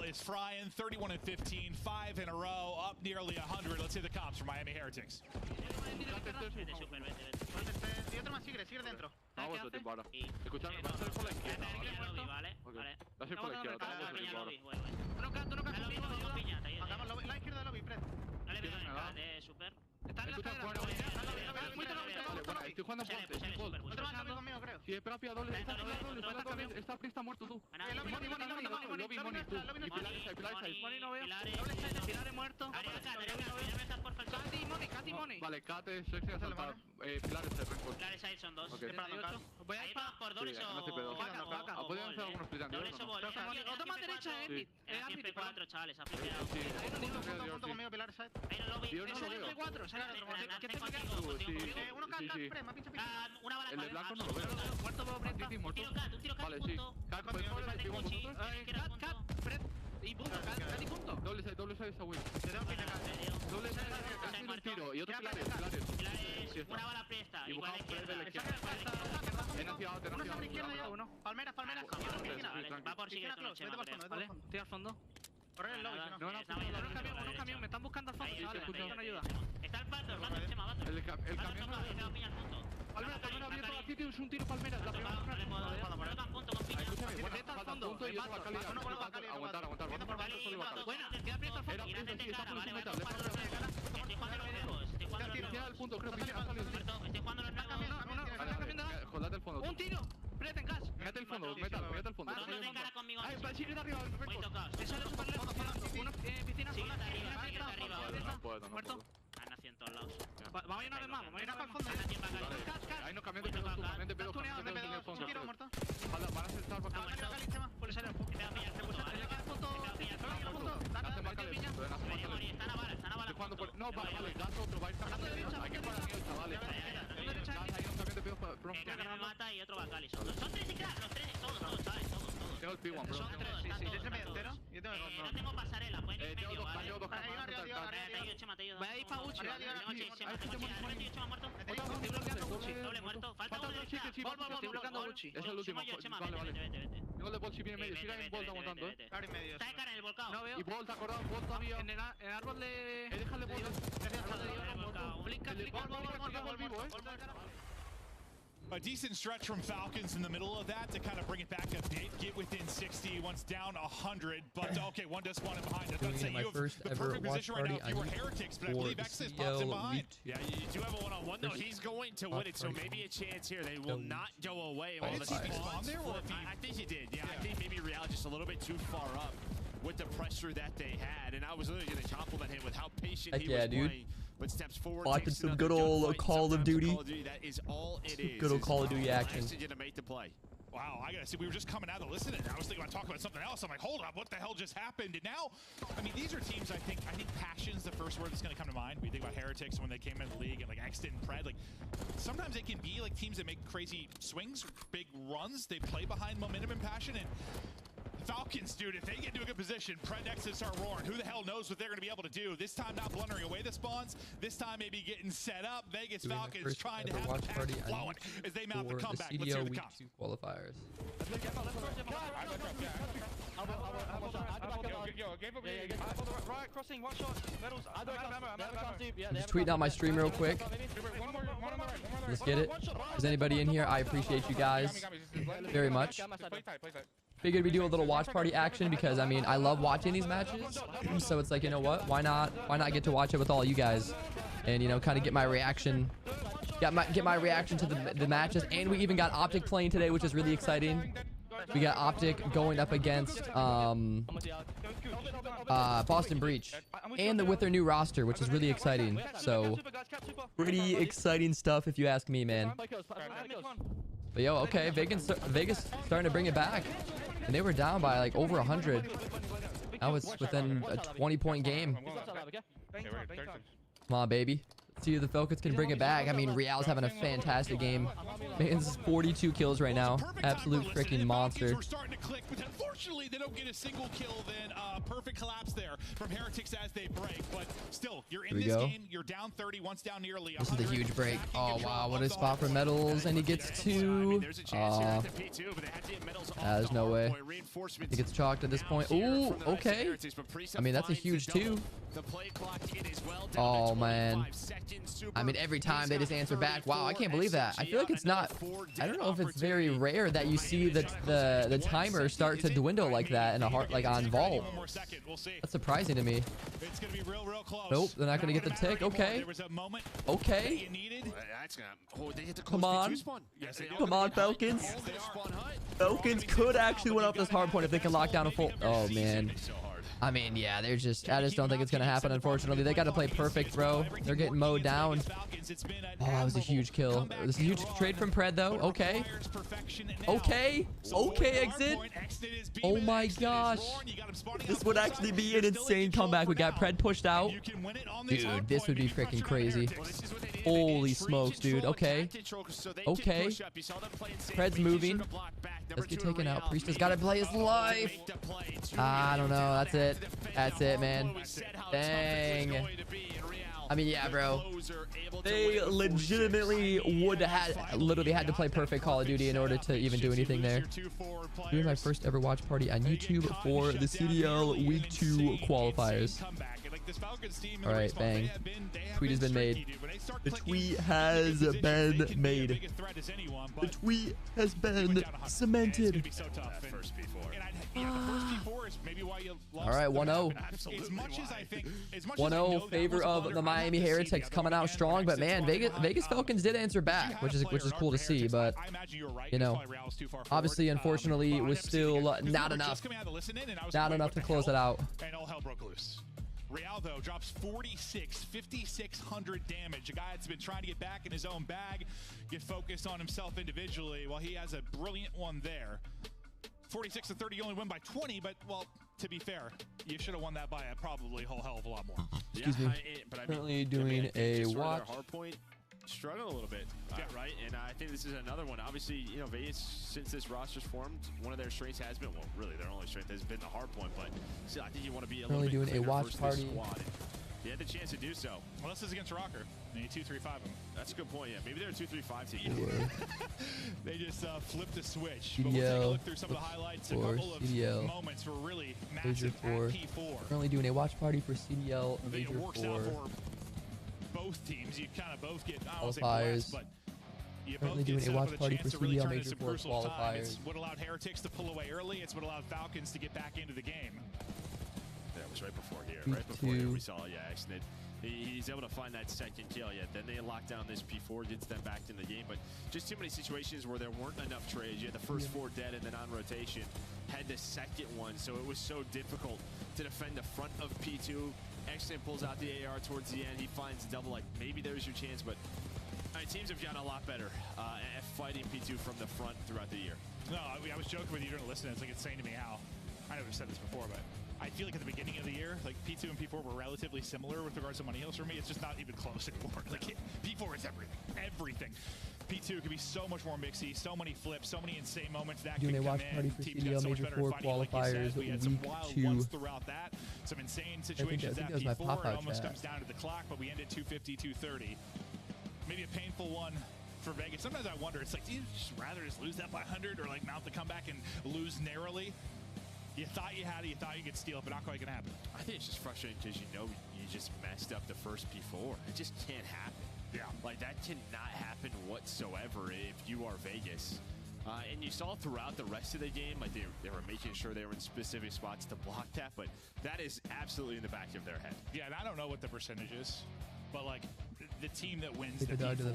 is frying. 31 and 15, 5 in a row, up nearly 100. Let's see the comps for Miami Heretics. Y otro más sigue dentro. Vamos a tiempo ahora. Escuchadme, va a ser por la izquierda. Vale. Va a ser por la izquierda, vamos a tiempo ahora. Uno cae, matamos la izquierda del lobby, Fred. No le veo nada de super. Está en la Escucha, escalera. bueno, estoy jugando en ponte, estoy Otro más lobby conmigo, creo. Si es propia doble, está prista muerto tú. Lobby, Moni, tú. Y Pilares. Moni no veo. Pilares muerto. Cati, Moni. Vale, Kate, Sexy, asaltar. Pilares, recuerdo. Pilares ahí son dos. Ok. Voy a Ahí ir va por dobles Sí, no o... sé, pero- o Podrían hacer algunos split and dobles roll, o ¿no? boles. Otro más derecha, Siempre cuatro, chavales. Aplica. Punto conmigo, Pilar, ¿sabes? Ahí no lo vi. Yo no lo veo. ¿Qué te uno canta, Fred, me pincha. Una bala. El de blanco no lo veo. Muerto, Titi, Un muerto. tiro cat, Vale, sí. Cat, ¿puedes mover el equipo con vosotros? Cat, Fred. Y punto, Cat y punto. Doble side esa win. Te tengo que ir acá. Doble side, es un tiro. Y otro Pilares. Pilares, una bala presta. Y Igual a buscamos por el de la izquierda. izquierda. Ten hacia Uno está a la izquierda ya, uno. Palmeras. Va por siguiente Vete noche. por fondo, Vale. Estoy al fondo. Corre el lobby, No, unos camiones, me están buscando al fondo. Vale, necesitan ayuda. Está el pato, Chema, vato. El camión Te va a pillar punto. Palmera abierto al sitio, es un tiro Palmera. La primera No le puedo dar punto con piña. Escúchame, Vete al fondo, punto y otro Bato, Bacali. uno con el Bacali, Aguantar. Buena, queda abierto al fondo. Y no te Sí, está cara, por vale, su vale. meta, Estoy jugando los juegos. Estoy jugando los Tiene juegos. el punto, creo que ha salido. Muerto, estoy jugando los nuevos. Jodate el fondo. Un tiro. Fred en gas. Mete el fondo, mete el fondo. Todos de cara conmigo. Ay, va, sigue de arriba, Muy tocados. Eso es súper lejos. Uno, piscina. Sigue de arriba. No puedo. Muerto. Han nacido en todos lados. Vamos a ir una vez más, vamos a ir al fondo. Han nacido en Gas, Bacali. gas. Ahí no cambian de pedo, tú, cambian de pedo, cambian de pedo en el fondo. Un tiro muerto. Van a saltar para Vamos a ir a Cali, Chema. Por ese lado. Te voy a pillar punto, vale. Le queda punto. Hace más calor, Voy a morir, están a bala, Estoy jugando por... No, Voy a vale, morir. gas otro, va a ir sacando de derecha. Hay que parar aquí, chavales. Gas, hay un camión de pedo para... Que me mata y otro Bacali. Son tres y crack, los tres, todos, ¿sabes? Todos. Tengo el P1, bro. Son tres, sí. ¿Tienes el medio entero? Yo tengo No tengo pasarela, pueden ir medio, ¿vale? Tengo dos Arriba, camas. Te ayudo, Chema, te ayudo. Voy a ir pa' Uchi. Chema muerto. Estoy bloqueando a Uchi. Doble muerto. Falta uno de extra. Estoy bloqueando a Uchi. Es el último. Chema, Vale. vete. Tengo el de Bolt si viene medio. Siga en Bolt aguantando, Claro y medio. Está de cara en el volcado. No veo. Y Bolt, acordado, Bolt todavía. En el árbol de... Déjale Bolt. Flica, vivo, A decent stretch from Falcons in the middle of that to kind of bring it back a bit, get within 60, once down 100, but okay, one does spawn in behind. I was going to say, you have the perfect position right now if you were Heretics, but I believe Exodus pops in behind. Yeah, you do have a one-on-one, though. He's going to win it, so maybe a chance here. They will not go away. I didn't see him spawn there, or if he... I think he did, yeah. I think maybe Real just a little bit too far up with the pressure that they had, and I was literally going to compliment him with how patient he was playing. But steps forward, watching some good old Call of Duty. That is all it is. Good old Call of Duty action. To make the play. Wow, I gotta see, we were just coming out of listening. I was thinking about talking about something else. I'm like, hold up, what the hell just happened? And now, I mean, these are teams, I think passion's the first word that's gonna come to mind. We think about Heretics when they came into the league and like Exton and Pred. Like, sometimes it can be like teams that make crazy swings, big runs. They play behind momentum and passion. And Falcons, dude, if they get into a good position, Pred Exton start roaring. Who the hell knows what they're gonna be able to do? This time not blundering away the spawns. This time maybe getting set up. Vegas Falcons trying to have the pack flowing as they mount the comeback. Let's hear the CDL comps. Week 2 qualifiers. Right, crossing, one shot. Medals. I'm just tweeting out my stream real quick. Let's get it. Is anybody in here? I appreciate you guys very much. Figured we do a little watch party action because I mean I love watching these matches. So it's like, you know what? Why not get to watch it with all you guys and you know kind of get my reaction. Get my reaction to the matches, and we even got Optic playing today, which is really exciting. We got Optic going up against Boston Breach, and with their new roster, which is really exciting. So pretty exciting stuff, if you ask me, man. But yo, okay, Vegas starting to bring it back, and they were down by like over 100. Now it's within a 20-point game. Come on, baby. Let's see if the Falcons can bring it back. I mean, Real's having a fantastic game. Man's 42 kills right now. Absolute freaking monster. Unfortunately, they don't get a single kill. Then perfect collapse there from Heretics as they break. But still, you're in this game. You're down 30. Once down nearly 100. This is a huge break. Oh wow, what a spot for Metals, and he gets 2. There's no way. He gets chalked at this point. Ooh, okay. I mean, that's a huge 2. Oh man. I mean, every time they just answer back. Wow, I can't believe that. I feel like it's not. I don't know if it's very rare that you see the timer start to dwindle like that in a like on Vault. That's surprising to me. Nope, they're not gonna get the tick. Okay. Okay. Come on. Come on, Falcons. Falcons could actually win off this hard point if they can lock down a full. Oh man. I mean, yeah, I just don't think it's going to happen, unfortunately. They got to play perfect, bro. They're getting mowed down. Oh, that was a huge kill. This is a huge trade from Pred, though. Okay. Okay. Okay, exit. Oh, my gosh. This would actually be an insane comeback. We got Pred pushed out. Dude, this would be freaking crazy. Holy smokes, dude. Okay. Okay. Pred's moving. Let's get taken out. Priest has got to play his life. I don't know. That's it. That's it, man. Dang. I mean, yeah, bro. They legitimately would have literally had to play perfect Call of Duty in order to even do anything there. Doing my first ever watch party on YouTube for the CDL Week 2 qualifiers. All right, bang. Tweet has been made. The tweet has been made. The tweet has been cemented. All right, 1-0. 1-0 favor of the Miami Heretics coming out strong, but man, Vegas Falcons did answer back, which is cool to see. But you know, obviously, unfortunately, it was still not enough to close it out. And all hell broke loose. Real, though, drops 5,600 damage. A guy that's been trying to get back in his own bag, get focused on himself individually, while he has a brilliant one there. 46-30, you only win by 20, but, well, to be fair, you should have won that by probably a whole hell of a lot more. Excuse me. But currently doing a watch. Struggle a little bit, right? And I think this is another one. Obviously, you know, Vegas, since this roster's formed, one of their strengths has been, well, really, their only strength has been the hard point. But still, I think you want to be a little bit doing a watch party. You had the chance to do so. Well, this is against Rocker. They 2-3-5 him. That's a good point. Yeah, maybe they're a 2-3-5 team. They just flipped the switch. CDL, but we'll take a look through some of the highlights. A couple of CDL. Moments were really massive at P4. Currently doing a watch party for CDL Major 4. Both teams, you kind of both get qualifiers. But you currently both doing a watch party for CDL Major 4 qualifiers. It's what allowed Heretics to pull away early. It's what allowed Falcons to get back into the game. That was right before here. Right before here we saw, Exnid. He's able to find that second kill. Then they lock down this P4, gets them back in the game. But just too many situations where there weren't enough trades. You had the first 4 dead and then on rotation. Had the second one, so it was so difficult to defend the front of P2. Exnid pulls out the AR towards the end. He finds double, like maybe there's your chance, but teams have gotten a lot better at fighting P2 from the front throughout the year. No, I was joking with you during listening. It's like it's saying to me how, I know we've said this before, but I feel like at the beginning of the year, like P2 and P4 were relatively similar with regards to money hills for me. It's just not even close anymore. Like P4 is everything. P2 can be so much more mixy, so many flips, so many insane moments that doing can a watch party for CDL Major 4 qualifiers we had some Week wild 2. ones throughout that, some insane situations I think at that was my P4. It almost chat. comes down to the clock, but we ended 250, 230. Maybe a painful one for Vegas. Sometimes I wonder, it's like, do you just rather just lose that by 100 or like mount the comeback and lose narrowly? You thought you had it, you thought you could steal it, but not quite gonna happen. I think it's just frustrating because you know you just messed up the first P4. It just can't happen. Yeah. Like that cannot happen whatsoever if you are Vegas. And you saw throughout the rest of the game, like they were making sure they were in specific spots to block that, but that is absolutely in the back of their head. Yeah, and I don't know what the percentage is, but like the team that wins the P4,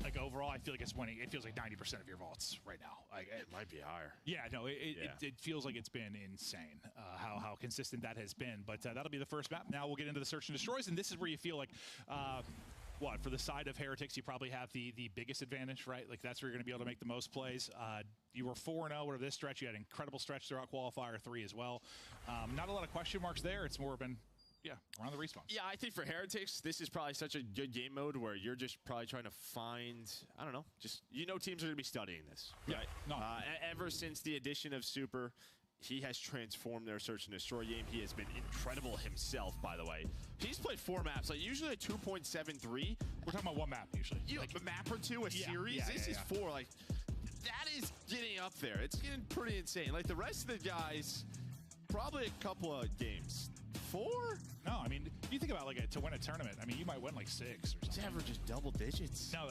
like overall, I feel like it's winning. It feels like 90% of your vaults right now. Like it might be higher. Yeah, no, it feels like it's been insane how consistent that has been. But that'll be the first map. Now we'll get into the search and destroys, and this is where you feel like. For the side of Heretics, you probably have the biggest advantage, right? Like that's where you're going to be able to make the most plays. You were 4-0 over this stretch. You had an incredible stretch throughout Qualifier 3 as well. Not a lot of question marks there. It's more been, around the respawn. Yeah, I think for Heretics, this is probably such a good game mode where you're just probably trying to find, I don't know, just, teams are going to be studying this, right? No. Ever since the addition of Super, he has transformed their search and destroy game. He has been incredible himself, by the way. He's played 4 maps, like usually a 2.73. We're talking about 1 map usually. Like a map or 2, a series. This is 4. Like that is getting up there. It's getting pretty insane. Like the rest of the guys, probably a couple of games. 4? No, I mean, you think about like to win a tournament. I mean, you might win like 6 or something. It's average just double digits. No,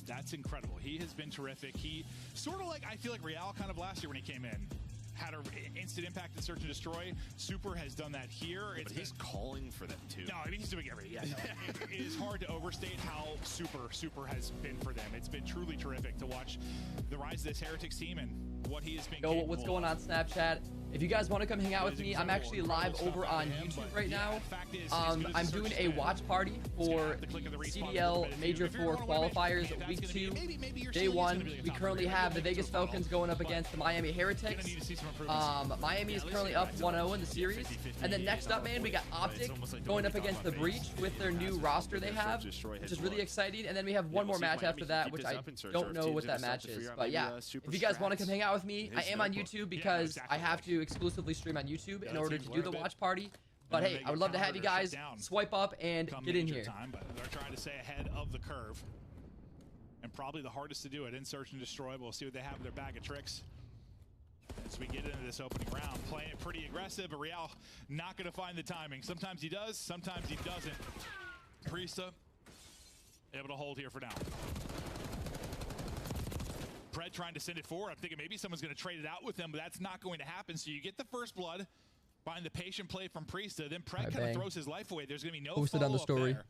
that's incredible. He has been terrific. He sort of like, I feel like Real kind of last year when he came in had an instant impact in search and destroy. Super has done that here. But he's calling for them too. No, I mean he's doing everything. Yeah, no, it is hard to overstate how super has been for them. It's been truly terrific to watch the rise of this Heretics team and what he has been. Yo, what's going on Snapchat? If you guys want to come hang out with me, I'm actually live over on YouTube right now. I'm doing a watch party for CDL Major 4 Qualifiers Week 2, Day 1. We currently have the Vegas Falcons going up against the Miami Heretics. Miami is currently up 1-0 in the series. And then next up, man, we got Optic going up against the Breach with their new roster they have, which is really exciting. And then we have one more match after that, which I don't know what that match is. But yeah, if you guys want to come hang out with me, I am on YouTube because I have to exclusively stream on YouTube in order to do the watch party. But hey, I would love to have you guys swipe up and get in here. But they're trying to stay ahead of the curve. And probably the hardest to do it in search and destroy. We'll see what they have in their bag of tricks as we get into this opening round. Playing it pretty aggressive, but Real not going to find the timing. Sometimes he does, sometimes he doesn't. Priesta able to hold here for now. Pred trying to send it forward. I'm thinking maybe someone's going to trade it out with him, but that's not going to happen. So you get the first blood, find the patient play from Priesta, then Pred kind of throws his life away. There's going to be no posted on the story. There.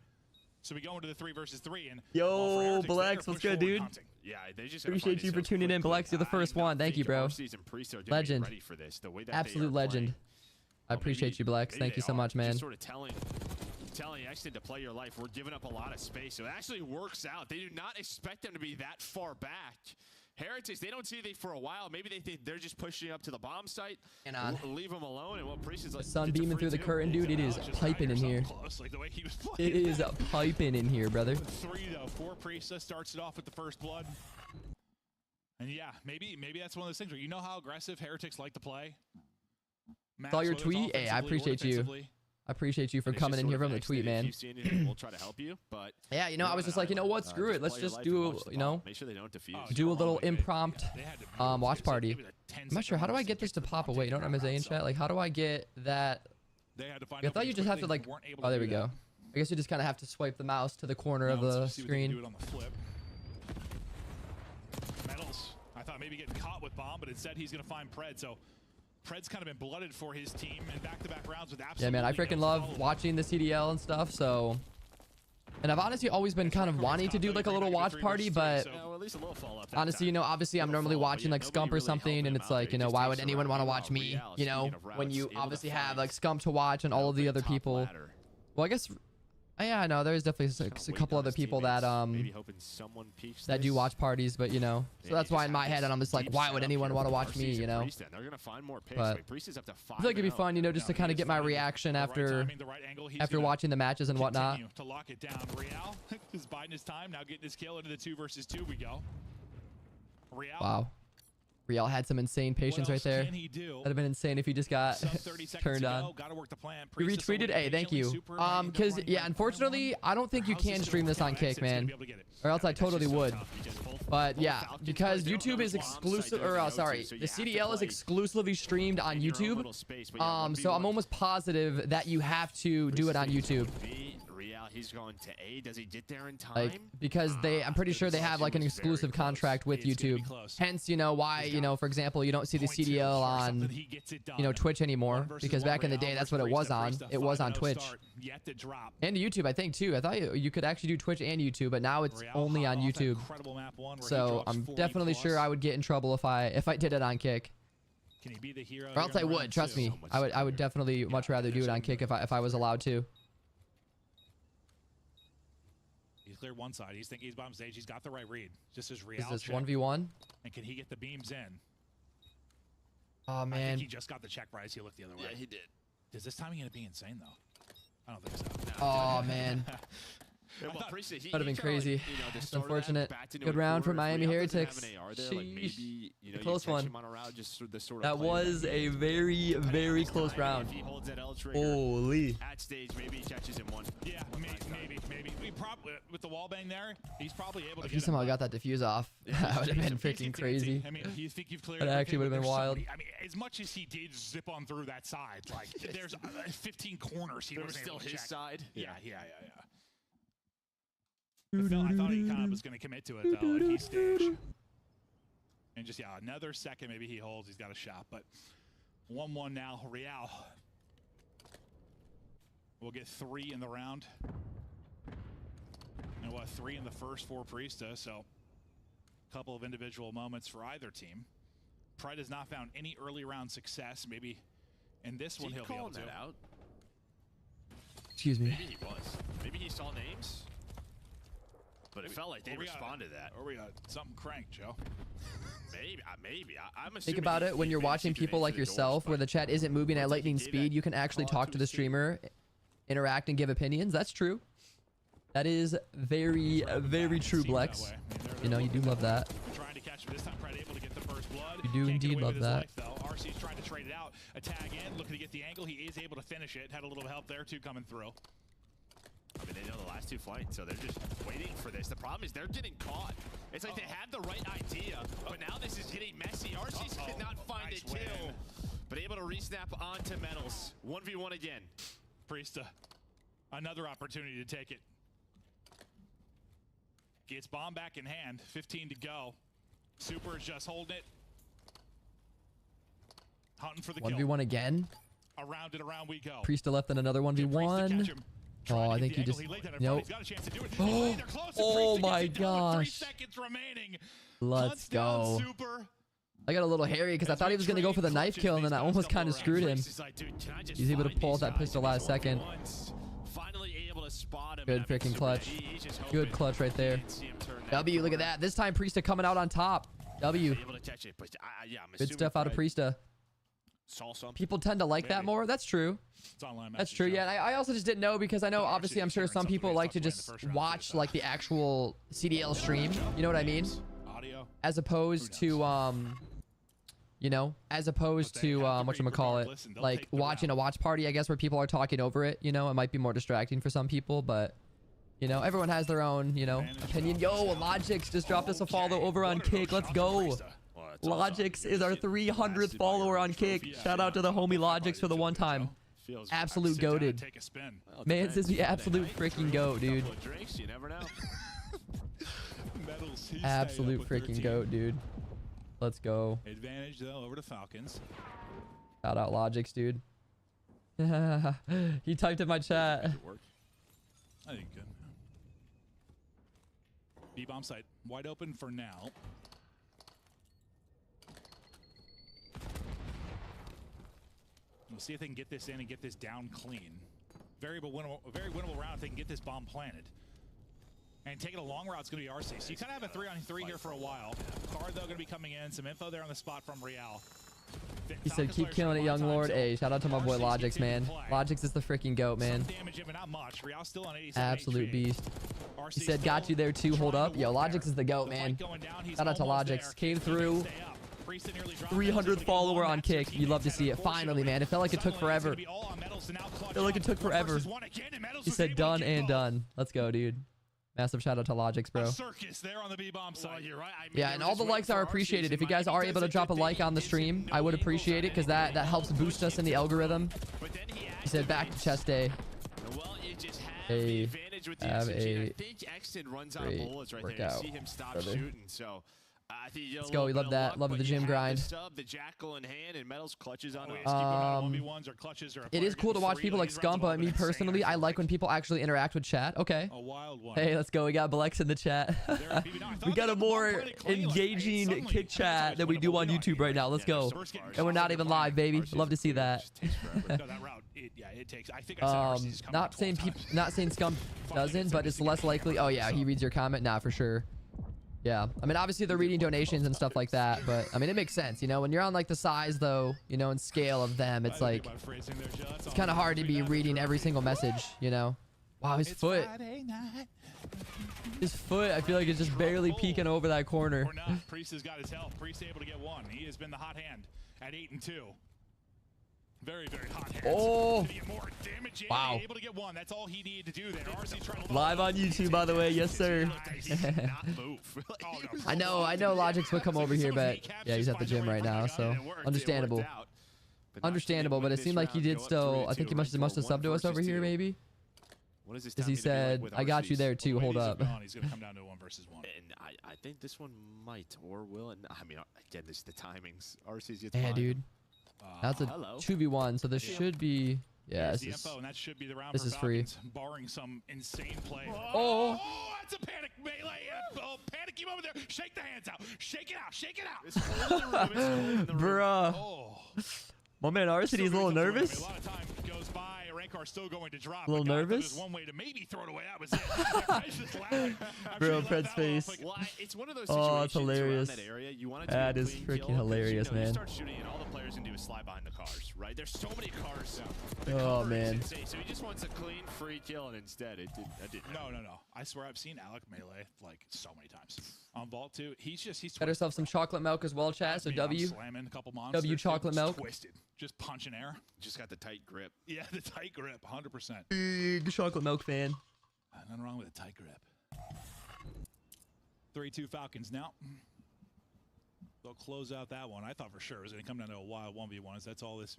So we go into the 3 versus 3. And yo, Blex, what's good, dude? Yeah, they just appreciate you for tuning in, Blex. You're the first one. Thank you, bro. Legend. Absolute legend. I appreciate you, Blex. Thank you so much, man. Just sort of telling Exton to play your life. We're giving up a lot of space, so it actually works out. They do not expect them to be that far back. Heretics, they don't see they for a while. Maybe they think they're just pushing up to the bomb site and leave them alone. And what Priest is like, sun beaming through the curtain, dude. It is piping in here. It is piping in here, brother. 3 though, 4 Priesta starts it off with the first blood. And yeah, maybe that's one of those things where you know how aggressive Heretics like to play. Saw your tweet. Hey, I appreciate you. I appreciate you for coming in here from the tweet, man. If you see anything, we'll try to help you. But yeah, you know, I was just like, you know what, screw it. Let's just do, you know, make sure they don't defuse. do a little impromptu watch party. I'm not sure. How do I get this to pop away? You know what I'm saying, chat? Like, how do I get that? I thought you just have to like. Oh, there we go. I guess you just kind of have to swipe the mouse to the corner of the screen. Metals. I thought maybe getting caught with bomb, but instead he's gonna find Pred. So Pred's kind of been blooded for his team in back-to-back rounds with absolutely. Yeah, man, I freaking love watching the CDL and stuff. So, and I've honestly always been kind of wanting to do like a little watch party, but honestly, you know, obviously I'm normally watching like Scump or something, and it's like, you know, why would anyone want to watch me? You know, when you obviously have like Scump to watch and all of the other people. Well, I guess. Yeah, no, there's definitely a couple other people that that do watch parties, but you know, so that's why in my head, and I'm just like, why would anyone want to watch me, you know? But I feel like it'd be fun, you know, just to kind of get my reaction after watching the matches and whatnot. To lock it down, Real is biding his time now, getting his kill into the 2 versus 2. We go. Real. Wow. Real had some insane patience right there. That'd have been insane if he just got turned on. You retweeted? Hey, thank you. Because, yeah, unfortunately, I don't think you can stream this on Kick, man. Or else I totally would. But, yeah, because YouTube is exclusive, or, sorry, the CDL is exclusively streamed on YouTube. So I'm almost positive that you have to do it on YouTube. He's going to A. Does he get there in time? Like, because I'm pretty sure they have like an exclusive contract with YouTube. Hence, you know, why, you know, for example, you don't see the CDL on, you know, Twitch anymore. Because back in the day, that's what it was on. It was on Twitch. And YouTube, I think, too. I thought you could actually do Twitch and YouTube, but now it's only on YouTube. So I'm definitely sure I would get in trouble if I did it on Kick. Or else I would, trust me. I would definitely much rather do it on Kick if I was allowed to. He's cleared one side. He's thinking he's bottom stage. He's got the right read. Just his Real. Is this 1v1? And can he get the beams in? Oh, man. I think he just got the check prize. He looked the other way. Yeah, he did. Is this timing going to be insane, though? I don't think so. No. Oh, man. Well, appreciate Would have been crazy. You know, It's unfortunate. Good round for Miami Heretics. Sheesh. Close one. That was a very, very close round. Holy. At stage, maybe he catches him one. Yeah, maybe. We probably with the wall bang there, he's probably able to. If he somehow got that diffuse off, that would have been freaking crazy. I mean, you think you've cleared. That actually would have been wild. I mean, as much as he did zip on through that side, like there's 15 corners he was still able to his check. side. Yeah. I thought he kind of was going to commit to it though, like he staged. And just another second, maybe he holds. He's got a shot, but 1-1 now. Real. We'll get 3 in the round. And what 3 in the first for Priesta. So a couple of individual moments for either team. Pride has not found any early round success. Maybe in this one he'll be able to. That out? Excuse me. Maybe he was. Maybe he saw names. But it felt like they responded to that. Or we got something cranked, Joe. Maybe. I'm assuming. Think about it when you're watching people like yourself where the chat isn't moving at lightning speed. You can actually talk to the streamer, interact, and give opinions. That's true. That is very, very true, Blex. You know, you do love that. Trying to catch him this time. Pride able to get the first blood. You do indeed love that. RC's trying to trade it out. A tag in, looking to get the angle. He is able to finish it. Had a little help there too coming through. I mean, they know the last 2 flights, so they're just waiting for this. The problem is they're getting caught. It's like they had the right idea, but now this is getting messy. RC's cannot find a kill, but able to re-snap onto Metals. 1v1 again. Priesta, another opportunity to take it. Gets bomb back in hand. 15 to go. Super is just holding it. Hunting for the 1v1 again. Around and around we go. Priesta left in another 1v1. Oh, I think he just... Nope. Oh my gosh. Let's go. I got a little hairy because I thought he was going to go for the knife kill, and then I almost kind of screwed him. He's able to pull out that pistol last second. Good freaking clutch. Good clutch right there. W, look at that. This time Priesta coming out on top. W. Good stuff out of Priesta. People tend to like that more. That's true. That's true. Yeah, and I also just didn't know because I know obviously I'm sure some people like to just watch like the actual CDL stream. You know what I mean? As opposed to you know, as opposed to whatchamacallit, like watching a watch party, I guess, where people are talking over it. You know, it might be more distracting for some people, but you know, everyone has their own, you know, opinion. Yo, Logix just dropped us a follow over on Kick. Let's go. Logix is our 300th follower on Kick. Shout out to the homie Logix for the one time. Absolute goated. Man says the absolute freaking goat, dude. Absolute freaking goat, dude. Let's go. Advantage though over to Falcons. Shout out Logix, dude. He typed in my chat. I think good. B-bomb site wide open for now. We'll see if they can get this in and get this down clean. Very winnable round if they can get this bomb planted. And taking a long route, it's going to be RC. So you kind of have a 3-on-3 here for a while. Card, though, going to be coming in. Some info there on the spot from Real. He said, keep killing it, young lord. Hey, shout out to my boy Logix, man. Logix is the freaking goat, man. Absolute beast. He said, got you there too. Hold up. Yo, Logix is the goat, man. Shout out to Logix. Came through. 300th follower on Kick. You love to see it. Finally, man. It felt like it took forever. Felt like it took forever. He said, done and done. Let's go, dude. Massive shout out to Logix, bro. Yeah, and all the likes are appreciated. If you guys are able to drop a like on the stream, I would appreciate it because that helps boost us in the algorithm. He said back to chest day. Hey, have a great workout, brother. Let's go. We love that. Love the gym grind. It is cool to watch people like Scum, but me personally, I like when people actually interact with chat. Okay. Hey, let's go. We got Blex in the chat. We got a more engaging Kick chat than we do on YouTube right now. Let's go. And we're not even live, baby. Love to see that. Not saying Scum doesn't, but it's less likely. Oh yeah, he reads your comment. Nah, for sure. Yeah, I mean, obviously they're reading donations and stuff like that, but I mean, it makes sense, you know, when you're on like the size though, you know, and scale of them, it's like, it's kind of hard to be reading every single message, you know? Wow, his It's foot. Friday night. His foot, I feel like it's just barely peeking over that corner. Or not. Priest has got his help. Priest able to get one. He has been the hot hand at 8-2. Very, very hot hands. Oh. Gonna get more damage in. Wow. Able to get one. That's all he needed to do there. RC trying to Live on YouTube, by the way. Yes, sir. Not move. Oh, no. I know Logic's would come over here, but yeah, he's at the gym right now, so understandable. Understandable, but it seemed like he did still. I think he must have subbed to us over here, maybe. What is this? Because he said, I got you there too. Hold up. He's going to come down to a 1 versus 1. And I think this one might or will. And I mean, again, this is the timings. RC's gets Yeah, dude. That's a 2v1, so this should be. Yeah, the info, and that should be the round this for is free. Falcons, barring some insane play. Oh. That's a panic melee. Oh, panicky moment there. Shake the hands out. Shake it out. Shake it out. Bruh. Oh. My man RCD's a little nervous. A lot of time goes by. Rankar still going to drop. A little nervous? There's one way to maybe throw it away. That was it. Fred's just laughing. Bro, Fred's face. Well, it's one of those Oh, it's situations around hilarious. that area. You want it to That be a is clean freaking kill, 'cause, hilarious, you man. start shooting and all the players can do is slide behind the cars, right? There's so many cars. The Oh, cover is man. insane. So he just wants a clean, free kill, and instead it didn't. No. I swear I've seen Alec melee like so many times. On Vault 2, he's Got herself some chocolate milk as well, chat. So W. slamming a couple monsters. W chocolate milk. Twisted. Just punching air. Just got the tight grip. Yeah, the tight grip, 100%. Big chocolate milk fan. Nothing wrong with a tight grip. 3-2 Falcons now. They'll close out that one. I thought for sure it was going to come down to a wild 1v1s. That's all this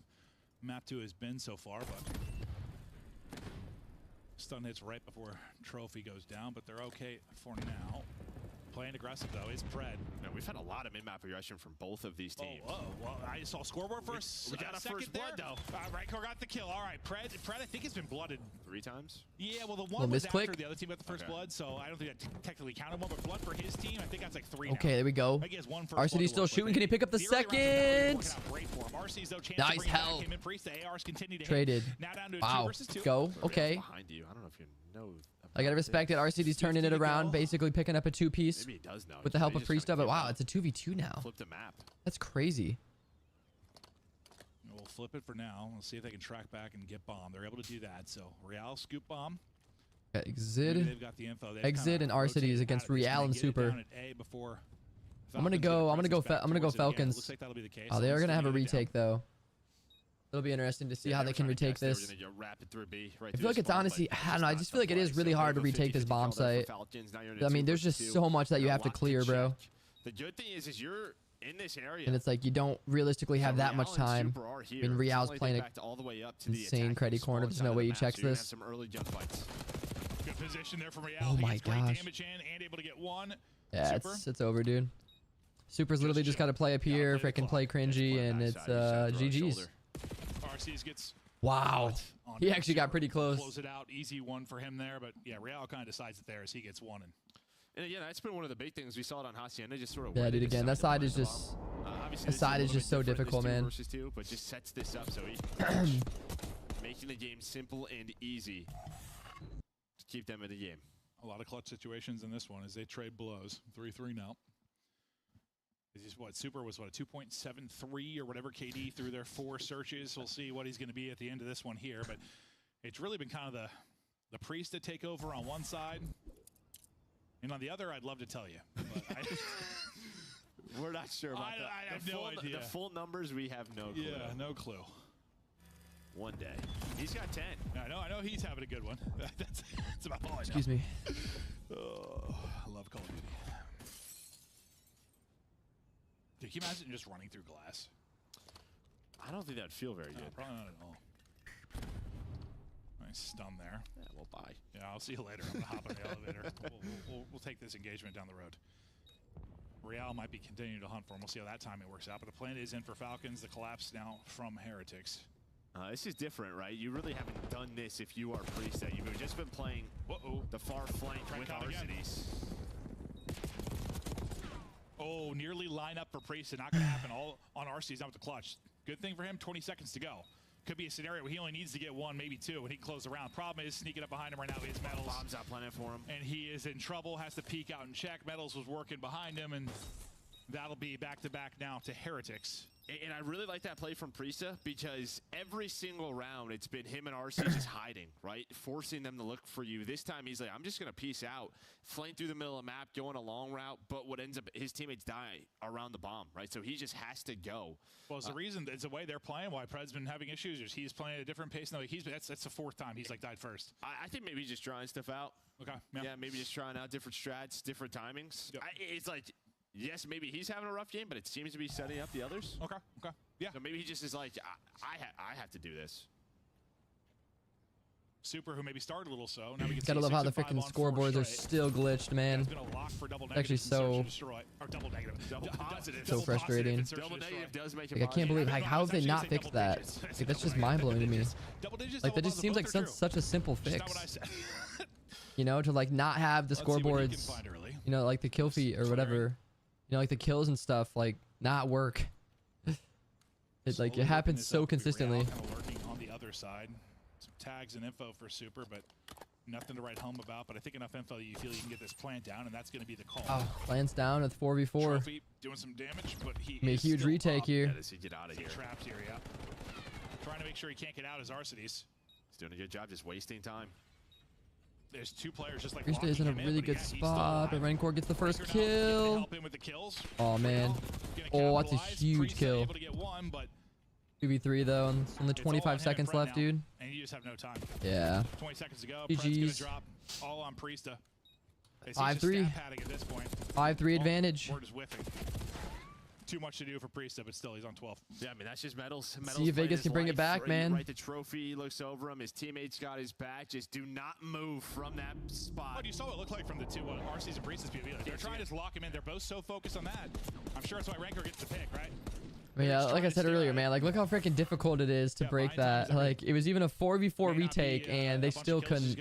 map 2 has been so far, but stun hits right before trophy goes down, but they're okay for now. Playing aggressive though is Pred. Man, we've had a lot of mid-map aggression from both of these teams. Oh, well, I saw scoreboard first. We got a first blood though. Rankar got the kill. All right, Pred I think has been blooded 3 times. Yeah, well the one was misclick. after the other team got the first blood, so I don't think that technically counted one. But blood for his team, I think that's like 3. Okay, now. there we go. I think he has 1 first blood RCD's to still work shooting. with. Can he pick up the The early rounds have second? working out great for him. RC's though chance Nice to bring it back. help. Him and Priest, the ARs continue to Traded. hit. Now down to a 2 Wow. versus 2. Go. Okay. Behind you. I don't know if you know. I gotta respect it. RCD's turning it around, basically picking up a 2-piece Maybe he does know. with the help Maybe of he's Priest. trying But to wow, keep it's a 2v2 now. Flip the map. That's crazy. We'll flip it for now. We'll see if they can track back and get bomb. They're able to do that. So Real scoop bomb. Got Maybe Exit. they've got the info. They've Exit kinda and RCD is rotated against out of this. Real Can and they get it Super. down at A before I'm gonna Falcons go. get I'm gonna go. presence back I'm gonna go towards it again? Falcons. Looks like that'll be the case. Oh, they are Let's gonna have a get it down. retake though. It'll be interesting to see how they can retake this. I I feel like it's honestly, I don't know, I just feel like it is really hard to retake this bomb site. I mean, there's just so much that you have to clear, bro. The good thing is you're in this area. And it's like you don't realistically have that much time. I mean, Real's playing insane credit corner. There's no way you checks this. Good position there from Real. Oh He my gets great gosh. damage in and able to get one. Yeah, Super. it's over, dude. Super's literally just got to play up here, freaking play cringy, and it's GG's. RC's gets Wow. on He actually got Super. pretty close. Close it out. Easy one for him there, but yeah, Real kind of decides it there as he gets one. And yeah, that's been one of the big things we saw it on Hacienda. Just sort of Yeah, where they dude, again, decide that side to is play just... the ball. Obviously, the this side a is little just so bit different, difficult, this 2 man. versus 2, but just sets this up so he making the game simple and easy to keep them in the game. A lot of clutch situations in this one as they trade blows. 3-3 now. This is what Super was, what, a 2.73 or whatever KD through their 4 searches. We'll see what he's going to be at the end of this one here, but it's really been kind of the Priest to take over on one side, and on the other, I'd love to tell you. But We're not sure about that. I have no idea. The full numbers, we have no clue. Yeah, no clue. One day. He's got 10. I know he's having a good one. That's about all I know. Excuse me. Oh, I love Call of Duty. Dude, can you imagine just running through glass? I don't think that'd feel very good. Probably not at all. Nice stun there. Yeah, well, bye. Yeah, I'll see you later. I'm gonna hop on the elevator. We'll take this engagement down the road. Real might be continuing to hunt for him. We'll see how that timing works out. But the plan is in for Falcons. The collapse now from Heretics. This is different, right? You really haven't done this if you are Priest. You've just been playing the far flank with RCDs. Oh, nearly line up for Priest. Not going to happen. All on RC's, not with the clutch. Good thing for him, 20 seconds to go. Could be a scenario where he only needs to get 1, maybe 2, and he can close the round. Problem is, sneaking up behind him right now, he has Metals. Bombs out plenty for him. And he is in trouble, has to peek out and check. Metals was working behind him, and that'll be back-to-back now to Heretics. And I really like that play from Priesta because every single round it's been him and RC just hiding, right? Forcing them to look for you. This time he's like, I'm just going to peace out, flank through the middle of the map, going a long route, but what ends up, his teammates die around the bomb, right? So he just has to go. Well, it's the reason, it's the way they're playing, why Pred's been having issues. He's playing at a different pace now. That's the 4th time he's like died first. I think maybe he's just trying stuff out. Okay. Yeah, maybe just trying out different strats, different timings. Yep. It's like, yes, maybe he's having a rough game, but it seems to be setting up the others. Okay. Yeah. So maybe he just is like, I have to do this. Super, who maybe started a little slow. Now we can Gotta love how the freaking scoreboards are still glitched, man. It's been a lock for double negative. Actually so or double negative. Double positive. so frustrating. Double negative does make it. Like, I can't believe, like, how have they not fixed that? Like, that's just mind-blowing to me. Like, that just seems like such a simple fix. You know, to like not have the scoreboards, you know, like the kill feed or whatever, you know, like the kills and stuff, like not work. It like it happens so consistently. Lurking on the other side, some tags and info for Super, but nothing to write home about. But I think enough info that you feel you can get this plant down, and that's going to be the call. Oh, plant's down with 4v4. Trophy doing some damage, but he a huge retake here. Get out of here. Trapped here, yeah. Trying to make sure he can't get out his Arcades. He's doing a good job, just wasting time. There's 2 players just like Priesta is in a really good spot, but Rancor gets the first kill. Oh man. Oh, that's a huge kill. 2v3 though, and only 25 seconds left, dude. And you just have no time. Yeah. 20 seconds to go. GG's. Drop all on Priesta. 5-3. 5-3 advantage. We're just whiffing. Too much to do for Priesta, but still, he's on 12. Yeah, I mean, that's just medals. See if Vegas can bring it back, man. Right, the trophy looks over him. His teammates got his back. Just do not move from that spot. But you saw what it looked like from the 2 RCs and Priesta's POV. They're trying to lock him in. They're both so focused on that. I'm sure that's why Rancor gets the pick, right? I mean, yeah, like I said earlier, man, like look how freaking difficult it is to break that. Like it was even a 4v4 retake, and they still couldn't.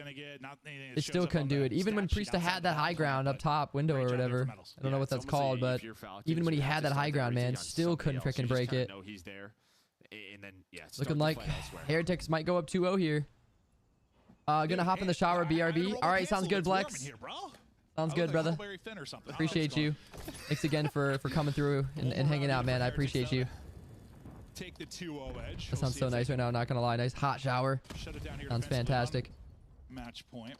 They still couldn't do it. Even when Priesta had that high ground up top window or whatever. I don't know what that's called, but even when he had that high ground, man, still couldn't freaking break it. Looking like Heretics might go up 2-0 here. Gonna hop in the shower, BRB. All right, sounds good, Flex. Sounds good, brother. Appreciate you. Thanks again for coming through and hanging out, man. I appreciate you. Take the 2-0 edge. That sounds so nice right now, not gonna lie. Nice hot shower. Sounds fantastic. Match point.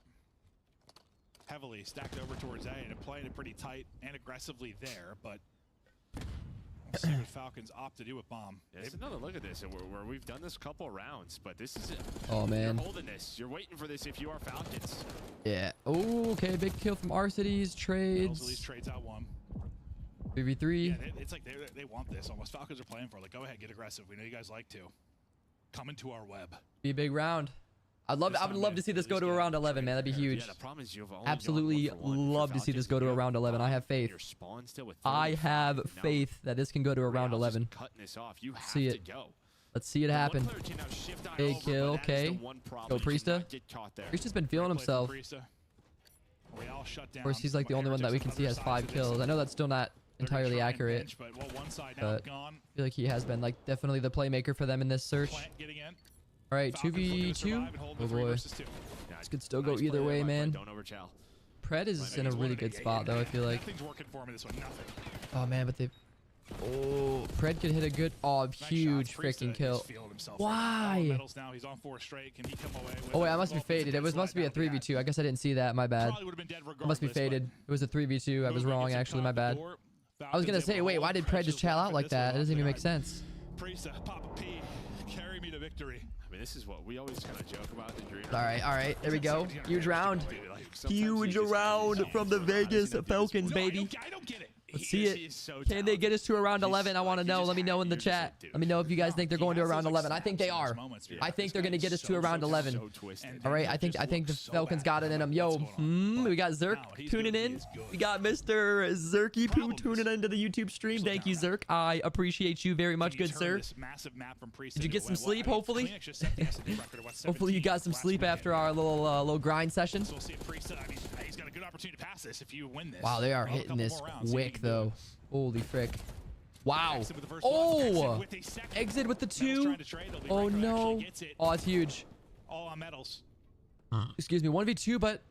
Heavily stacked over towards A and playing it pretty tight and aggressively there, but we'll see what Falcons opt to do with bomb. Yeah, take another look at this, where we've done this couple rounds, but this is it. Oh man, you're holding this. You're waiting for this if you are Falcons. Yeah. Oh, okay. Big kill from Arcides. Trades. These trades out 1. 3v3. Yeah, it's like they want this almost. Falcons are playing for it. Like, go ahead, get aggressive. We know you guys like to. Come into our web. Be a big round. I would love to see this go to around 11, man. That'd be huge. Yeah, the problem is you've only absolutely love to see this go to around 11. I have faith. I have faith that this can go to around 11. See it. Let's see it happen. Big kill. Okay. Go Priesta. Priesta's been feeling himself. Of course, he's like the only one that we can see has 5 kills. I know that's still not entirely accurate, but I feel like he has been like definitely the playmaker for them in this search. All right, 2v2. Oh boy, this could still go either way, man. Pred is in a really good spot though. I feel like. Oh man, but they. Oh, Pred could hit a good. Oh, huge freaking kill. Why? Oh wait, I must be faded. It must be a 3v2. I guess I didn't see that. My bad. It must be faded. It was a 3v2. I was wrong actually. My bad. I was gonna say, wait, why did Pred just chow out like that? It doesn't even make sense. Carry me to victory. I mean, this is what we always kind of joke about the dream. All right, there we go. Huge round. Huge round from the Vegas Falcons, baby. I don't get it. Let's see it. Can they get us to around 11? I want to know. Let me know in the chat. Let me know if you guys think they're going to around 11. I think they are. I think they're going to get us to around 11. All right, I think the Falcons got it in them. Yo, we got Zerk tuning in. We got Mr. Zerky Poo tuning into the YouTube stream. Thank you, Zerk. I appreciate you very much, good sir. Did you get some sleep, hopefully? Hopefully you got some sleep after our little grind session. He's got a good opportunity to pass this if you win this. Wow, they are hitting this quick though. Holy frick. Wow. Oh, exit with the 2. Oh no. Oh, it's huge. All on medals. Excuse me, 1v2, but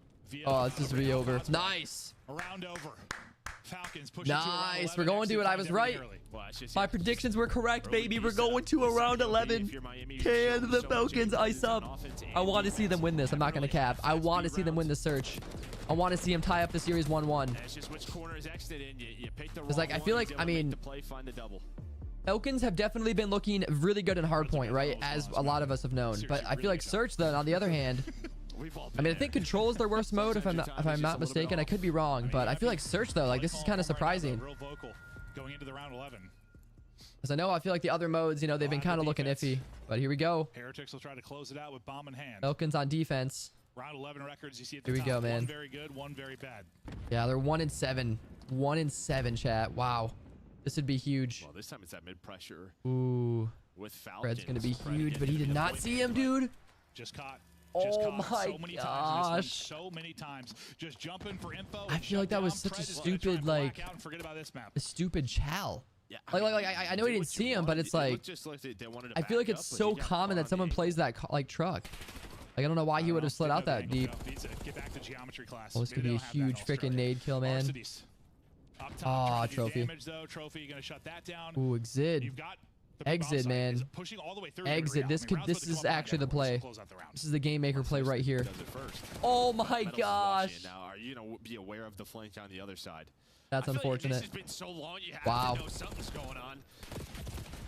oh, this is be over. Nice. Around over. Falcons push it to around Nice. 11. We're going to it. I was right. Well, it's just, My predictions were correct, baby. We're going to around 11. Can the Falcons ice up? I want to see them win this. I'm not going to cap. I want to see them win the search. I want to see them tie up the series 1-1. It's like, I feel like, I mean, Falcons have definitely been looking really good in hardpoint, right? As a lot of us have known. But I feel like Search, then, on the other hand, I mean, I think Control is their worst mode, if I'm not mistaken. I could be wrong, but I feel like Search, though, like, this is kind of surprising. Going into the round 11. Because I know, I feel like the other modes, you know, they've been kind of looking iffy. But here we go. Heretics will try to close it out with bomb in hand. Falcons on defense. Round 11 records, you see at the Here we top. go, man. One very good, one very bad. Yeah, they're 1-7. 1-7, chat. Wow. This would be huge. Well, this time it's that mid pressure. Ooh. With Falcons. Fred's going to be huge, but he did not see him, dude. Just caught. Oh my my gosh. So many times. Just jumping for info. I feel like that was such a stupid, like, a stupid chow. Yeah, Like, I know he didn't see him, but it's like, I feel like it's so common that someone plays that, like, truck. Like, I don't know why he would have slid out that deep. Get back to geometry class. Oh, this could be a huge freaking nade kill, man. Ah, trophy. Damage, though. Trophy, you're gonna shut that down. Ooh, exit. You've got Exit, man. pushing all the way through Exit. This is actually the play. This is the game maker play right here. Oh my gosh. Now, are you gonna be aware of the flank on the other side? That's unfortunate. It's been so long, you have wow. to know something's going on.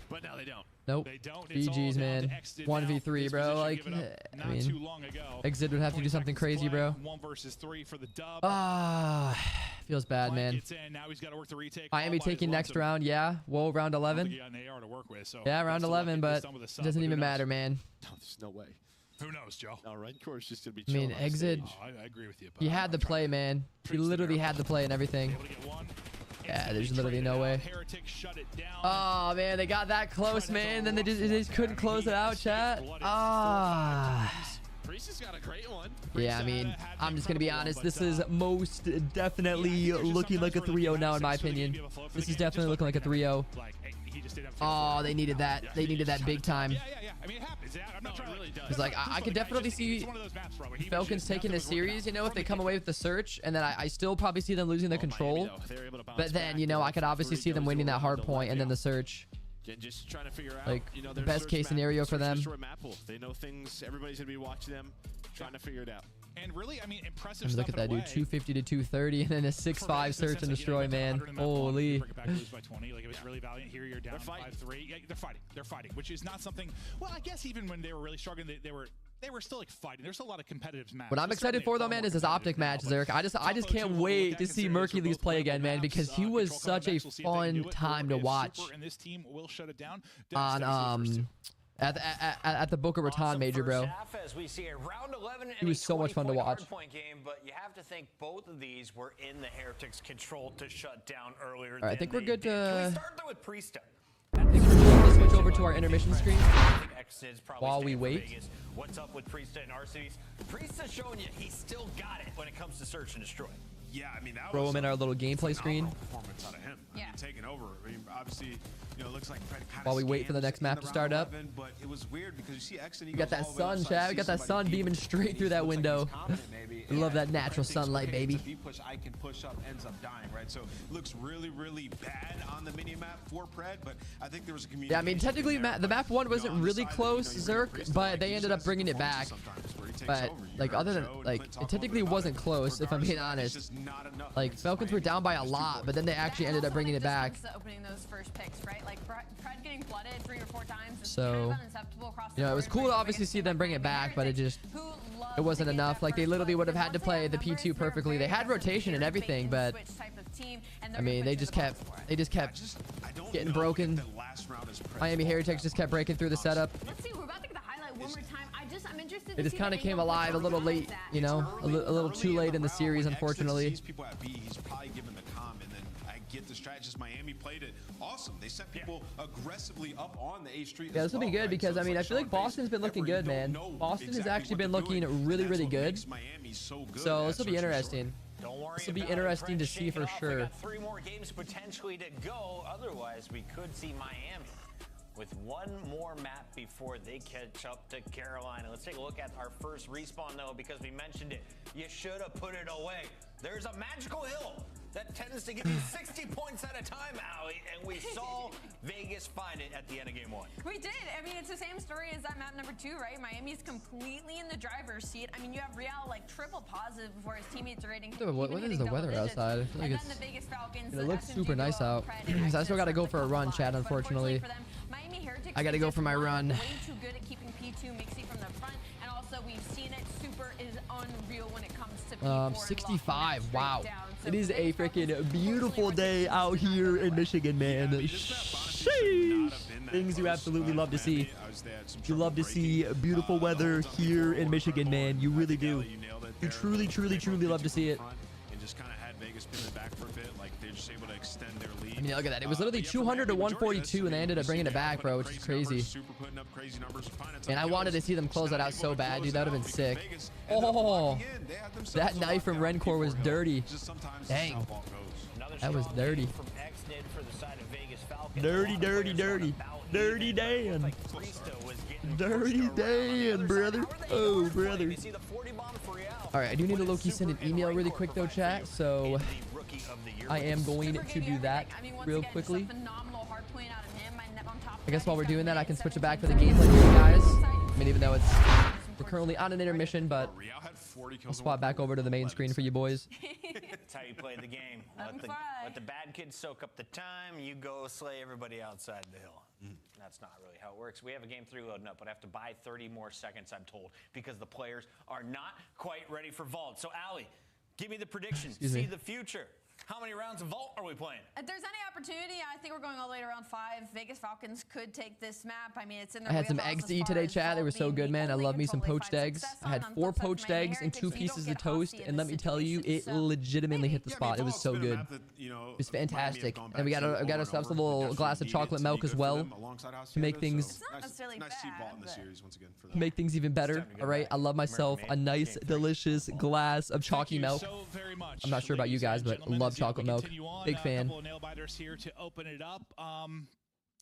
But now they don't. Nope. GG's, man. 1v3, bro. Like, I mean, Exit would have to do something crazy, bro. 1 versus 3 for the dub. Ah, feels bad, man. Miami taking next round, yeah. Whoa, round 11. Yeah, round 11, but it doesn't even matter, man. No, there's no way. Who knows, Joe? No, Red Core's just gonna be. I mean, Exit. I agree with you. He had the play, man. He literally had the play and everything. Yeah, there's literally no way. Oh man, they got that close, man. Then they just couldn't close it out, chat. Ah. Priest got a great one. Yeah, I mean, I'm just gonna be honest. This is most definitely looking like a 3-0 now, in my opinion. This is definitely looking like a 3-0. Oh, they needed that. They needed that big time. I mean, it happens. I'm not trying to. It's like I could definitely see Falcons taking this series, you know, if they come away with the search, and then I still probably see them losing the control. But then, you know, I could obviously see them winning that hard point and then the search. Just trying to figure out, like, you know, the best case scenario for them. They know things. Everybody's gonna be watching them, trying to figure it out. And really, I mean, impressive. I mean, look at that, dude. 250 to 230, and then a 6-5 search and destroy, man. Holy. Like, if it's really valiant here, you're down 5-3. Yeah, they're fighting. They're fighting, which is not something. Well, I guess even when they were really struggling, they were still like fighting. There's still a lot of competitive matches. What I'm excited for, though, man, is this optic match, Zerk. I just can't wait to see Mercules play again, man, because he was such a fun time to watch on at the Boca Raton major, bro. He was so much fun to watch. But you have to think both of these were in the Heretics' control to shut down earlier. All right, I think we're good to. Start though with Priesta. I think we're good to switch over to our intermission screen while we wait. What's up with Priesta and RCs? Priesta's showing you he's still got it when it comes to search and destroy. Yeah, I mean, that throw was him in our little gameplay screen. Performance out of him. Yeah. I mean, taking over. I mean, obviously, you know, it looks like Fred kind while we wait for the next map to start up. But it was weird because you see X and he we got that sun, Chad. We got that sun beaming straight through that window. I love that natural sunlight, baby. If he push, I can push up, ends up dying, right? So it looks really, really bad on the mini map for Pred, but I think there was a community. Yeah, I mean, technically, the map 1 wasn't really close, Zerk, but they ended up bringing it back. But like, other than like, it technically wasn't close, if I'm being honest. Like, Falcons were down by a lot, but then they actually ended up bringing it back. Opening those first picks, right? Like Fred getting flooded 3 or 4 times. So, you know, it was cool to obviously see them bring it back, but it wasn't enough. Like, they literally would have had to play the P2 perfectly. They had rotation and everything, but I mean, they just kept getting broken. Miami Heretics just kept breaking through the setup. Let's see, we're about to get the highlight one more time. I'm interested. They just kind of came alive a little late, you know, a little too late in the series, unfortunately. People at B, he's probably given the comm, and then I get the strategist. Miami played it awesome. They sent people aggressively up on the A street. Yeah, this will be good because I mean, I feel like Boston's been looking good, man. Boston has actually been looking really, really good. So this will be interesting. This will be interesting to see for sure. 3 more games potentially to go. Otherwise, we could see Miami with 1 more map before they catch up to Carolina. Let's take a look at our first respawn, though, because we mentioned it. You should have put it away. There's a magical hill that tends to give you 60 points at a time, Allie, and we saw Vegas find it at the end of game 1. We did. I mean, it's the same story as that map number 2, right? Miami's completely in the driver's seat. I mean, you have Real like triple positive before his teammates are rating. What is the weather outside? I feel like the Vegas Falcons, it looks super nice out. I still got to go for a run, Chad, unfortunately. I got to go for my run. Way too good at keeping P2 mixing from the front, and also we've seen it. Super is unreal when it comes to P4. 65. Wow. It is a freaking beautiful day out here in Michigan, man. Sheesh. Things you absolutely love to see. You love to see beautiful weather here in Michigan, man. You really do. You truly, truly, truly love to see it. And just kind of had Vegas pinning back for a bit. Like they're just able to extend their lead. I mean, look at that. It was literally 200 to 142, and they ended up bringing it back, bro, which is crazy. And I wanted to see them close that out so bad, dude. That would have been sick. Oh, that knife from Rencor was dirty. Dang. That was dirty. Dirty, dirty, dirty. Dirty Dan. Dirty Dan, brother. Oh, brother. All right, I do need to low-key send an email really quick, though, chat. So I am going to do that real quickly. I guess while we're doing that, I can switch it back for the gameplay for you guys. I mean, even though we're currently on an intermission, but I'll swap back over to the main screen for you boys. That's how you play the game. Let the bad kids soak up the time. You go slay everybody outside the hill. That's not really how it works. We have a game 3 loading up, but I have to buy 30 more seconds, I'm told, because the players are not quite ready for Vault. So, Allie, give me the prediction. See the future. How many rounds of Vault are we playing? If there's any opportunity, I think we're going all the way to round 5. Vegas Falcons could take this map. I mean, it's in their I had some eggs to eat today, chat. They were so good, man. I love me some poached eggs. I had 4 poached eggs and 2 pieces of toast, and let me tell you, it legitimately hit the spot. It was so good. It was fantastic. And we got ourselves a little glass of chocolate milk as well to make things even better. All right, I love myself a nice, delicious glass of chalky milk. I'm not sure about you guys, but love chocolate milk. Big fan. A couple of nail biters here to open it up.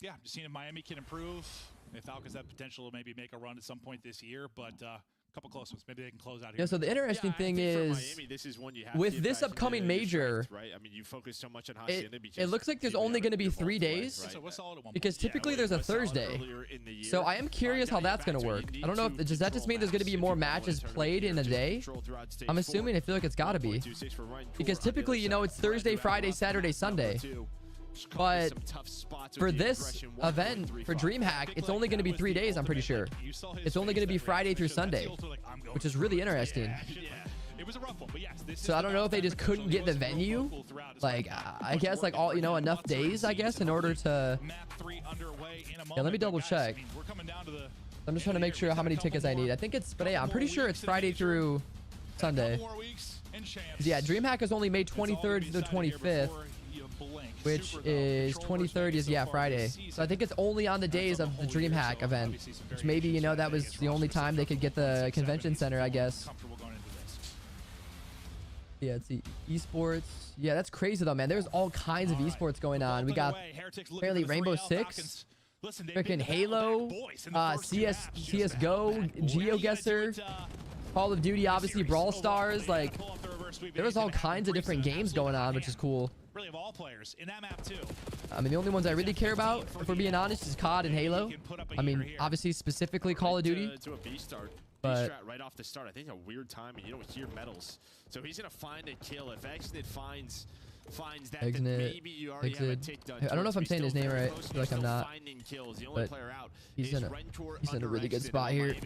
Yeah, just seeing if Miami can improve. If Falcons have potential to maybe make a run at some point this year, but a couple close ones. Maybe they can close out here. Yeah, so the interesting thing is, with this upcoming major, right? I mean, you focus so much on it looks like there's only going to be 3 days, because typically there's a Thursday. So I am curious how that's going to work. I don't know if does that just mean there's going to be more matches played in a day? I'm assuming. I feel like it's got to be, because typically, you know, it's Thursday, Friday, Saturday, Sunday. But for this event, for DreamHack, it's only going to be 3 days, I'm pretty sure. It's only going to be Friday through Sunday, which is really interesting. So I don't know if they just couldn't get the venue. Like, I guess, like, all, you know, enough days, I guess, in order to... Yeah, let me double check. I'm just trying to make sure how many tickets I need. I think it's... But yeah, I'm pretty sure it's Friday through Sunday. Yeah, DreamHack is only May 23rd to the 25th. Which is 23rd is, yeah, Friday. So I think it's only on the days of the DreamHack event. Which maybe, you know, that was the only time they could get the convention center, I guess. Yeah, it's the esports. Yeah, that's crazy though, man. There's all kinds of esports going on. We got apparently Rainbow Six, freaking Halo, CSGO, GeoGuessr, Call of Duty, obviously Brawl Stars. Like, there's all kinds of different games going on, which is cool. Really, of all players in that map too. I mean, the only ones I really care about, if we're being honest, is COD and Halo. I mean, obviously, specifically Call of Duty. But right off the start, I think a weird time, and you don't hear medals. So he's gonna find a kill. If Exit finds that, then maybe you already have a take done. I don't know if I'm saying his name right. I feel like I'm not. But he's in a really good spot here.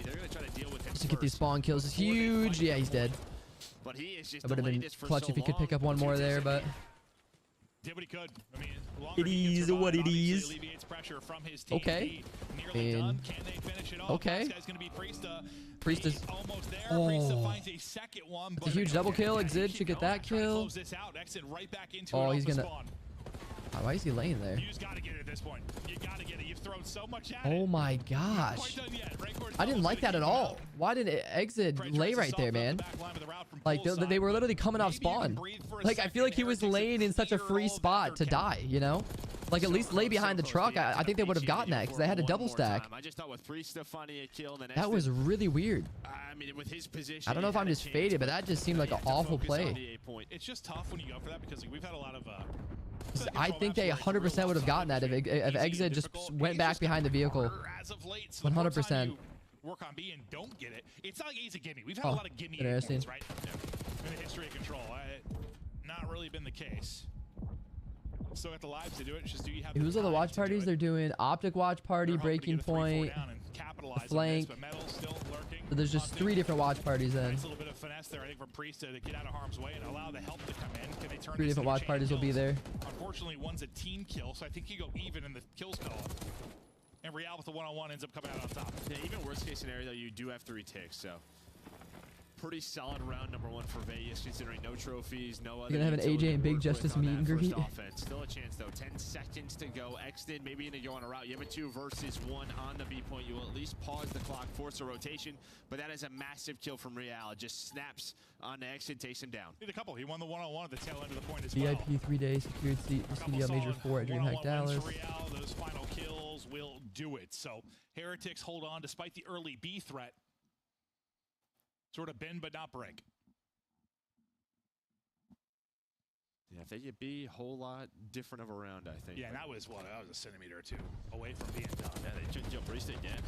Just to get these spawn kills is huge. Yeah, he's dead. But he is just It would have been clutch if he could pick up one more there, but. Did what he could. I mean, It is what it is. Okay. And okay. Priest is almost there. Oh, Priest finds a second one, it's a huge double kill. Exit should get that kill. Oh, he's gonna. Why is he laying there? You just gotta get it at this point. You gotta get it. You've thrown so much at Oh my gosh. I didn't like that at all. Why did Exit lay right there, man? Like, they were literally coming off spawn. Like, I feel like he was laying in such a free spot to die, you know? Like, at least lay behind the truck. I think they would have gotten that because they had a double stack. That was really weird. mean, with his position, I don't know if I'm just faded, but that just seemed like an awful play. It's just tough when you go for that because we've had a lot of. I think they 100% would have gotten that if Exit just went back behind the vehicle. 100%. Work on B and don't get it. It's not like he's a gimme. We've had a lot of gimme points, right? In the history of Control, not really been the case. Still got the lives to do it. It's just do you have Who's all the watch parties? They're doing Optic Watch Party, Breaking Point, the Flank. So there's just 3 different watch parties then. Nice little bit of finesse there, I think, from Priest to get out of harm's way and allow the help to come in. Can they turn 3 different watch parties will be there. Unfortunately, one's a team kill, so I think you go even in the kills call. And Real with the one-on-one ends up coming out on top. Yeah, even worst case scenario, though, you do have 3 ticks, so pretty solid round number 1 for Vegas, considering no trophies, no other. You're gonna have an AJ and Big Justice meet and greet. Still a chance though. 10 seconds to go. Extend, maybe gonna go on a route. You have a 2 versus 1 on the B point. You will at least pause the clock, force a rotation. But that is a massive kill from Real. Just snaps on the Extend, takes him down. Did a couple. He won the one-on-one at the tail end of the point as well. VIP 3 days, secured CDL Major 4 at DreamHack Dallas. Real, those final kills will do it. So Heretics hold on despite the early B threat. Sort of bend but not break. Yeah, if they could be a whole lot different of a round, I think. Yeah, and that was what? That was a centimeter or 2 away from being done. Yeah, they took Joe Priest again.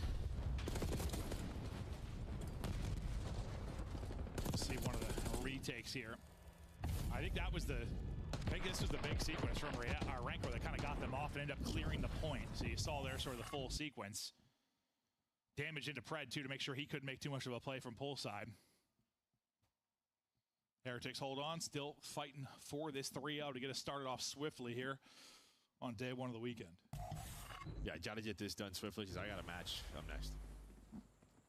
Let's see one of the retakes here. I think that was I think this was the big sequence from Rancor that kind of got them off and ended up clearing the point. So you saw there sort of the full sequence. Damage into Pred, too, to make sure he couldn't make too much of a play from poolside. Heretics hold on, still fighting for this 3-0 to get us started off swiftly here on day 1 of the weekend. Yeah, I got to get this done swiftly because I got a match up next.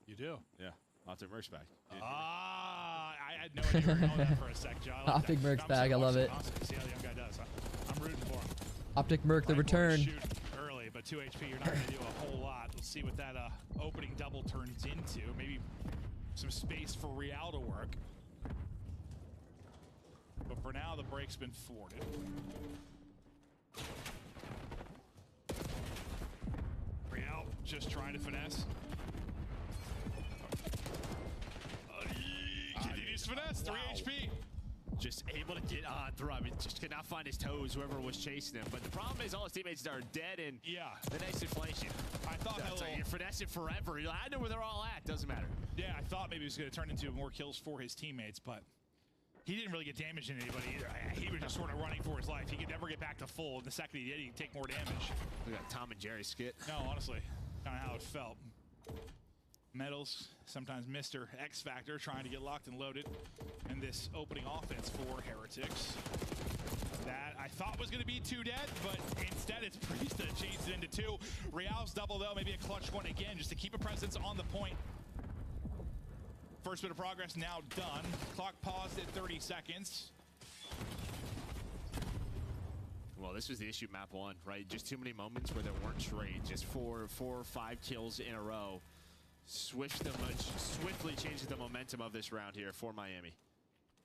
You do? Yeah. Optic Mercs bag. I had no idea you were going that for a sec, John. Optic Mercs bag, I love it. See how the young guy does. I'm rooting for him. Optic Merc, the return. Shoot early, but 2 HP, you're not going to do a whole lot. Let's see what that opening double turns into. Maybe some space for Real to work. But for now, the break's been thwarted. Real just trying to finesse. Continues finesse, 3 HP. Just able to get on through. I mean, just could not find his toes, whoever was chasing him. But the problem is all his teammates are dead, and the next inflation. I thought that like you're finessing forever. You're like, I know where they're all at. Doesn't matter. Yeah, I thought maybe it was going to turn into more kills for his teammates, but he didn't really get damage in anybody either. He was just sort of running for his life. He could never get back to full. And the second he did, he'd take more damage. Look at that Tom and Jerry skit. No, honestly, kind of how it felt. Metals, sometimes Mr. X Factor, trying to get locked and loaded in this opening offense for Heretics. That I thought was going to be 2 dead, but instead it's Priest that changed it into 2. Real's double, though, maybe a clutch one again, just to keep a presence on the point. First bit of progress now done. Clock paused at 30 seconds. Well, this was the issue map 1, right? Just too many moments where there weren't trades. Just 4 or 5 kills in a row. Swiftly changes the momentum of this round here for Miami.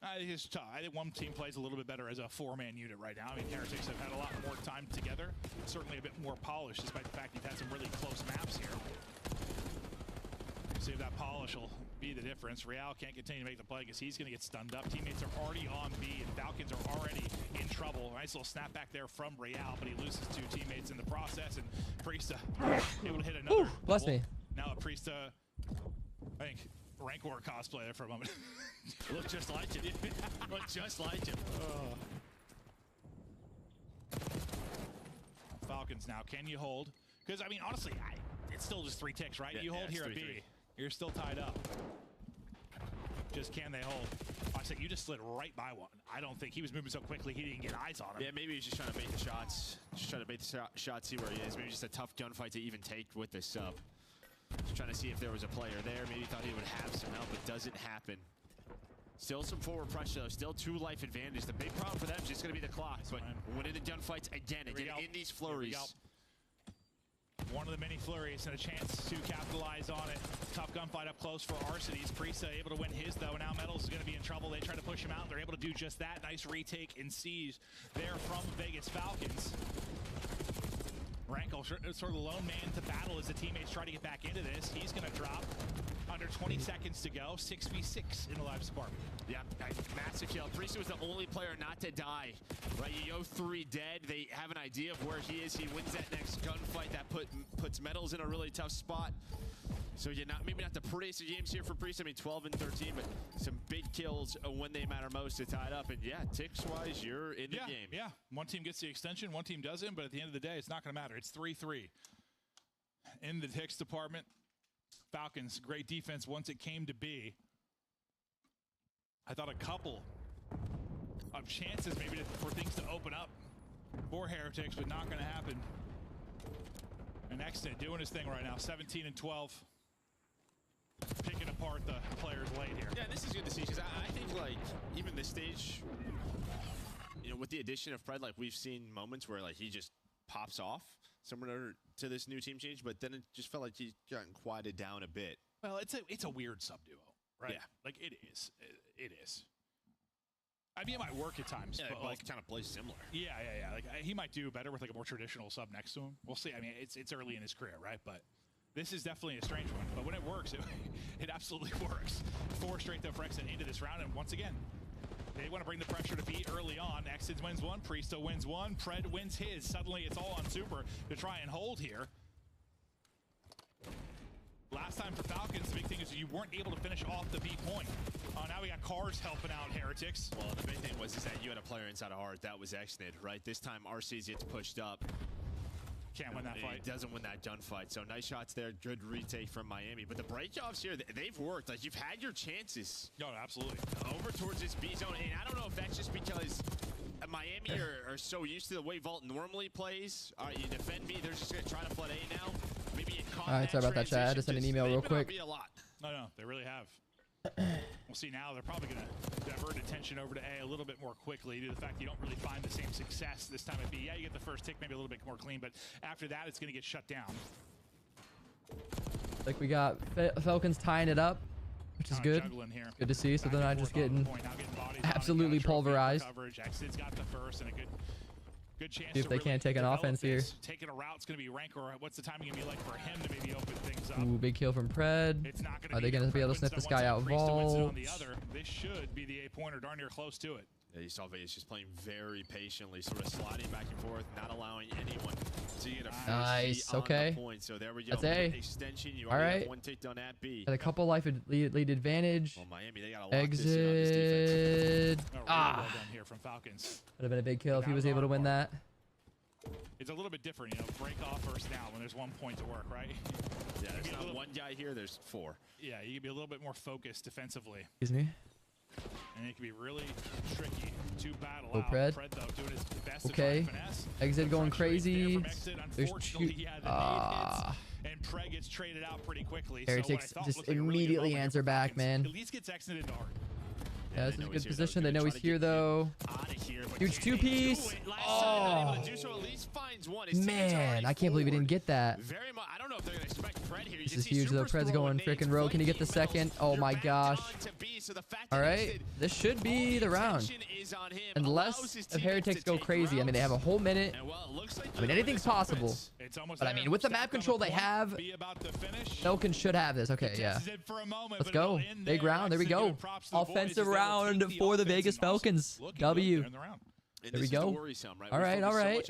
I think it's tough. I think one team plays a little bit better as a 4-man unit right now. I mean, Heretics have had a lot more time together. Certainly a bit more polished, despite the fact you've had some really close maps here. See if that polish will be the difference. Real can't continue to make the play because he's going to get stunned up. Teammates are already on B, and Falcons are already in trouble. Nice little snapback there from Real, but he loses 2 teammates in the process, and Priest able to hit another. Ooh, bless me. Now a Priest, I think, Rancor cosplay there for a moment. Look just like him. Look just like him. Falcons now, can you hold? Because, I mean, honestly, it's still just 3 ticks, right? Yeah, you hold here at B. You're still tied up. Just can they hold? I said you just slid right by one. I don't think he was moving so quickly he didn't get eyes on him. Yeah, maybe he's just trying to bait the shots. Just trying to bait the shots, see where he is. Maybe just a tough gunfight to even take with this sub. Just trying to see if there was a player there. Maybe thought he would have some help. It doesn't happen. Still some forward pressure, though. Still 2 life advantage. The big problem for them is just going to be the clock. But winning the gunfights again in these flurries. One of the many flurries and a chance to capitalize on it. Tough gunfight up close for Arcades. Priest able to win his, though. Now Metals is going to be in trouble. They try to push him out. They're able to do just that. Nice retake and siege there from Vegas Falcons. Rankle, sort of the lone man to battle as the teammates try to get back into this. He's going to drop. Under 20 seconds to go, 6v6 in the live department. Yeah, massive kill. Priest was the only player not to die. Right, you go 3 dead. They have an idea of where he is. He wins that next gunfight. That puts Metals in a really tough spot. So you're maybe not the prettiest of games here for Priest. I mean, 12 and 13, but some big kills when they matter most to tie it up. And yeah, ticks-wise, you're in the game. Yeah, one team gets the extension, one team doesn't, but at the end of the day, it's not going to matter. It's 3-3 in the ticks department. Falcons, great defense once it came to be. I thought a couple of chances maybe for things to open up for Heretics, but not going to happen. And Exton doing his thing right now, 17 and 12. Picking apart the players late here. Yeah, this is good to see, because I think, like, even this stage, you know, with the addition of Pred, like, we've seen moments where, like, he just pops off similar to this new team change, but then it just felt like he's gotten quieted down a bit. Well, it's a weird sub-duo, right? Yeah. Like, it is. It is. I mean, it might work at times, Yeah, but, like, kind of plays similar. Yeah. Like, he might do better with, like, a more traditional sub next to him. We'll see. I mean, it's early in his career, right? But this is definitely a strange one. But when it works, it absolutely works. 4 straight, though, for Exton into this round. And once again, they want to bring the pressure to beat early on. Exton wins 1. Priesta wins 1. Pred wins his. Suddenly, it's all on Super to try and hold here. Last time for Falcons, the big thing is you weren't able to finish off the B point. Now we got Cars helping out Heretics. Well, the big thing was that you had a player inside of Heart. That was Exnid, right? This time, RC's gets pushed up. Can't win that fight. He doesn't win that gunfight. So nice shots there. Good retake from Miami. But the breakoffs here, they've worked. Like, you've had your chances. No, absolutely. Over towards this B zone. And I don't know if that's just because Miami are so used to the way Vault normally plays. All right, you defend B. They're just going to try to flood A now. Maybe it caught. All right, sorry about that, chat. I had to send an email real quick. No, they really have. We'll see now. They're probably going to divert attention over to A a little bit more quickly due to the fact you don't really find the same success this time at B. Yeah, you get the first tick maybe a little bit more clean, but after that, it's going to get shut down. Like we got Falcons tying it up, which is good. Good to see. So they're not just getting absolutely pulverized. Exit's got the first and a good chance. See if they can't take an offense here. Taking a route's going to be rank, or what's the timing going to be like for him to maybe open things up? Ooh, big kill from Pred. It's not Are they going to be able to sniff this guy out? Vault. This should be the 8-pointer, darn near close to it. Yeah, you saw Vegas just playing very patiently, sort of sliding back and forth, not allowing anyone to get a nice. Okay. Point. So there we go. That's A. Extension. You all right. Have 1 take done at B. Had a couple life lead advantage. Well, Miami, they got to Exit. Well done here from Falcons. Would have been a big kill if he was able to win that. It's a little bit different, you know, break off first down when there's 1 point to work, right? Yeah, there's not one guy here, there's 4. Yeah, you can be a little bit more focused defensively. Excuse me. And it can be really tricky to battle out. Pred, though, doing his best to try and finesse. Exit going crazy. There's 2. And Pred gets traded out pretty quickly. Heretics just immediately answer back, man. At least gets exited into Art. Yeah, this is a good position. They know he's here, though. Huge 2-piece. Oh, man. I can't believe he didn't get that. I don't know if they're going to expect Pred here. This is huge, though. Pred's going freaking rogue. Can he get the second? Oh, my gosh. All right. This should be the round. Unless if Heretics go crazy. I mean, they have a whole minute. I mean, anything's possible. But, I mean, with the map control they have, Falcons should have this. Okay, yeah. Let's go. Big round. There we go. Offensive round for the Vegas Falcons. W. There we go. All right, all right.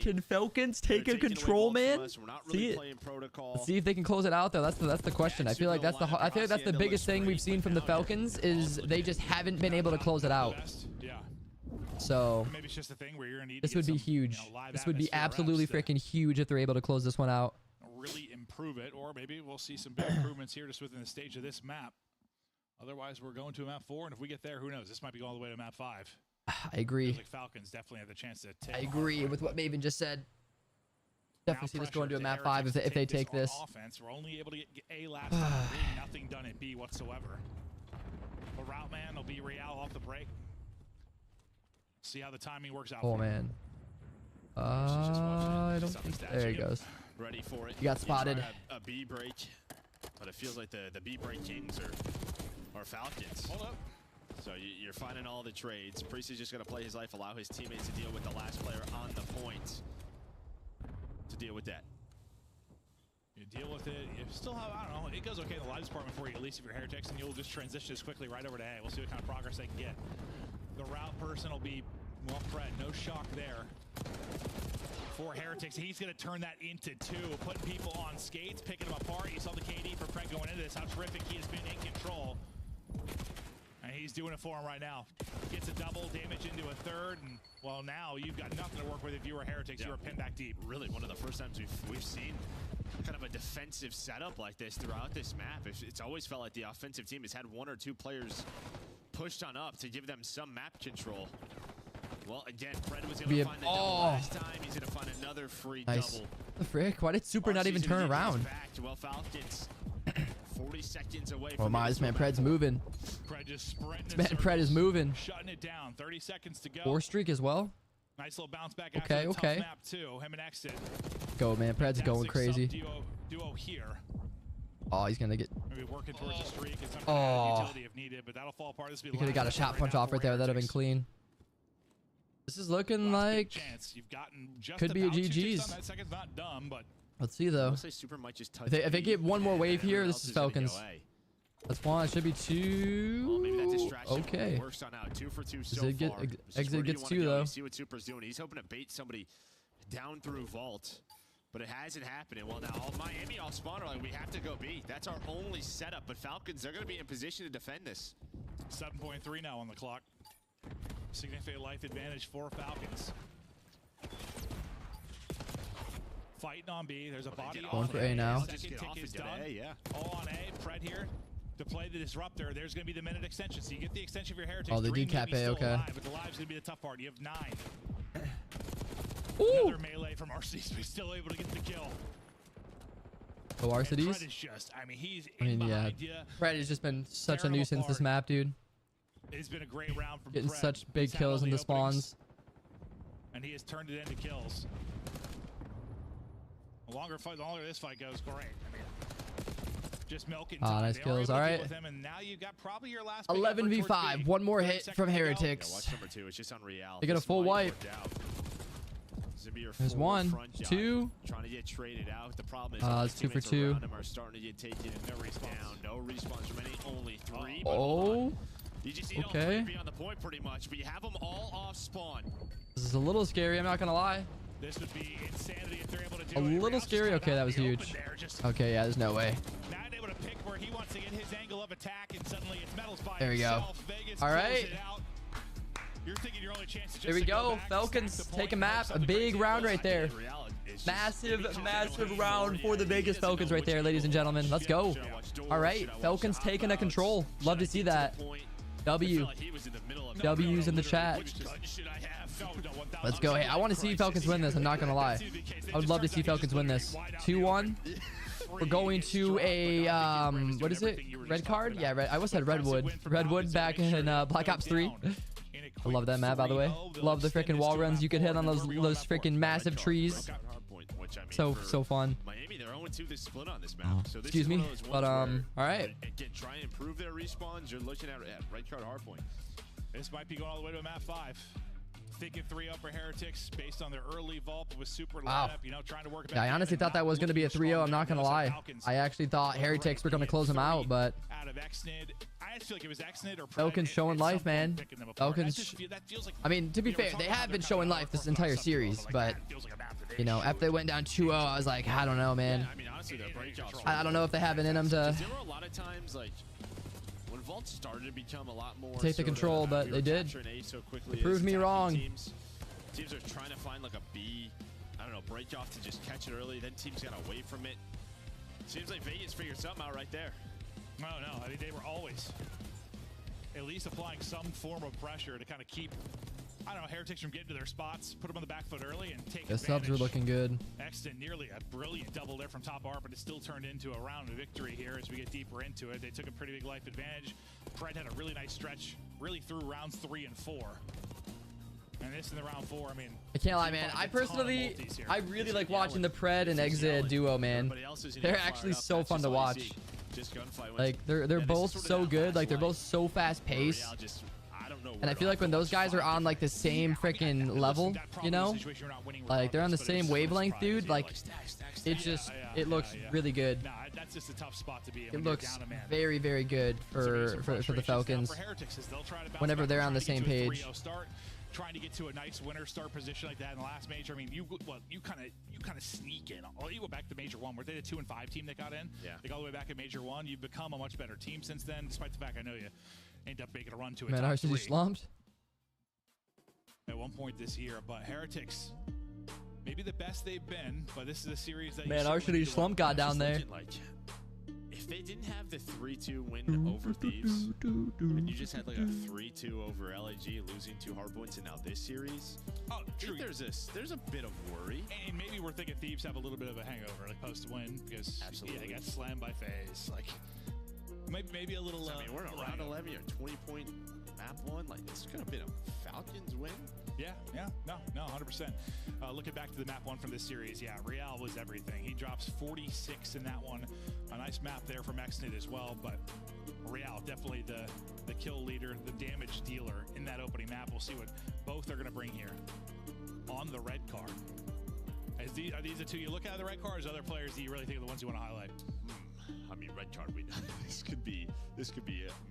Can Falcons take a control, man? See it. Let's see if they can close it out, though. That's the question. I feel like that's the biggest thing we've seen from the Falcons is they just haven't been able to close it out. So this would be huge. This would be absolutely freaking huge if they're able to close this one out. Really improve it, or maybe we'll see some big improvements here just within the stage of this map. Otherwise, we're going to a map 4, and if we get there, who knows? This might be going all the way to map 5. I agree. Like Falcons definitely have the chance to take. I agree with what Maven just said. Definitely see this going to a map 5 if they take this. Offense, we're only able to get A last time. Really nothing done at B whatsoever. The route man will be Real off the break. See how the timing works out. Oh man. I don't think. There he goes. Ready for it. You got spotted. A B break, but it feels like the B break kings are Falcons. Hold up. So you're finding all the trades. Priest is just going to play his life, allow his teammates to deal with the last player on the point to deal with that. You deal with it. You still have, I don't know, it goes okay in the lives department for you, at least if you're Heretics, and you'll just transition as quickly right over to A. We'll see what kind of progress they can get. The route person will be, well, Fred, no shock there. For Heretics, he's going to turn that into 2, putting people on skates, picking them apart. You saw the KD for Fred going into this, how terrific he has been in control. And he's doing it for him right now. Gets a double, damage into a third, and well, now you've got nothing to work with if you were Heretics. You were pinned back deep. Really, one of the first times we've seen kind of a defensive setup like this throughout this map. It's always felt like the offensive team has had 1 or 2 players pushed on up to give them some map control. Well, again, Fred was able to find the double last time. He's going to find another free double. The frick? Why did Super not even turn around? Well, Falcons 40 seconds away from this man. Pred's moving. Pred just sprinting. Man, Pred is moving. Shutting it down. 30 seconds to go. 4 streak as well. Nice little bounce back after the tough map too. Him and Exit. Go, man. Pred's going crazy. Duo here. Oh, he's gonna get. Maybe working towards a streak and some kind of utility if needed, but that'll fall apart. This will be. He could have got a shot punch off right there. That'd have been clean. This is looking like You've gotten just could be a GG's. That second's not dumb, but let's see though. If they get one more wave here, this is Falcons. That's 1. It should be 2. Well, maybe that distraction okay. works on out. 2 for 2 so far. Exit gets 2 though. See what Super's doing. He's hoping to bait somebody down through vault, but it hasn't happened. Well, now Miami all spawn are like, we have to go B. That's our only setup. But Falcons, they're going to be in position to defend this. 7.3 now on the clock. Significant life advantage for Falcons. Fighting on B. There's a body going for A now. Second tick is done. All on A. Fred here to play the disruptor. There's going to be the minute extension. So you get the extension of your Heretics. Oh, they do cap A. Okay. Alive, but the live's going to be the tough part. You have 9. Ooh. Another melee from RCs, but still able to get the kill. Oh, RCDs? Fred is just, I mean, he's in behind you. Fred has just been such a nuisance this map, dude. It's been a great round from getting Fred. such big kills into spawns. And he has turned it into kills. The longer this fight goes, great. I mean, just milking time. Nice kills. All right. And now you've got probably your last 11v5. One more hit from Heretics. Yeah, watch number 2. It's just unreal. They get a full wipe. There's 1, 2. Trying to get traded out. The problem is it's 2 for 2. Are starting to get taken. No respawns. No respawns remaining. Only 3. Oh. You just need all 3 be on the point pretty much, but you have them all off spawn. This is a little scary. I'm not gonna lie. This would be insanity if they're able to do a little scary. Okay, that was huge. Okay, yeah, there's no way. Not able to pick where he wants to get his angle of attack, and suddenly it's Metals by there we go. Vegas all right. You're thinking your only chance is just there we go. Falcons take a map. A big round right there. Massive round for the Vegas Falcons right there, ladies and gentlemen. Let's go. All right, Falcons taking a control. Love to see that. W's in the chat. Let's go. Hey, I want to see Falcons win this. I'm not going to lie. I would love to see Falcons win this. 2-1. We're going to a, what is it? Red card? Yeah, red. I almost said Redwood. Redwood back in Black Ops 3. I love that map, by the way. Love the freaking wall runs you could hit on those freaking massive trees. So fun. Miami, they're 0-2 this split on this map. So this excuse me. But all right. Again, try and improve their respawns. You're looking at red card hardpoint. This might be going all the way to a map 5. Thinking 3-0 for Heretics based on their early vault with super lineup, you know, trying to work. Yeah, I honestly thought that was going to be a 3-0. I'm not going to lie. I actually thought Heretics were going to close them out, but out of Exnid, I just feel like it was Exnid or Falcons showing life, man. Falcons. I mean, to be fair, they have been showing life this entire series, but you know, after they went down 2-0, I was like, I don't know, man. I mean, honestly, their breakoffs. I don't know if they have it in them to. There were a lot of times like. When Vault started to become a lot more take the control, but they did. They proved me wrong. Teams are trying to find like a B, I don't know, break off to just catch it early. Then teams got away from it. Seems like Vegas figured something out right there. No, I think they were always at least applying some form of pressure to kind of keep, I don't know, Heretics from getting to their spots, put them on the back foot early and take advantage. The subs were looking good. Exton nearly a brilliant double there from top art, but it still turned into a round of victory here as we get deeper into it. They took a pretty big life advantage. Fred had a really nice stretch, really through rounds 3 and 4. And this in the round 4, I mean, I can't lie, man. I personally, I really like watching the Pred and Exit duo, man. They're actually so fun to watch. Like they're both so good. Like they're both so fast paced. don't know. And I feel like when those guys are on like the same freaking level, you know, like they're on the same wavelength, dude, like it looks really good. Nah, that's just a tough spot to be in. It looks very, very good for the Falcons whenever they're on the same page. Trying to get to a nice winner start position like that in the last major. I mean, you kind of sneak in. Oh, you go back to Major 1. Were they the 2-5 team that got in? Yeah. They got all the way back at Major 1. You've become a much better team since then, despite the fact I know you end up making a run to it. Man, RCG slumped at one point this year, but Heretics, maybe the best they've been, but this is a series that man, RCG slump got down there. Like, if they didn't have the 3-2 win over Thieves, and you just had like a 3-2 over LAG, losing 2 hardpoints, and now this series, oh, true. There's a bit of worry. And maybe we're thinking Thieves have a little bit of a hangover, like post-win, because yeah, they got slammed by FaZe. Like maybe a little. I mean, we're in round 11, you're 20-point map 1. Like this could have been a Falcons win. Yeah, no, 100%. Looking back to the map 1 from this series, yeah, Real was everything. He drops 46 in that one. A nice map there from Xnit as well, but Real definitely the kill leader, the damage dealer in that opening map. We'll see what both are going to bring here on the red card. Are these the two you look at the red card, or is other players that you really think are the ones you want to highlight? I mean, red card. This could be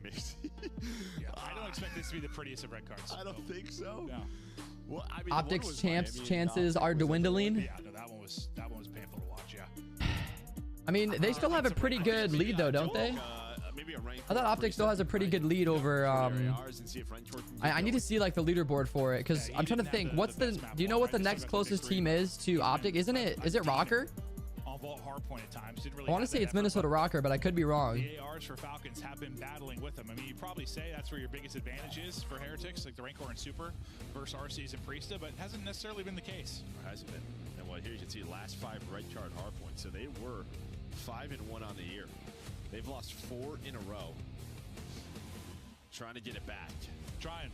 amazing. Yeah, I don't expect this to be the prettiest of red cards. I don't think so. No. Well, I mean, Optics chances are dwindling. Yeah, no, that one was painful to watch. Yeah. I mean, they still have a pretty good lead though, don't they? I thought Optics still has a pretty good lead over. I need to see like the leaderboard for it, because I'm trying to think. Do you know what the next closest team is to Optic? Is it Rocker? Vault hardpoint at times. Didn't really I want to say it's Minnesota Rocker, but I could be wrong. The ARs for Falcons have been battling with them. I mean, you probably say that's where your biggest advantage is for Heretics, like the Rancor and Super versus RCs and Priesta, but it hasn't necessarily been the case. It hasn't been. And well, here you can see last 5 red card hardpoints. So they were 5-1 on the year. They've lost 4 in a row. Trying to get it back. Trying.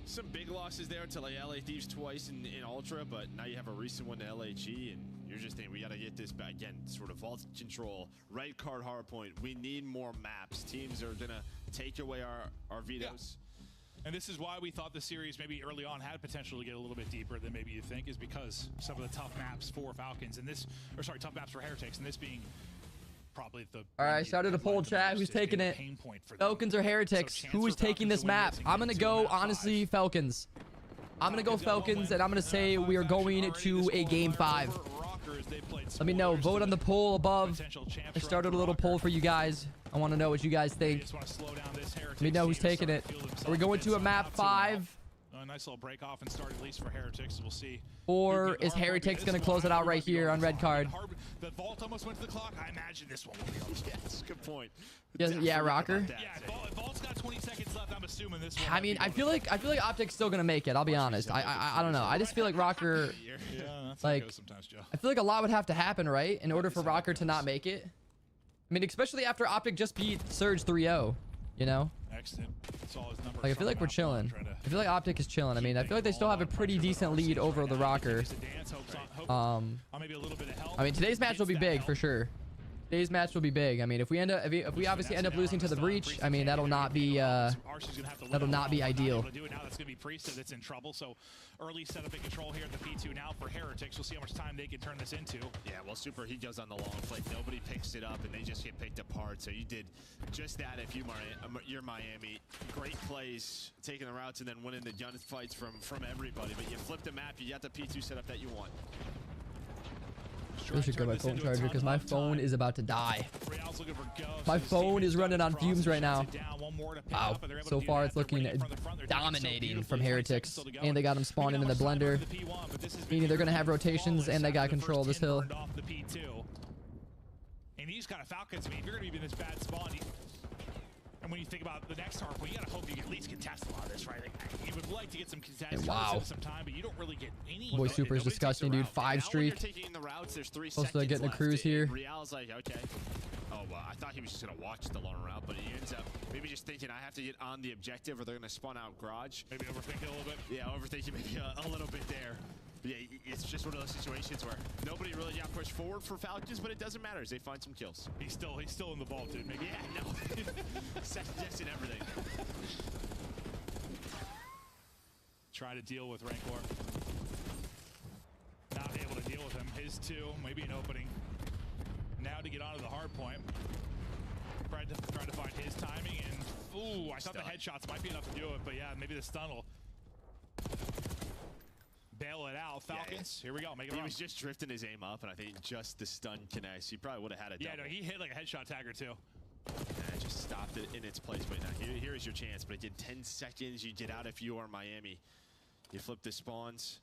Some big losses there to like LA Thieves twice in Ultra, but now you have a recent one to LAG, and you're just thinking we got to get this back again. Sort of vault control, red card hardpoint. We need more maps. Teams are gonna take away our vetoes. Yeah. And this is why we thought the series maybe early on had potential to get a little bit deeper than maybe you think, is because some of the tough maps for Falcons and tough maps for Heretics, and this being probably the. All right, started a poll chat. Who's taking it? Falcons or Heretics? Who is taking this map? I'm gonna go honestly Falcons. I'm gonna go Falcons, and I'm gonna say we are going to a game 5. Let me know. Vote on the poll above. I started a little poll for you guys. I want to know what you guys think. Let me know who's taking it. Are we going to a map 5? A nice little break off and start at least for Heretics. We'll see. Or is Heretics going to close it out right here on red card? The vault almost went to the clock. I imagine this one will be. Yes, good point. Yeah, Rocker. Yeah, if Vault's got 20 seconds left, I'm assuming this one. I mean, I feel like Optic's still going to make it. I'll be honest. I don't know. I just feel like Rocker. Yeah, that's like, how it goes sometimes, Joe. I feel like a lot would have to happen, right, in order for Rocker to not make it. I mean, especially after Optic just beat Surge 3-0, you know? Like, I feel like we're chilling. I feel like Optic is chilling. I mean, I feel like they still have a pretty decent lead over the Rocker. I mean, today's match will be big for sure. Today's match will be big. I mean, if we obviously end up losing to the Breach, I mean, that'll not be ideal. That's gonna be Priesta that's in trouble. So early setup and control here at the P2 now for Heretics. We'll see how much time they can turn this into. Yeah, well, Super, he goes on the long flank. Nobody picks it up, and they just get picked apart. So you did just that if you're Miami. Great plays, taking the routes and then winning the gun fights from everybody. But you flip the map, you got the P2 setup that you want. I should go my phone charger because my phone is about to die. My phone is running on fumes right now. Wow. So far, it's looking dominating from Heretics. And they got him spawning in the blender. Meaning they're going to have rotations and they got control of this hill. And these kind of Falcons, I mean, if you're going to be in this bad spawn, and when you think about the next hardpoint, you gotta hope you can at least contest a lot of this, right? Like, you would like to get some contest sometime, but you don't really get any. Boy, Super is disgusting, dude. 5 streak. Supposed to get in the cruise here. Real's like, okay. Oh, well, I thought he was just gonna watch the long route, but he ends up maybe just thinking I have to get on the objective, or they're gonna spawn out garage. Maybe overthinking a little bit. Yeah, overthinking maybe a little bit there. Yeah, it's just one of those situations where nobody really got pushed forward for Falcons, but it doesn't matter as they find some kills. He's still in the vault, dude. Maybe. Yeah, no. Second guessing everything. trying to deal with Rancor. Not able to deal with him. His 2, maybe an opening. Now to get onto the hard point. Trying to find his timing, and ooh, I thought the headshots might be enough to do it, but yeah, maybe the stun will bail it out. Falcons, here we go. Make it He was just drifting his aim up, and I think just the stun connects. He probably would have had a double. Yeah, no, he hit like a headshot tagger too. And just stopped it in its place. But now here is your chance. But again, 10 seconds. You get out if you are Miami. You flip the spawns.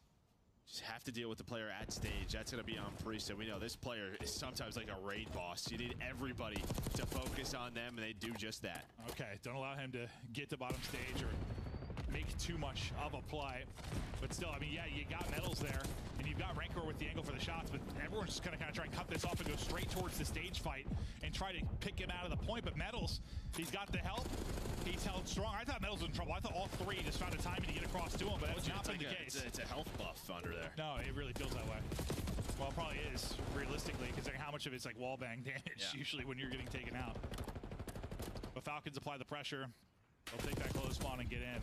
Just have to deal with the player at stage. That's going to be on Priest. And we know this player is sometimes like a raid boss. You need everybody to focus on them, and they do just that. Okay, don't allow him to get to bottom stage or make too much of a play. But still, I mean, yeah, you got Metals there, and you've got Rancor with the angle for the shots, but everyone's just going to kind of try and cut this off and go straight towards the stage fight and try to pick him out of the point. But Metals, he's got the help. He's held strong. I thought Metals was in trouble. I thought all 3 just found a timing to get across to him, but that's not been the case. It's a health buff under there. No, it really feels that way. Well, it probably is, realistically, considering how much of it's like wallbang damage usually when you're getting taken out. But Falcons apply the pressure. They'll take that close spawn and get in.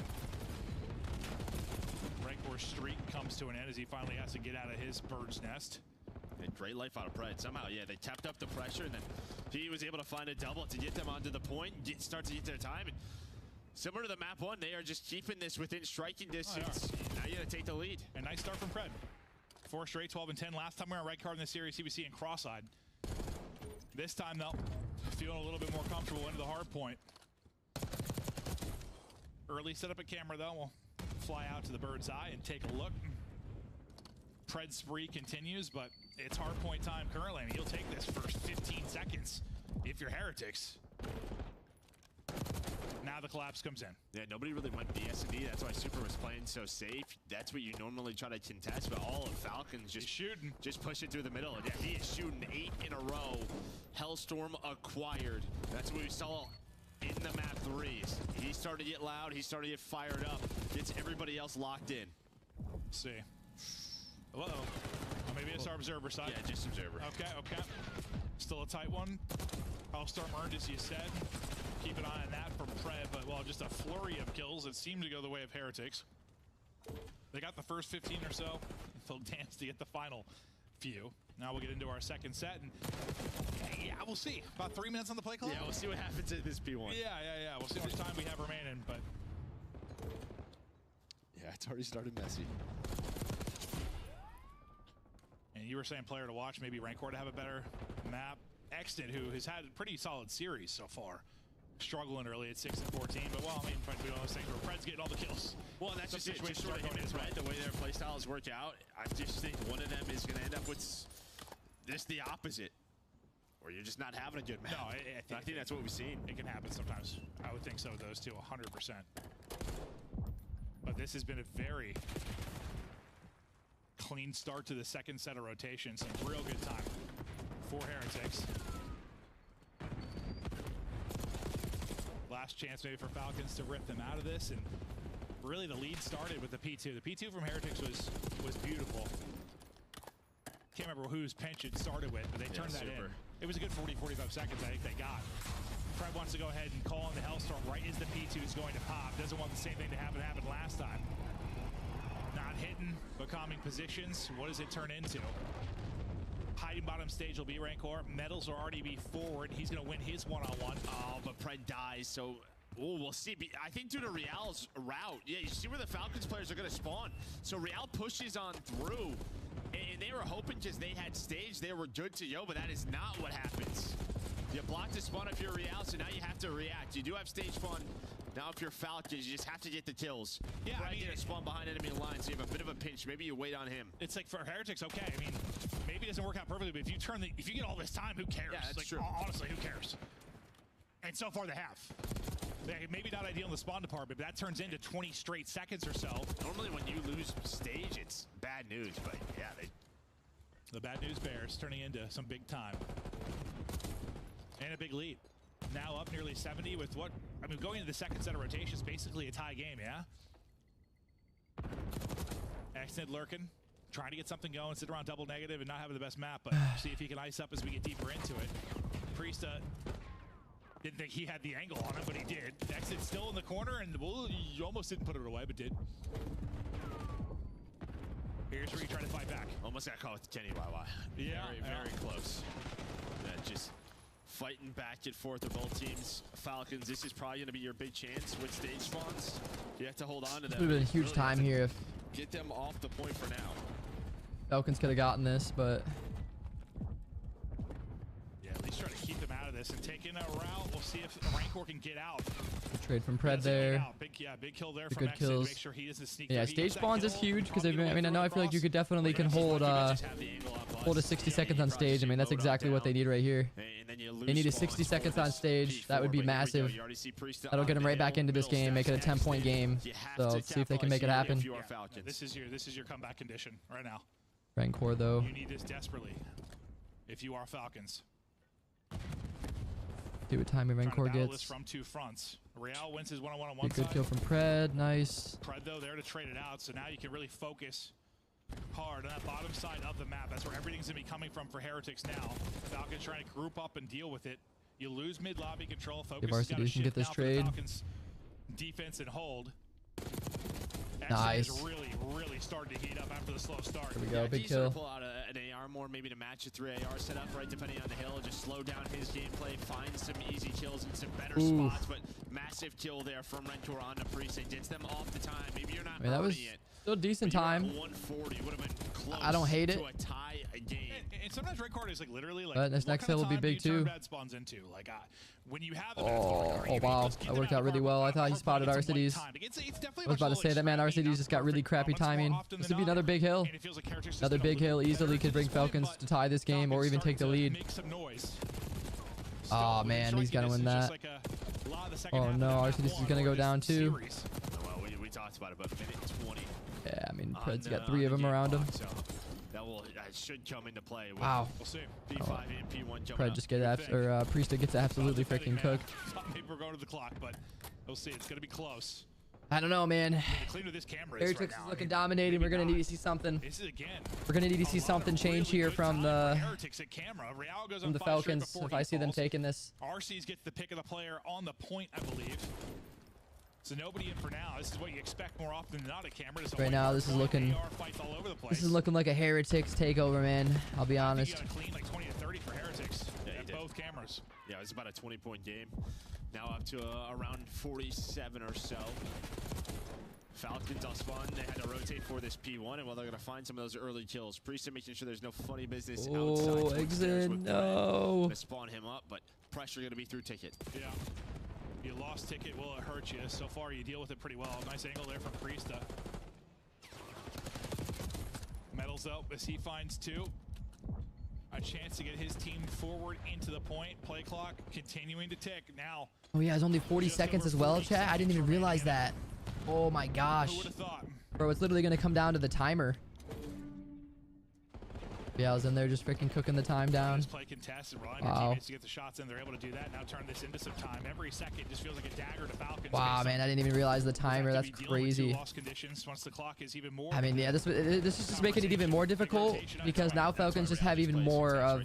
Rancor's streak comes to an end as he finally has to get out of his bird's nest. And great life out of Pred. Somehow, yeah, they tapped up the pressure, and then he was able to find a double to get them onto the point, start to get their time. And similar to the map 1, they are just keeping this within striking distance. Now you got to take the lead. And nice start from Pred. 4 straight, 12 and 10. Last time we were on red card in the series, CBC and cross-eyed. This time, though, feeling a little bit more comfortable into the hard point. Early setup at camera, though. We'll fly out to the bird's eye and take a look. Pred's spree continues, but it's hard point time currently. I mean, you'll take this first 15 seconds if you're Heretics. Now the collapse comes in. Yeah, nobody really went BS&D. That's why Super was playing so safe. That's what you normally try to contest, but all of Falcons just shooting. Just push it through the middle. And yeah, he is shooting 8 in a row. Hellstorm acquired. That's what we saw in the map 3s. He started to get loud. He started to get fired up. Gets everybody else locked in. Let's see. Uh-oh. Oh, maybe it's our observer side. Yeah, just observer. Okay, okay. Still a tight one. Hellstorm earned, as you said. Keep an eye on that from Pred, but, well, just a flurry of kills that seem to go the way of Heretics. They got the first 15 or so. They'll dance to get the final few. Now we'll get into our second set, and yeah, we'll see. About 3 minutes on the play clock? Yeah, we'll see what happens at this P1. Yeah. We'll see how much time we have remaining, but... Yeah, it's already started messy. And you were saying player to watch, maybe Rancor to have a better map. Exton, who has had a pretty solid series so far. Struggling early at 6 and 14, but well, I mean, we don't things where Pred's getting all the kills. Well, and that's just it. Just sort of him and Pred, the way their playstyles work out, I just think one of them is going to end up with just the opposite, where you're just not having a good map. No, I think that's what we've seen. It can happen sometimes. I would think so with those two, 100%. But this has been a very clean start to the second set of rotations. Some real good time for Heretics. Last chance maybe for Falcons to rip them out of this, and really the lead started with the P2. The P2 from Heretics was beautiful. Can't remember whose pinch it started with, but they turned that in. It was a good 40-45 seconds I think they got. Pred wants to go ahead and call on the Hellstorm right as the P2 is going to pop. Doesn't want the same thing to happen last time. Not hitting, but calming positions. What does it turn into? Hiding bottom stage will be Rancor. Metals will already be forward. He's going to win his one-on-one. Oh, but Pred dies, so we'll see. I think due to Real's route, yeah, you see where the Falcons players are going to spawn. So Real pushes on through, and they were hoping because they had stage, they were good to go, but that is not what happens. You block the spawn if you're Real, so now you have to react. You do have stage spawn. Now if you're Falcons, you just have to get the kills. Yeah, I mean, spawn behind enemy lines, so you have a bit of a pinch. Maybe you wait on him. It's like for Heretics, okay. I mean, maybe it doesn't work out perfectly, but if you get all this time, who cares? Yeah, that's like, true. Honestly, who cares? And so far they have. Maybe not ideal in the spawn department, but that turns into 20 straight seconds or so. Normally when you lose stage, it's bad news, but yeah, the bad news bears turning into some big time. And a big lead. Now up nearly 70 with what, I mean, going into the second set of rotations, basically a tie game, yeah? Extend lurking, trying to get something going, sit around double negative and not having the best map, but see if he can ice up as we get deeper into it. Priest didn't think he had the angle on him, but he did. Exit still in the corner, and well, you almost didn't put it away, but did. Here's where you try to fight back. Almost got caught with Kenny YY. Yeah, Very close. Yeah, just fighting back and forth of both teams. Falcons, this is probably going to be your big chance with stage spawns. You have to hold on to them. Would have been a huge time here if get them off the point for now. Falcons could have gotten this, but Yeah, at least try to keep them out of this and take in a route. We'll see if Rancor can get out. trade from Pred there. Big kill there The from good Exit. kills. Make sure he doesn't sneak Yeah, through. He stage gets that spawns is kill. huge because Probably I mean I know I feel like you could definitely can hold hold a 60 seconds on stage. I mean that's exactly what they need right here. They need a 60 seconds on stage. That would be massive. That'll get them right back into this game, make it a 10-point game. So let's see if they can make it happen. Yeah, this is your comeback condition right now. Rancor though. You need this desperately if you are Falcons. See what time Rancor gets. From two fronts. Real wins his one-on-one on one Good side. kill from Pred. Nice. Pred though there to trade it out, so now you can really focus hard on that bottom side of the map. That's where everything's gonna be coming from for Heretics now. Falcons trying to group up and deal with it. You lose mid lobby control. Focus has got to can get this trade. Falcons defense and hold. Nice. Is really starting to heat up after the slow start. There we go. Big He's kill. pull out an AR more, maybe to match a 3 AR setup, right? Depending on the hill, just slow down his gameplay, find some easy kills in some better spots. But massive kill there from Rentor on the Priest. Gets them off the time. Maybe you're not. I mean, that was still decent time. 140 would have been close. I don't hate it. To a tie game. And sometimes red card is like literally like. But this next hill will be big too. Spawns into like when you have. Oh wow, that worked out really well. I thought he spotted Arcides. I was about to say that man Arcides just got really crappy timing. This would be another big hill. Another big hill easily could bring Falcons to tie this game or even take the lead. Oh man, he's gonna win that. Oh no, Arcides is gonna go down too. Well, we talked about it, but minute 20. Yeah, I mean, Pred's got 3 of them around him. So that should come into play. Wow. We'll see. P5 and P1 jumping Pred just gets Priesta gets absolutely freaking cooked. Maybe we're going to the clock, but we'll see. It's gonna be close. I don't know, man. Heretics is looking dominating. We're gonna need to see something. This is again. We're gonna need to see something change here from the Falcons. If I see them taking this. RC's gets the pick of the player on the point, I believe. So nobody in for now. This is what you expect more often than not at camera. Right now, this is looking like a Heretics takeover, man. I'll be honest. He got a clean like 20 to 30 for Heretics. Yeah, at both cameras. Yeah, it's about a 20-point game. Now up to around 47 or so. Falcons all spawn. They had to rotate for this P1, and well, they're going to find some of those early kills. Priest making sure there's no funny business outside. Oh, exit, no. To spawn him up, but pressure going to be through Ticket. Yeah. You lost Ticket, will it hurt you? So far, you deal with it pretty well. Nice angle there from Priesta. Metals though, as he finds 2. A chance to get his team forward into the point. Play clock continuing to tick now. Oh yeah, it's only 40 seconds as well, chat. I didn't even realize that. Oh my gosh. Who would have thought? Bro, it's literally gonna come down to the timer. Yeah, I was in there just freaking cooking the time down. Play contested, relying on teammates to get the shots in. They're able to do that. Now turn this into some time. Every second just feels like a dagger to Falcons. Wow, man, I didn't even realize the timer. That's crazy. Lost conditions once the clock is even more. I mean, yeah, this is just making it even more difficult because now Falcons just have even more of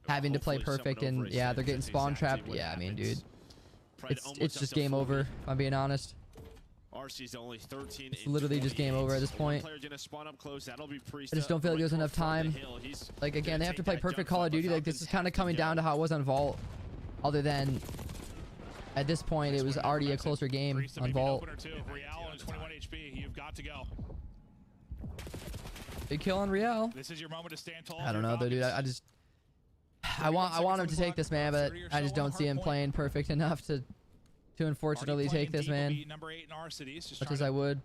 having to play perfect, and yeah, they're getting spawn trapped. Yeah, I mean, dude, it's just game over. If I'm being honest. RC's only 13. It's literally just game over at this point. I just don't feel like there's enough time. Like, again, they have to play perfect Call of Duty. Like, this is kind of coming down to how it was on Vault. Other than, at this point, it was already a closer game on Vault. You've got to go. Big kill on Real. This is your moment to stand tall. I don't know, though, dude. I want him to take this, man, but I just don't see him playing perfect enough to unfortunately take this, man. Number 8 in our cities, just much as I would.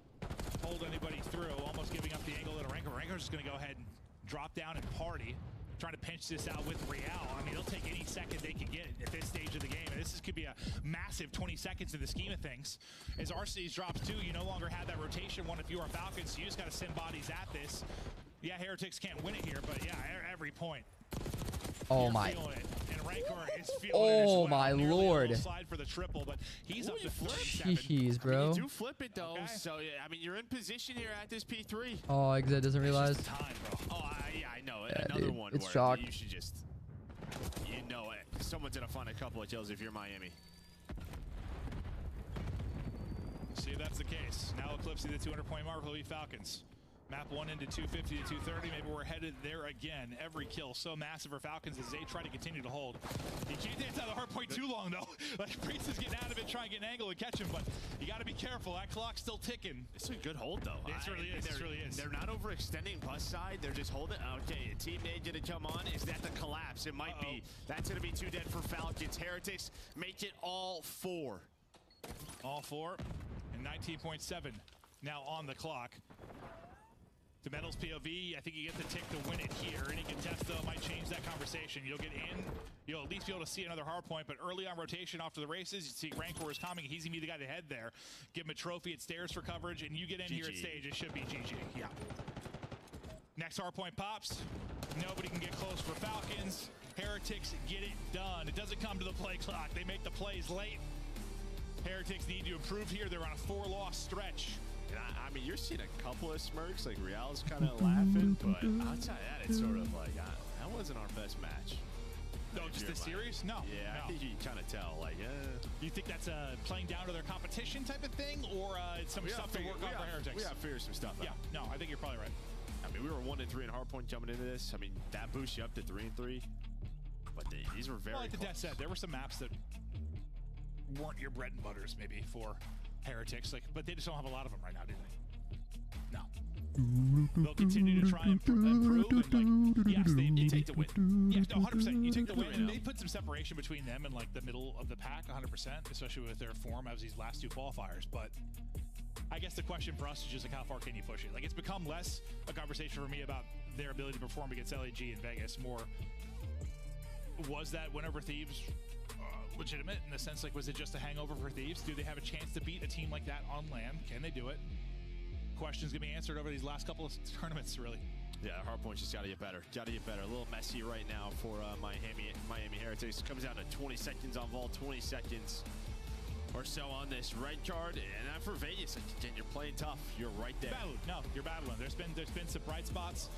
Hold anybody through, almost giving up the angle to Rancor. Rancor's just going to go ahead and drop down and party, trying to pinch this out with Real. I mean, they'll take any second they can get at this stage of the game. And this could be a massive 20 seconds in the scheme of things. As RC's drops 2, you no longer have that rotation one if you are Falcons, so you just got to send bodies at this. Yeah, Heretics can't win it here, but yeah, every point. Oh my. Oh my lord. For the triple, but he's up to Jeez, bro. You do flip it though, so yeah, I mean you're in position here at this P3. Oh, Exit doesn't realize. Time, bro. Oh, yeah, I know. Yeah, another dude, one. It's where shock. You should just, you know it. Someone's gonna find a couple of kills if you're Miami. See if that's the case. Now eclipsing the 200-point mark will be Falcons. Map 1 into 250 to 230. Maybe we're headed there again. Every kill so massive for Falcons as they try to continue to hold. You can't dance out of the hard point too long, though. Like, Priest is getting out of it, trying to get an angle and catch him, but you got to be careful. That clock's still ticking. It's a good hold, though. It really is. It really is. They're not overextending bus side. They're just holding. Okay, a teammate going to come on. Is that the collapse? It might be. That's going to be 2 dead for Falcons. Heretics make it all 4. All 4 and 19.7 now on the clock. To Metal's POV, I think you get the tick to win it here. Any contest, though, might change that conversation. You'll get in, you'll at least be able to see another hard point, but early on rotation after the races, you see Rancor is coming. He's going to be the guy to head there. Give him a trophy at stairs for coverage, and you get in here at stage. It should be GG. Yeah. Next hard point pops. Nobody can get close for Falcons. Heretics get it done. It doesn't come to the play clock. They make the plays late. Heretics need to improve here. They're on a 4-loss stretch. And I mean, you're seeing a couple of smirks, like Real's kind of laughing, but outside of that, it's sort of like, that wasn't our best match. No, just the series? No. Yeah, no. I think you can kind of tell, like, You think that's playing down to their competition type of thing, or some stuff to work on for Heretics? We got to figure some stuff out. Yeah, no, I think you're probably right. I mean, we were 1-3 in hardpoint jumping into this. I mean, that boosts you up to 3-3. But these were very well, like the close. Death said, there were some maps that weren't your bread and butters, maybe, for Heretics. Like, but they just don't have a lot of them right now, do they? No. They'll continue to try and improve. And, like, yes, you take the win. Yes, no, 100%. You take the win. They put some separation between them and like the middle of the pack, 100%, especially with their form as these last 2 qualifiers. But I guess the question for us is just like, how far can you push it? Like, it's become less a conversation for me about their ability to perform against LAG in Vegas. More, was that win over Thieves legitimate in the sense, like, was it just a hangover for Thieves? Do they have a chance to beat a team like that on land? Can they do it? Questions gonna be answered over these last couple of tournaments, really. Yeah, hardpoint's just got to get better. Got to get better. A little messy right now for Miami Heretics. Comes down to 20 seconds on Vault, 20 seconds or so on this red card, and then for Vegas, again, you're playing tough. You're right there. No, you're battling. There's been some bright spots.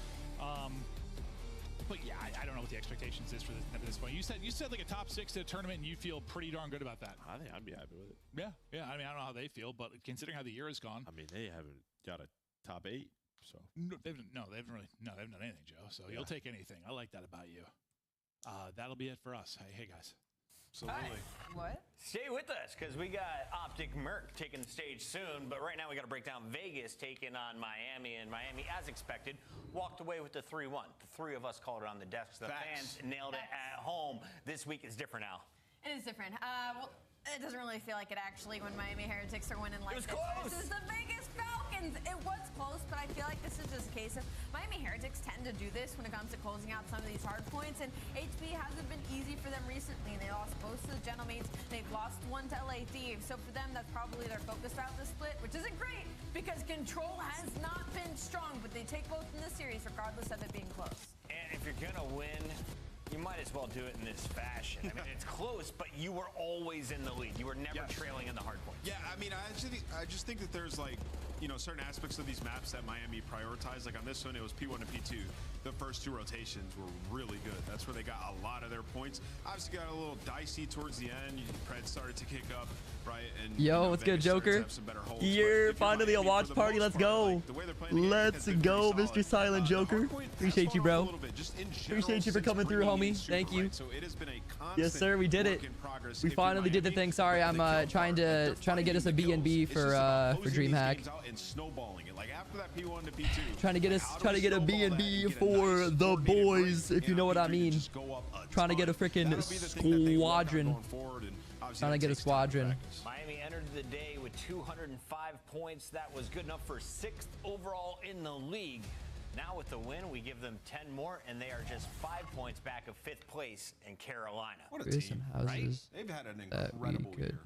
But yeah, I don't know what the expectations is for this at this point. You said like a top 6 to a tournament, and you feel pretty darn good about that. I think I'd be happy with it. Yeah. I mean, I don't know how they feel, but considering how the year has gone, I mean, they haven't got a top 8, so they haven't done anything, Joe. So you'll take anything. I like that about you. That'll be it for us. Hey guys. Absolutely. Hi. What? Stay with us, because we got Optic Merc taking the stage soon. But right now, we got to break down Vegas taking on Miami. And Miami, as expected, walked away with the 3-1. The 3 of us called it on the desks. The fans nailed it at home. This week is different now. It is different. Well, it doesn't really feel like it actually when Miami Heretics are winning like this. Close. This is the Vegas Falcons. It was close, but I feel like this is just a case of Miami Heretics tend to do this when it comes to closing out some of these hard points, and HB hasn't been easy for them recently. They lost both to the Gentlemates. They've lost 1 to LA Thieves. So for them, that's probably their focus throughout the split, which isn't great because Control has not been strong, but they take both in this series regardless of it being close. And if you're going to win, you might as well do it in this fashion. I mean, it's close, but you were always in the lead. You were never trailing in the hard points. Yeah, I mean, I just think that there's, like, you know, certain aspects of these maps that Miami prioritized. Like on this one, it was P1 and P2. The first 2 rotations were really good. That's where they got a lot of their points. Obviously got a little dicey towards the end. Pred started to kick up, right? And yo, what's good, Joker? You're finally a watch party. Let's go. Let's go, Mr. Silent Joker. Appreciate you, bro. Appreciate you for coming through, homie. Thank you. Yes, sir. We did it. We finally did the thing. Sorry, I'm trying to get us a B&B for DreamHack. Trying to get a B&B for the boys, if you know what I mean. Trying to get a freaking squadron. Trying to get a squadron. Miami entered the day with 205 points. That was good enough for 6th overall in the league. Now with the win, we give them 10 more, and they are just 5 points back of 5th place in Carolina. What a team, right? They've had an incredible year.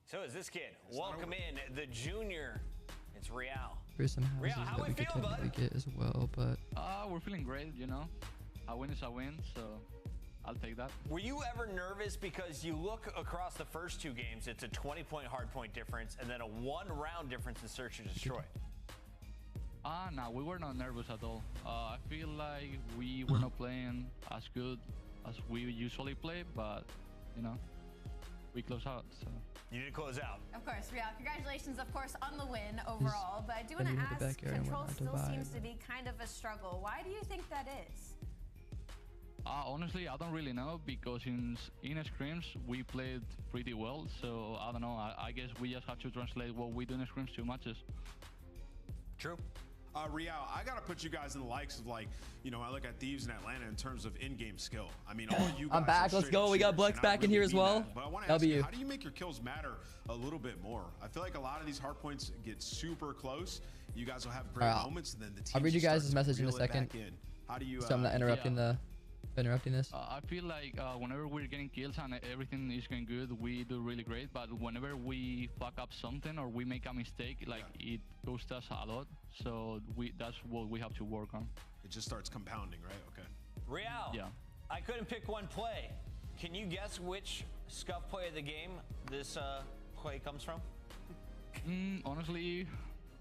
So is this kid. Welcome in the junior. It's Real. There's some houses that we could technically get as well, but we're feeling great, you know. A win is a win, so I'll take that. Were you ever nervous because you look across the first 2 games, it's a 20-point hardpoint difference and then a 1-round difference in search and destroy? No, we were not nervous at all. I feel like we were not playing as good as we usually play, but you know, we close out. So. You need to close out. Of course, Real. Congratulations, of course, on the win overall. But I do want to the ask, back area control went out to still vibe. seems to be kind of a struggle. Why do you think that is? Honestly, I don't really know because in scrims we played pretty well. So I don't know. I guess we just have to translate what we do in scrims to matches. True. Real, I gotta put you guys in the likes of, like, you know, I look at Thieves in Atlanta in terms of in-game skill. I mean, all you guys I'm back. are Let's straight go. up We got shooters, Blex and I back in really here as mean well. that. But I want to ask W. you, how do you make your kills matter a little bit more? I feel like a lot of these hard points get super close. You guys will have great moments, and then the team I'll read you just guys' starts to message in a reel it second. back in. How do you? So I'm not interrupting this. I feel like whenever we're getting kills and everything is going good, we do really great. But whenever we fuck up something or we make a mistake, like it costs us a lot. So that's what we have to work on. It just starts compounding, right? Okay. Real. Yeah. I couldn't pick one play. Can you guess which scuff play of the game this play comes from? Honestly,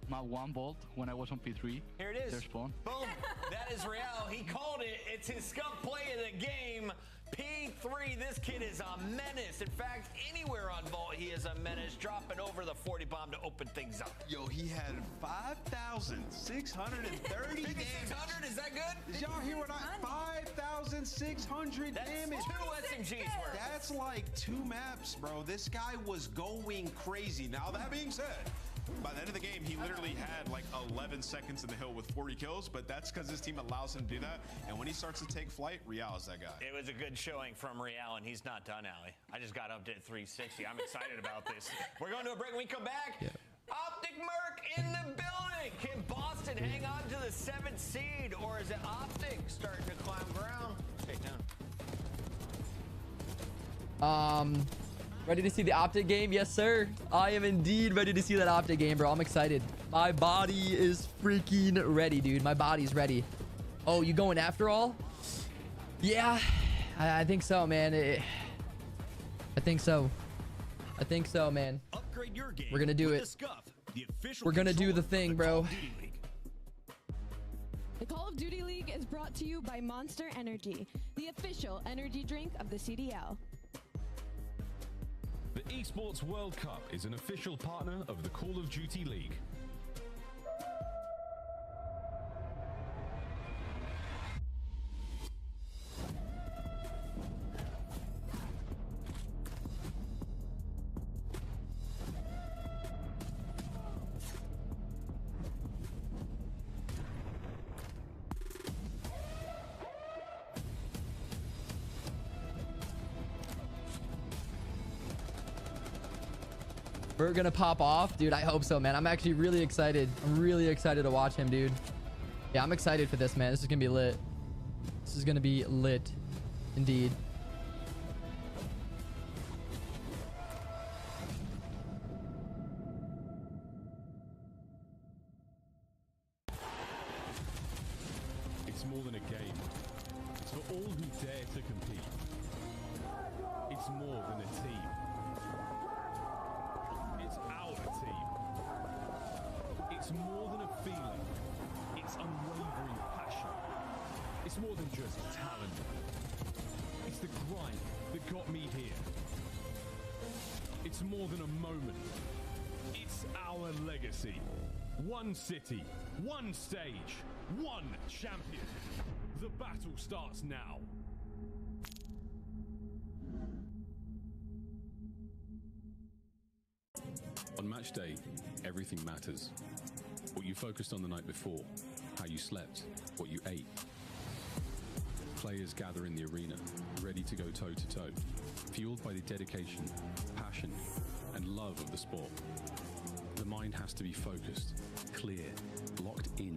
my one bolt when I was on P3. Here it is. There's spawn. Boom. That is Real. He called it. It's his scuff play of the game. P3. This kid is a menace. In fact, anywhere on Vault, he is a menace. Dropping over the 40 bomb to open things up. Yo, he had 5,630 damage. 600. Is that good? Did y'all hear what 5,600 That's damage? 2 SMGs worth. That's like 2 maps, bro. This guy was going crazy. Now, that being said, by the end of the game, he literally had like 11 seconds in the hill with 40 kills, but that's because his team allows him to do that. And when he starts to take flight, Real is that guy. It was a good showing from Real, and he's not done, Ali. I just got up to 360. I'm excited about this. We're going to a break. When we come back, Optic Merc in the building. Can Boston hang on to the 7th seed, or is it Optic starting to climb ground? Stay down. Ready to see the Optic game? Yes, sir. I am indeed ready to see that Optic game, bro. I'm excited. My body is freaking ready, dude. My body's ready. Oh, you going after all? Yeah, I think so, man. I think so. I think so, man. Upgrade your game. We're gonna do it. We're gonna do the thing, bro. The Call of Duty League is brought to you by Monster Energy, the official energy drink of the CDL. The Esports World Cup is an official partner of the Call of Duty League. We're gonna pop off, dude. I hope so, man. I'm actually really excited. I'm really excited to watch him, dude. Yeah, I'm excited for this, man. This is gonna be lit. This is gonna be lit, indeed. It's more than a game. It's for all who dare to compete. It's more than a team. It's our team. It's more than a feeling. It's unwavering passion. It's more than just talent. It's the grind that got me here. It's more than a moment. It's our legacy. One city, one stage, one champion. The battle starts now. On match day, everything matters. What you focused on the night before, how you slept, what you ate. Players gather in the arena, ready to go toe-to-toe, fueled by the dedication, passion, and love of the sport. The mind has to be focused, clear, locked in.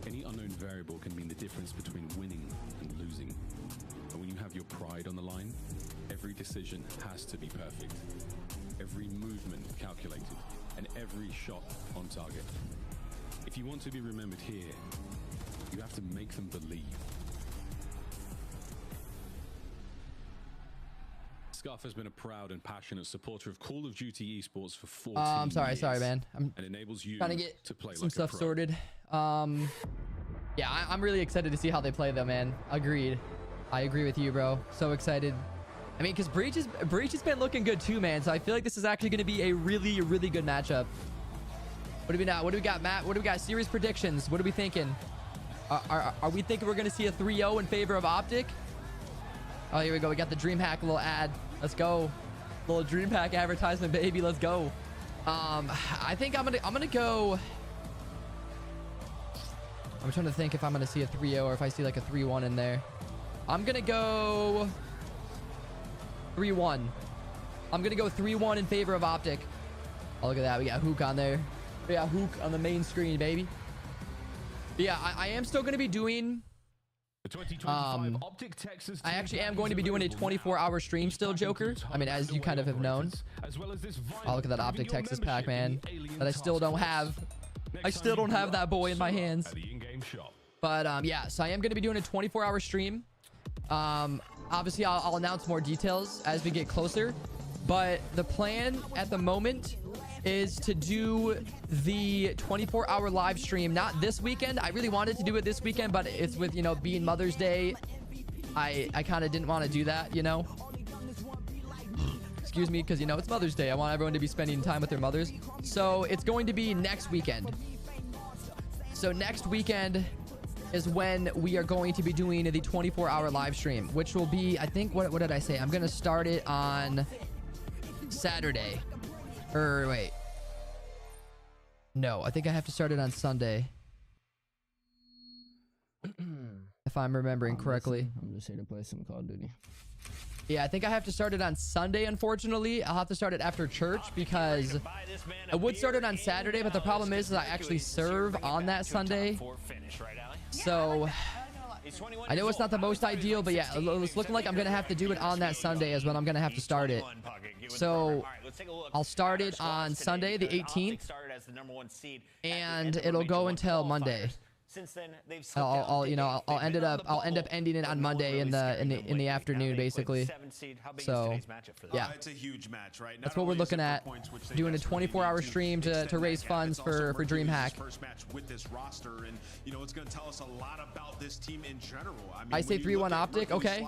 Any unknown variable can mean the difference between winning and losing. And when you have your pride on the line, every decision has to be perfect. Every movement calculated, and every shot on target. If you want to be remembered here, you have to make them believe. Scuff has been a proud and passionate supporter of Call of Duty esports for 14 I'm sorry, years, man. I'm and enables you trying to get play some like stuff a pro. sorted. Yeah, I'm really excited to see how they play, though, man. Agreed. I agree with you, bro. So excited I mean, because Breach has been looking good too, man. So I feel like this is actually going to be a really, really good matchup. What do we now? What do we got, Matt? What do we got? Series predictions. What are we thinking? Are we thinking we're going to see a 3-0 in favor of Optic? Oh, here we go. We got the DreamHack little ad. Let's go. Little DreamHack advertisement, baby. Let's go. I think I'm gonna go. I'm trying to think if I'm gonna see a 3-0 or if I see like a 3-1 in there. I'm gonna go 3-1. I'm gonna go 3-1 in favor of Optic. Oh, look at that. We got Hook on there. We got Hook on the main screen, baby. But yeah, I am still gonna be doing. I actually am going to be doing a 24-hour stream still, Joker. I mean, as you kind of have known. Oh, look at that Optic Texas pack, man. That I still don't have. I still don't have that boy in my hands. But yeah, so I am going to be doing a 24-hour stream. Obviously, I'll announce more details as we get closer. But the plan at the moment is to do the 24-hour live stream, not this weekend. I really wanted to do it this weekend, but it's with, you know, being Mother's Day. I kind of didn't want to do that, you know. Excuse me, because, you know, it's Mother's Day. I want everyone to be spending time with their mothers. So it's going to be next weekend. So next weekend is when we are going to be doing the 24-hour live stream, which will be, I think, what did I say? I'm going to start it on Saturday. Or wait. No, I think I have to start it on Sunday. If I'm remembering correctly. I'm just here to play some Call of Duty. Yeah, I think I have to start it on Sunday, unfortunately. I'll have to start it after church because I would start it on Saturday, but the problem is I actually serve on that Sunday. So I know it's not the most ideal, but yeah, it's looking like I'm going to have to do it on that Sunday is when I'm going to have to start it. So I'll start it on Sunday, the 18th, and it'll go until Monday. Since then, I'll end up ending it on Monday in the afternoon, basically. So yeah, it's a huge match, right? That's what we're looking at. Doing a 24-hour stream to raise funds for DreamHack. First match with this roster, and you know it's going to tell us a lot about this team in general. I mean, I say 3-1 Optic, okay.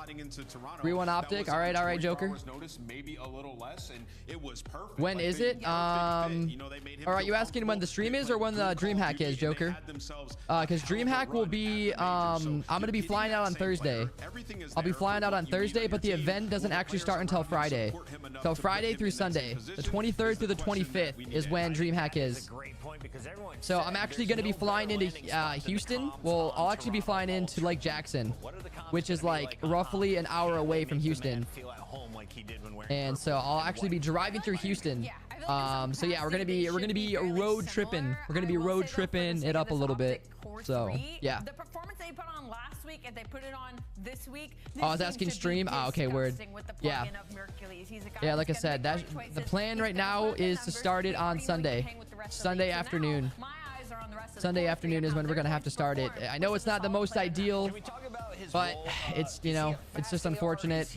3-1 Optic. All right, Joker. Maybe a little less, and it was perfect. When is it? All right, you asking when the stream is or when the DreamHack is, Joker? Because DreamHack will be, I'm going to be flying out on Thursday. I'll be flying out on Thursday, but the event doesn't actually start until Friday. So Friday through Sunday. The 23rd through the 25th is when DreamHack is. So I'm actually going to be flying into Houston. Well, I'll actually be flying into Lake Jackson, which is like roughly an hour away from Houston. And so I'll actually be driving through Houston. So yeah, we're gonna be road tripping. We're gonna be road tripping it up a little bit. So yeah. The performance they put on last week, if they put it on this week. Oh, I was asking stream. Oh, okay, word. Yeah. Yeah, like I said, the plan right now is to start it on Sunday. Sunday afternoon. Sunday afternoon is when we're gonna have to start it. I know it's not the most ideal, but it's, you know, it's just unfortunate.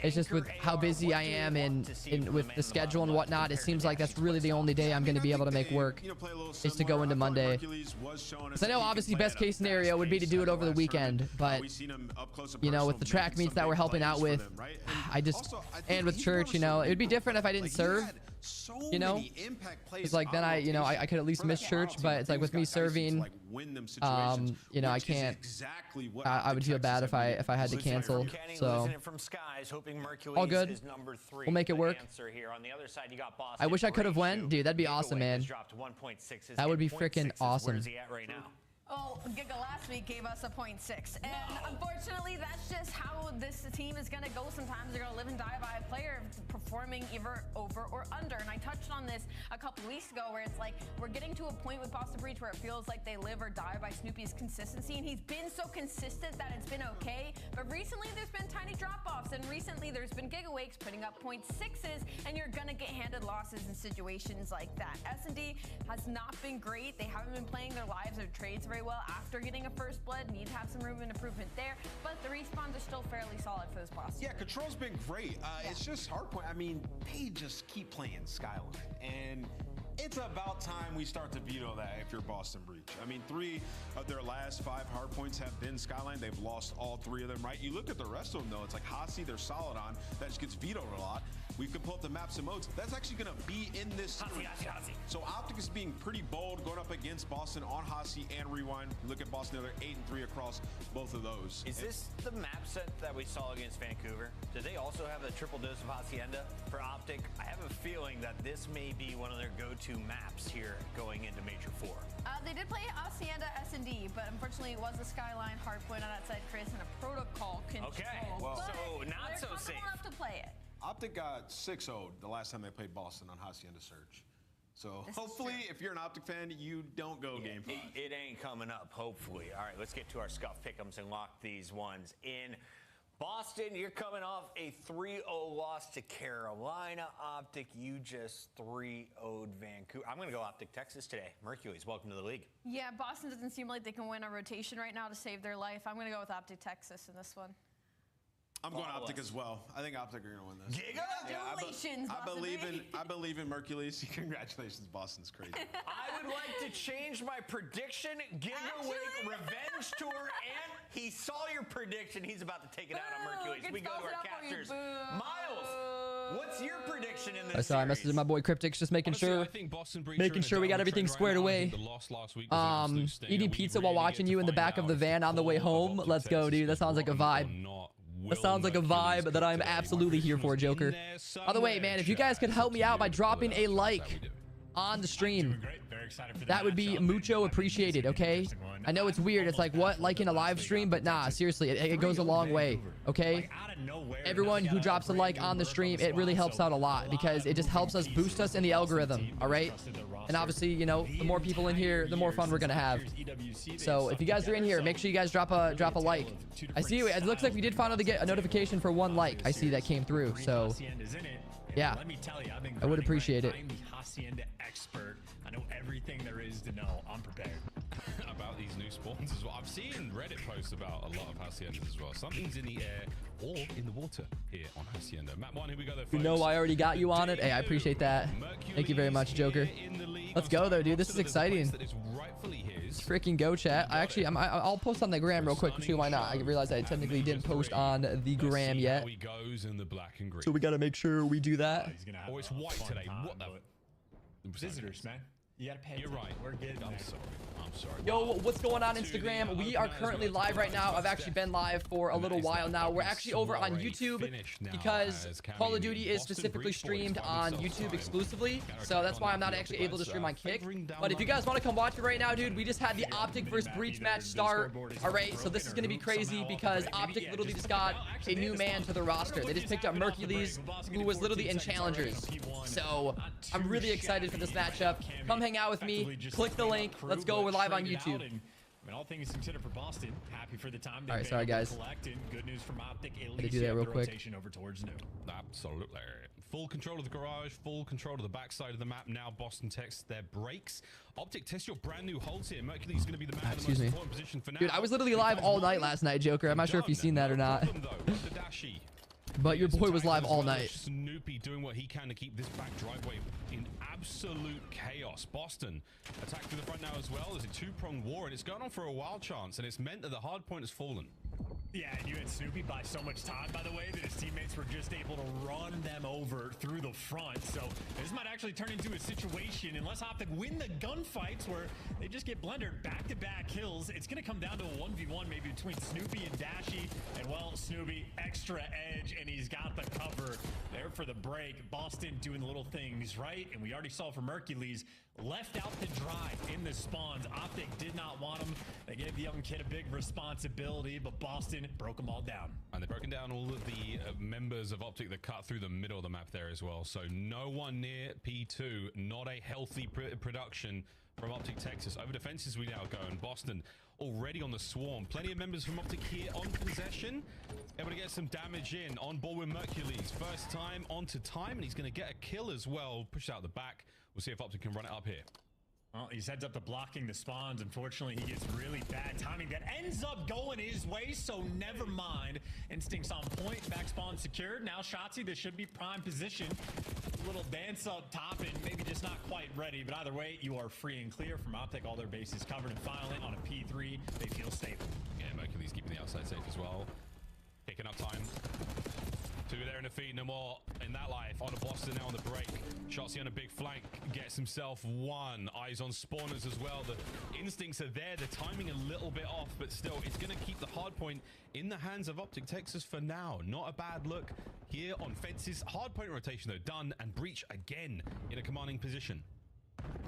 It's just with how busy I am and with the schedule and whatnot, it seems like that's really the only day I'm going to be able to make work is to go into Monday. Because I know obviously best case scenario would be to do it over the weekend, but you know, with the track meets that we're helping out with, and with church, you know, it would be different if I didn't serve. You know, it's like then I could at least miss church, but it's like with me serving, you know, I can't. I would feel bad if I had to cancel. So all good. We'll make it work. I wish I could have went, dude. That'd be awesome, man. That would be freaking awesome. Oh, Giga last week gave us a 0.6. And unfortunately, that's just how this team is going to go. Sometimes they're going to live and die by a player performing either over or under. And I touched on this a couple weeks ago where it's like we're getting to a point with Boston Breach where it feels like they live or die by Snoopy's consistency. And he's been so consistent that it's been okay. But recently, there's been tiny drop-offs. And recently, there's been Gigawakes putting up 0.6s. And you're going to get handed losses in situations like that. S&D has not been great. They haven't been playing their lives or trades very well after getting a first blood. Need to have some room of improvement there, but the respawns are still fairly solid for this boss. Yeah, Control's been great. It's just Hardpoint. I mean, they just keep playing Skyline, and it's about time we start to veto that if you're Boston Breach. I mean, 3 of their last 5 hard points have been Skyline. They've lost all 3 of them, right? You look at the rest of them, though. It's like Hasi, they're solid on. That just gets vetoed a lot. We could pull up the maps and modes. That's actually going to be in this. Hasi. So Optic is being pretty bold going up against Boston on Hasi and Rewind. Look at Boston, they're 8-3 across both of those. Is this the map set that we saw against Vancouver? Do they also have the triple dose of Hacienda for Optic? I have a feeling that this may be one of their go-to maps here going into Major 4. They did play Hacienda S&D, but unfortunately it was a Skyline hardpoint on that side, Chris, and a protocol control. Okay, well, so not so safe. Enough to play it. Optic got 6-0'd the last time they played Boston on Hacienda Surge. So hopefully, if you're an Optic fan, you don't go game 5. It ain't coming up, hopefully. All right, let's get to our scuff pick'ems and lock these ones in. Boston, you're coming off a 3-0 loss to Carolina. Optic, you just 3-0'd Vancouver. I'm going to go Optic Texas today. Mercules, welcome to the league. Yeah, Boston doesn't seem like they can win a rotation right now to save their life. I'm going to go with Optic Texas in this one. I'm going Optic as well. I think Optic are going to win this. Congratulations, I believe in Mercules. Congratulations, Boston's crazy. I would like to change my prediction. Giga-Wake Revenge Tour, and he saw your prediction. He's about to take it out on Mercules. We go to our casters. Miles, what's your prediction in this Sorry, I messaged my boy Cryptix, just making sure we got everything squared away. Eating pizza while watching you in the back of the van on the way home. Let's go, dude. That sounds like a vibe. That sounds like a vibe that I'm absolutely here for, Joker. By the way, man, if you guys could help me out by dropping a like on the stream, that would be mucho appreciated, okay? I know it's weird. It's like, what, liking a live stream? But nah, seriously, it goes a long way, okay? Everyone who drops a like on the stream, it really helps out a lot because it just helps us boost us in the algorithm, all right? And obviously, you know, the more people in here, the more fun we're gonna have. So if you guys are in here, make sure you guys drop a like. I see it looks like we did finally get a notification for 1 like. I see that came through. So yeah, I would appreciate it. I'm the Hacienda expert. I know everything there is to know. I'm prepared. About these new spawns as well. I've seen Reddit posts about a lot of Haciendas as well. Something's in the air or in the water here on Hacienda. Map 1, here we go there, folks. You know I already got you on it. Hey, I appreciate that. Thank you very much, Joker. Let's go though, dude. This is exciting. Let's freaking go, chat. I'll post on the gram real quick too. Why not? I realized I technically didn't post on the gram yet. So we gotta make sure we do that. Oh, it's white today. What the? Visitors, man. You gotta pay. You're right. We're good. I'm sorry. Yo, what's going on Instagram? We are currently live right now. I've actually been live for a little while now. We're actually over on YouTube because Call of Duty is specifically streamed on YouTube exclusively. So that's why I'm not actually able to stream on Kick. But if you guys want to come watch it right now, dude, we just had the Optic versus Breach match start. All right, so this is going to be crazy because Optic literally just got a new man to the roster. They just picked up Mercules, who was literally in Challengers. So I'm really excited for this matchup. Come hang out with me. Click the link. Let's go. We're live on YouTube. I mean, all things considered for Boston, happy for the time. All right, sorry guys. Good news from Optic. Do that real quick. Over towards new. Absolutely. Full control of the garage, full control of the backside of the map. Now Boston tests their brakes. Optic, test your brand new holds here. Mercury's going to be the man in the most important position for now. Dude, I was literally live all night last night, Joker. I'm not sure if you've seen that or not. But your boy was live all night. Snoopy doing what he can to keep this back driveway in absolute chaos. Boston attack through the front now as well. There's a two-pronged war, and it's going on for a wild chance, and it's meant that the hard point has fallen. Yeah, and you had Snoopy buy so much time, by the way, that his teammates were just able to run them over through the front. So this might actually turn into a situation, unless Optic win the gunfights, where they just get blundered back-to-back kills. It's going to come down to a 1v1 maybe between Snoopy and Dashy. And, well, Snoopy, extra edge, and he's got the cover there for the break. Boston doing the little things right, and we already saw from Hercules, left out to dry in the spawns. Optic did not want him. They gave the young kid a big responsibility, but Boston broke them all down. And they've broken down all of the members of Optic that cut through the middle of the map there as well. So no one near P2, not a healthy production from Optic Texas. Over defenses we now go, and Boston already on the swarm. Plenty of members from Optic here on possession. Able to get some damage in. On board with Mercules. First time onto time, and he's going to get a kill as well. Pushed out the back. We'll see if Optic can run it up here. Well, he heads up to blocking the spawns. Unfortunately, he gets really bad timing. That ends up going his way, so never mind. Instincts on point. Back spawn secured. Now Shotzi, this should be prime position. little dance up top and maybe just not quite ready. But either way, you are free and clear from Optic. All their bases covered, and finally on a P3, they feel stable. Yeah, Mercury's keeping the outside safe as well. Picking up time. 2 there in the feed, no more in that life. On to Boston now on the break. Shotzi on a big flank, gets himself 1. Eyes on spawners as well. The instincts are there, the timing a little bit off, but still, it's going to keep the hard point in the hands of Optic Texas for now. Not a bad look here on Fences. Hard point rotation though, done, and Breach again in a commanding position.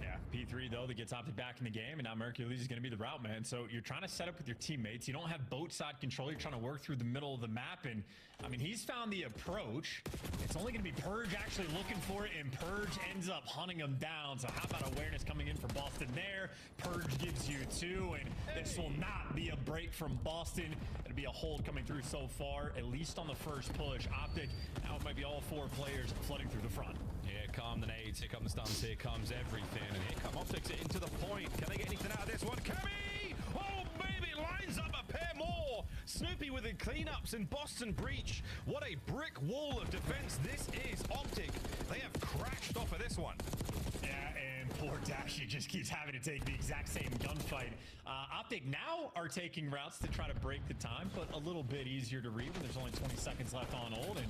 Yeah, P3 though, that gets Optic back in the game, and now Mercules is going to be the route man. So you're trying to set up with your teammates. You don't have boat side control. You're trying to work through the middle of the map, and I mean, he's found the approach. It's only going to be Purge actually looking for it, and Purge ends up hunting him down. So how about awareness coming in for Boston there? Purge gives you 2, and this will not be a break from Boston. It'll be a hold coming through so far, at least on the first push. Optic, now it might be all 4 players flooding through the front. Here come the nades, here come the stuns, here comes everything, and here come Optics into the point. Can they get anything out of this one? Kemi! Oh, baby, lines up a pair more. Snoopy with the cleanups in Boston Breach. What a brick wall of defense this is. Optic, they have crashed off of this one. Yeah, and poor Dashy just keeps having to take the exact same gunfight. Optic now are taking routes to try to break the time, but a little bit easier to read when there's only 20 seconds left on ult. And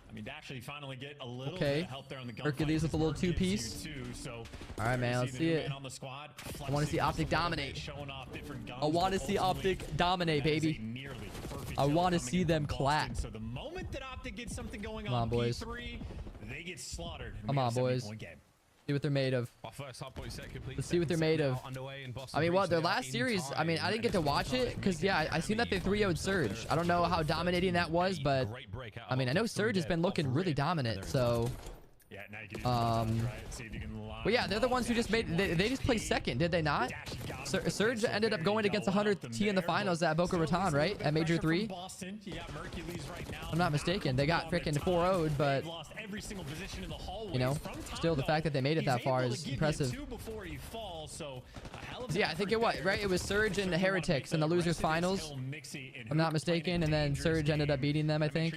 I mean, Dashley finally get a little bit of help there on the gunfight. Hercules with a little 2-piece. All right, man, let's see it. I want to see Optic dominate. I want to see Optic dominate, baby. I want to see them clap. So the moment that Optic gets something going Come on, boys. P3, they get slaughtered. Come on, boys. See what they're made of. Let's see what they're made of. I mean, what, their last series, I mean, I didn't get to watch it because, yeah, I seen that they 3-0'd Surge. I don't know how dominating that was, but, I mean, I know Surge has been looking really dominant, so... Well, yeah, they're the ones who just made... They just placed second, did they not? Surge ended up going against 100th T in the finals at Boca Raton, right? At Major 3? I'm not mistaken. They got freaking 4-0'd, but... You know, still the fact that they made it that far is impressive. Yeah, I think it was, right? It was Surge and the Heretics in the losers finals. If I'm not mistaken, and then Surge ended up beating them, I think.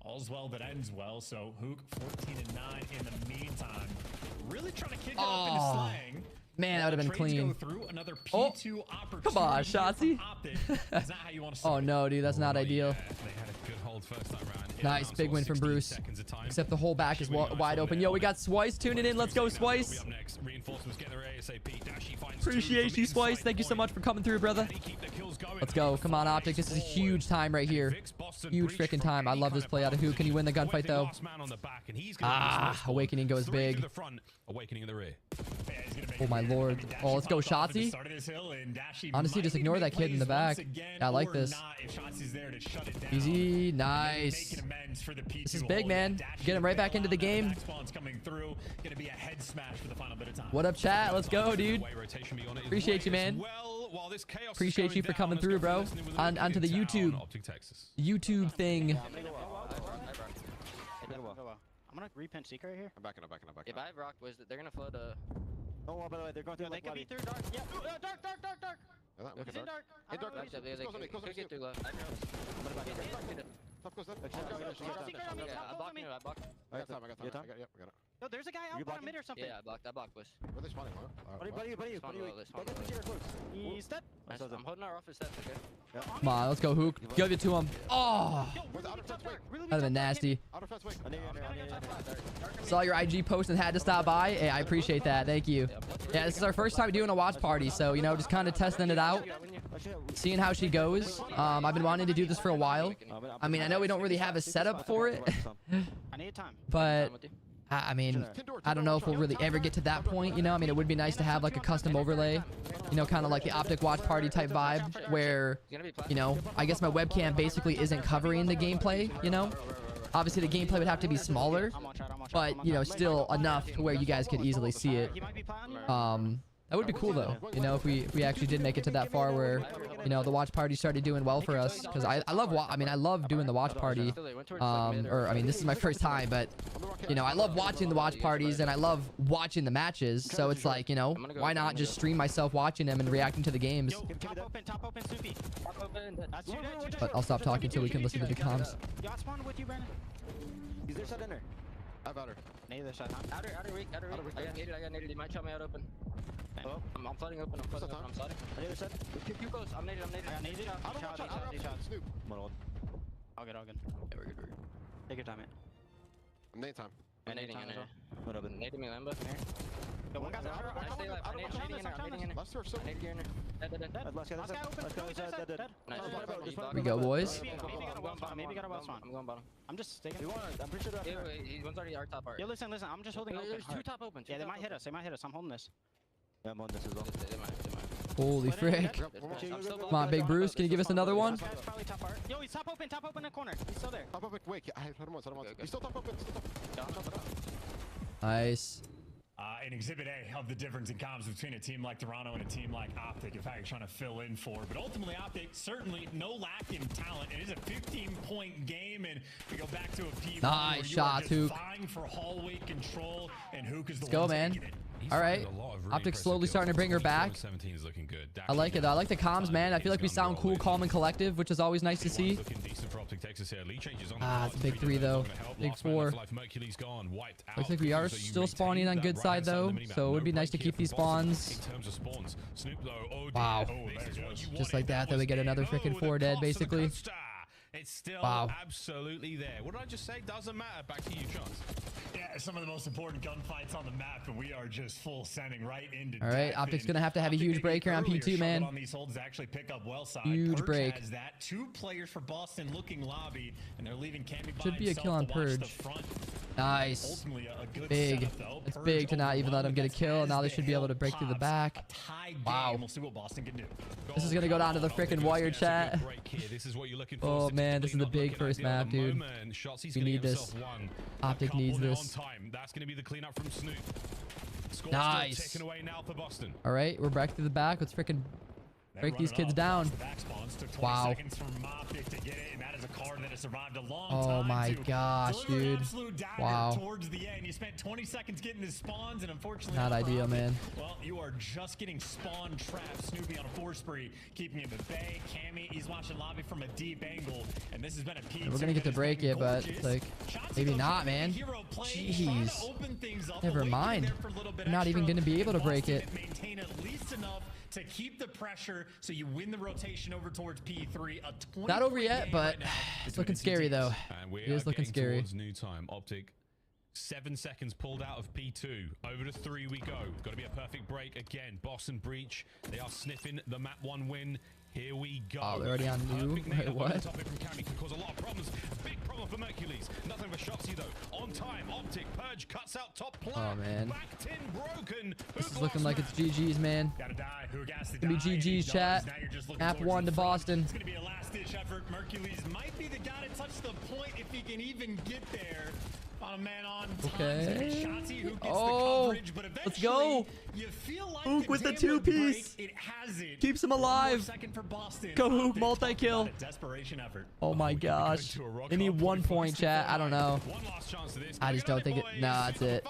All's well that ends well. So Hook 14-9 in the meantime. Really trying to kick it up into slang. Man, that would have been clean. Go through another P2 come on, Shotzi. Oh no, dude, that's not ideal. They had a good hold first time around. Nice, big win from Bruce. Except the whole back is wide open. Yo, we got Swice tuning in. Let's go, Swice. Appreciate you, Swice. Thank you so much for coming through, brother. Let's go. Come on, Optic. This is a huge time right here. Huge freaking time. I love this play out of who. Can he win the gunfight, though? Awakening goes big. Awakening in the rear. Oh, my lord. Oh, let's go, Shotzi. Honestly, just ignore that kid in the back. Yeah, I like this. Easy. Nice. This is big, man. Get him right back into the game. What up, chat? Let's go, dude. Appreciate you, man. Appreciate you for coming through, bro. Onto the YouTube thing. I'm gonna repinch Seeker right here. I'm backing up. If I have Rock, boys, they're gonna flood Oh, by the way, they're going through. They could be through dark. Yeah, dark. Look He's in dark. Hey, dark. They could get through left. Top goes left. I blocked. I got time. No, there's a guy out bottom mid or something. Yeah, I blocked Bush. Where are they spawning, Buddy. He's dead. I'm holding our office steps, okay? Come on, let's go, Hook. Give it to him. Oh! That'd have been nasty. Saw your IG post and had to stop by. Hey, I appreciate that. Thank you. Yeah, this is our first time doing a watch party, so, you know, just kind of testing it out. Seeing how she goes. I've been wanting to do this for a while. I mean, I know we don't really have a setup for it. But... I mean, I don't know if we'll really ever get to that point, you know? I mean, it would be nice to have, like, a custom overlay. You know, kind of like the Optic Watch Party type vibe, where, you know, I guess my webcam basically isn't covering the gameplay, you know? Obviously, the gameplay would have to be smaller, but, you know, still enough to where you guys could easily see it. That would be cool, though, you know, if we actually did make it to that far where, you know, the watch party started doing well for us. Because I love doing the watch party. I mean, this is my first time, but, you know, I love watching the watch parties and I love watching the matches. So it's like, you know, why not just stream myself watching them and reacting to the games? But I'll stop talking until we can listen to the comms. He's there, shot in there. I have outer. Neither shot. Outer weak. I got naded. He might shot me out open. Oh, I'm flooding open. I'm sliding. Neither shot. Keep close. I'm naded. I got naded. Shot. Snoop. One hold. All good. Yeah, we're good. Take your time, man. I'm nading time. I'm nading in there. What up? Nading me, Lambo. Yo, one guy's out. I'm nading in there. Last two are so. I naded you in there. Dead. Last guy open. Dead. Nice. Here we go, boys. Maybe got a well spawn. I'm going bottom. I'm just sticking. I'm pretty sure they're up there. One's already our top art. Yo, listen. I'm just holding open. There's two top open. Yeah, they might hit us. I'm holding this. Yeah, I'm holding this as well. They might. Holy frick. Come on, Big Bruce. Can you give us another one? This guy's probably top art. Yo, he's top open in the corner. He's still there. Top open. Wait, I had him once. He's still top open. Nice. In Exhibit A of the difference in comms between a team like Toronto and a team like Optic, in fact, you're trying to fill in for. But ultimately, Optic, certainly no lack in talent. It is a 15-point game, and we go back to a P1 Nice shot, Hook. vying for hallway control, and Hook is the Let's go, one man. taking it. All right. Optic's slowly starting to bring her back. 17 is looking good. I like it. I like the comms, man. I feel like we sound cool, calm, and collective, which is always nice to see. It's a big 3, though. Big 4. Looks like we are still spawning on good side, though, so it would be nice to keep these spawns. Wow. Just like that, then we get another freaking 4 dead, basically. It's still Wow. absolutely there. What did I just say? Doesn't matter. Back to you, Chance. Yeah, some of the most important gunfights on the map, and we are just full sending right into. All right, Optic's gonna have to have a huge break here on P2, man. On these holds actually pick up well side. Huge Purge break. has that. 2 players for Boston looking lobby, and they're leaving Cammy by Should be a kill on himself to watch the Purge. front. Nice. Ultimately, a good Big. setup, though. It's Purge big to not even let overwhelmed, him get a but kill. as Now they the should be able to hill break through the pops, back. a tied Wow. game. We'll see what Boston can do. This is gonna go down to the freaking wire chat. This is what you're looking for. Oh man, this is the big first map, dude. We need this. Optic needs this. That's going to be the cleanup from Snoop. Score's Nice. still ticking away now for Boston. All right, we're back to the back. Let's freaking break these kids down. Wow. Oh my gosh, dude. Wow. Towards the end, you spent 20 seconds getting his spawns, and unfortunately, Not ideal, man. Well, you are just getting spawn trapped. Snoopy on a 4 spree, keeping him at bay. Cammy, he's watching lobby from a deep angle, and this has been a P2. We're gonna get to break it, but like maybe not, man. Jeez. Never mind. We're not even gonna be able to break it. Maintain at least enough to keep the pressure, so you win the rotation over towards P3. Not over yet, but it's looking scary though. And we It is are looking getting scary. towards new time. Optic, 7 seconds pulled out of P2. Over to 3 we go. Got to be a perfect break again. Boston breach. They are sniffing the map 1 win. Here we go. Oh, they're already on new. Wait, what? Topic from Cammy could cause a lot of problems. A big problem for Mercules. Nothing for Shotsy though. On time, Optic Purge cuts out top plan. Oh man. Back tin broken. This is looking like it's GG's, man. Gotta die. Who has to It's gonna be GG's, chat. Map 1 to Boston. It's gonna be a last-ditch effort. Mercules might be the guy to touch the point if he can even get there. On a man-on time. Okay. Shotsy, who gets the Oh, coverage, but let's go. you feel like Hook with the damn near 2-piece. break, it has it. Keeps him One more alive. second for Boston. Go Hook, Optic, multi-kill. talk about a desperation effort. Oh my gosh. They need 1 point, chat. I don't know. One last chance to this. I just don't think it. Nah, that's it.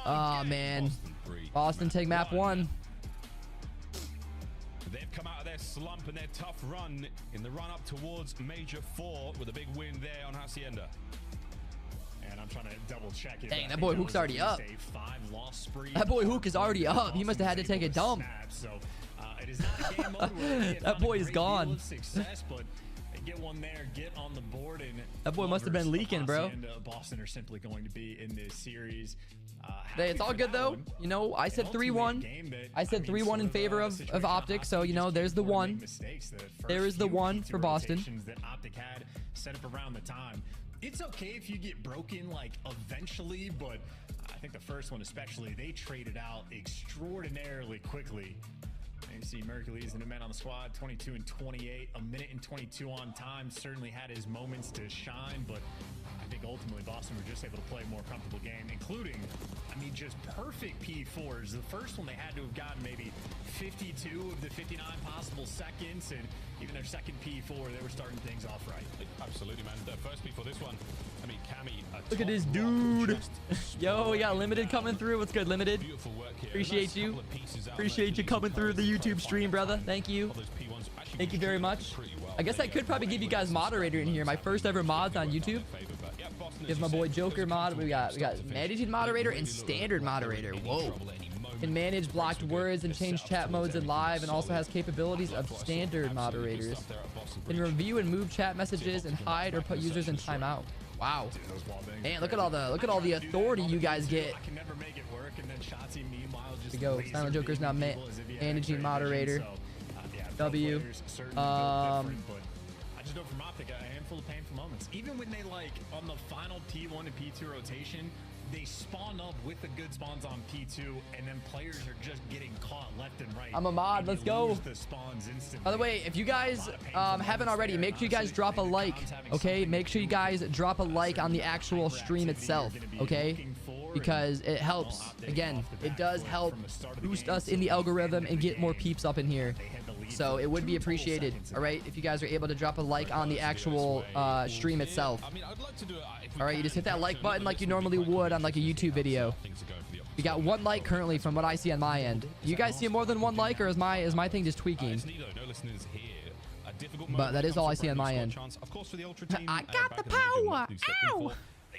Oh man. Boston take map 1. They've come out of their slump and their tough run in the run-up towards Major 4 with a big win there on Hacienda. And I'm trying to double check it. Dang, that boy Hook's already up. That boy Hook is already up. He must have had to take a dump. It is not a game mode where That boy is gone. Success, but they get one there, get on the board, and That boy must have been leaking, bro. And Boston are simply going to be in this series. Hey, it's all good though. You know, I said 3-1. I said 3-1 in favor of Optic, so you know, there's the 1. There is the 1 for Boston. That Optic had set up around the time. It's okay if you get broken like eventually, but I think the first one especially, they traded out extraordinarily quickly. And you see Mercules, the new man on the squad, 22 and 28, a minute and 22 on time. Certainly had his moments to shine, but I think ultimately Boston were just able to play a more comfortable game, including, I mean, just perfect P4s. The first one they had to have gotten maybe 52 of the 59 possible seconds, and even their second P4, they were starting things off right. Absolutely, man. The first P4 this one, I mean, Cammy. Look at this dude. Yo, we got Limited coming through. What's good, Limited? Beautiful work here. Appreciate you. Appreciate you coming through the YouTube stream, brother. Thank you. Thank you very much. I guess I could probably give you guys moderator in here. My first ever mods on YouTube. Give my boy Joker mod. We got managing moderator and standard moderator. Whoa. Can manage blocked words and change chat modes in live, and also has capabilities of standard moderators. Can review and move chat messages and hide or put users in timeout. Wow. Man, look at all the authority you guys get. Here we go. Silent Joker's now managing moderator. W. I just know from Optic a handful of painful moments. Even when they like on the final P1 and P2 rotation, they spawn up with the good spawns on P2, and then players are just getting caught left and right. I'm a mod. Let's go. By the way, if you guys haven't already, make sure you guys drop a like, okay? Make sure you guys drop a like on the actual stream itself, okay? Because it helps. Again, it does help boost us in the algorithm and get more peeps up in here. So it would be appreciated, all right, if you guys are able to drop a like on the actual stream itself. All right, you just hit that like button like you normally would on like a YouTube video. We got 1 like currently from what I see on my end. You guys see more than 1 like, or is my thing just tweaking? But that is all I see on my end. I got the power. Ow!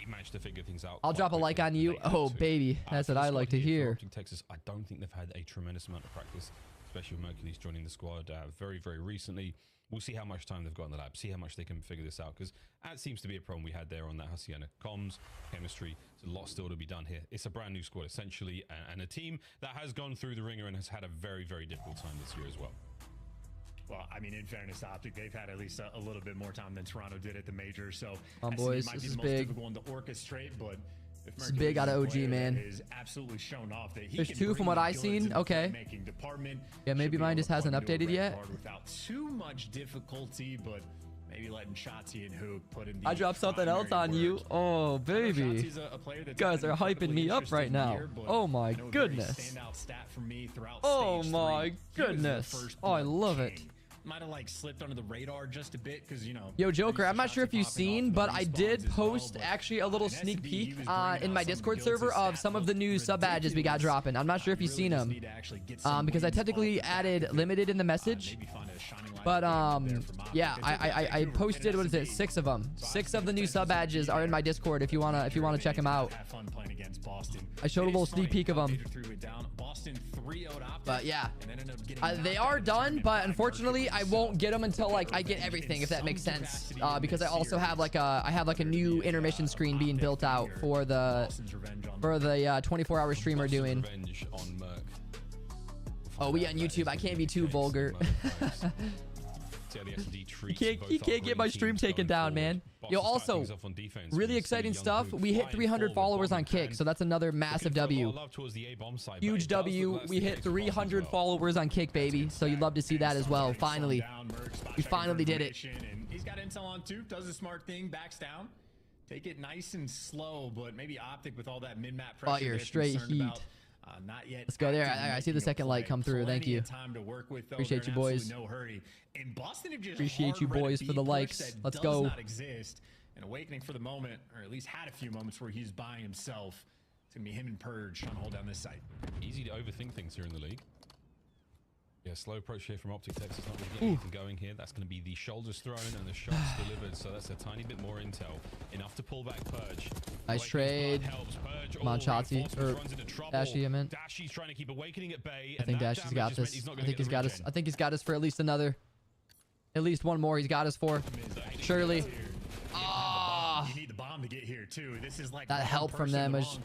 Managed to figure things out. I'll drop a like on you. Oh, baby. That's what I like to hear. Texas, I don't think they've had a tremendous amount of practice, especially with Mercury's joining the squad very, very recently. We'll see how much time they've got in the lab, see how much they can figure this out, because that seems to be a problem we had there on that Hacienda. Comms, chemistry, there's a lot still to be done here. It's a brand new squad, essentially, and a team that has gone through the ringer and has had a very, very difficult time this year as well. Well, I mean, in fairness to Optic, they've had at least a little bit more time than Toronto did at the major. So, boys, might this be is the most big. difficult one to orchestrate, but if this is big out of OG, man. Is absolutely shown off that he There's can 2 from bring what the I goods seen. in the Okay. filmmaking department. Yeah, maybe Should be mine able just to hasn't plug into a updated red yet. card without too much difficulty, but maybe letting Shotzi and Hook put in the I dropped something else on you. Oh, baby. You guys are hyping me up right now. Oh, my goodness. Oh, my goodness. Oh, I love it. Might have like slipped under the radar just a bit because, you know. Yo, Joker, I'm not sure if you've seen, but I did post actually a little sneak peek in my Discord server of some of the new sub badges we got dropping. I'm not sure if you've seen them, because I technically added limited in the message. But yeah, I posted, what is it, 6 of them. 6 of the new sub badges are in my Discord if you wanna check them out. I showed a little sneak peek of them. But yeah, they are done, but unfortunately I won't get them until like I get everything, if that makes sense. Because I also have like a new intermission screen being built out for the 24-hour stream we're doing. Oh, we on YouTube. I can't be too vulgar. You can't get my stream taken down, man. Yo, also, really exciting stuff. We hit 300 followers on Kick, so that's another massive W. Huge W. We hit 300 followers on Kick, baby. So you'd love to see that as well. Finally. We finally did it. He's got intel on 2, does a smart thing, backs down. Take it nice and slow, but maybe Optic with all that mid-map pressure. Fire, straight heat. Not yet. Let's go there. I see the second light come through. Thank you. Appreciate you, boys. No hurry. In Boston, just appreciate you, boys, for the likes. Let's go. An awakening for the moment, or at least had a few moments where he's buying himself. It's gonna be him and Purge trying to hold down this site. Easy to overthink things here in the league. Yeah, slow approach here from Optic Texas, not really getting anything going here. That's going to be the shoulders thrown and the shots delivered, so that's a tiny bit more intel. Enough to pull back Purge. Nice trade. Come on, Shotzi. Or Dashy, I meant. Dashy's trying to keep Awakening at bay. I think Dashy's got this. I think he's got us. I think he's got us for at least another. At least one more he's got us for. Surely. Ah. You need the bomb to get here, too. This is like that help from them is.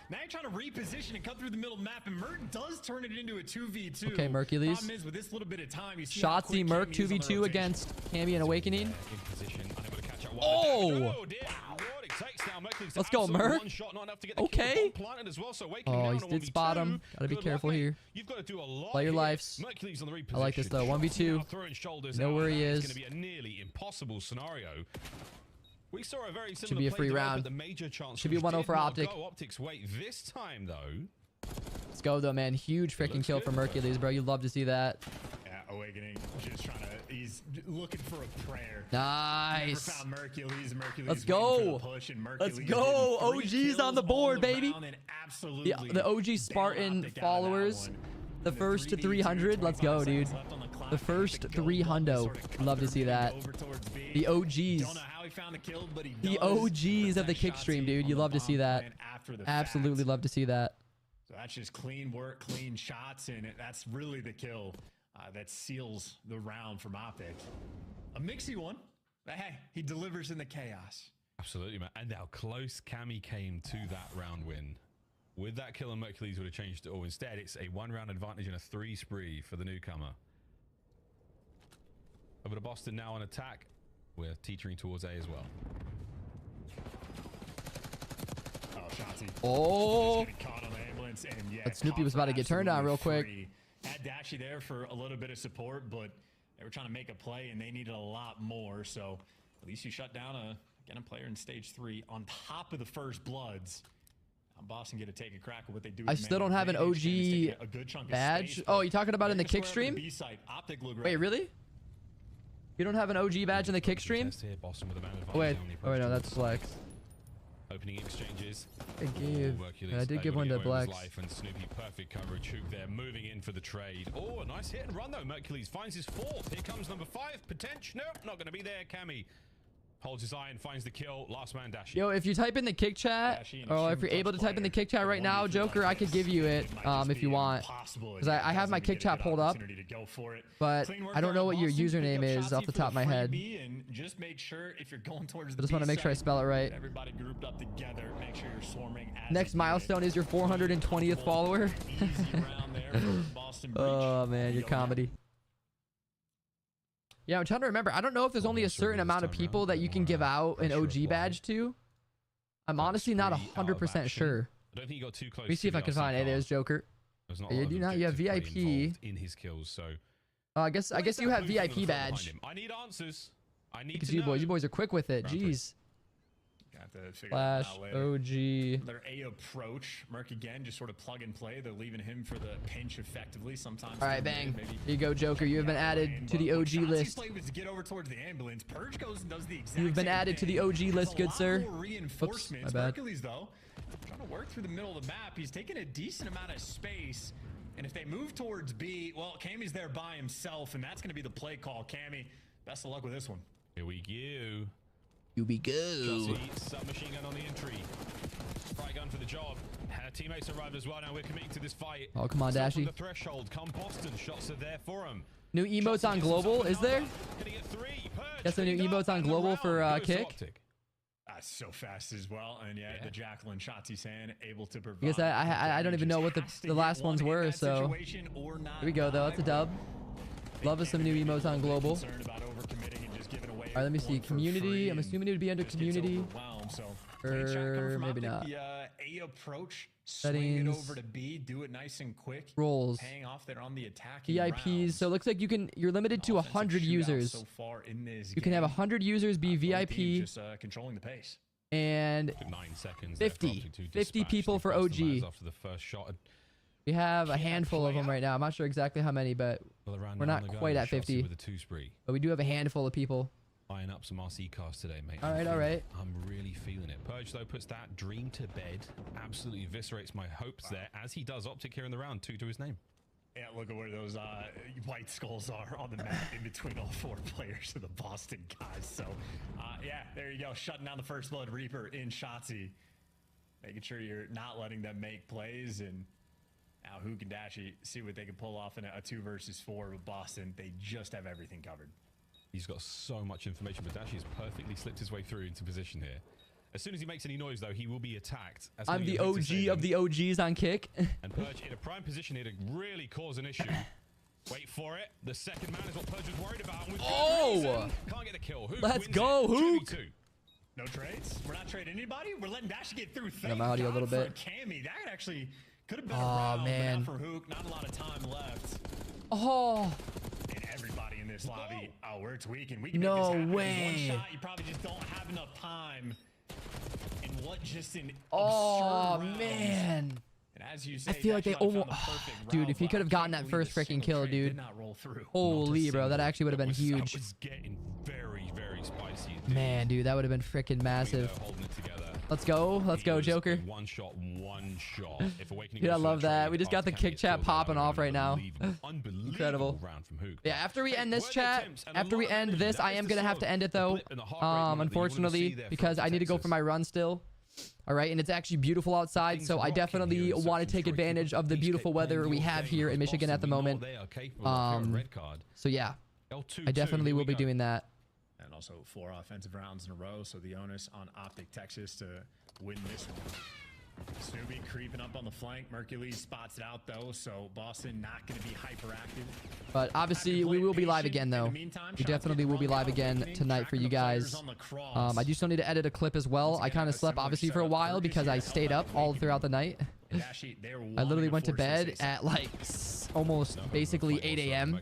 Now you're trying to reposition and cut through the middle map, and Merc does turn it into a 2v2. Okay, Mercules. Problem is, with this little bit of time, you see Shotzi Merc 2v2 against Camby and Awakening. Oh! Let's go, Merc. Okay. Oh, he did spot him. Gotta be careful here. Play your lives. I like this though. 1v2. Know where he is. It's going to be a nearly impossible scenario. We saw a very similar should be a free round. Should be 1-0 for Optic. Optic's way this time though. Let's go though, man. Huge freaking kill for Mercules, bro. You'd love to see that. Yeah, Awakening just trying to. He's looking for a prayer. Nice. Never found Mercules. Let's go. Let's go. OG's on the board, baby. The OG Spartan followers. The first to 300. Let's go, dude. The first 300. Love to see that. The OGs. The OGs of the kick stream, dude. You love to see that. Absolutely love to see that. So that's just clean work, clean shots, and that's really the kill that seals the round from Optic. A mixy one, but hey, he delivers in the chaos. Absolutely, man. And how close Cammy came to that round win. With that kill on Mercules would have changed it all. Instead, it's a 1-round advantage and a 3 spree for the newcomer. Over to Boston now on attack. We're teetering towards A as well. Oh, Shotzi. Oh. Caught on the ambulance, and yeah, But Snoopy was about to get turned on real quick. Had Dashy there for a little bit of support, but they were trying to make a play, and they needed a lot more. So at least you shut down a player in stage 3 on top of the first bloods. Boston get to take a crack at what they do. I still don't have an OG badge. Oh, you talking about in the kick stream? Wait, really? You don't have an OG badge in the kick stream? Oh, wait. Oh, wait, no, that's Flex. Opening exchanges. I did give one to Blex. And Snoopy, perfect coverage. Hook there, moving in for the trade. Oh, a nice hit and run though. Mercules finds his 4th. Here comes number 5. Potential. Nope, not going to be there. Cammy holds his eye and finds the kill. Last man, Dashy. Yo, if you type in the kick chat, or if you're able to type in the kick chat right now, Joker, I could give you it if you want. Because I have my kick chat pulled up, but I don't know what your username is off the top of my head. Just make sure if you're going towards I just want to make sure I spell it right. Everybody grouped up together. Make sure you're swarming. Next milestone is your 420th follower. Oh man, your comedy. Yeah, I'm trying to remember. I don't know if there's only a certain amount of people that you can give out an OG badge to. I'm honestly not 100% sure. I don't think you got too close. Let me see if I can find it. There's Joker. You do not. You have VIP in his kills. So I guess you have VIP badge. I need answers. I need to know. You boys are quick with it. Jeez. Flash OG. Their A approach. Merc again, just sort of plug and play. They're leaving him for the pinch effectively. Sometimes. All right, bang. Here you go, Joker. You have been added to the OG list. Was to get over towards the ambulance. Purge goes and does the exact You've been added to the OG list, good sir. Oops, my bad. Hercules, though, trying to work through the middle of the map. He's taking a decent amount of space. And if they move towards B, well, Cammy's there by himself, and that's going to be the play call. Cammy, best of luck with this one. Here we go. You be good. Submachine gun on the entry. Right gun for the job. Her teammates arrived as well. Now we're committing to this fight. Oh, come on, Dashy. The threshold. Come Boston. Shots are there for him. New emotes on global, is there? Got some new emotes on global for kick. That's so fast as well. And yeah, the Jacqueline Shotzi saying able to provide. Because I don't even know what the last ones were, so here we go though. It's a dub. Love us some new emotes on global. All right, let me see. Community. I'm assuming it would be under community. Or maybe not. A approach. Settings. Over to B. Do it nice and quick. Roles. Paying off there on the attack. VIPs. So it looks like you're limited to 100 users. So far in this you can have 100 users be VIP. Just controlling the pace. And 9 seconds 50 people for OG. After the first shot. We have a handful of them right now. I'm not sure exactly how many, but we're not quite at 50. With a 2 spree. But we do have a handful of people. Eyeing up some RC cars today, mate. All right. I'm really feeling it. Purge, though, puts that dream to bed. Absolutely eviscerates my hopes there, as he does Optic here in the round. 2 to his name. Yeah, look at where those white skulls are on the map in between all 4 players of the Boston guys. So, yeah, there you go. Shutting down the First Blood Reaper in Shotzi. Making sure you're not letting them make plays. And now Hook and Dashy see what they can pull off in a 2 versus 4 with Boston. They just have everything covered. He's got so much information, but Dashy has perfectly slipped his way through into position here. As soon as he makes any noise, though, he will be attacked. I'm the OG of the OGs on kick. And Purge in a prime position here to really cause an issue. Wait for it. The second man is what Purge was worried about. Oh! Can't get the kill. Hook Let's go, Hook! No trades. We're not trading anybody. We're letting Dashy get through. I'm audio a little bit. Cammy, that actually could have been a round, man. But not for Hook. Not a lot of time left. Oh. And everybody in this lobby. Oh, we're tweaking. We can no make this way. In one shot, you probably just don't have enough time. And what just an oh absurd man. And as you say, I feel like they almost dude, if he could have gotten that first freaking kill, dude. Holy bro, that actually would have been huge. That was getting very, very spicy. Man, dude, that would have been freaking massive. Holding it together. Let's go. Let's go, Joker. One shot. If Awakening Dude, I love that. We just got the kick chat popping off right now. Incredible. Round from Hook. Yeah, after we end this chat, after we end this, I am going to have to end it though. Unfortunately, because I need to go for my run still. All right, and it's actually beautiful outside, so I definitely want to take advantage of the beautiful weather we have here in Michigan at the moment. So yeah, I definitely will be doing that. And also 4 offensive rounds in a row, so the onus on Optic Texas to win this one. Snoopy creeping up on the flank. Mercules spots it out though, so Boston not going to be hyperactive. But obviously, we will be live again though. We definitely will be live again tonight for you guys. I do still need to edit a clip as well. I kind of slept obviously for a while because I stayed up all throughout the night. I literally went to bed at like almost basically 8 a.m.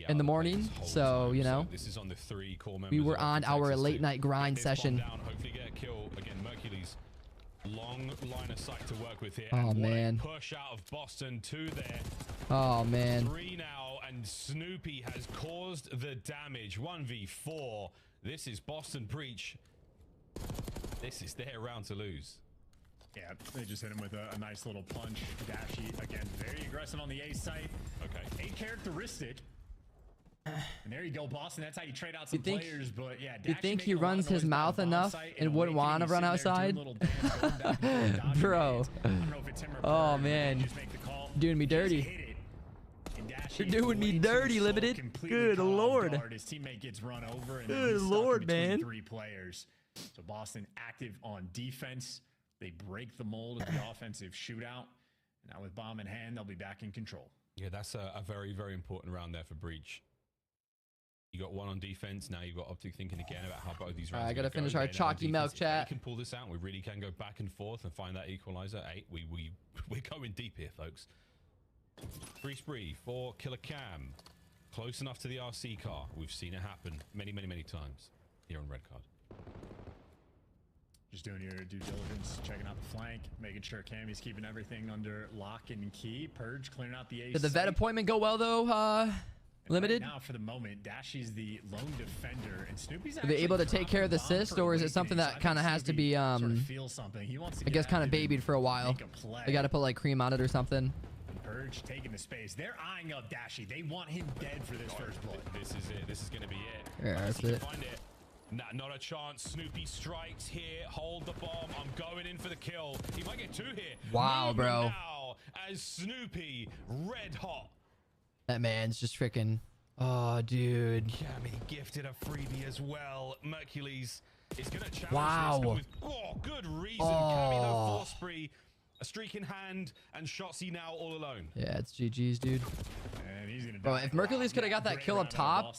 in the morning. So, you know, we were on our late night grind session. Hopefully get a kill again. Mercules. Long line of sight to work with here. Oh, man. Push out of Boston 2 there. Oh, man. 3 now, and Snoopy has caused the damage. 1v4. This is Boston Breach. This is their round to lose. Yeah, they just hit him with a nice little punch. Dashy, again, very aggressive on the A site. Okay. A characteristic. And there you go, Boston. That's how you trade out some players. But yeah, you think he runs his mouth enough and wouldn't want to run outside? Bro. Oh, man. Doing me dirty. You're doing me dirty, Limited. Good lord. His teammate gets run over. And good lord, man. 3 players. So Boston active on defense. They break the mold of the offensive shootout. Now with bomb in hand, they'll be back in control. Yeah, that's a very, very important round there for Breach. You got 1 on defense. Now you've got Optic thinking again about how both these rounds. I gotta finish our chalky milk chat. We can pull this out. We really can go back and forth and find that equalizer. Hey, we're going deep here, folks. 3 spree for Killer Cam. Close enough to the RC car. We've seen it happen many, many, many times here on Red Card. Just doing your due diligence, checking out the flank, making sure Cammy's keeping everything under lock and key. Purge clearing out the A. Did the vet appointment go well though? Limited. Right now, for the moment, Dashy's the lone defender, and Snoopy's. Are they able to take care of the cyst, or is it something that kind of has to be, I guess, kind of babied for a while? They got to put like cream on it or something. Purge taking the space. They're eyeing up Dashy. They want him dead for this first blood. This is it. This is going to be it. Yeah, that's it. Find it. Nah, not a chance. Snoopy strikes here. Hold the bomb. I'm going in for the kill. He might get 2 here. Wow, Moving bro. Now as Snoopy red hot. That man's just freaking. Oh, dude. Cammy gifted a freebie as well. Mercules is going to challenge wow. this. With, good reason. Cammy, though, 4 spree. A streak in hand, and Shotzzy now all alone. Yeah, it's GG's, dude. And he's gonna Bro, if Mercules could have got that kill up top,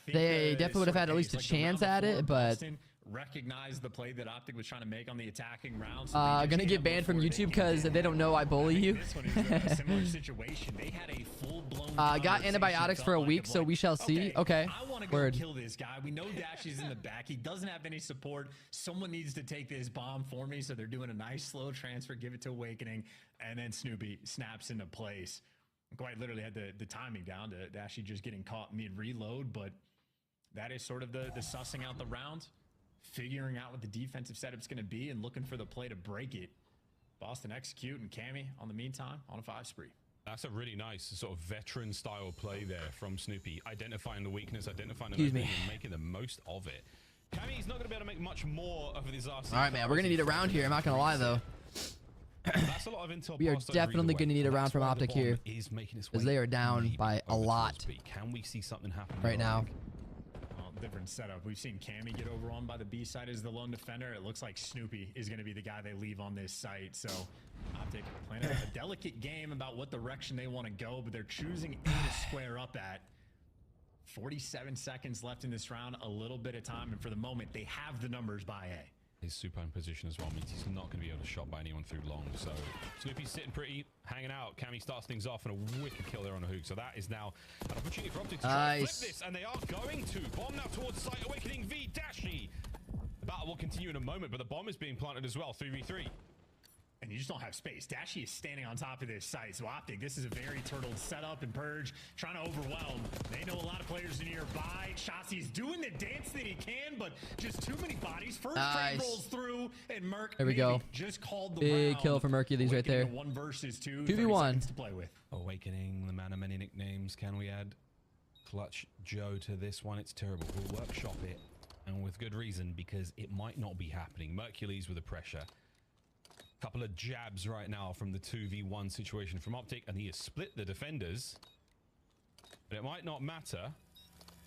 they definitely would have had at least a chance at it, but... Recognize the play that Optic was trying to make on the attacking rounds. Gonna get banned from YouTube because they don't know I bully you. Similar situation. They had a full-blown got antibiotics for a week, so we shall see. Okay. I want to go kill this guy. We know Dashy's in the back. He doesn't have any support. Someone needs to take this bomb for me, so they're doing a nice slow transfer, give it to Awakening, and then Snoopy snaps into place. Quite literally had the timing down to Dashy just getting caught mid-reload, but that is sort of the sussing out the round. Figuring out what the defensive setup's going to be and looking for the play to break it. Boston execute, and Cammy on the meantime on a 5 spree. That's a really nice sort of veteran style play there from Snoopy, identifying the weakness, identifying the opening, and making the most of it. Cammy's not going to be able to make much more of this RC. All right, man, we're going to need a round here. I'm not going to lie though. That's a lot of intel. We are definitely going to need a round from Optic here because they are down by a lot. Can we see something happen right now? Different setup. We've seen Cammy get overrun by the B side as the lone defender. It looks like Snoopy is going to be the guy they leave on this site. So Optic playing a delicate game about what direction they want to go, but they're choosing A to square up at. 47 seconds left in this round, a little bit of time, and for the moment, they have the numbers by A. His supine position as well means he's not going to be able to shot by anyone through long. So Snoopy's sitting pretty, hanging out. Cammy starts things off and a wicked kill there on a hook. So that is now an opportunity for Optic to try and flip this, and they are going to. Bomb now towards site. Awakening V Dashy. The battle will continue in a moment, but the bomb is being planted as well. 3v3. and you just don't have space. Dashy is standing on top of this site, so Optic, this is a very turtled setup, and Purge trying to overwhelm. They know a lot of players are nearby. Shotzzy's doing the dance that he can, but just too many bodies. First trade rolls through, and Merc there we go. Just called the Big round. kill for Mercules right there. 1 versus 2. 2v1. To play with. Awakening, the man of many nicknames. Can we add Clutch Joe to this one? It's terrible. We'll workshop it, and with good reason, because it might not be happening. Mercules with the pressure. Couple of jabs right now from the 2v1 situation from Optic, and he has split the defenders. But it might not matter.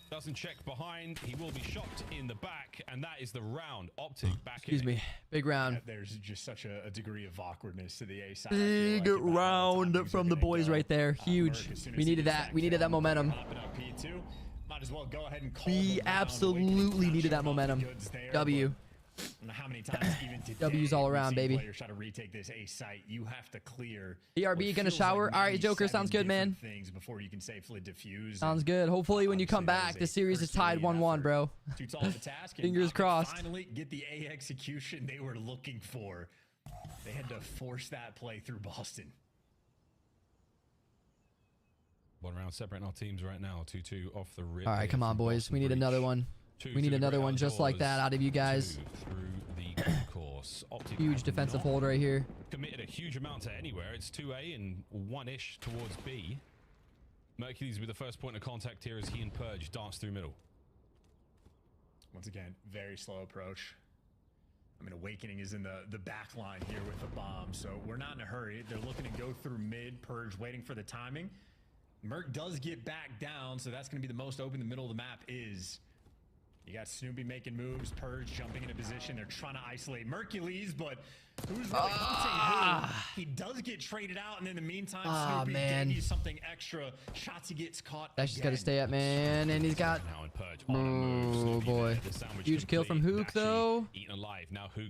Doesn't check behind. He will be shot in the back, and that is the round. Optic back Excuse me. Big round. There's just such a degree of awkwardness to the A side. Big round from the boys right there. Huge. We needed that. We needed that momentum. Might as well go ahead and call We absolutely needed that momentum. W. I don't know how many times even today W's all around, baby. Players try to retake this A site. You have to clear. BRB gonna shower. All right, Joker, sounds good, man. Things before you can safely defuse. Sounds good. Hopefully, when you come back, the series is tied 1-1, bro. Too tall of a task. Fingers crossed. Finally, get the A execution they were looking for. They had to force that play through Boston. One round separating our teams right now. 2-2 off the rip. All right, come on, boys. We need another one. We need another one just like that out of you guys. Huge defensive hold right here. Committed a huge amount to anywhere. It's 2A and 1-ish towards B. Mercules with the first point of contact here as he and Purge dance through middle. Once again, very slow approach. I mean, Awakening is in the back line here with the bomb, so we're not in a hurry. They're looking to go through mid. Purge waiting for the timing. Merc does get back down, so that's going to be the most open the middle of the map is. You got Snoopy making moves, Purge jumping into position. They're trying to isolate Mercules, but who's really hunting who? He does get traded out, and in the meantime, Snoopy gave you something extra. Shotzzy gets caught. That's just got to stay up, man. And he's got... Oh, boy. Huge kill from Hook, though.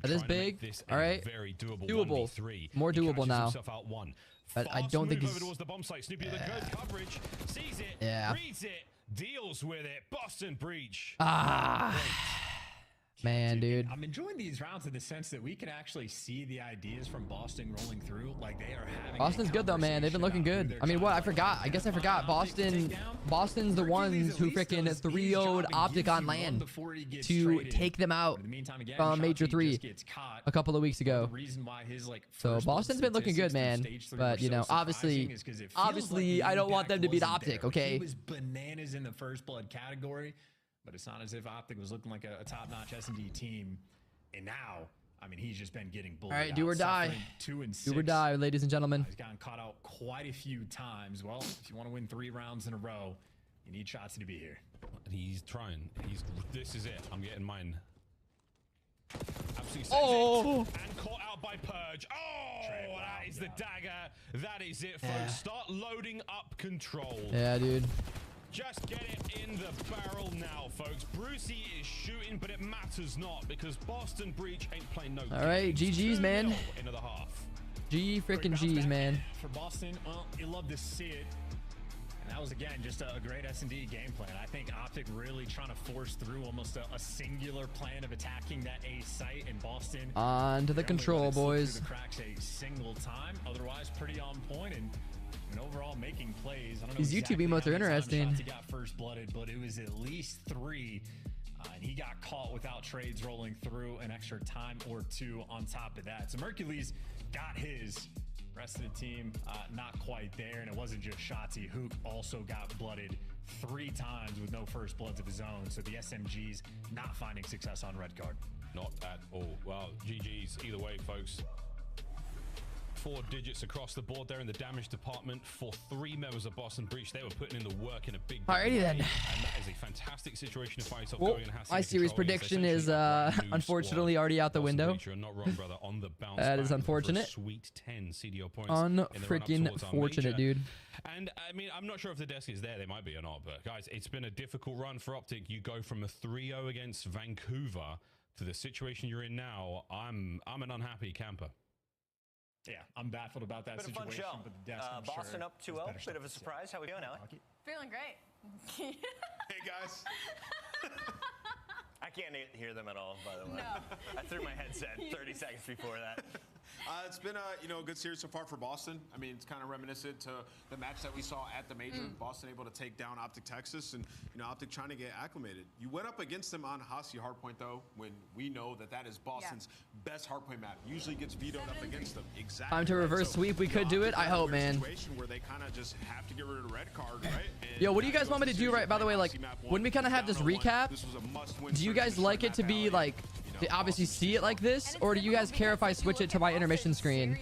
That is big. All right. Doable. More doable now. But I don't think he's... Yeah. Deals with it. Boston breach. Man, dude. I'm enjoying these rounds in the sense that we can actually see the ideas from Boston rolling through. Like they are having. Boston's good though, man. They've been looking good. I mean, what? I forgot. I guess I forgot. Boston's the ones who freaking 3-0'd Optic on land to take them out from Major 3 a couple of weeks ago. So Boston's been looking good, man. But you know, obviously, I don't want them to beat Optic. Okay. He was bananas in the first blood category. But it's not as if Optic was looking like a top-notch S&D team. And now, I mean, he's just been getting bullied. All right, do or die. 2 and 6. Do or die, ladies and gentlemen. He's gotten caught out quite a few times. Well, if you want to win 3 rounds in a row, you need Shotzzy to be here. He's trying. This is it. I'm getting mine. Absolutely. And caught out by Purge. Oh, that is the dagger. That is it, folks. Start loading up control. Yeah, dude. Just get it in the barrel now, folks. Brucey is shooting, but it matters not because Boston Breach ain't playing no All right, GG's, man. Into the half. G freaking G's, man. For Boston, well, you love to see it. And that was, again, just a great S&D game plan. I think Optic really trying to force through almost a singular plan of attacking that A site in Boston. On to the control, boys. The cracks a single time. Otherwise, pretty on point and overall making plays. I don't know These YouTube emotes are interesting. He got first blooded, but it was at least 3. And he got caught without trades rolling through an extra time or 2 on top of that. So Mercules got his. Rest of the team not quite there, and it wasn't just Shotzzy. Hook also got blooded 3 times with no first bloods of his own. So the SMGs not finding success on red card. Not at all. Well, GG's either way, folks. 4 digits across the board there in the damage department for 3 members of Boston Breach. They were putting in the work in a big Alrighty then. And that is a fantastic situation to find yourself well, going and my series prediction is unfortunately already out the window. You're not wrong, brother. On the bounce that is unfortunate. Sweet 10 CDL points. Unfreaking fortunate, dude. And I mean, I'm not sure if the desk is there. They might be or not. But guys, it's been a difficult run for Optic. You go from a 3-0 against Vancouver to the situation you're in now. I'm an unhappy camper. Yeah, I'm baffled about that situation. But the desk, I'm Boston sure up 2-0. Bit of a surprise. How we doing, Alec? Feeling great. Hey, guys. I can't hear them at all, by the way. No. I threw my headset 30 seconds before that. It's been a good series so far for Boston. I mean, it's kind of reminiscent to the match that we saw at the major. Boston able to take down Optic Texas, and Optic trying to get acclimated. You went up against them on Hasi Hardpoint though, when we know that is Boston's best hardpoint map. Usually gets vetoed up against them. Exactly. Time to reverse sweep. We could do it. I hope, man. Situation where they kind of just have to get rid of the red card, right? And yo, what do you guys want me to do? Right. By the way, like when we kind of have this recap, do you guys like it to be like? To obviously see it like this, or do you guys care if I switch it to my intermission screen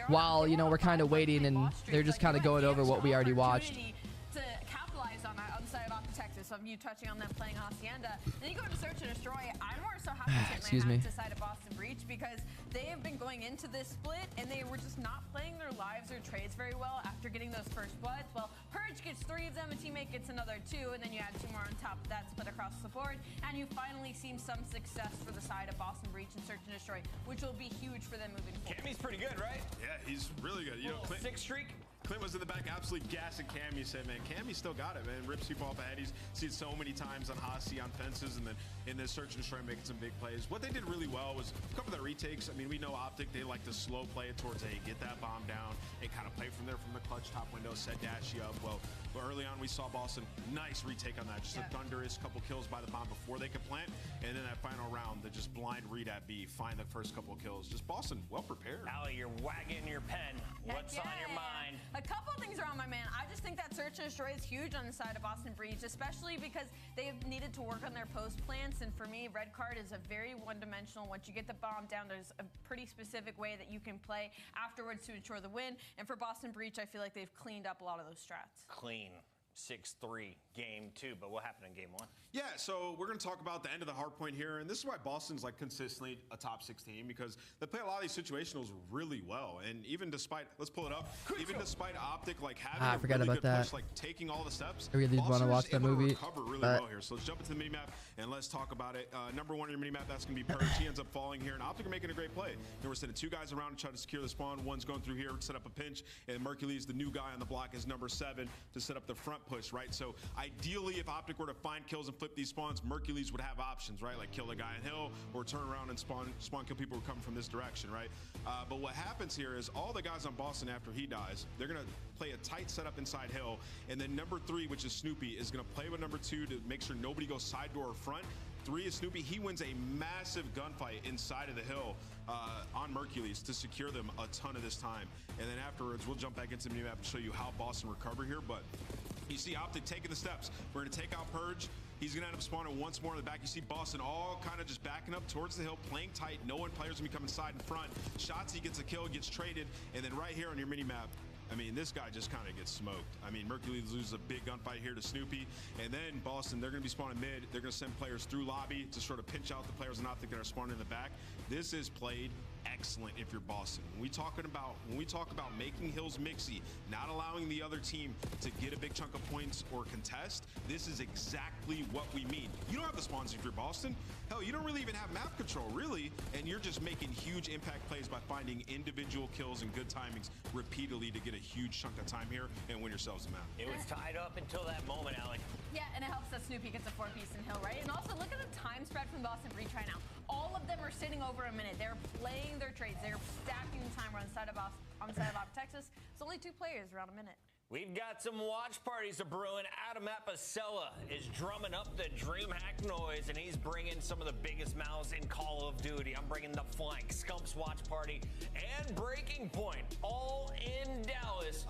while we're kind of waiting and they're just kind of going over what we already watched? To capitalize on that other side of Optic Texas, of you touching on them playing Hacienda, then you go to Search and Destroy. I'm more so happy to my hat to side of Boston Breach, because they have been going into this split and they were just not playing their lives or trades very well after getting those first bloods. Well, Purge gets 3 of them, a teammate gets another 2, and then you add 2 more on top of that split across the board, and you finally seen some success for the side of Boston Breach and Search and Destroy, which will be huge for them moving forward. Cammy's pretty good, right? Yeah, he's really good. Clint, 6 streak. Clint was in the back, absolutely gassing Cammy. Said, man, Cammy still got it, man. Rips people off ahead. He's seen it so many times on Hasi, on fences, and then in this Search and Destroy making some big plays. What they did really well was a couple of the retakes. I mean, we know Optic, they like to slow play it towards A, get that bomb down, and kind of play from there from the clutch top window, set Dashy up. Well, early on, we saw Boston, nice retake on that. Just a thunderous couple kills by the bomb before they could plant. And then that final round, the just blind read at B, find the first couple of kills. Just Boston, well prepared. Allie, you're wagging your pen. What's on your mind? A couple of things around my man. I just think that Search and Destroy is huge on the side of Boston Breach, especially because they've needed to work on their post plants. And for me, red card is a very one-dimensional. Once you get the bomb down, there's a pretty specific way that you can play afterwards to ensure the win. And for Boston Breach, I feel like they've cleaned up a lot of those strats. Clean. 6-3 game 2, but what happened in game 1? Yeah, so we're going to talk about the end of the hard point here, and this is why Boston's like consistently a top 6 team, because they play a lot of these situationals really well, and even despite, let's pull it up, even despite Optic like having I forgot really about good that. push, like taking all the steps, I really want to watch that movie. Recover really well here. So let's jump into the mini map and let's talk about it. Number 1 on your mini map, that's going to be Purge. He ends up falling here, and Optic are making a great play. And we're sending 2 guys around to try to secure the spawn. One's going through here to set up a pinch, and Mercules, the new guy on the block, is number 7 to set up the front push, right? So ideally, if Optic were to find kills and flip these spawns, Mercules would have options, right? Like kill the guy in hill or turn around and spawn kill people who are coming from this direction, right? But what happens here is all the guys on Boston, after he dies, they're going to play a tight setup inside hill, and then number 3, which is Snoopy, is going to play with number 2 to make sure nobody goes side door or front. 3 is Snoopy. He wins a massive gunfight inside of the hill on Mercules to secure them a ton of this time. And then afterwards, we'll jump back into the map and show you how Boston recover here. But you see Optic taking the steps. We're going to take out Purge. He's going to end up spawning once more in the back. You see Boston all kind of just backing up towards the hill, playing tight, knowing players going to be coming side and front. Shotzzy gets a kill, gets traded, and then right here on your mini map, I mean, this guy just kind of gets smoked. I mean, Mercules loses a big gunfight here to Snoopy, and then Boston, they're going to be spawning mid. They're going to send players through lobby to sort of pinch out the players in Optic that are spawning in the back. This is played excellent if you're Boston. When we talk about making hills mixy, not allowing the other team to get a big chunk of points or contest, this is exactly what we mean. You don't have the spawns if you're Boston. Hell, you don't really even have map control, really, and you're just making huge impact plays by finding individual kills and good timings repeatedly to get a huge chunk of time here and win yourselves the map. It was tied up until that moment, Alec. Yeah, and it helps that Snoopy gets a 4-piece in hill, right? And also, look at the time spread from Boston Breach right now. All of them are sitting over a minute. They're playing their trades. They're stacking the time on the side of Optic Texas. It's only 2 players around a minute. We've got some watch parties brewing. Adam Apicella is drumming up the DreamHack noise, and he's bringing some of the biggest mouths in Call of Duty. I'm bringing the flank, Scump's watch party, and Breaking Point, all in Dallas.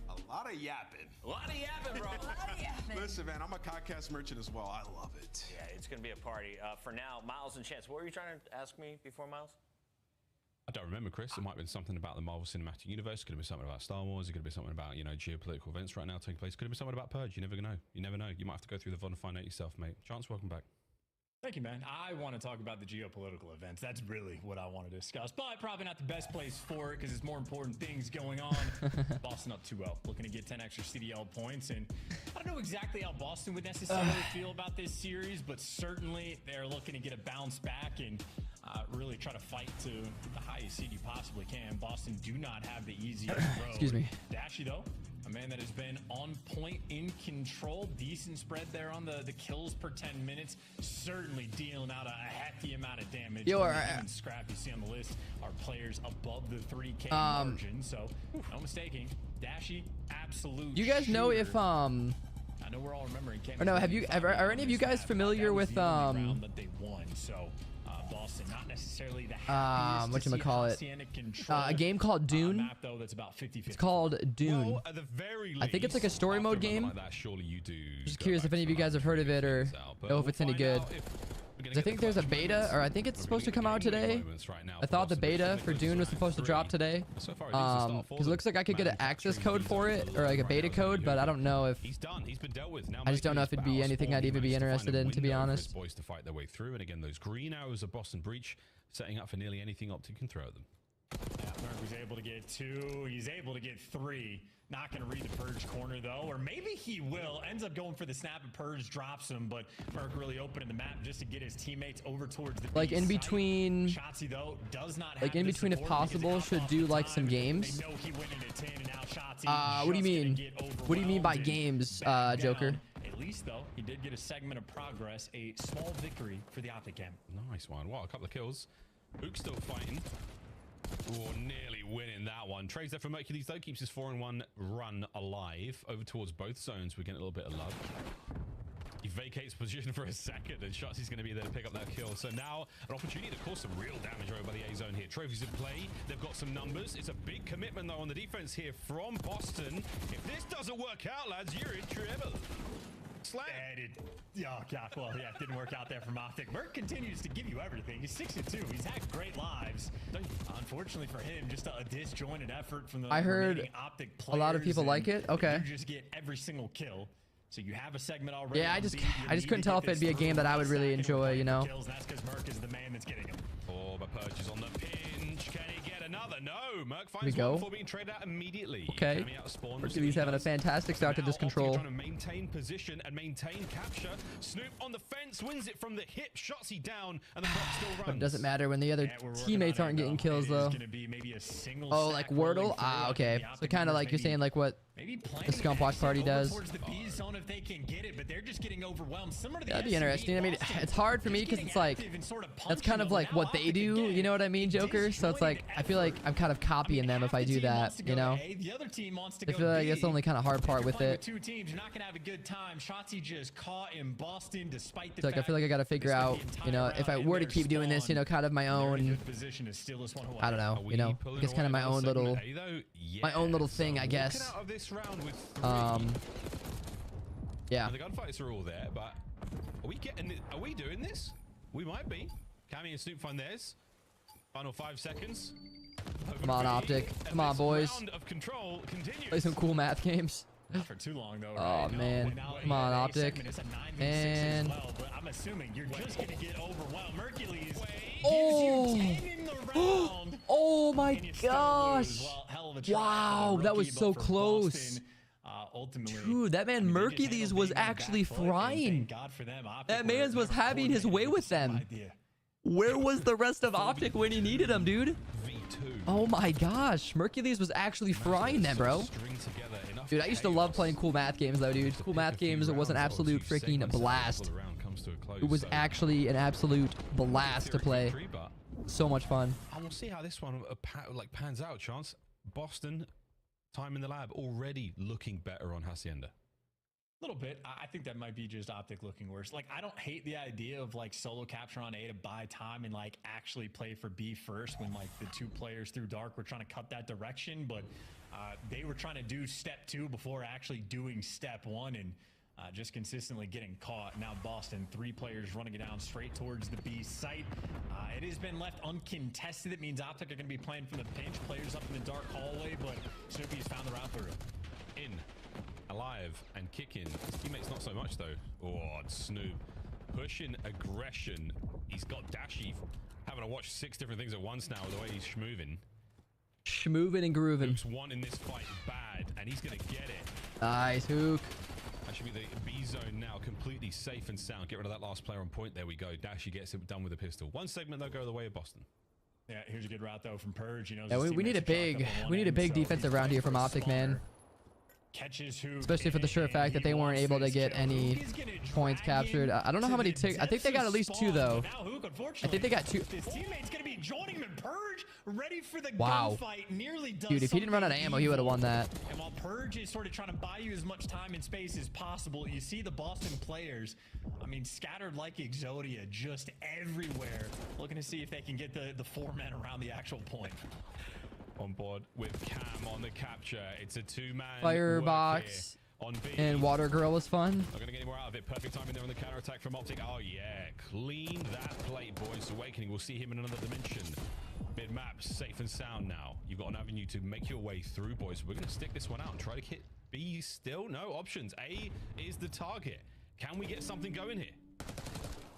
A lot of yapping. A lot of yapping, bro. A lot of yapping. Listen, man, I'm a Comcast merchant as well. I love it. Yeah, it's going to be a party. For now, Miles and Chance, what were you trying to ask me before, Miles? I don't remember, Chris. It might have been something about the Marvel Cinematic Universe. It could have been something about Star Wars. It could have been something about, geopolitical events right now taking place. It could have been something about Purge. You never know. You never know. You might have to go through the VOD and find out yourself, mate. Chance, welcome back. Thank you, man. I want to talk about the geopolitical events. That's really what I want to discuss, but probably not the best place for it because there's more important things going on. Boston up 2-0, looking to get 10 extra CDL points. And I don't know exactly how Boston would necessarily feel about this series, but certainly they're looking to get a bounce back and really try to fight to the highest seed you possibly can. Boston do not have the easiest road. Excuse me. Dashy, though, A man that has been on point, in control, decent spread there on the kills per 10 minutes. Certainly dealing out a hefty amount of damage. Yo, And Scrap you see on the list are players above the 3K margin. So no mistaking, Dashy, absolute. You guys know if I know we're all remembering. Or no, have you ever? Are any of you guys familiar with round that they won? So Boston, not necessarily the whatchamacallit, a game called Dune. Map, though, that's about 50-50. It's called Dune. Well, at the very least, I think it's like a story mode game. like that, surely you do. Just curious if any of you guys have heard of it or know if it's any good. I think there's a beta, or I think it's supposed to come out today. I thought the beta for Dune was supposed to drop today. Because it looks like I could get an access code for it, or like a beta code, but I don't know if. I just don't know if it'd be anything I'd even be interested in, to be honest. Boys to fight their way through, and again, those green arrows of Boston Breach setting up for nearly anything Optic can throw at them. Yeah, Merc was able to get 2. He's able to get 3. Not going to read the Purge corner, though. Or maybe he will. Ends up going for the snap, and Purge drops him. But Merc really opening the map just to get his teammates over towards the like in between. Shotzi, though, does not like in between, if possible, should do like some games. What do you mean? What do you mean by games, Joker? At least, though, he did get a segment of progress. A small victory for the Optic camp. Nice one. Wow, a couple of kills. Ook still fighting. Oh, nearly winning that one. Trades there for Mercules, though. Keeps his 4-1 run alive. Over towards both zones. We're getting a little bit of love. He vacates position for a second, and Shotzi's going to be there to pick up that kill. So now an opportunity to cause some real damage over by the A zone here. Trophies in play. They've got some numbers. It's a big commitment, though, on the defense here from Boston. If this doesn't work out, lads, you're in trouble. Slam. Oh, God. Well, yeah, it didn't work out there from Optic. Merc continues to give you everything. He's 6-2. He's had great lives. Unfortunately for him, just a disjointed effort from the I heard Optic a lot of people like it. Okay. You just get every single kill. So you have a segment already. Yeah, I just couldn't tell if it'd be a game that I would really enjoy, you know. That's because Merc is the man that's getting him. Oh, but Purge is on the pinch. Can he get another? No. Merc finds one before being traded out immediately. Okay. Mercules having a fantastic start to this control. Trying to maintain position and maintain capture. Snoop on the fence, wins it from the hip. Shotzi down, and the Merc still runs. But it doesn't matter when the other teammates aren't getting kills, though. Oh, like Wordle? Ah, okay. So kind of like you're saying, like what the Scump Watch Party does. That'd be interesting. I mean, it's hard for me because it's like that's kind of like what they do. You know what I mean, Joker? So it's like I feel like I'm kind of copying them if I do that. You know? I feel like that's the only kind of hard part with it. Two teams, you're not gonna have a good time. Shotzi just caught in Boston, despite the fact I feel like I gotta figure out, you know, if I were to keep doing this, you know, kind of my own. I don't know. You know, I guess kind of my own little thing, I guess. Yeah. And the gunfights are all there, but are we doing this? We might be. Cammy and Snoop find theirs. Final 5 seconds. Come on, Optic. Come on, boys. Play some cool math games. Not for too long, though. Oh, man. Come on, Optic. And I'm assuming you're just gonna get overwhelmed. Mercules. Oh. Oh my gosh. Wow, that was so close. Dude, that man Mercules was actually frying. That man was having his way with them. Where was the rest of Optic when he needed him, dude? Oh my gosh, Mercules was actually frying them, bro. Dude, I used to love playing cool math games, though, dude. Cool math games was an absolute freaking blast. It was actually an absolute blast to play. So much fun. And we'll see how this one like pans out, Chance. Boston, time in the lab, already looking better on Hacienda. A little bit. I think that might be just Optic looking worse. Like, I don't hate the idea of like solo capture on A to buy time and like actually play for B first when like the 2 players through dark were trying to cut that direction, but they were trying to do step 2 before actually doing step 1 and just consistently getting caught. Now Boston, 3 players running it down straight towards the B site. It has been left uncontested. It means Optic are going to be playing from the pinch. Players up in the dark hallway, but Snoopy's found the route through. In, alive, and kicking. His teammates not so much, though. Oh, Snoop. Pushing aggression. He's got Dashy having to watch 6 different things at once now with the way he's schmoving. Schmoving and grooving. Hook's one in this fight bad, and he's going to get it. Nice, Hook. That should be the B zone now, completely safe and sound. Get rid of that last player on point. There we go. Dashy gets it done with a pistol. One segment, they'll go the way of Boston. Yeah, here's a good route, though, from Purge. You know, yeah, we need a big defensive round here from Optic, man. catches Hook. Especially for the sure fact that they weren't able to get any points captured. I don't know how many ticks. I think they got at least 2 though. I think they got 2. His teammate's gonna be joining him, and Purge ready for the Wow. gunfight. Nearly does. Dude, if he didn't run out of ammo, he would have won that. And while Purge is sort of trying to buy you as much time and space as possible, you see the Boston players, I mean, scattered like Exodia, just everywhere, looking to see if they can get the 4 men around the actual point. On board with Cam on the capture. It's a 2-man Firebox on B. and Water Girl was fun. Not going to get any more out of it. Perfect timing there on the counter attack from Optic. Oh, yeah. Clean that plate, boys. Awakening. We'll see him in another dimension. Mid-map, safe and sound now. You've got an avenue to make your way through, boys. We're going to stick this one out and try to hit B still. No options. A is the target. Can we get something going here?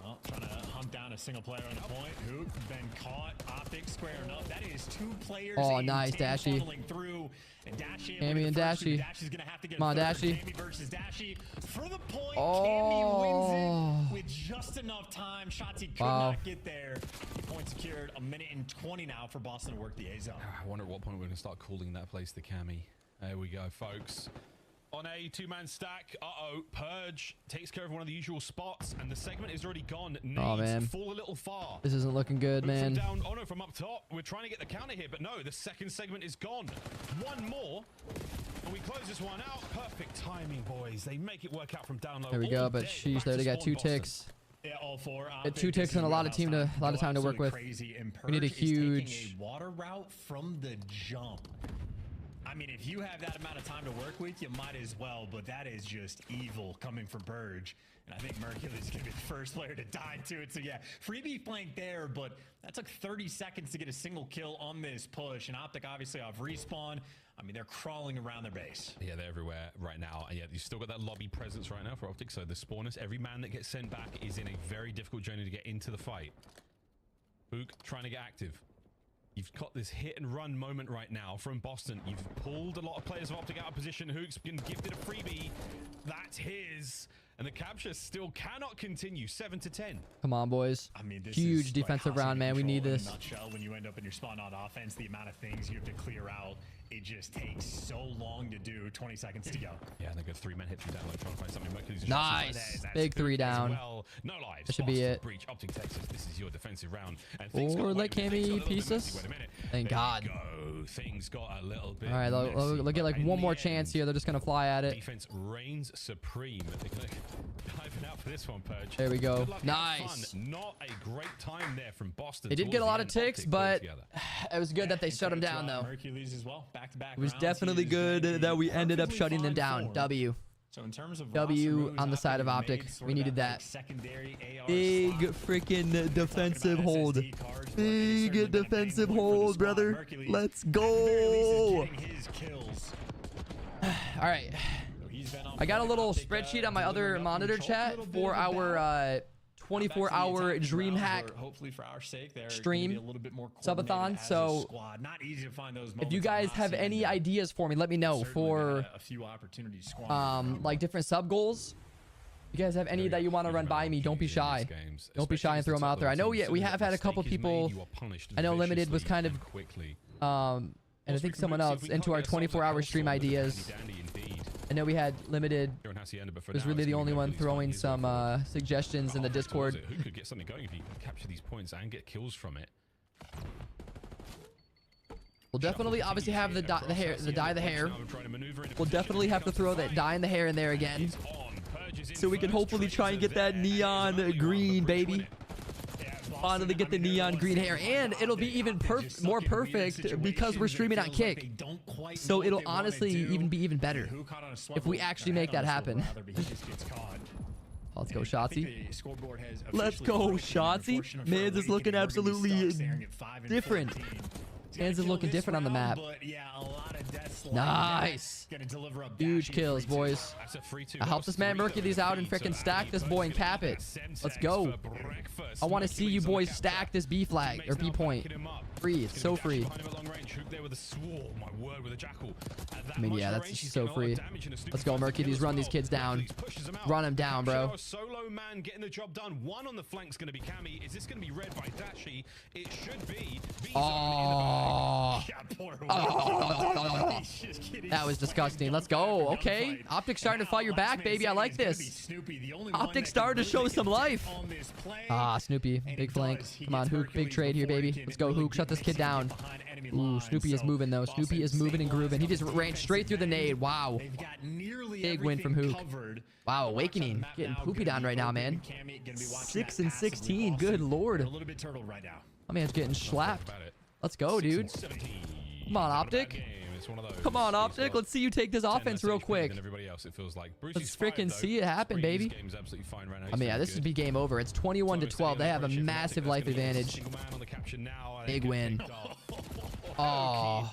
Well, trying to hunt down a single player on the point. Hook been caught. Optic square enough. That is 2 players. Oh, nice, Dashy. Through, and Dashy Cammy and Dashy. Dashy's gonna have to get Come on, Dashy. Cammy versus Dashy for the point. Oh. Cammy wins it with just enough time. Shots he could not get there. The point secured. 1:20 now for Boston to work the A zone. I wonder at what point we're going to start calling that place the Cammy. There we go, folks. On a 2-man stack, Purge takes care of one of the usual spots, and the segment is already gone. Oh, man. Fall a little far. This isn't looking good, man. From down, oh no, from up top. We're trying to get the counter here, but no, the second segment is gone. One more, and we close this one out. Perfect timing, boys. They make it work out from down low. There we go, but sheesh, they got 2 ticks. Yeah, all 4. 2 ticks and a lot of time to work with. We need a huge a water route from the jump. I mean, if you have that amount of time to work with, you might as well, but that is just evil coming from Purge. And I think Mercury's going to be the first player to die to it. So, yeah, freebie flank there, but that took 30 seconds to get a single kill on this push. And Optic obviously off respawn. I mean, they're crawling around their base. Yeah, they're everywhere right now. And yeah, you've still got that lobby presence right now for Optic. So the spawners, every man that gets sent back is in a very difficult journey to get into the fight. Book trying to get active. You've got this hit and run moment right now from Boston. You've pulled a lot of players of Optic out of position. Hook's been gifted a freebie. That's his. And the capture still cannot continue. 7-10. Come on, boys. I mean, this huge is defensive round, man. We need this. In a nutshell, when you end up in your spawn on offense, the amount of things you have to clear out, it just takes so long to do. 20 seconds to go. Yeah, and they got 3 men hit from down low trying to find something. Mercury's nice. Big 3 down. Well. No lives. That should be it. Breach Optic Texas. This is your defensive round. And or let Cammy piece us. Thank God. Things got a little bit. All right, look at like one more chance here. They're just gonna fly at it. Defense reigns supreme. They're gonna dive out for this one, Purge. There we go. Nice. Not a great time there from Boston. They did get a lot of ticks, but it was good that they shut them down, though. Hercules as well. Back-to-back. It was definitely good that we ended up shutting them down. W. So in terms of W on the side of Optic. We needed that. Big freaking defensive hold. Big defensive hold, brother. Let's go. All right. I got a little spreadsheet on my other monitor chat for our 24-hour DreamHack stream subathon. So if you guys have any ideas for me, let me know for like different sub goals. If you guys have any that you want to run by me, don't be shy. Don't be shy and throw them out there. I know we have had a couple people. I know Limited was kind of and I think someone else into our 24-hour stream ideas. I know we had Limited was really the only one throwing some suggestions in the Discord. Who could get something going if you capture these points and get kills from it? We'll definitely obviously have the dye the hair. We'll definitely have to throw that dye in the hair in there again. So we can hopefully try and get that neon green, baby. Finally get the neon green hair, and it'll be even more perfect because we're streaming on Kick. So it'll honestly be even better if we actually make that happen. Let's go, Shotzi. Let's go, Shotzi. Mans is looking absolutely different. Mans is looking different on the map. Nice. Huge kills, boys. I help this man Murky these out and freaking stack this boy and cap it. Let's go. I want to see you boys stack this B flag or B point. Free. It's so free. I mean, yeah, that's just so free. Let's go, Murky. Run these kids down. Run them down, bro. Solo man getting the job done. One on the flank's going to be Cammy. Is this going to be red by Dashy? It should be. Oh. Oh, that was disgusting. Let's go. Okay. Optic starting to fight your back, baby. I like this. Optic started to show some life. Ah, Snoopy. Big flank. Come on, Hook. Big trade here, baby. Let's go, Hook. Shut this kid down. Ooh, Snoopy is moving, though. Snoopy is moving and grooving. He just ran straight through the nade. Wow. Big win from Hook. Wow, Awakening. Getting poopy down right now, man. 6 and 16. Good lord. My man's getting slapped. Let's go, dude. Come on, Optic. Come on, Optic. Let's see you take this offense real quick. Let's freaking see it happen, baby. I mean, yeah, this would be game over. It's 21-12. They have a massive life advantage. Big win. Oh,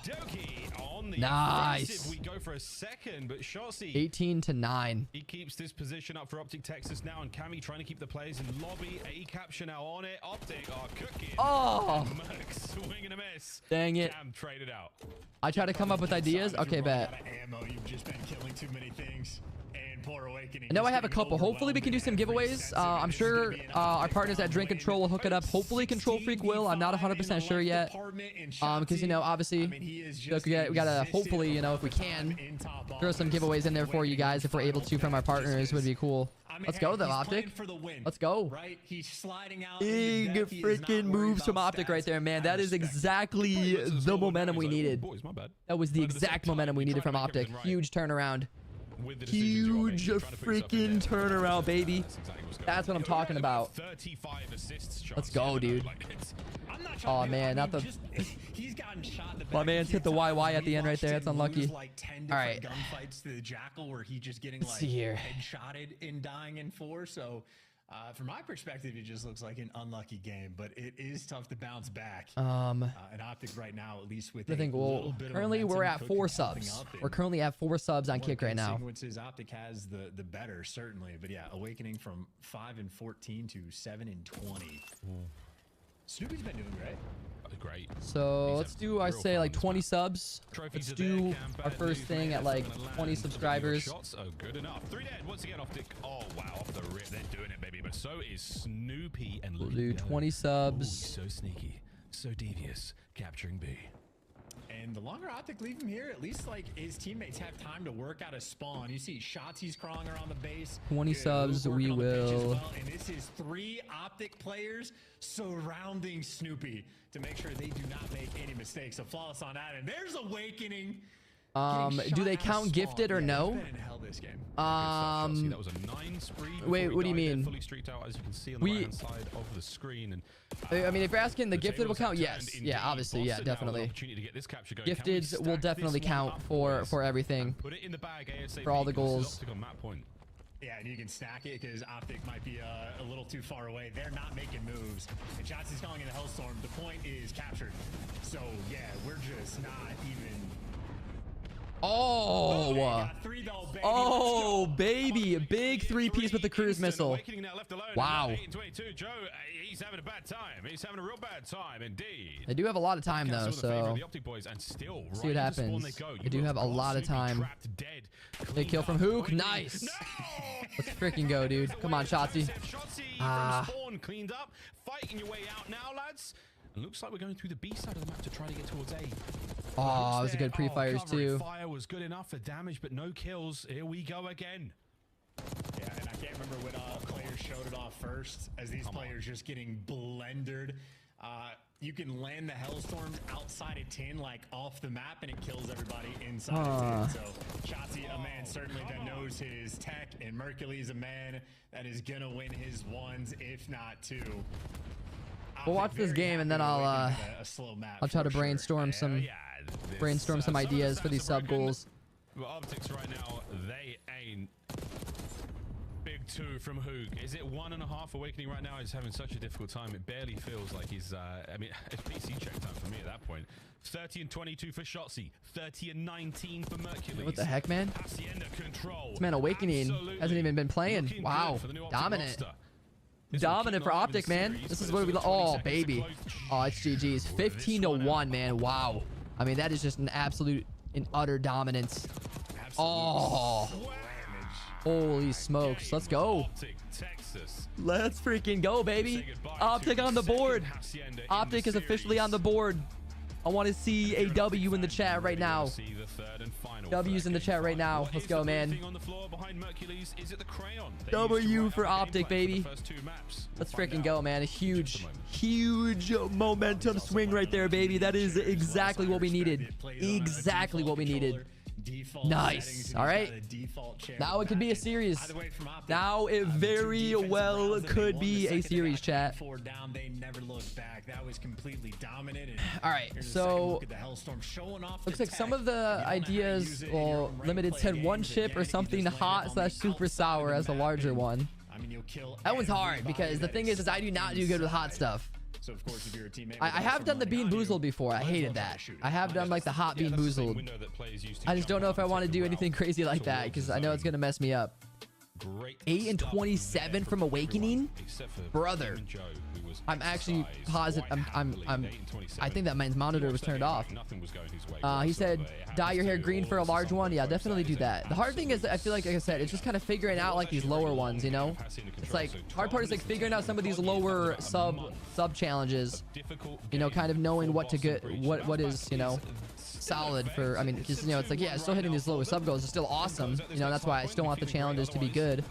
nice. We go for a second, but Shotzi 18-9. He keeps this position up for Optic Texas now, and Cammy trying to keep the players in lobby. A capture now on it. Optic are cooking. Oh, swing and a miss. Dang it. Cam traded out. I try to come up with ideas. Okay, bet. You've just been killing too many things. I know I have a couple. Hopefully we can do some giveaways. I'm sure our partners at Drink Control will hook it up. Hopefully Control Freak will. I'm not 100% sure yet. Because, you know, obviously, we gotta hopefully, you know, if we can, throw some giveaways in there for you guys if we're able to from our partners. Would be cool. Let's go, though, Optic. Let's go. Big freaking moves from Optic right there, man. That is exactly the momentum we needed. That was the exact momentum we needed from Optic. Huge turnaround. Huge freaking turnaround, baby. That's what I'm talking about. Let's go, dude. Oh man, not the. My man's hit the YY at the end right there. It's unlucky. All right. Let's see here. Headshotted in dying in 4. So from my perspective, it just looks like an unlucky game, but it is tough to bounce back. And Optic right now, at least with I think currently we're at 4 subs. We're currently at 4 subs on Kick right now. Sequences, Optic has the better, certainly, but yeah, Awakening from 5 and 14 to 7 and 20. Snoopy's been doing great. Great. So let's do, I say, like 20 subs. Let's do our first thing at like 20 subscribers. Oh, good enough. 3 dead once again. Optic. Oh wow, off the rip, they're doing it, baby. But so is Snoopy and we'll do 20 subs. Ooh, so sneaky, so devious, capturing B. And the longer Optic leave him here, at least like his teammates have time to work out a spawn. You see Shotzi's crawling around the base. 20 subs, we will. Well. And this is 3 Optic players surrounding Snoopy to make sure they do not make any mistakes. So flawless on that. And there's Awakening. Do they count gifted or no? That was a 9 spree. Wait, what do you mean? Fully streaked out, as you can see on the right-hand side of the screen. And I mean, if you're asking the gifted will count, yes. Yeah, obviously, yeah, definitely. Gifteds will definitely count for everything. Put it in the bag ASAP for all the goals. Yeah, and you can stack it because Optic might be a little too far away. They're not making moves. And Shotzi's calling in the Hellstorm. The point is captured. So, yeah, we're just not even... Oh, baby. A big 3-piece with the cruise missile. Wow. He's having a bad time. He's having a real bad time, indeed. They do have a lot of time, though, so see what happens. They do have a lot of time. Big kill from Hook. Nice. Let's freaking go, dude. Come on, Shotzi. Cleaned up. Fighting your way out now, lads. And looks like we're going through the B side of the map to try to get towards A. Oh, it was a good pre-fires too. Fire was good enough for damage, but no kills. Here we go again. Yeah, and I can't remember what players showed it off first, as these players just getting blendered. You can land the Hellstorm outside of tin, like off the map, and it kills everybody inside of tin. So Shotzi, a man certainly that knows his tech, and Mercury's a man that is gonna win his 1s, if not 2. We'll watch this game and then I'll try to brainstorm some ideas for these sub goals. Well, Optics right now, they ain't. Big 2 from Hoog. Is it 1.5? Awakening right now is having such a difficult time. It barely feels like he's, I mean, it's PC check time for me at that point. 30 and 22 for Shotzi. 30 and 19 for Mercury. What the heck, man? This man Awakening hasn't even been playing. Wow. Dominant. Dominant for Optic, man. This is what we oh, baby. Oh, it's GG's. 15-1, man. Wow. I mean, that is just an absolute and utter dominance. Oh. Holy smokes. Let's go. Let's freaking go, baby. Optic on the board. Optic is officially on the board. I want to see a W in the chat right now. W's in the chat right now. Let's go, man. W for Optic, baby. Let's freaking go, man. A huge momentum swing right there, baby. That is exactly what we needed. Exactly what we needed. Nice. All right. Now it could be a series. Now it very well could be a series, chat. All right. So looks like some of the ideas, well, Limited said one chip or something hot / super sour as a larger one. That one's hard because the thing is I do not do good with hot stuff. So of course, if you're a teammate, I have done the bean boozled before. I hated that. I have done like the hot bean boozled. I just don't know if I want to do anything crazy like that because I know it's gonna mess me up. 8 and 27 from Awakening, brother. I'm actually positive. I think that man's monitor was turned off. He said, dye your hair green for a large one. Yeah, definitely do that. The hard thing is, I feel like I said, it's just kind of figuring out like these lower ones, you know? It's like, hard part is like figuring out some of these lower sub challenges, you know, kind of knowing what to get, what is, you know, solid for, I mean, because, you know, it's like, yeah, still hitting these lower sub goals is still awesome. You know, that's why I still want the challenges to be good.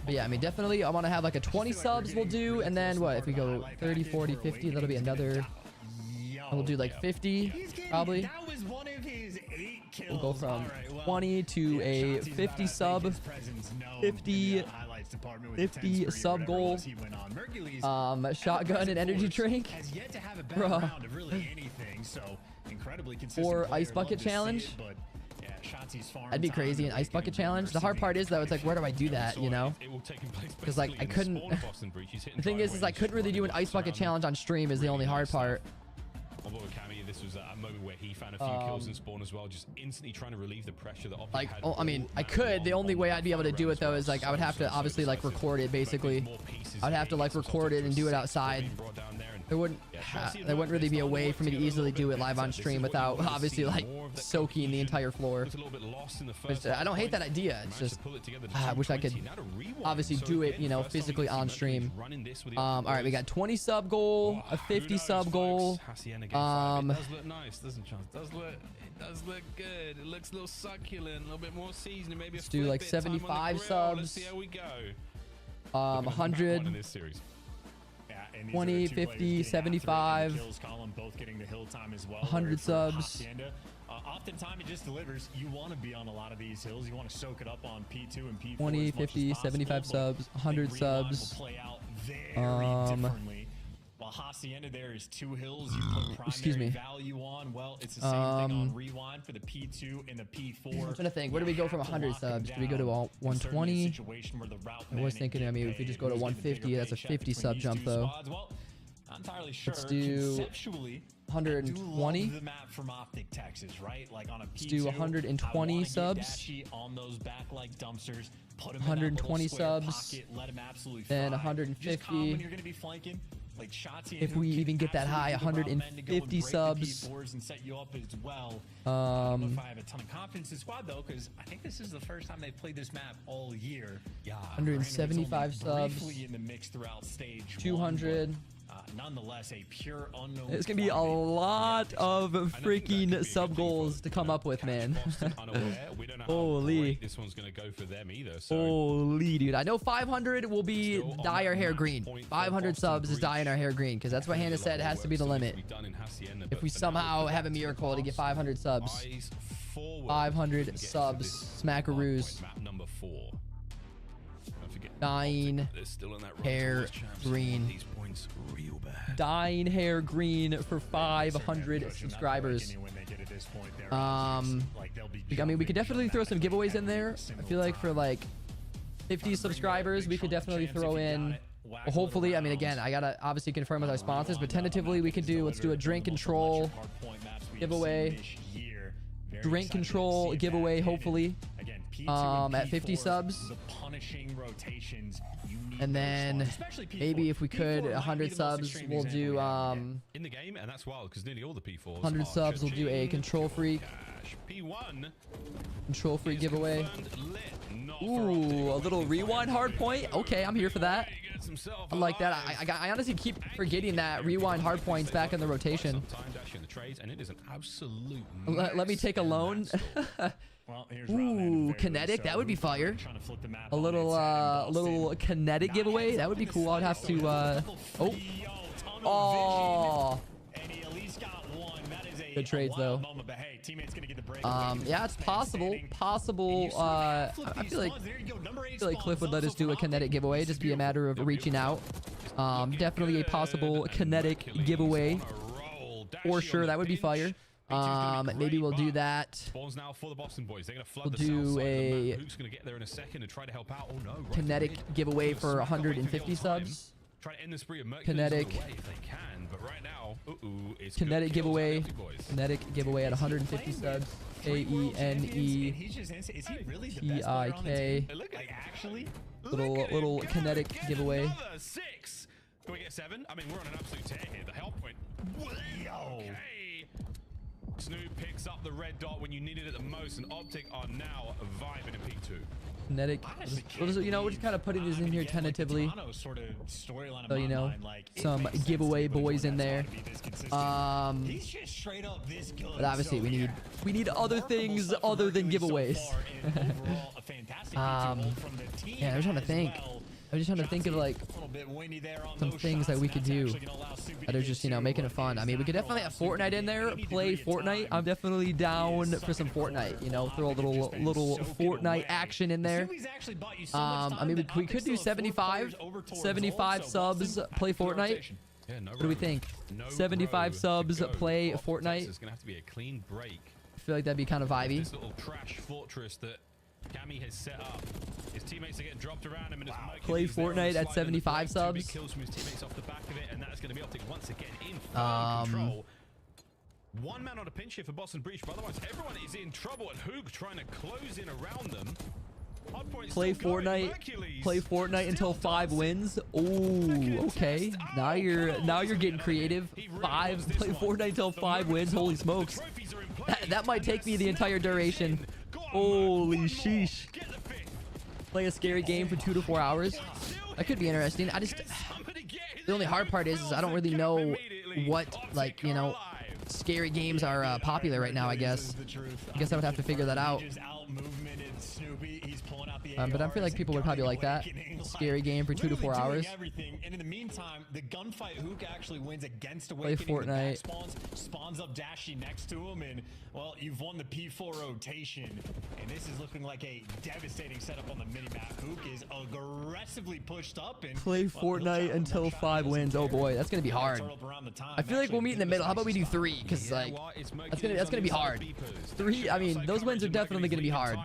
But yeah, I mean, definitely I want to have like a 20 subs we'll do. And then what, if we go 30, 40, 50, that'll be another, we'll do like 50 probably. We'll go from 20 to a 50 sub, 50 sub goal. Shotgun and energy drink. Bruh. Or ice bucket challenge. That'd be crazy, an ice bucket challenge. The hard part is though, it's like, where do I do that, you know? Because like I couldn't, the thing is I couldn't really do an ice bucket challenge on stream is the only hard part. This was a moment where he found a few kills in spawn as well, just instantly trying to relieve the pressure that Optic had. I mean, I could. The only way I'd be able to do it though is like I would have to obviously like record it basically. I'd have to like record it and do it outside. There wouldn't really be a way for me to easily do it live on stream without obviously like soaking the entire floor. But I don't hate that idea. It's just I wish I could obviously do it, you know, physically on stream. All right, we got 20 sub goal, a 50 sub goal. Does look nice, doesn't it? It does look good. It looks a little succulent, a little bit more seasoning. Maybe let's do like 75 subs. Let's see how we go. 100. 20, 50, 75, 100 subs. Oftentimes it just delivers. You want to be on a lot of these hills. You want to soak it up on P2 and P4. 20, 50, 75 subs, 100 subs. While Hacienda there is 2 hills you put primary value on. Well, it's the same thing on Rewind for the P2 and the P4. I'm trying to think. Where do we go from 100 subs? Do we go to 120? I was thinking, I mean, if we just go to 150, that's a 50 sub jump though. Let's do 120. Let's do 120 subs. 120 subs. Then 150. If we even get that high, 150 subs. If I have a ton of confidence in squad though, because I think this is the first time they've played this map all year. 175 subs. 200. Nonetheless, a pure unknown. It's gonna be a lot of freaking sub goals to come up with, man. Holy. This one's gonna go for them either. So. Holy, dude. I know 500 will be dye our hair green. 500 subs is dyeing our hair green because that's what Hannah said has to be the limit. If we somehow have a miracle to get 500 subs. 500 subs. Smackaroos. Dyeing hair green. Dyeing hair green for 500 subscribers. I mean, we could definitely throw some giveaways in there. I feel like for like 50 subscribers, we could definitely throw in. Well, hopefully, I mean, again, I gotta obviously confirm with our sponsors, but tentatively we could do. Let's do a drink control giveaway. Drink control giveaway, hopefully. At 50 subs. And then maybe if we could 100 subs, we'll do in the game, and that's wild because nearly all the P4s 100 subs, we'll do a control freak. Control freak giveaway. Ooh, a little rewind hard point. Okay, I'm here for that. I like that. I honestly keep forgetting that rewind hard points back in the rotation. Let me take a loan. Ooh, kinetic. That would be fire. A little kinetic giveaway. That would be cool. I'd have to. Oh. Good trades though. Yeah, it's possible. I feel like Cliff would let us do a kinetic giveaway. Just be a matter of reaching out. Definitely a possible kinetic giveaway. For sure, that would be fire. Maybe we'll do that. We'll do a kinetic giveaway for 150 subs. Try to end the spree of Kinetic. If they can, but right now, it's kinetic giveaway. Kinetic giveaway at 150 subs. KENETIK. Little kinetic giveaway. 6. Can we get 7? I mean, we're on an absolute tear here. The help point. Okay. Snoop picks up the red dot when you need it at the most, and Optic are now vibing in peak 2. Kinetic. You know, we're just kind of putting these in here tentatively. So, you know, some giveaway boys in there. But obviously we need other things other than giveaways. Yeah, I'm trying to think. I'm just trying to think of like some things that we could do that are just, you know, making it fun. I mean, we could definitely have Fortnite in there, play Fortnite. I'm definitely down for some Fortnite, you know, throw a little Fortnite action in there. I mean, we could do 75 subs, play Fortnite. What do we think? 75 subs, play Fortnite. It's gonna have to be a clean break. I feel like that'd be kind of vibey. This little trash fortress that Cammy has set up. His teammates are getting dropped around him, and play Fortnite at 75 subs. Kills from his teammates off the back of it, and that's going to be Optic once again in full control. One man on a pinch here for Boston Breach, but otherwise everyone is in trouble, and Hoog trying to close in around them. Play Fortnite until 5 wins. Oh, okay. Now you're getting creative. Play Fortnite until 5 wins. Holy smokes. That might take me the entire duration. Holy sheesh. Play a scary game for 2 to 4 hours. That could be interesting. The only hard part is I don't really know what, like, you know, scary games are popular right now, I guess. I guess I would have to figure that out. But I feel like people would probably like that. Scary game for 2 to 4 hours. And in the meantime, the gunfight Hook actually wins against Play Fortnite. Spawns up Dashy next to him, and well, you've won the P4 rotation, and this is looking like a devastating setup on the minimap. Hook is aggressively pushed up and play Fortnite until 5 wins. Oh boy, that's gonna be hard. I feel like we'll meet in the middle. How about we do 3? Because like that's gonna be hard. 3. I mean, those wins are definitely gonna be hard.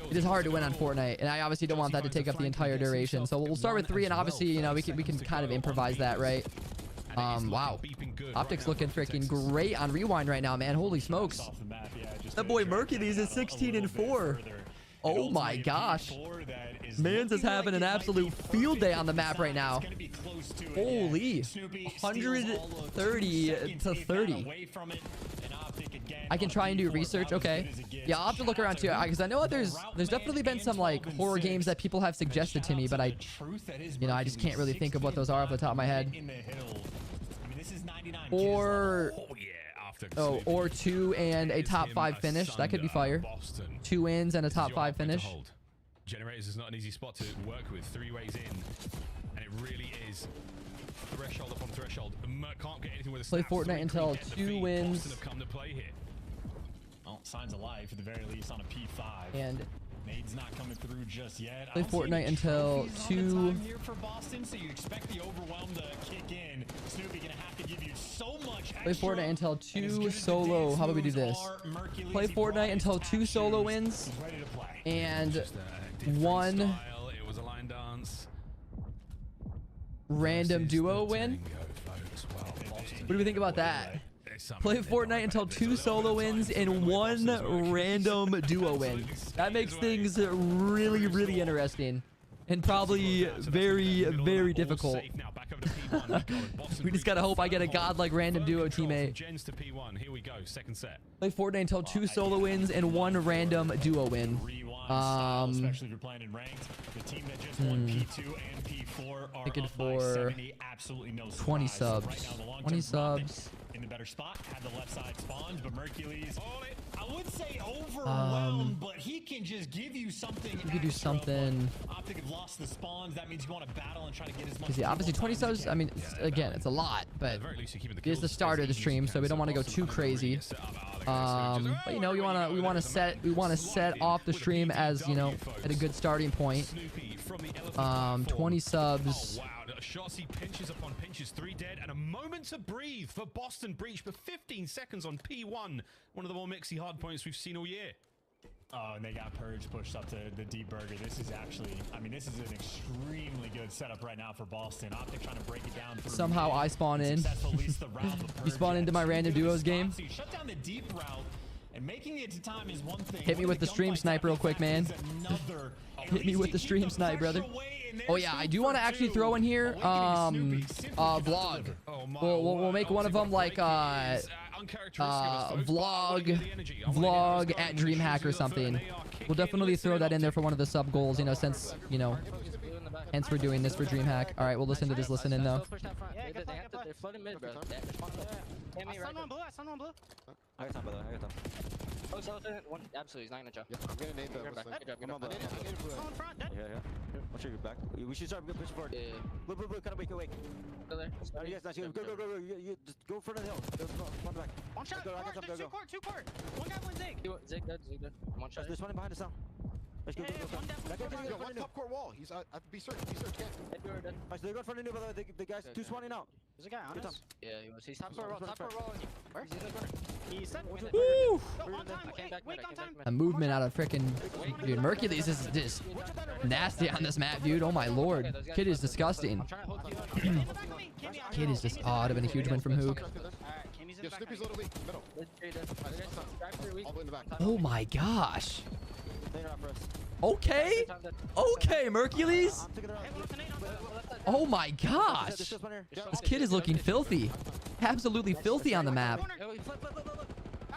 It is hard to win on Fortnite, and I obviously don't want that to take up the entire duration. So we'll start with 3, and obviously, you know, we can kind of improvise that, right? Wow. Optics looking freaking great on Rewind right now, man. Holy smokes. That boy Mercury's is 16-4. Oh my gosh. Mans is having an absolute field day on the map right now. Holy. 130 to 30. I can try and do research. Okay. Yeah, I'll have to look around too, because I know there's definitely been some like horror games that people have suggested to me, but I just can't really think of what those are off the top of my head. Or 2 and a top 5 finish. That could be fire. 2 wins and a top 5 finish. Generators is not an easy spot to work with. 3 ways in, and it really is threshold upon threshold. Can't get anything with a play Fortnite until 2 wins. Have come to play here. Well, signs alive for the very least on a P5. And Nade's not coming through just yet. Play Fortnite until 2. Here for Boston, so you expect the overwhelm to kick in. Snoopy gonna have to give you so much extra. Play Fortnite until 2 solo. How about we do this? Play Fortnite until 2 solo wins. And 1 it was a line dance. Random duo win. What do we think about that? Play Fortnite until 2 solo wins and 1 random duo win. That makes things really, really interesting. And probably very, very difficult. We just gotta hope I get a godlike random duo teammate. Here we go, second set. Play Fortnite until 2 solo wins and 1 random duo win. especially if you're playing in ranked. The team that just won P2 and P4 are Thinking up by for 70. Absolutely no 20 surprise. subs. Right now, the long-term 20 subs. in the better spot, had the left side spawns, but Mercules, I would say overwhelmed, but he can just give you something. You could do something. Optic have lost the spawns. That means you want to battle and try to get as much. Because yeah, obviously 20 subs. I mean, again, it's a lot, but it is the start of the stream, so we don't want to go too crazy. But you know, we want to set off the stream as, you know, at a good starting point. 20 subs. Oh, wow. Shotzi pinches upon pinches, 3 dead, and a moment to breathe for Boston Breach for 15 seconds on P1. One of the more mixy hard points we've seen all year. Oh, and they got Purge pushed up to the deep burger. This is actually, I mean, this is an extremely good setup right now for Boston. Optic trying to break it down. Somehow I spawn in. You spawn into my random duos game. Shut down the deep route, and making it to time is one thing. Hit me with the stream snipe real quick, man. Hit me with the stream snipe, brother. Oh yeah, I do want to actually throw in here vlog. We'll make one of them like vlog at DreamHack or something. We'll definitely throw that in there for one of the sub goals, you know, since, you know, hence we're doing this for DreamHack. All right, we'll listen to this listening though. They're floating mid, bro. I saw one blue. I got time, brother. I got time. Oh, so one. Absolutely, he's not gonna jump. I'm gonna nade that. Yeah. I'll show you back. We should start pushing forward. Yeah. Blue, kind of wake. Still there. Yes, nice. Go. You just go in front of the hill. Run back. One shot. There's two court. One guy, one Zig. Zig dead. One shot. There's one behind us now. Let's go. One top court wall. He's be searched. Can't. Alright, so they go in front of you, by the way. The guys two spawning out. There's a guy on us. Yeah, he's top court wall. Where? He said. Woo! Wait on time. A movement out of freaking dude. Mercules is just nasty on this map, dude. Oh my lord, kid is disgusting. Kid is just. Oh, it'd have been a huge win from Hook. Oh my gosh. Okay, Mercules. Oh my gosh, this kid is looking filthy. Absolutely filthy on the map.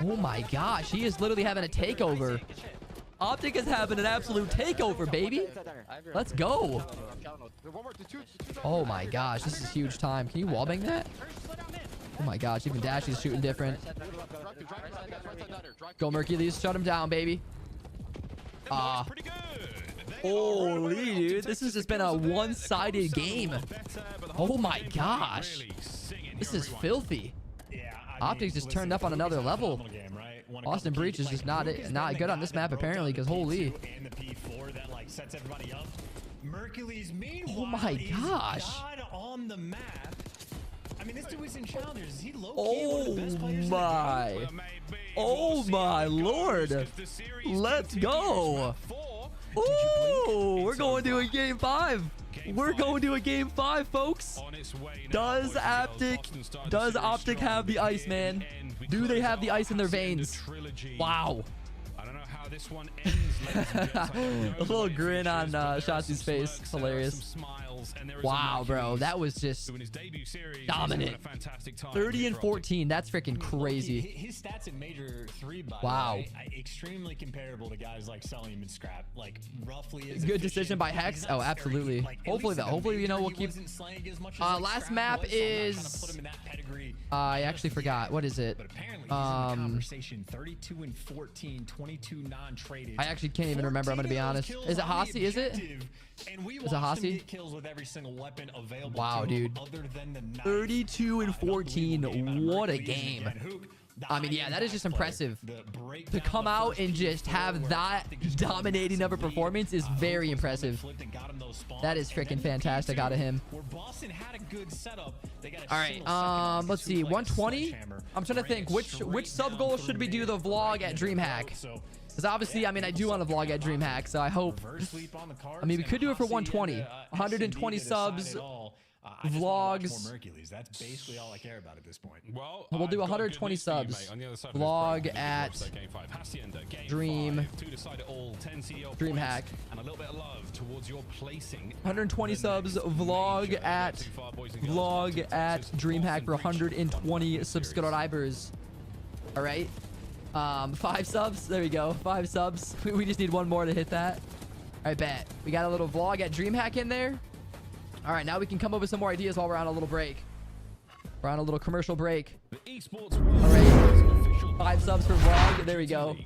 Oh my gosh, he is literally having a takeover. Optic is having an absolute takeover, baby. Let's go. Oh my gosh, this is huge time. Can you wallbang that? Oh my gosh, even Dashy's shooting different. Go Mercules, shut him down, baby. Holy dude, this has just been a one-sided game. Oh my gosh, this is filthy. Optics just turned up on another level. Boston Breach is just not good on this map apparently, because holy. Oh my gosh. On the map. I mean, this dude was in challengers. Is he low key Oh one of the best players my. Oh my lord. Let's go. Ooh, we're going to a game 5. We're going to a game 5, folks. Does Optic have the ice, man? Do they have the ice in their veins? Wow. This one ends, a little grin on Shotzi's face. Hilarious. Wow, bro. That was just dominant. 30 and 14. That's freaking crazy. His stats in Major 3, by wow. the way, extremely comparable to guys like Sellium and Scrap. Like, roughly as good decision by Hex. Oh, absolutely. Hopefully, you know, we'll keep... last map is... I actually forgot. What is it? 32 and 14, 22 non-traded. I actually can't even remember. I'm gonna be honest. Is it Hasi? Is it? Is it Hasi? Wow, dude. 32 and 14. What a game. I mean, yeah, that is just impressive. To come out and just have that dominating of a performance is very impressive. That is freaking fantastic out of him. All right, let's see. 120. I'm trying to think which sub goal should we do the vlog at DreamHack? Because obviously, I mean, I do want to vlog at DreamHack, so I hope. I mean, we could do it for 120. 120 subs. Vlogs. That's basically all I care about at this point. Well, we'll do 120 subs. Vlog at DreamHack. And a little bit of love towards your placing. 120 subs. Vlog at DreamHack for 120 subscribers. All right. 5 subs. There we go. 5 subs. We just need 1 more to hit that. All right, bet. We got a little vlog at DreamHack in there. All right, now we can come up with some more ideas while we're on a little break. We're on a little commercial break. All right. 5 subs for vlog. There we go.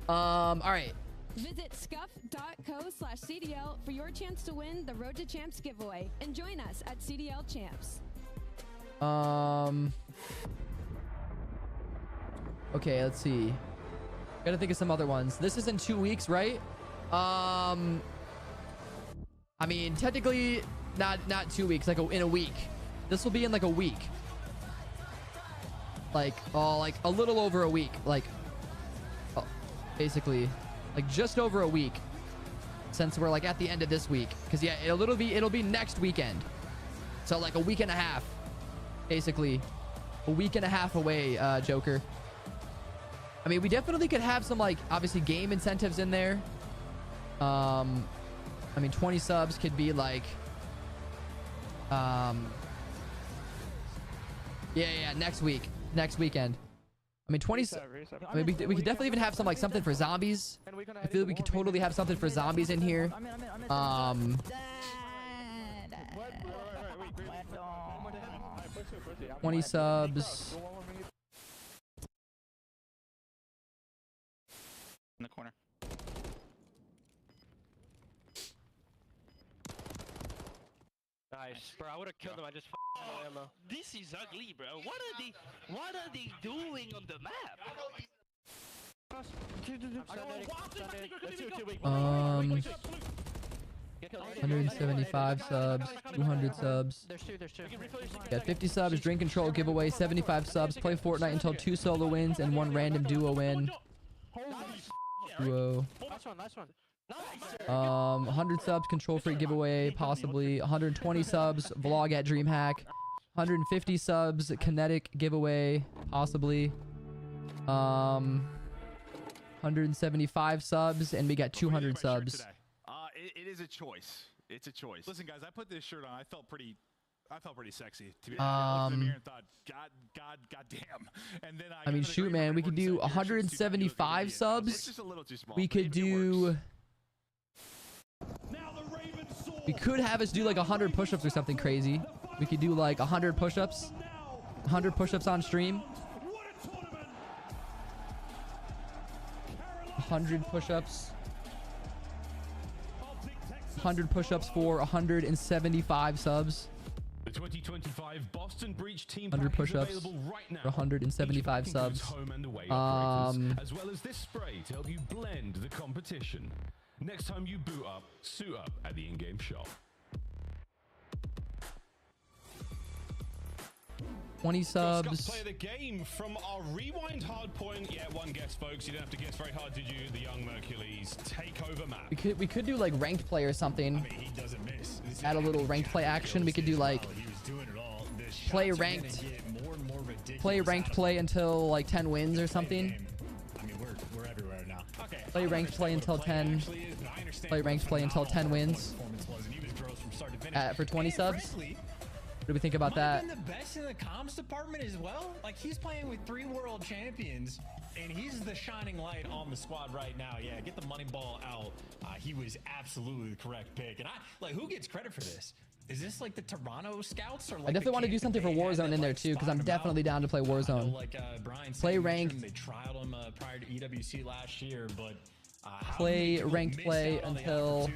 All right. Visit scuff.co/CDL for your chance to win the Road to Champs giveaway and join us at CDL Champs. Okay, let's see. Gotta think of some other ones. This is in 2 weeks, right? I mean, technically not 2 weeks, like in a week. This will be in like a week. Like a little over a week. Like, basically, like just over a week. Since we're like at the end of this week. Because yeah, it'll be next weekend. So like a week and a half. Basically. A week and a half away, Joker. I mean, we definitely could have some, like, obviously game incentives in there. I mean, 20 subs could be, like, yeah, next week. Next weekend. I mean, 20... I mean, we could definitely even have some, like, something for zombies. I feel like we could totally have something for zombies in here. 20 subs... In the corner. Nice, bro. I would have killed him. I just no ammo. This is ugly, bro. What are they doing on the map? 175 subs, 200 subs. Yeah, 50 subs, drink control giveaway, 75 subs, play Fortnite until 2 solo wins and 1 random duo win. Duo. Nice one. 100 subs, control free giveaway, possibly. 120 subs, vlog at DreamHack. 150 subs, kinetic giveaway, possibly. 175 subs, and we got 200 subs. It is a choice. It's a choice. Listen, guys, I put this shirt on. I felt pretty sexy. To be honest, I looked in the mirror and thought, God damn. And then I mean, shoot, man, we could do 175 subs. We could do... We could have us do like 100 push-ups or something crazy. We could do like 100 push-ups. 100 push-ups on stream. 100 push-ups. 100 push-ups for 175 subs. The 2025 Boston Breach team 100 push-ups right now. for 175 subs. Home and away operators, as well as this spray to help you blend the competition. Next time you boot up, suit up at the in-game shop. 20 subs. Play the game from our rewind hard point. Yeah, one guess, folks. You don't have to guess very hard, did you? The young Mercules takeover map. We could do like ranked play or something. I mean, he doesn't miss. Add a little ranked play action. We could do like play ranked play until like 10 wins or something. I mean, we're everywhere now. Okay. Play ranked play until 10. Play ranked play until 10 wins. For 20 subs. What do we think about that? He's been the best in the comms department as well. Like, he's playing with 3 world champions, and he's the shining light on the squad right now. Yeah, get the money ball out. He was absolutely the correct pick. And who gets credit for this? Is this like the Toronto scouts or like I definitely want to do something for Warzone in there too, because I'm definitely down to play Warzone. Like Brian play ranked. They trialed him prior to EWC last year, but play ranked play until.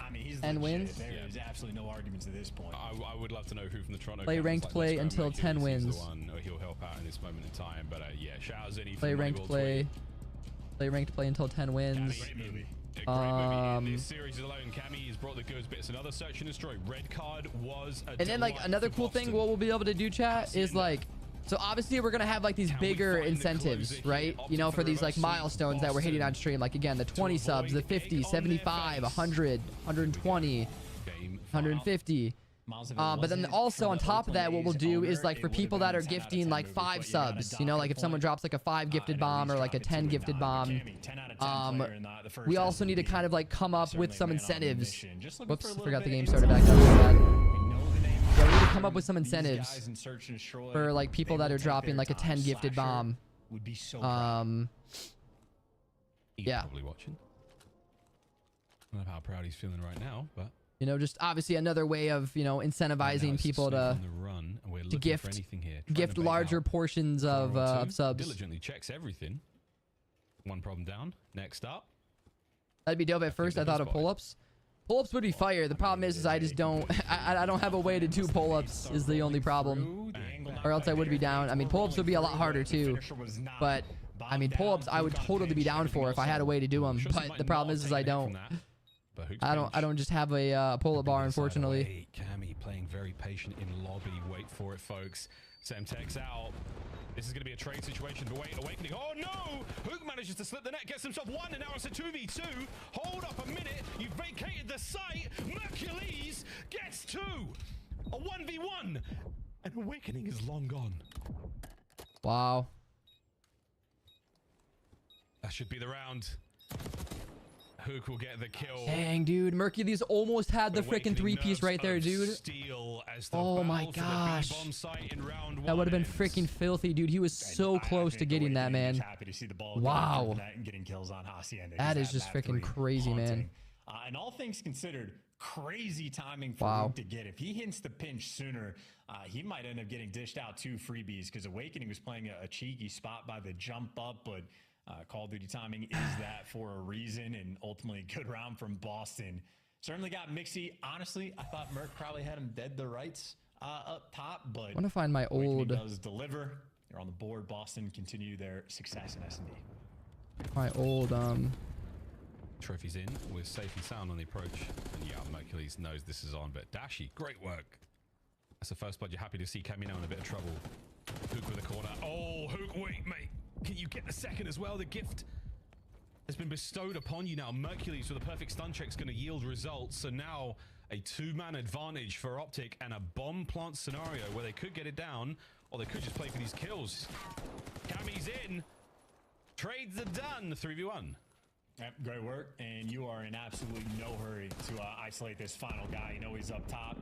I mean, he's 10 wins. There's absolutely no arguments at this point. I would love to know who from the Toronto. Play ranked play until 10 wins. He'll help out in this moment in time. But yeah, shout out Zenny. Play ranked play. Play ranked play until 10 wins. Great movie. In this series alone, Cammy has brought the goods, bits. Another search and destroy. Red card was a and then like another cool thing what we'll be able to do, chat, is like, so obviously we're gonna have like these bigger incentives, right? You know, for these like milestones that we're hitting on stream, like again the 20 subs, the 50, 75, 100, 120, 150. But then also on top of that, what we'll do is like for people that are gifting like 5 subs, you know, like if someone drops like a 5 gifted bomb or like a 10 gifted bomb, we also need to kind of like come up with some incentives. Whoops, forgot the game started back up. Yeah, we need to come up with some incentives for like people that are dropping like a 10 gifted bomb would be so proud. Yeah. Probably watching. I don't know how proud he's feeling right now, but you know, just obviously another way of, you know, incentivizing people to gift larger portions of subs. Diligently checks everything. One problem down. Next up. That'd be dope. At first, I thought of pull-ups. Pull-ups would be fire. The problem is I just don't. I don't have a way to do pull-ups. Is the only problem. Or else I would be down. I mean, pull-ups would be a lot harder too. But I mean, pull-ups I would totally be down for if I had a way to do them. But the problem is I don't. I don't just have a pull-up bar, unfortunately. Cammy playing very patient in lobby. Wait for it, folks. Semtex out. This is going to be a trade situation. But wait, Awakening. Oh no! Hook manages to slip the net, gets himself one, and now it's a 2v2. Hold up a minute. You've vacated the site. Mercules gets two. A 1v1. And Awakening is long gone. Wow. That should be the round. Hook will get the kill. Dang, dude. Mercules almost had the freaking 3-piece right there, dude. Oh my gosh. That would have been freaking filthy, dude. He was so close to getting that, man. Happy to see the ball wow. And getting kills on Hacienda. That is just freaking crazy, man. And all things considered, crazy timing for Hook to get. If he hits the pinch sooner, he might end up getting dished out 2 freebies because Awakening was playing a cheeky spot by the jump up, but Call of Duty timing is that for a reason, and ultimately a good round from Boston. Certainly got Mixie. Honestly, I thought Merc probably had him dead the rights up top, but I want to find my old. Does deliver. They're on the board. Boston continue their success in S&D. My old Trophies in with safe and sound on the approach, and yeah, Mercules knows this is on. But Dashi, great work. That's the first blood. You're happy to see Cammy now in a bit of trouble. Hook with a corner. Oh, Hook, wait, mate. Can you get the second as well? The gift has been bestowed upon you now. Mercules with a perfect stun check is going to yield results. So now a 2-man advantage for Optic and a bomb plant scenario where they could get it down or they could just play for these kills. Cammy's in. Trades are done. 3v1. Yep, great work. And you are in absolutely no hurry to isolate this final guy. You know he's up top.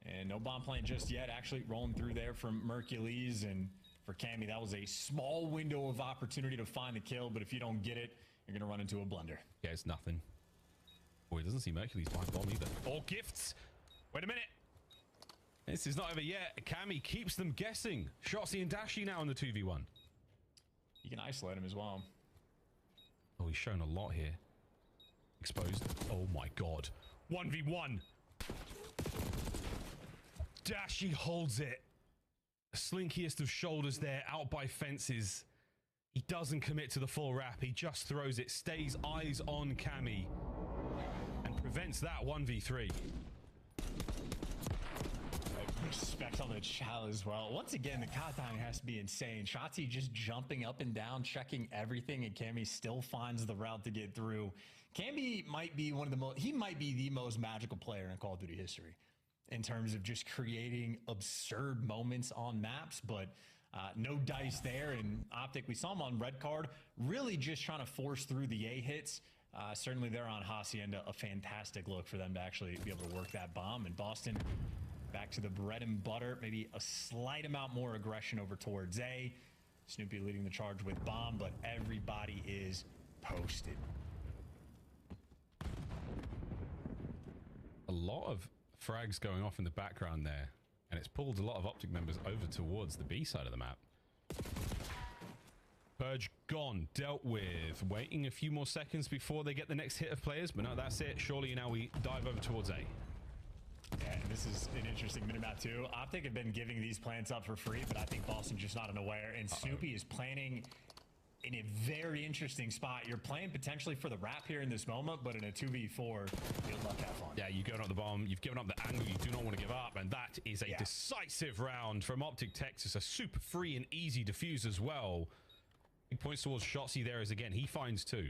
And no bomb plant just yet. Actually rolling through there from Mercules, and for Cammy, that was a small window of opportunity to find the kill, but if you don't get it, you're going to run into a blunder. Yeah, it's nothing. Boy, it doesn't seem Mercules behind bomb either. All gifts. Wait a minute. This is not over yet. Cammy keeps them guessing. Shotzi and Dashi now in the 2v1. You can isolate him as well. Oh, he's shown a lot here. Exposed. Oh my god. 1v1. Dashi holds it. Slinkiest of shoulders there, out by fences. He doesn't commit to the full wrap. He just throws it, stays eyes on Cammy, and prevents that 1v3. Respect on the chat as well. Once again, the count timing has to be insane. Shotzi just jumping up and down, checking everything, and Cammy still finds the route to get through. Cammy might be one of the most, he might be the most magical player in Call of Duty history in terms of just creating absurd moments on maps, but no dice there. And Optic, we saw him on red card, really just trying to force through the A hits. Certainly there on Hacienda, a fantastic look for them to actually be able to work that bomb. And Boston back to the bread and butter, maybe a slight amount more aggression over towards A. Snoopy leading the charge with bomb, but everybody is posted. A lot of frags going off in the background there, and it's pulled a lot of Optic members over towards the B side of the map. Purge gone, dealt with. Waiting a few more seconds before they get the next hit of players, but no, that's it. Surely now we dive over towards A. Yeah, and this is an interesting minimap too. Optic have been giving these plants up for free, but I think Boston's just not unaware, and Snoopy is planning in a very interesting spot. You're playing potentially for the wrap here in this moment, but in a 2v4, good luck, have fun. Yeah, you've given up the bomb, you've given up the angle you do not want to give up, and that is a decisive round from Optic Texas. A super free and easy defuse as well. Big points towards Shotzi there as again, he finds 2.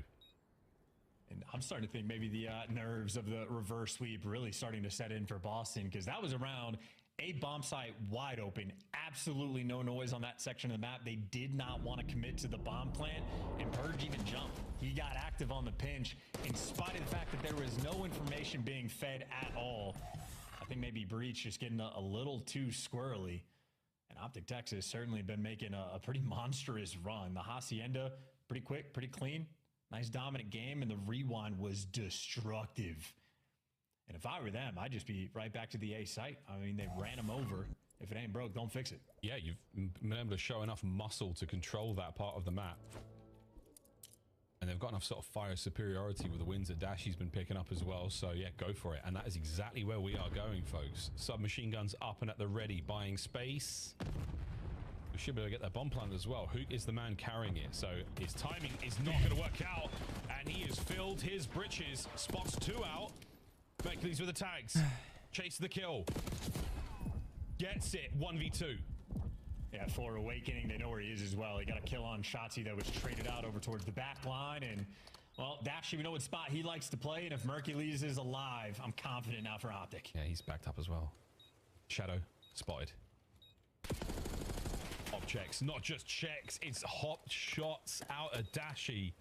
And I'm starting to think maybe the nerves of the reverse sweep really starting to set in for Boston, because that was a round, a bomb site wide open, absolutely no noise on that section of the map. They did not want to commit to the bomb plant, and Purge even jumped. He got active on the pinch in spite of the fact that there was no information being fed at all. I think maybe Breach just getting a little too squirrely. And Optic Texas certainly been making a pretty monstrous run. The Hacienda, pretty quick, pretty clean. Nice dominant game, and the rewind was destructive. And if I were them, I'd just be right back to the A site. I mean, they ran them over. If it ain't broke, don't fix it. Yeah, you've been able to show enough muscle to control that part of the map. And they've got enough sort of fire superiority with the wins that Dashi's been picking up as well. So yeah, go for it. And that is exactly where we are going, folks. Submachine guns up and at the ready, buying space. We should be able to get that bomb planted as well. Hook is the man carrying it, so his timing is not going to work out. And he has filled his britches. Spots 2 out. Beckley's with the tags. Chase the kill. Gets it. 1v2. Yeah, for Awakening, they know where he is as well. He got a kill on Shotzi that was traded out over towards the back line. And, well, Dashi, we know what spot he likes to play. And if Mercules is alive, I'm confident now for Optic. Yeah, he's backed up as well. Shadow spotted. Hop checks, not just checks, it's hop shots out of Dashi.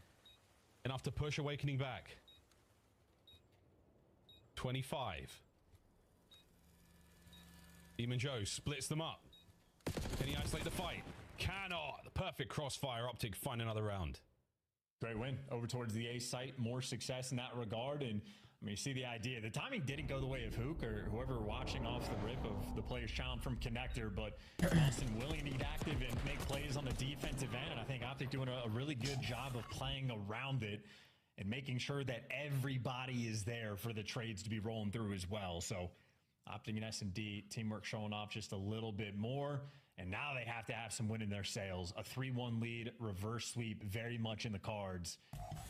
Enough to push Awakening back. 25. Demon Joe splits them up. Can he isolate the fight? Cannot. The perfect crossfire. Optic find another round. Great win over towards the A site. More success in that regard. And I mean, you see the idea. The timing didn't go the way of Hook or whoever watching off the rip of the player's challenge from Connector, but Boston willing to be active and make plays on the defensive end. And I think Optic doing a really good job of playing around it and making sure that everybody is there for the trades to be rolling through as well. So Optic and S&D teamwork showing off just a little bit more. And now they have to have some win in their sails. A 3-1 lead, reverse sweep, very much in the cards.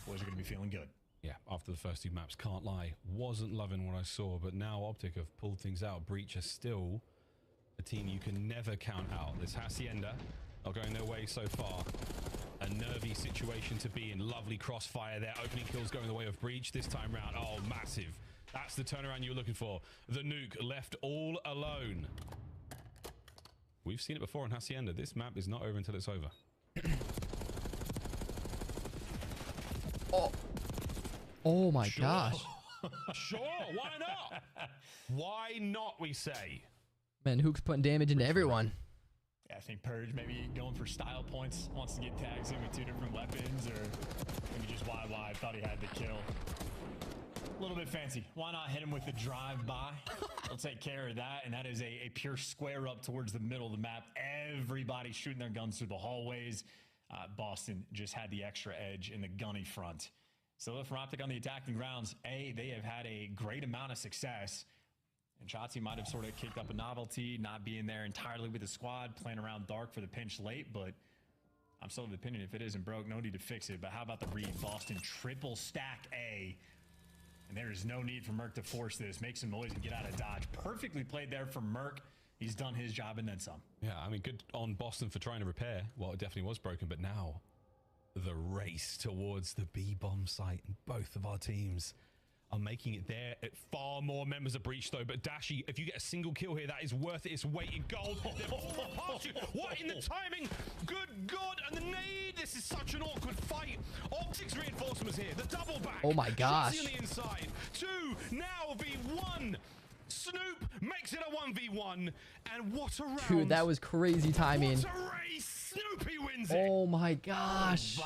Boys are going to be feeling good. Yeah, after the first 2 maps, can't lie. Wasn't loving what I saw, but now Optic have pulled things out. Breach are still a team you can never count out. This Hacienda not going their way so far. A nervy situation to be in. Lovely crossfire there. Opening kills going the way of Breach this time round. Oh, massive. That's the turnaround you were looking for. The nuke left all alone. We've seen it before in Hacienda. This map is not over until it's over. Oh my gosh. Sure, why not? Why not, we say? Man, Hook's putting damage into everyone. Yeah, I think Purge maybe going for style points, wants to get tags in with 2 different weapons, or maybe just YY thought he had the kill. A little bit fancy. Why not hit him with the drive-by? We'll take care of that, and that is a pure square up towards the middle of the map. Everybody shooting their guns through the hallways. Boston just had the extra edge in the gunny front. So for Optic on the attacking grounds, they have had a great amount of success. And Shotzi might have sort of kicked up a novelty, not being there entirely with the squad, playing around dark for the pinch late, but I'm still of the opinion if it isn't broke, no need to fix it. But how about the read? Boston triple stack A. And there is no need for Merc to force this. Make some noise and get out of dodge. Perfectly played there from Merc. He's done his job and then some. Yeah, I mean, good on Boston for trying to repair. Well, it definitely was broken, but now the race towards the B-bomb site. And both of our teams are making it there. Far more members of Breach, though. But Dashi, if you get a single kill here, that is worth it. It's weight in gold. They're all past you. What in the timing? Good God. And the nade. This is such an awkward fight. Optics reinforcements here. The double back. Oh, my gosh. On the inside. 2, now V1. Snoop makes it a 1v1. And what a round. Dude, that was crazy timing. What a race. Snoopy wins it. Oh, my gosh.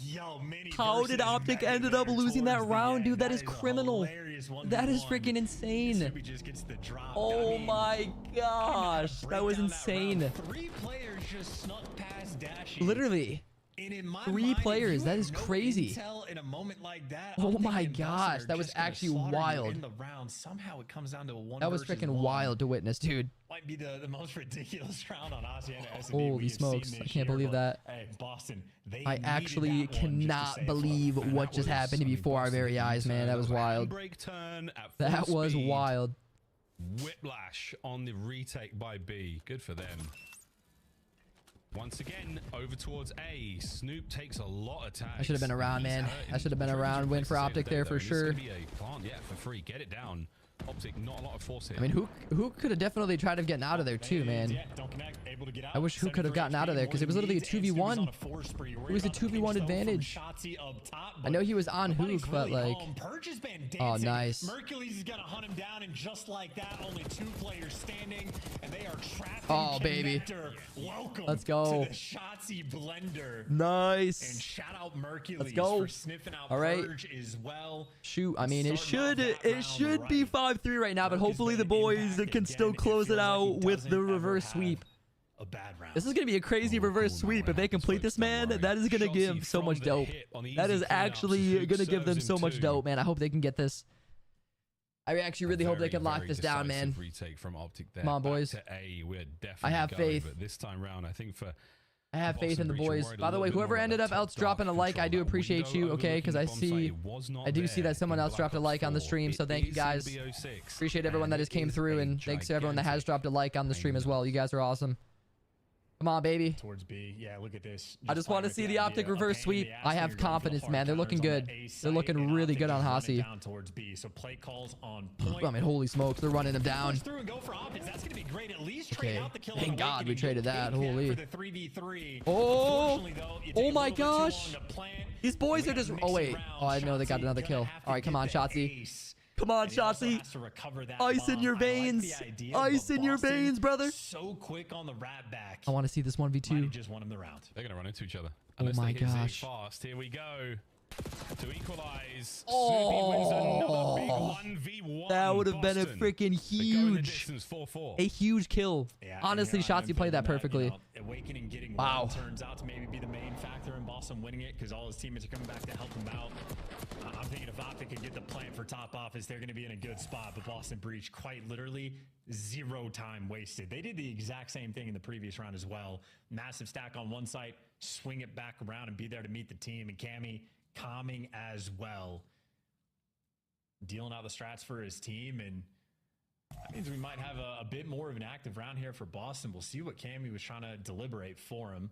Yo, how did Optic ended up losing that round, dude? That is criminal. That is freaking insane. Oh my gosh, that was insane. 3 players just snuck past Dashi. Literally. 3 players. That is crazy. In a moment like that, oh my gosh, that was actually wild. In the round, somehow it comes down to a 1 That was freaking wild to witness, dude. Might be the most ridiculous round on Hacienda S&D. Holy smokes, I can't believe that. Hey, Boston, I actually cannot believe what just happened before our very eyes, man. That was wild. That was wild. Whiplash on the retake by B. Good for them. Once again, over towards A. Snoop takes a lot of tags. I should have been around, man. I should have been around. Win for Optic there for sure. Yeah, for free. Get it down. Optic, not a lot of force here. I mean, Hook could have definitely tried to get out of there too, man. I wish Hook could have gotten out of there because it was literally a 2v1. It was a 2v1 advantage. I know he was on Hook, but like, oh, nice. Mercules is gonna hunt him down, and just like that, only 2 players standing, and they are trapping. Oh, baby. Welcome Let's go. to the Shotzzy blender. Nice. And shout out Mercules Let's go. for sniffing out All right. Purge as well. Shoot, I mean, it should be 5-3 right now, but hopefully the boys can still close it out with the reverse sweep. This is going to be a crazy reverse sweep. If they complete this, man, that is going to give so much dope. That is actually going to give them so much dope, man. I hope they can get this. I actually really hope they can lock this down, man. Come on, boys. I have faith. This time round, I think for I have faith in the boys. By the way, whoever ended up else dropping a like, I do appreciate you, okay? Because I do see that someone else dropped a like on the stream, so thank you guys. Appreciate everyone that just came through, and thanks to everyone that has dropped a like on the stream as well. You guys are awesome. Come on, baby. Towards B. Yeah, look at this. I just want to see the Optic reverse sweep. I have confidence, man. They're looking good. They're looking really good on Hasi. I mean, holy smokes, they're running him down. Okay, thank God we traded that. Holy. Oh my gosh. These boys are just... Oh, wait. Oh, I know they got another kill. All right, come on, Shotzzy. Come on, Shotzzy. Ice in your veins. Ice in your veins, brother. So quick on the rat back. I want to see this 1v2. Just won him the round. They're going to run into each other. Oh my gosh. Fast. Here we go. To equalize. Oh, that would have been a freaking huge, a huge kill. Yeah, honestly, Shotzzy played that perfectly. Awakening getting wow. Turns out to maybe be the main factor in Boston winning it because all his teammates are coming back to help him out. I'm thinking if Optic can get the plant for top office, they're going to be in a good spot. But Boston Breach, quite literally, 0 time wasted. They did the exact same thing in the previous round as well. Massive stack on one site, swing it back around and be there to meet the team. And Cammy calming as well, dealing out the strats for his team, and that means we might have a bit more of an active round here for Boston. We'll see what Cammy was trying to deliberate for him,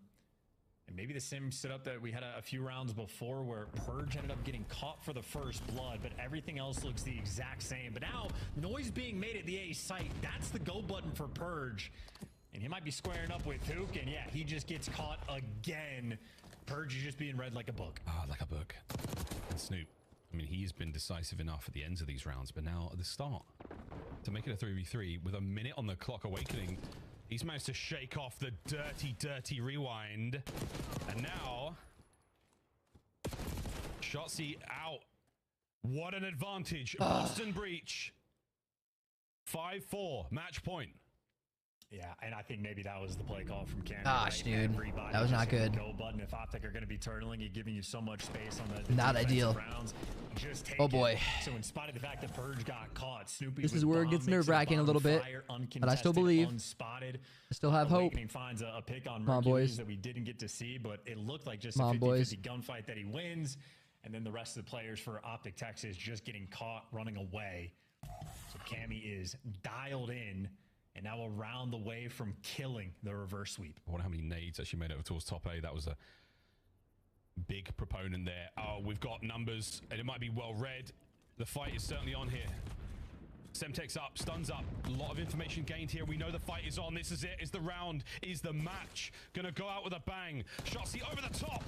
and maybe the same setup that we had a few rounds before where Purge ended up getting caught for the first blood, but everything else looks the exact same. But now noise being made at the A site, that's the go button for Purge, and he might be squaring up with Hook, and yeah, he just gets caught again. Purge is just being read like a book. Ah, like a book. And Snoop, I mean, he's been decisive enough at the ends of these rounds, but now at the start, to make it a 3v3 with a minute on the clock, Awakening, he's managed to shake off the dirty rewind. And now, Shotzzy out. What an advantage. Boston Breach. 5-4, match point. Yeah, and I think maybe that was the play call from Canada. Gosh, dude, that was not good. Go button. If Optic are going to be turtling and giving you so much space on the not ideal. Rounds, just take oh boy. So in spite of the fact that Purge got caught, Snoopy this is where it gets nerve-wracking a little bit, but I still believe. I still have hope. Finds a pick on Come on, boys. That we didn't get to see, but it looked like just a 50-50 gunfight that he wins, and then the rest of the players for Optic Texas just getting caught running away. So Cammy is dialed in. And now around the way from killing the reverse sweep. I wonder how many nades actually made it towards top A. That was a big proponent there. Oh, we've got numbers, and it might be well read. The fight is certainly on here. Semtex up, stuns up. A lot of information gained here. We know the fight is on. This is it. Is the round. Is the match. Gonna go out with a bang. Shotzzy over the top.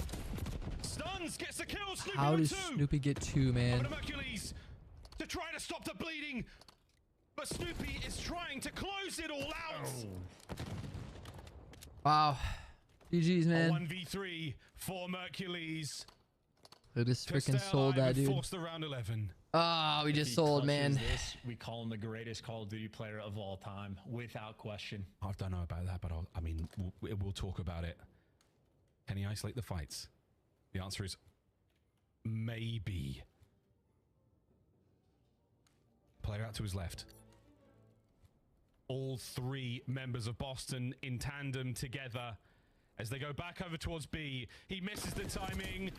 Stuns, gets the kill. Snoopy how does Snoopy get 2, man? Over to Mercules to try to stop the bleeding. But Snoopy is trying to close it all out. Wow. GG's, man. 1v3 for Mercules. They just freaking sold that, dude. Force the round 11. Ah, we just sold, man. This, we call him the greatest Call of Duty player of all time, without question. I don't know about that, but I mean, we'll talk about it. Can he isolate the fights? The answer is maybe. Player out to his left. All 3 members of Boston in tandem together as they go back over towards B. He misses the timing,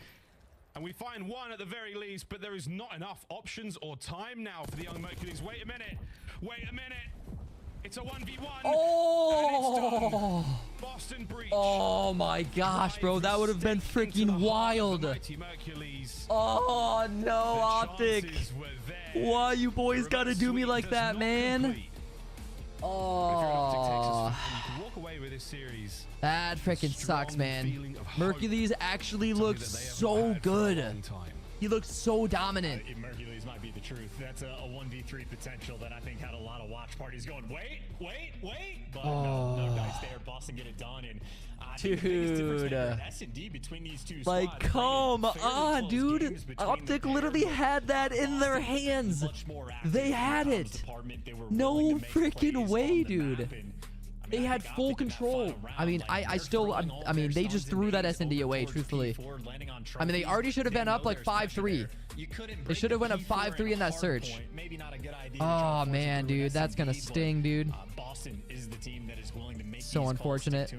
and we find 1 at the very least, but there is not enough options or time now for the young Mercules. Wait a minute. Wait a minute. It's a 1v1. Oh! Boston Breach. Oh my gosh, bro. That would have been freaking wild. Oh, no, Optic. Why you boys got to do me like that, man? Oh. That freaking sucks, man. Mercules actually looks so good. He looks so dominant. Mercules might be the truth. That's a 1v3 potential that I think had a lot of watch parties going, wait. But no dice there. Boston get it done. And dude, S&D between these two like, squads, come on, dude. Optic literally had that in their hands. They had it. No freaking way, dude. They had full control. I mean, I mean, they just threw that S&D away, truthfully. I mean, they already should have been up like 5-3. They should have went up 5-3 in that search. Oh, man, dude. That's going to sting, dude. Boston is the team that is willing to make so unfortunate.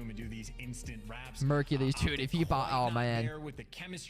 Mercules, dude. If he bought, oh, man.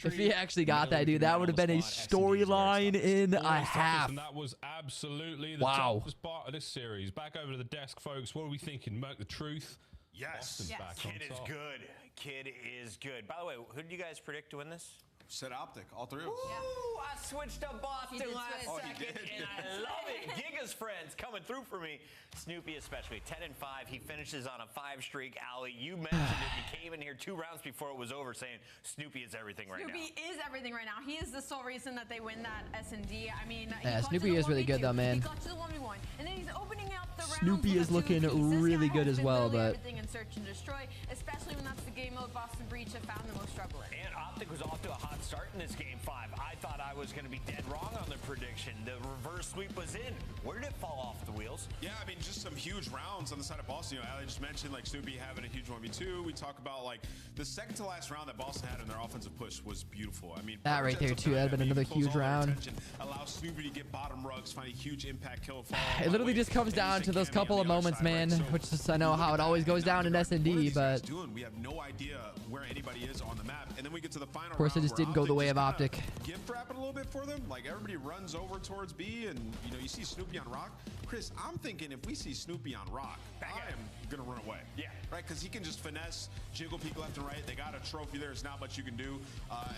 If he actually got that, dude, that would have been a storyline in a half. And that was absolutely the toughest part of this series. Back over to the desk, folks. What are we thinking? Merc the truth? Yes. Back Kid is good. Kid is good. By the way, who did you guys predict to win this? Said Optic, all three of us. Ooh, I switched to Boston last second, and I love it. Giga's friends coming through for me. Snoopy especially, 10-5. He finishes on a 5 streak. Ali, you mentioned it. You came in here 2 rounds before it was over saying Snoopy is everything right now. Snoopy is everything right now. He is the sole reason that they win that S&D. I mean, yeah, Snoopy is really good though, man. He clutches the 1v1, and then he's opening up the rounds. Snoopy is looking really good as well, but everything in search and destroy, especially when that's the game mode Boston Breach have found the most trouble in. And Optic was off to a hot start in this game 5. I thought I was going to be dead wrong on the prediction. The reverse sweep was in. Where did it fall off the wheels? Yeah, I mean, just some huge rounds on the side of Boston. You know, Ali just mentioned like Snoopy having a huge 1v2. We talk about like the second to last round that Boston had in their offensive push was beautiful. I mean, that right there too. That'd been another huge round. Allow Snoopy to get bottom rugs, find a huge impact kill. It literally just comes down to those couple of moments, man. Which is, I know how it always goes down in S&D, but we have no idea where anybody is on the map. And then we get to the final. Of course, it just didn't go the way of Optic. Gift wrap it a little bit for them. Like everybody runs over towards B, and you know you see Snoopy on Rock. Chris, I'm thinking if we see Snoopy on Rock, I am gonna run away. Yeah. Right, because he can just finesse, jiggle people left and right. They got a trophy there. There's not much you can do,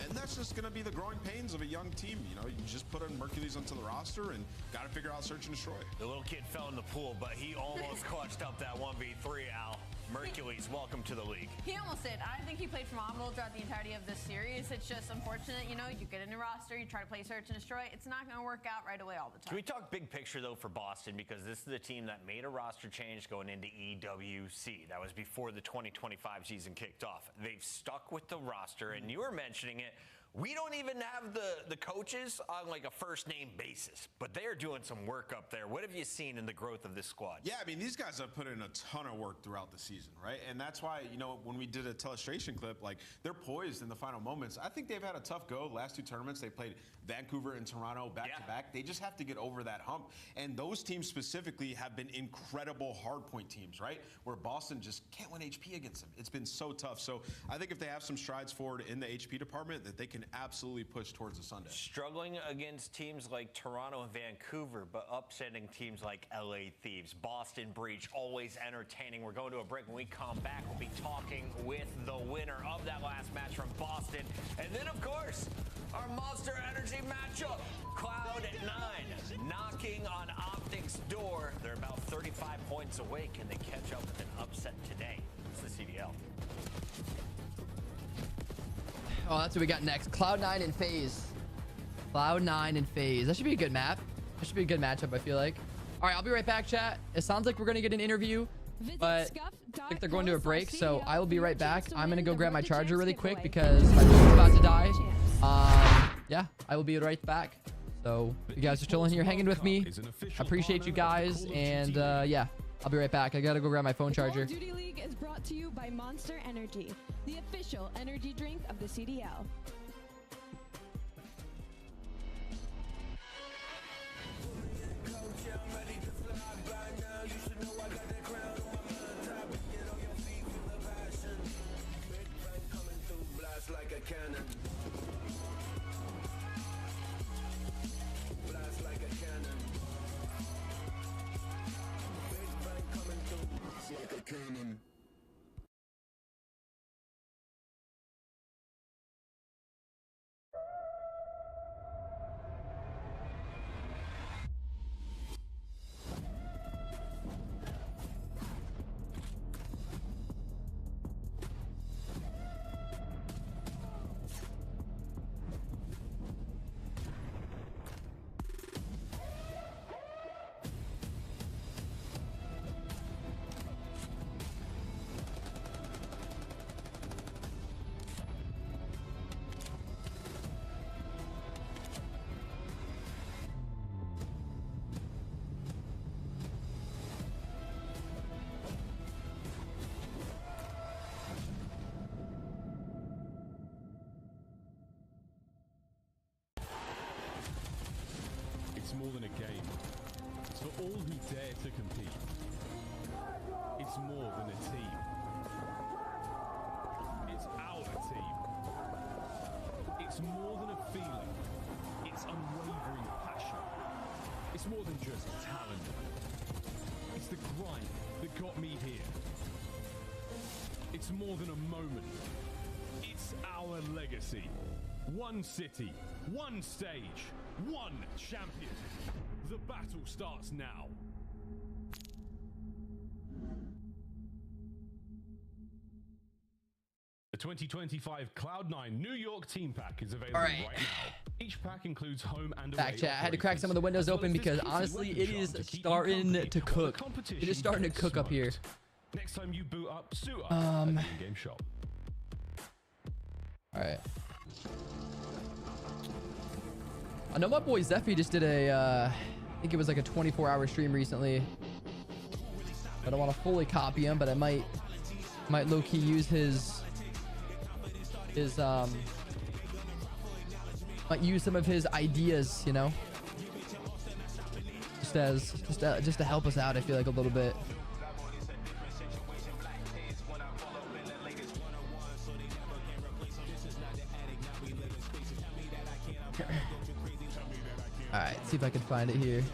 and that's just gonna be the growing pains of a young team. You know, you just put in Mercules onto the roster and got to figure out search and destroy. The little kid fell in the pool, but he almost clutched up that 1v3. Al. Mercules, welcome to the league. He almost did. I think he played phenomenal throughout the entirety of this series. It's just unfortunate, you know, you get a new roster, you try to play search and destroy. It's not going to work out right away all the time. Can we talk big picture, though, for Boston? Because this is the team that made a roster change going into EWC. That was before the 2025 season kicked off. They've stuck with the roster, and you were mentioning it. We don't even have the coaches on like a first name basis, but they are doing some work up there. What have you seen in the growth of this squad? Yeah, I mean, these guys have put in a ton of work throughout the season, right? And that's why, you know, when we did a telestration clip, like they're poised in the final moments. I think they've had a tough go. Last 2 tournaments, they played Vancouver and Toronto back to back. They just have to get over that hump. And those teams specifically have been incredible hardpoint teams, right? Where Boston just can't win HP against them. It's been so tough. So I think if they have some strides forward in the HP department, that they can absolutely push towards the Sunday. Struggling against teams like Toronto and Vancouver, but upsetting teams like LA Thieves, Boston Breach, always entertaining. We're going to a break. When we come back, we'll be talking with the winner of that last match from Boston. And then, of course, our Monster Energy matchup, Cloud9, knocking on Optic's door. They're about 35 points away. Can they catch up with an upset today? It's the CDL. Oh, that's what we got next. Cloud9 and FaZe. Cloud9 and FaZe. That should be a good map. That should be a good matchup, I feel like. All right, I'll be right back, chat. It sounds like we're going to get an interview, but I think they're going to a break, so I will be right back. I'm going to go grab my charger really quick because my phone's about to die. Yeah, I will be right back. So you guys are still in here hanging with me. I appreciate you guys, and yeah, I'll be right back. I got to go grab my phone charger. Call of Duty League is brought to you by Monster Energy, the official energy drink of the CDL. Like a cannon. Blast like a cannon. Big bang coming It's more than a game. It's for all who dare to compete. It's more than a team. It's our team. It's more than a feeling. It's unwavering passion. It's more than just talent. It's the grind that got me here. It's more than a moment. It's our legacy. One city, one stage, one champion. The battle starts now. The 2025 Cloud9 New York Team Pack is available right now. Each pack includes home and away. Back chat. I had to crack some of the windows open because honestly, it is starting to cook. It is starting to cook up here. Next time you boot up, suit up at the in-game shop. All right. I know my boy Zephy just did a, I think it was like a 24-hour stream recently. I don't want to fully copy him, but I might low-key use might use some of his ideas, you know, just to help us out. I feel like a little bit. All right, see if I can find it here.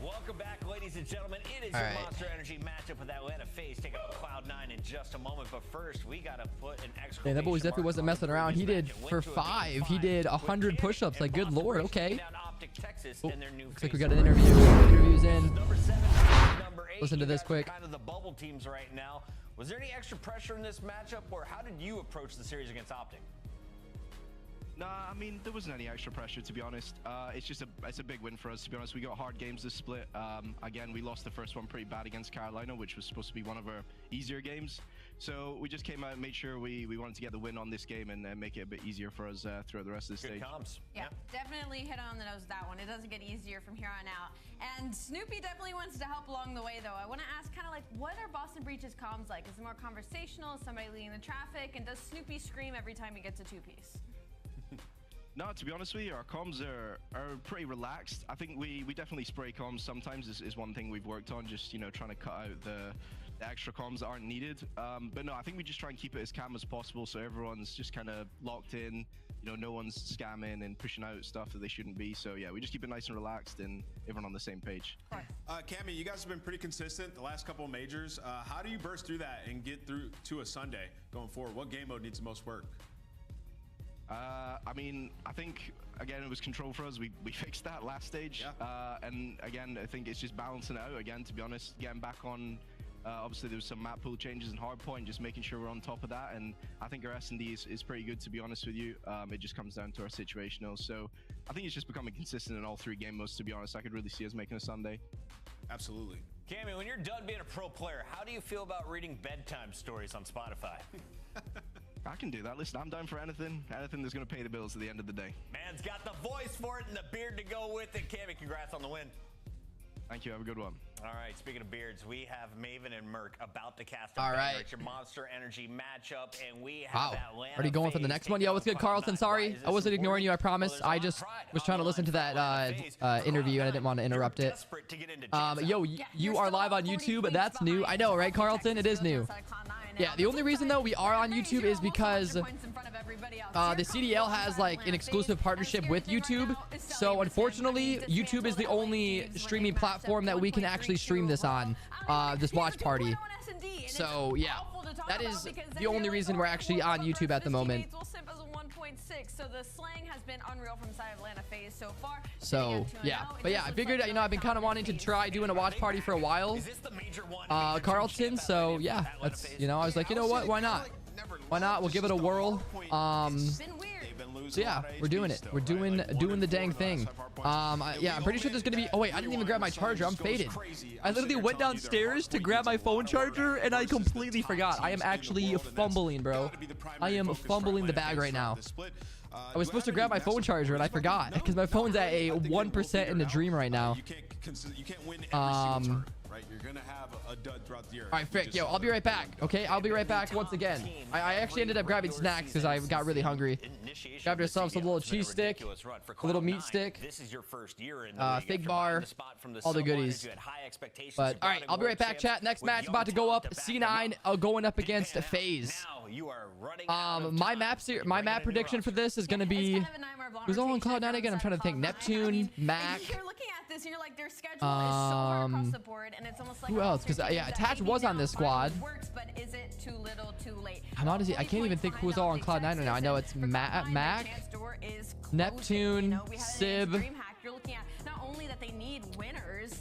Welcome back, ladies and gentlemen. It is your Monster Energy matchup with Atlanta FaZe taking up Cloud9 in just a moment. But first, we got to put an exclamation mark. Yeah, that boy definitely wasn't messing around. He did for 5. He did 100 push-ups. Like, good lord. Okay. Oh, looks like we got an interview. Interviews in. Listen to this quick. Kind of the bubble teams right now. Was there any extra pressure in this matchup, or how did you approach the series against Optic? Nah, I mean, there wasn't any extra pressure, to be honest. It's a big win for us, to be honest. We got hard games this split. Again, we lost the first one pretty bad against Carolina, which was supposed to be one of our easier games. So we just came out and made sure we wanted to get the win on this game and make it a bit easier for us throughout the rest of the stage. Comms. Yeah, definitely hit on the nose with that one. It doesn't get easier from here on out. And Snoopy definitely wants to help along the way, though. I want to ask kind of like, what are Boston Breach's comms like? Is it more conversational? Is somebody leading the traffic? And does Snoopy scream every time he gets a two-piece? No, to be honest with you, our comms are pretty relaxed. I think we definitely spray comms sometimes is one thing we've worked on, just, you know, trying to cut out the extra comms that aren't needed. But no, I think we just try and keep it as calm as possible so everyone's just kind of locked in. You know, no one's scamming and pushing out stuff that they shouldn't be. So yeah, we just keep it nice and relaxed and everyone on the same page. Cammy, you guys have been pretty consistent the last couple of majors. How do you burst through that and get through to a Sunday going forward? What game mode needs the most work? I mean, I think, again, it was control for us. We fixed that last stage. Yeah. And again, I think it's just balancing it out again, to be honest, getting back on. Obviously, there was some map pool changes in hardpoint, just making sure we're on top of that. And I think our S&D is pretty good, to be honest with you. It just comes down to our situational. So I think it's just becoming consistent in all 3 game modes, to be honest. I could really see us making a Sunday. Absolutely. Cammy, when you're done being a pro player, how do you feel about reading bedtime stories on Spotify? I can do that. Listen, I'm down for anything that's going to pay the bills at the end of the day. Man's got the voice for it and the beard to go with it. Cammy, congrats on the win. Thank you. Have a good one. All right, speaking of beards, we have Maven and Merc about to cast a banger. It's your Monster Energy matchup, and we have Atlanta. Already going for the next one. Yo, what's good, Carlton? Sorry, I wasn't ignoring you, I promise. I just was trying to listen to that interview, and I didn't want to interrupt it. Yo, you are live on YouTube. That's new. I know, right, Carlton? It is new. Yeah, the only reason, though, we are on YouTube is because the CDL has, like, an exclusive partnership with YouTube. So, unfortunately, YouTube is the only streaming platform that we can actually stream this on, this watch party. So, yeah, that is the only reason we're actually on YouTube at the moment. So the slang has been unreal from side of Atlanta FaZe so far. So yeah, but yeah, I figured, you know, I've been kind of wanting to try doing a watch party for a while, Carlton. So yeah, that's, you know, I was like, you know what, why not? Why not? We'll give it a whirl. So yeah, we're doing it. We're doing the dang thing. Yeah, I'm pretty sure there's gonna be. Oh wait, I didn't even grab my charger. I'm faded. I literally went downstairs to grab my phone charger and I completely forgot. I am actually fumbling, bro. I am fumbling the bag right now. I was supposed to grab my phone charger and I forgot because my phone's at a 1% in the dream right now. right? You're going to have a dud throughout the year. All right, Frick, yo, I'll be right back, okay? I'll be right back once again. I actually ended up grabbing snacks because I got really hungry. Grabbed ourselves a little cheese stick, a little meat stick, fig bar, all the goodies. But, all right, I'll be right back, chat. Next match about to go up. C9 going up against FaZe. My map prediction for this is going to be... Who's all on Cloud9 again? I'm trying to think. Neptune, Mac. You're looking at this and you're like, their schedule is so hard across the board, and it's almost like who else? Because yeah, Attach was on this squad. Works, but is it too little, too late? I'm honestly, I can't even think who's all on Cloud9 right now. I know it's Mac, Neptune, Sib. You're looking at not only that they need winners.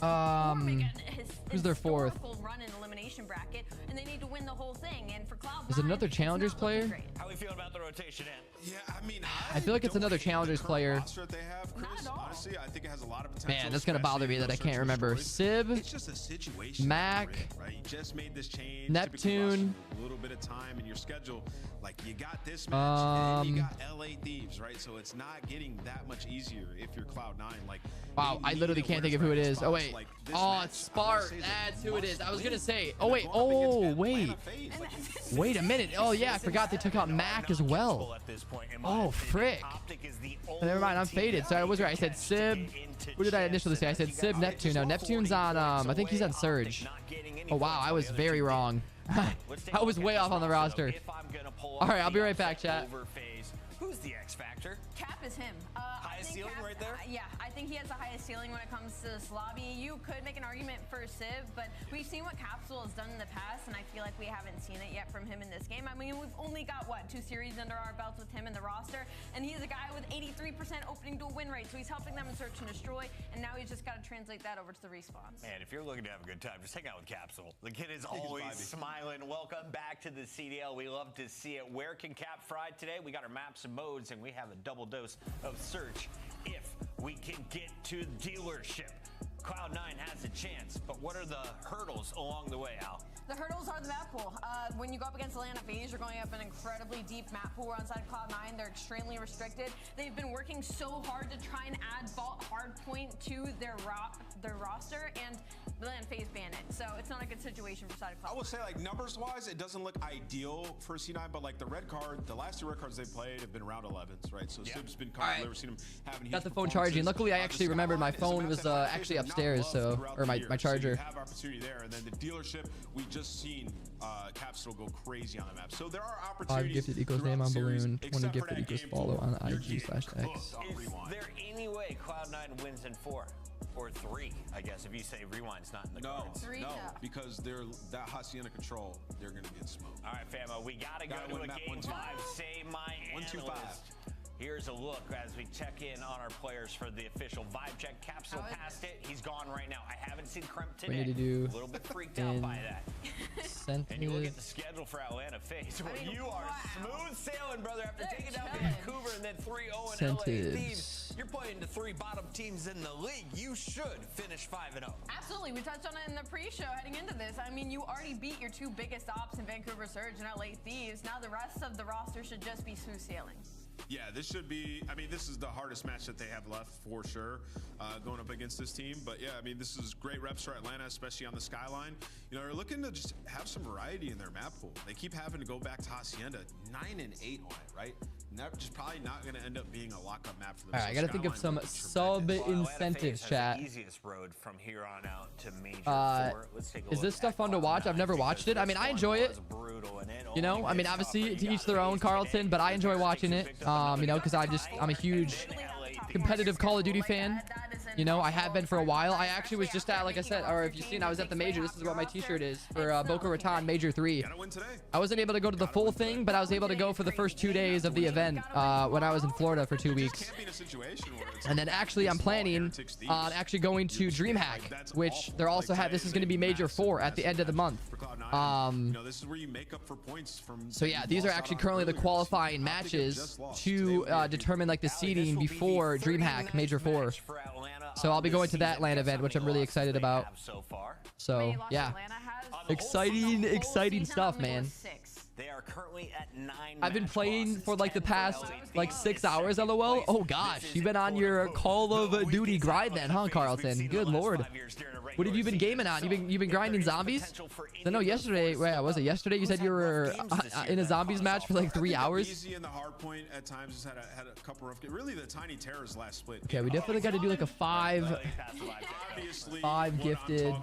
Who's their fourth? Run in elimination bracket, and they need to win the whole thing. And for Cloud9, is it another Challengers player? How we feel about the rotation in? Yeah, I mean, I feel like it's another Challengers player. They have, Chris, honestly, I think it has a lot of potential. Man, that's gonna bother me that I can't remember. Sib, it's just a situation, Mac, right? You just made this change. Neptune, a little bit of time in your schedule. Like you got this match, and you got LA Thieves, right? So it's not getting that much easier if you're Cloud9. Like, wow, I literally can't think of who it is. Oh wait, oh, it's Spark. That's who it is. I was gonna say. Oh wait, wait a minute. Oh yeah, I forgot they took out Mac as well. Oh frick. Never mind, I'm faded. Sorry, I was right. I said Sib. What did I initially say? I said Sib, Neptune. No, Neptune's on. I think he's on Surge. Oh wow, I was very wrong. I was way off on the roster. All right, I'll be right back, chat. Who's the X Factor? Cap is him. Highest ceiling right there? Yeah, I think he has the highest ceiling when it comes to this lobby. You could make an argument for Civ, but we've seen what Capsule has done in the past, and I feel like we haven't seen it yet from him in this game. I mean, we've only got, what, 2 series under our belts with him in the roster, and he's a guy with 83% opening duel win rate, so he's helping them in Search and Destroy, and now he's just got to translate that over to the respawns. Man, if you're looking to have a good time, just hang out with Capsule. The kid is always smiling. Welcome back to the CDL. We love to see it. Where can Cap fry today? We got our maps and modes, and we have a double dose of Search. If we can get to the dealership, Cloud9 has a chance, but what are the hurdles along the way, Al? The hurdles are the map pool. When you go up against Atlanta FaZe, you're going up an incredibly deep map pool inside Cloud9. They're extremely restricted. They've been working so hard to try and add Vault Hardpoint to their roster, and Atlanta FaZe banned it. So it's not a good situation for side of Cloud9. I will say, like, numbers-wise, it doesn't look ideal for C9, but like the red card, the last 2 red cards they played have been round 11s, right? So Sib's been comfortable. We've seen him having got the phone charging. Luckily, I actually remembered my phone was actually upstairs, so or my charger. So you have opportunity there, and then the dealership, we just seen Capsule go crazy on the map. So there are opportunities. 5 gifted equals name on balloon. 20 gifted equals follow on IG/X. Is there any way Cloud9 wins in 4 or 3? I guess if you say Rewind's not in the cards. No, because they're that Hacienda control. They're gonna be in smoke. All right, famo, we gotta go to a game 5. Say my analyst. Here's a look as we check in on our players for the official vibe check. Capsule passed it. He's gone right now. I haven't seen Kremp today. We need to do a little bit freaked out by that. And you look at the schedule for Atlanta FaZe. Well, you are smooth sailing, brother. After taking down Vancouver and then 3-0 in LA Thieves, you're playing the 3 bottom teams in the league. You should finish 5-0. Absolutely. We touched on it in the pre-show heading into this. I mean, you already beat your 2 biggest ops in Vancouver Surge and LA Thieves. Now the rest of the roster should just be smooth sailing. Yeah, this should be, I mean, this is the hardest match that they have left for sure, going up against this team. But yeah, I mean, this is great reps for Atlanta, especially on the Skyline. You know, they're looking to just have some variety in their map pool. They keep having to go back to Hacienda, 9 and 8 on it, right? And that's just probably not going to end up being a lockup map for them. All right, I got to think of some sub incentives, chat. The easiest road from here on out to Major 4. Let's take a is this stuff fun to watch? I've never watched it. I mean, I enjoy it. You know, I mean, obviously to each their own, Carlton, but I enjoy watching it. You know, because I'm a huge competitive Call of Duty fan. You know, I have been for a while. I actually was just at, like I said, or if you've seen, I was at the Major. This is what my t-shirt is for Boca Raton Major 3. I wasn't able to go to the full thing, but I was able to go for the first 2 days of the event when I was in Florida for 2 weeks. And then actually I'm planning on actually going to DreamHack, which they're also have. This is going to be Major 4 at the end of the month. This is where you make up for points from. So yeah, these are actually currently the qualifying matches to determine like the seeding before DreamHack Major 4. So I'll be going to that LAN event, which I'm really excited about. So yeah, exciting stuff, man. They are currently at 9. I've been playing for like the past like 6 hours, lol. Oh gosh, you've been on your Call of Duty grind then, huh, Carlton? Good lord. What have you been gaming on? You've been grinding zombies? I know yesterday, wait, was it yesterday? You said you were in a zombies match for like 3 hours. Easy in the hard point at times has had a couple of really the Tiny Terrors last split. Okay, we definitely got to do like a 5 gifted.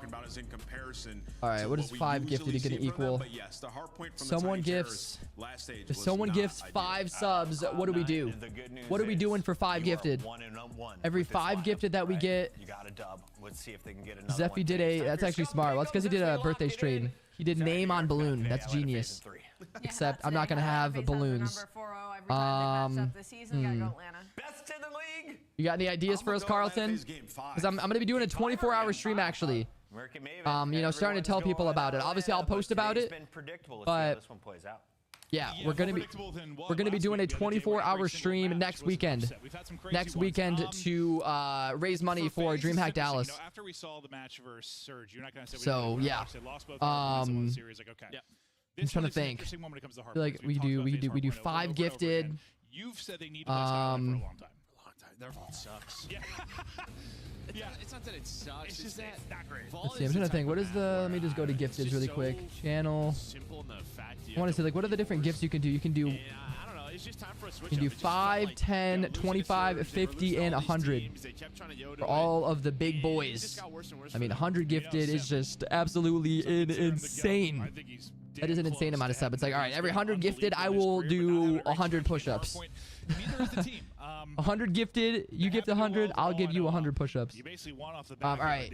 All right, what is 5 gifted going to equal? Someone gifts. If someone gifts 5 subs, what do we do? What are we doing for 5 gifted? Every 5 gifted that we get. You got a dub. Let's see if they can get another. Zeffy did a. That's actually smart. Well, it's because he did a birthday stream. He did name on balloon. That's genius. Except I'm not gonna have balloons. You got any ideas for us, Carlton? Because I'm gonna be doing a 24-hour stream actually. You know, starting to tell people about it. Obviously, I'll post about it. But yeah, we're gonna be doing a 24-hour stream next weekend. Next weekend to raise money for DreamHack Dallas. After we saw the match versus Surge, you're not gonna say. So yeah. I'm trying to think. I feel like we do 5 gifted. You've said they need for a long time. Their vault sucks. Yeah. It's not that it sucks. It's just that it's not great. Let's see. I'm trying to think. What is the? Let me just go to gifteds really quick. Channel. I want to say like, what are the different gifts you can do? You can do. I don't know. It's just time for a switch. You can do 5, 10, 25, 50, and 100 for all of the big boys. I mean, 100 gifted is just absolutely insane. That is an insane amount of stuff. It's like, all right, every 100 gifted, I will do 100 push-ups. 100 gifted, you gift 100, I'll give you 100 push-ups. All right.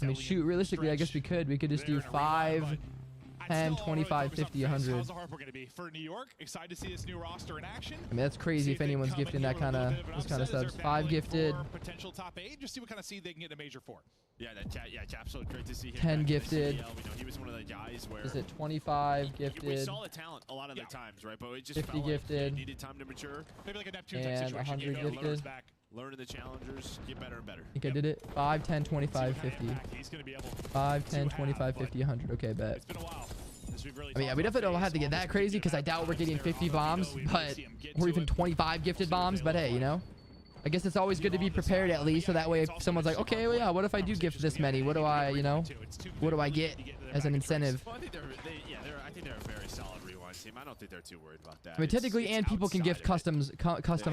I mean, shoot, realistically, I guess we could just do 5, 10, 25, 50, 100. How's the hard going to be for New York? Excited to see this new roster in action. I mean, that's crazy if anyone's gifting that kind of subs. 5 gifted. Potential top 8. Just see what kind of seed they can get in a major 4. Yeah, Cap's so great to see him. 10 gifted. We know he was one of the guys where. Is it 25 gifted? We saw the talent a lot of the times, right? But it just 50 felt gifted. Like needed time to mature. Maybe like a Neptune and type situation. 100 gifted. Learning the challengers, get better and better. I think I did it. 5, 10, 25, 50. 5, 10, 25, 50, 100. Okay, bet. It's been a while. I mean, yeah, we definitely don't have to get that crazy because I doubt we're getting 50 bombs, but or even 25 gifted bombs. But hey, you know, I guess it's always good to be prepared at least, so that way if someone's like, okay, well, yeah, what if I do gift this many? What do I, you know, what do I get as an incentive? Well, I think they're a very solid rewind team. I don't think they're too worried about that. I mean, technically, and people can gift custom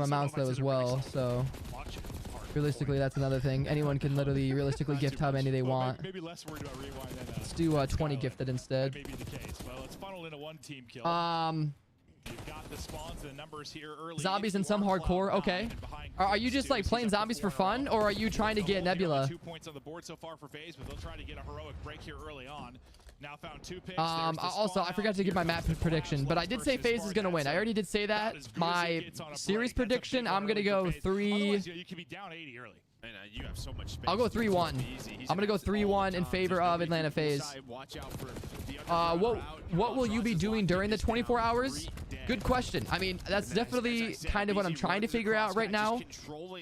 amounts though as well. So realistically, that's another thing. Anyone can literally realistically gift how many they want. Maybe less worried about rewind than let's do 20 gifted instead. That may be the case. Well, let's funnel in a 1 team kill. You've got the spawns and the numbers here early. Zombies and some hardcore. Okay. Are you just like playing zombies for fun, or are you trying to get Nebula? 2 points on the board so far for FaZe, but they'll try to get a heroic break here early on. Now found 2 picks. Also, I forgot to give my map prediction, but I did say FaZe is gonna win. I already did say that. My series prediction, I'm gonna go 3. You could be down 80 early. And, you have so much space. I'll go 3-1. I'm gonna go 3-1 in favor of Atlanta FaZe. What will you be doing during the 24 hours? Good question. I mean, that's definitely kind of what I'm trying to figure out right now.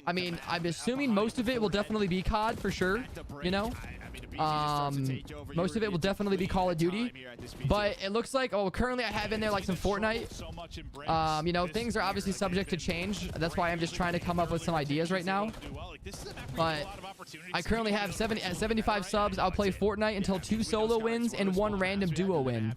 I mean, I'm assuming most of it will definitely be COD for sure, you know? Most of it will definitely be Call of Duty, but it looks like, currently I have in there like some Fortnite. You know, things are obviously subject to change. That's why I'm just trying to come up with some ideas right now. But I currently have 75 subs. I'll play Fortnite until 2 solo wins and 1 random duo win.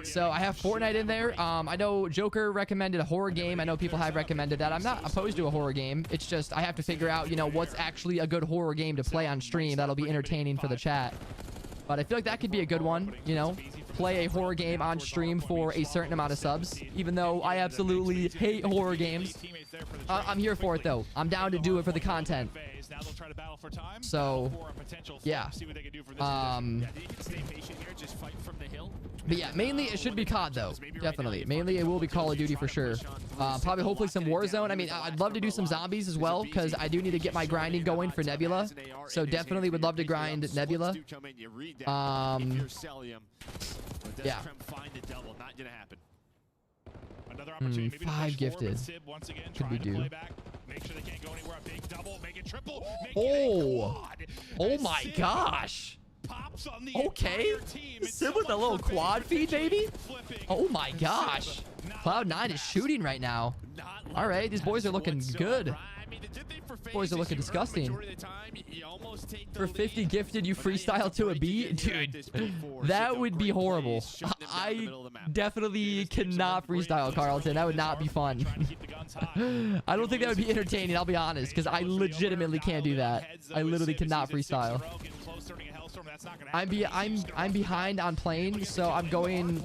So I have Fortnite in there. I know Joker recommended a horror game. I know people have recommended that. I'm not opposed to a horror game. It's just I have to figure out, you know, what's actually a good horror game to play on stream that'll be entertaining for the chat. But I feel like that could be a good one, you know, play a horror game on stream for a certain amount of subs, even though I absolutely hate horror games. I'm here for it though. I'm down to do it for the content. So yeah. But yeah, mainly it should be COD though. Definitely. Mainly it will be Call of Duty for sure. Probably hopefully some Warzone. I mean, I'd love to do some zombies as well because I do need to get my grinding going for Nebula. So definitely would love to grind Nebula. Yeah. 5 gifted. Could we do? Make sure they can't go anywhere. A big double, make it triple. Oh my gosh. pops on the Okay. Sim with a little quad feed, baby. Oh my gosh. Cloud9 is shooting right now. All right, these boys are looking good. Boys are looking disgusting. For 50 gifted, you freestyle to a beat? Dude, that would be horrible. I definitely cannot freestyle, Carlton. That would not be fun. I don't think that would be entertaining, I'll be honest, because I legitimately can't do that. I literally cannot freestyle. I'm behind on playing, so I'm going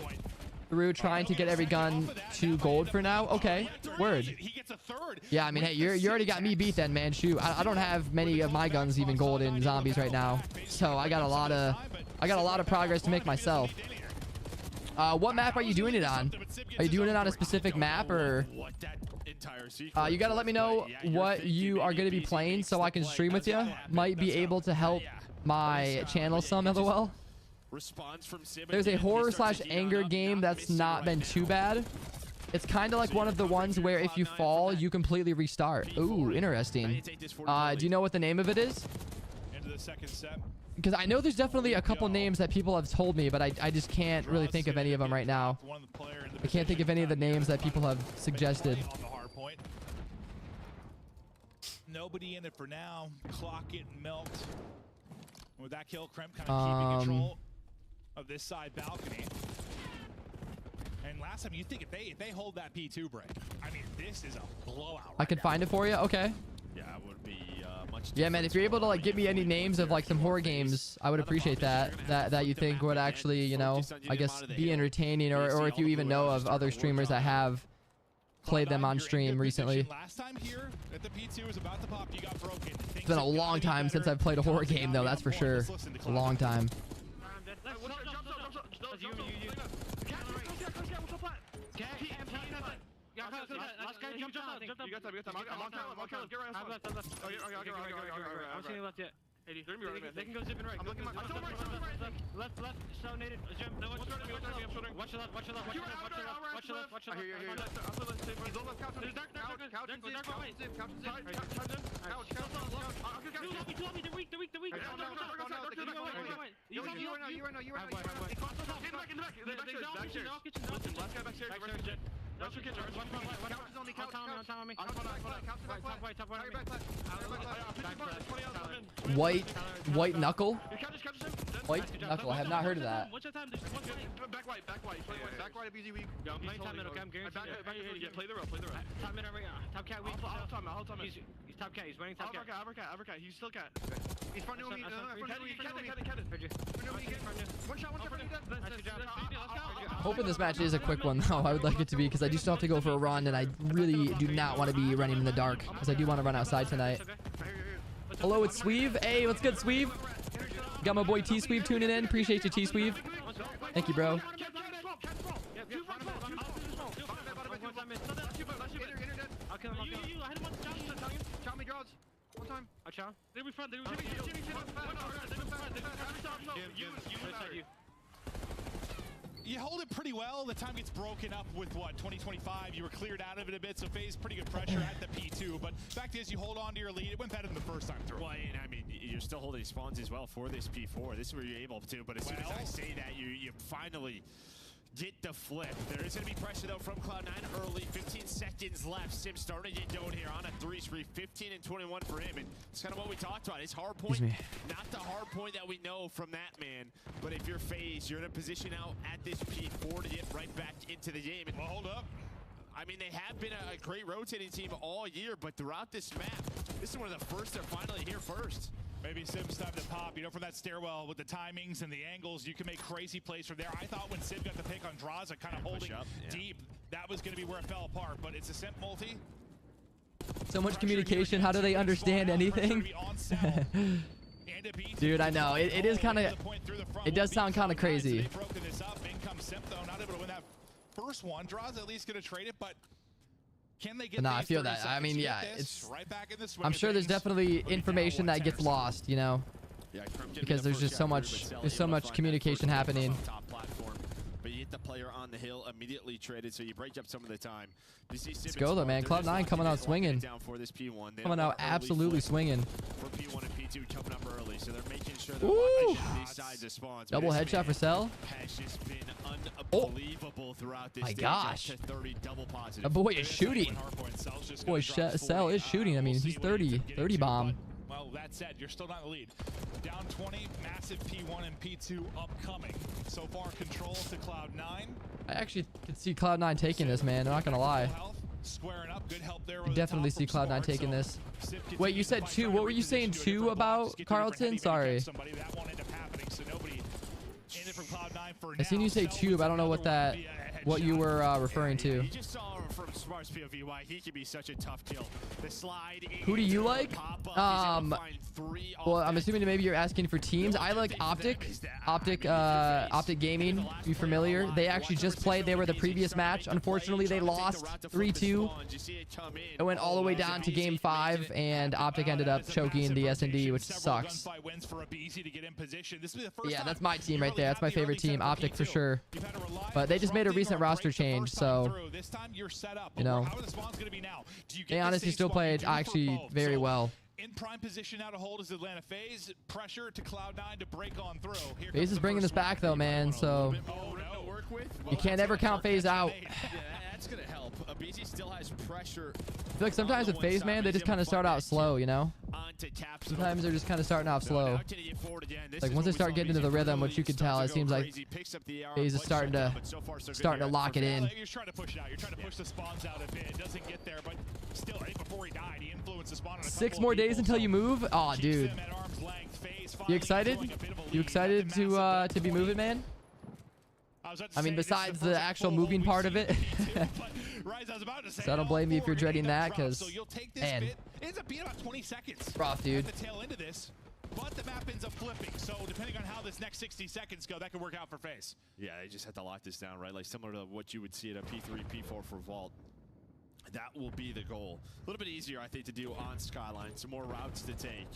through trying to get every gun to gold for now. Okay, word. Yeah, I mean, hey, you already got me beat then, man. Shoot, I don't have many of my guns even gold in zombies right now, so I got a lot of progress to make myself. What map are you doing it on? Are you doing it on a specific map, or you gotta let me know what you are going to be playing so I can stream with you? Might be able to help my channel some, lol. There's a horror/anger game that's not been too bad. It's kind of like one of the ones where if you fall, you completely restart. Ooh, interesting. Do you know what the name of it is? Into the second set. Because I know there's definitely a couple names that people have told me, but I just can't really think of any of them right now. I can't think of any of the names that people have suggested. Nobody in it for now. Clock getting milked. With that kill, Kremp kind of keeping control of this side balcony. And last time, you think if they hold that P2 break, I mean, this is a blowout. I can find it for you. Okay. Yeah, it would be much. Yeah, man. If you're able to like give me any names of like some horror games, I would appreciate that. That you think would actually, you know, I guess be entertaining, or if you even know of other streamers that have played them on stream recently. Last time here at the P2 was about to pop, you got broken. It's been a long time since I've played a horror game, though. That's for sure. A long time. They can go zipping right. I'm looking left, so nated. Jump. Watch the left, watch the left, watch the left, watch the left, watch the left. He's on left, couch. There's dark, They're weak. You right now. Last guy back stairs. White knuckle? White knuckle. I have not heard of that. Back white. Back right, BZ weak. Play the row. Top cat weak. He's top cat. He's running top cat. Uppercut. He's still cat. He's front new me. One shot. Hoping this match is a quick one, though. I would like it to be, because I do still have to go for a run, and I really do not want to be running in the dark, because I do want to run outside tonight. Hello, it's Sweeve. Hey, what's good, Sweeve? Got my boy T-Sweeve tuning in. Appreciate you, T-Sweeve. Thank you, bro. You hold it pretty well. The time gets broken up with, what, 2025? You were cleared out of it a bit, so FaZe pretty good pressure at the P2. But fact is, you hold on to your lead. It went better than the first time through. Well, and I mean, you're still holding spawns as well for this P4. This is where you're able to. But as soon as I say that, you finally get the flip. There is going to be pressure, though, from Cloud9 early. 15 seconds left. Sim starting to get going here on a 3-3. 15 and 21 for him. And it's kind of what we talked about. His hard point, not the hard point that we know from that man. But if you're FaZe, you're in a position out at this P4 to get right back into the game. And well, hold up. I mean, they have been a great rotating team all year, but throughout this map, this is one of the first they're finally here first. Maybe Sim's time to pop, you know, from that stairwell with the timings and the angles, you can make crazy plays from there. I thought when Sim got the pick on Draza, kind of holding deep, that was going to be where it fell apart, but it's a Sim multi. So much communication. How do they understand anything? Dude, I know. It is kind of, it does sound kind of crazy. They've broken this up. In comes Sim, though, not able to win that first one. Draza at least going to trade it, but can they get? No, I feel that. I mean, yeah, it's right back in the swing I'm sure there's definitely information that gets lost, you know, because there's just so much communication happening. But you hit the player on the hill, immediately traded, so you break up some of the time. Let's go though, man. Cloud9 coming out swinging. Coming out absolutely swinging. For P1 and P2. P2 coming up early, so they're making sure they're Ooh. watching these sides of spawns. Double headshot for Cell. Has just been unbelievable throughout this My stage. gosh. Up to 30 double positive. That boy is shooting. Boy, Cell is shooting. I mean, he's 30 bomb. Well, that said, you're still not in the lead. Down 20, massive P1 and P2 upcoming. So far, control to Cloud9. I actually could see Cloud9 taking this, man. I'm not gonna lie. Squaring up, good help there. I definitely see Cloud9 taking this. Wait, you said 2. What were you saying 2 about, Carlton? Sorry. I seen you say 2, but I don't know what you were referring to. You just saw from Smart's POV why he can be such a tough kill. The slide. Who do you like? Well, I'm assuming maybe you're asking for teams. I like Optic Gaming. You familiar? They actually just played. They were the previous match. Unfortunately, they lost 3-2. It went all the way down to game 5, and Optic ended up choking the S&D, which sucks. Yeah, that's my team right there. That's my favorite team, Optic for sure. But they just made a recent roster change, so you know, they honestly still played actually very well. In prime position now to hold is Atlanta FaZe. Pressure to Cloud9 to break on through. FaZe is bringing this back though, man, so you can't ever count FaZe out. That's gonna help. BZ still has pressure. I feel like sometimes with FaZe, man, they just kind of start out slow, you know? Sometimes they're just kind of starting off slow. Like once they start getting into the rhythm, which you can tell, it seems like FaZe is starting to lock it in. You're trying to push it out. You're trying to push the spawns out a bit. It doesn't get there, but still, right before he died, he influenced the spawn on a 6 more days until you move? Aw, dude. You excited? You excited to be moving, man? I mean, besides the actual moving part of it. So I don't blame you if you're dreading that, because, man, it ends up being about 20 seconds. Rough, dude. At the tail end of this, but the map ends up flipping. So depending on how this next 60 seconds go, that could work out for FaZe. Yeah, they just had to lock this down, right? Like similar to what you would see at a P3, P4 for Vault. That will be the goal. A little bit easier, I think, to do on Skyline. Some more routes to take.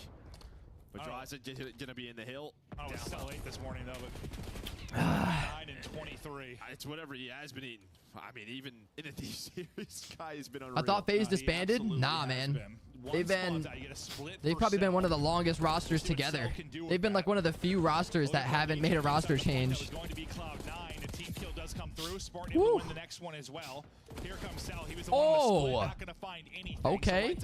But Draws are gonna be in the hill. Oh, it's so late this morning though. But 9 and 23. It's whatever he has been eating. I mean, even in a D series, guy has been unreal. I thought FaZe disbanded. Nah, man. They've probably been one of the longest rosters together. They've been like one of the few rosters that haven't made a roster change. Come through. Spartan able to win the next one as well. Here comes Cell. He was the one not gonna find anything. Okay.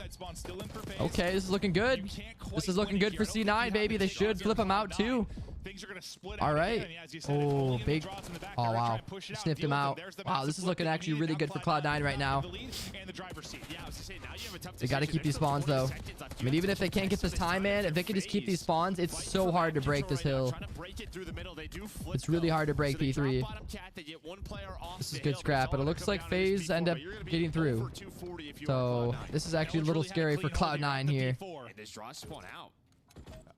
Okay, this is looking good. This is looking good for C9, baby. They should flip him out too. All right. Oh, big. Oh, wow. Sniffed him out. Wow, this is looking actually really good for Cloud9 right now. They got to keep these spawns, though. I mean, even if they can't get this time, man, if they can just keep these spawns, it's so hard to break this hill. It's really hard to break P3. This is good scrap, but it looks like FaZe end up getting through. So this is actually a little scary for Cloud9 here.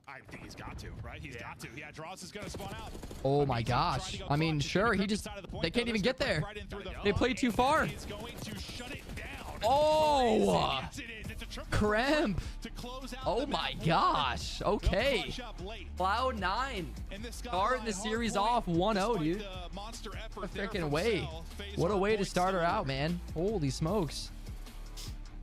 I think he's got to, right? He's got to. Yeah, Draws is going to spawn out. Oh my gosh. I mean, sure, they can't even get there. They played too far. Oh! Cramp. Oh my gosh. Okay. Cloud9 starting the series off 1-0, dude. What a freaking way. What a way to start her out, man. Holy smokes.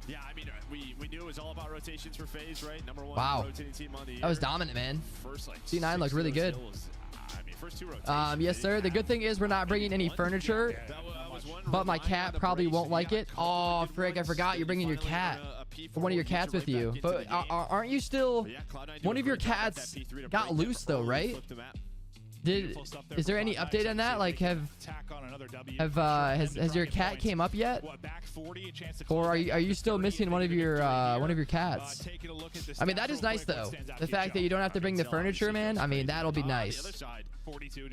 Yeah, I mean, we knew it was all about rotations for FaZe, right? #1 wow. rotating team on the year. That was dominant, man. First, like, C9 looked really good. First 2 rotations. Yes, sir. The good thing is we're not bringing any furniture, but my cat probably won't like it. Oh, frick, I forgot you're bringing your cat. One of your cats with you. But aren't you still... One of your cats got loose, though, right? Is there any update on that? Like, has your cat came up yet? Or are you still missing one of your cats? I mean, that is nice though. The fact that you don't have to bring the furniture, man. I mean, that'll be nice.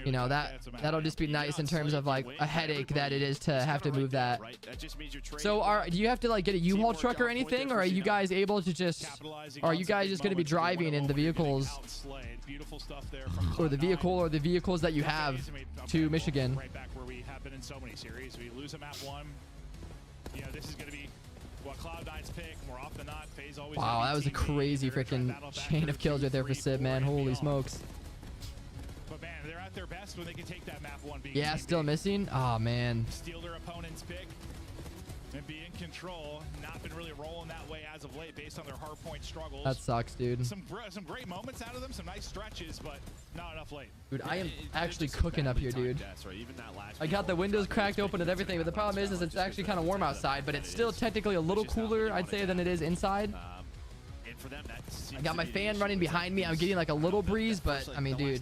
You know, that'll just be nice in terms of like a headache that it is to have to move that. So do you have to like get a U-Haul truck or anything, or are you guys able to just, or are you guys just going to be driving in the vehicles, or the vehicles that you have to Michigan? Right back where we have been in so many series. We lose a map 1. You know, this is going to be what Cloud9's pick. More often than not, FaZe always. Wow, that was a crazy freaking chain of kills right there for Sid, man. Holy smokes. But man, they're at their best when they can take that map 1. Yeah, still missing. Oh man. Steal their opponent's pick. and be in control. Not been really rolling that way as of late based on their hard point struggles. That sucks, dude. Some great moments out of them, some nice stretches, but not enough late. Dude, I am actually cooking up here, dude. I got the windows cracked open and everything, but the problem is it's actually kind of warm outside, but it's still technically a little cooler, I'd say, than it is inside. I got my fan running behind me. I'm getting like a little breeze, but I mean, dude,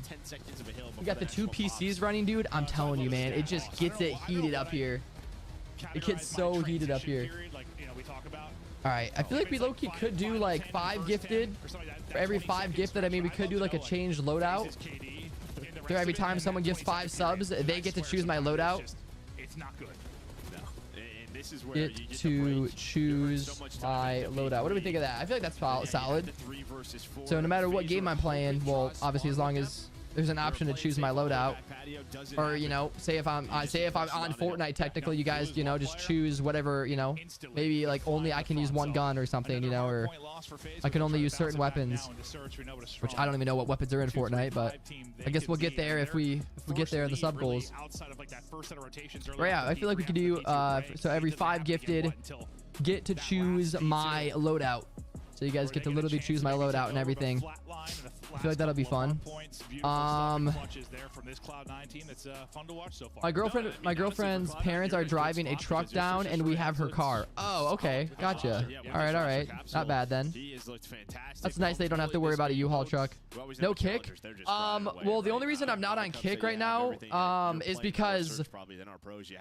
you got the 2 PCs running, dude. I'm telling you, man, it just gets it heated up here. It gets so heated up here. All right, I feel like we low-key could do like 5 gifted. For every 5 gifted, I mean, we could do like a changed loadout. So every time someone gives 5 subs, they get to choose my loadout. It's not good. Get to choose my loadout. What do we think of that? I feel like that's solid. So no matter what game I'm playing, well, obviously as long as there's an option to choose my loadout, or you know, say if I'm on Fortnite, technically you guys, you know, just choose whatever, you know, maybe like only I can use 1 gun or something, you know, or I can only use certain weapons, which I don't even know what weapons are in Fortnite, but I guess we'll get there if we get there in the sub goals. But yeah, I feel like we could do so every 5 gifted get to choose my loadout. So you guys get to literally choose my loadout and everything. I feel like that'll be fun. My girlfriend's parents are driving a truck down and we have her car. Oh, okay. Gotcha. All right. Not bad then. That's nice. They don't have to worry about a U-Haul truck. No kick. Well, the only reason I'm not on kick right now is because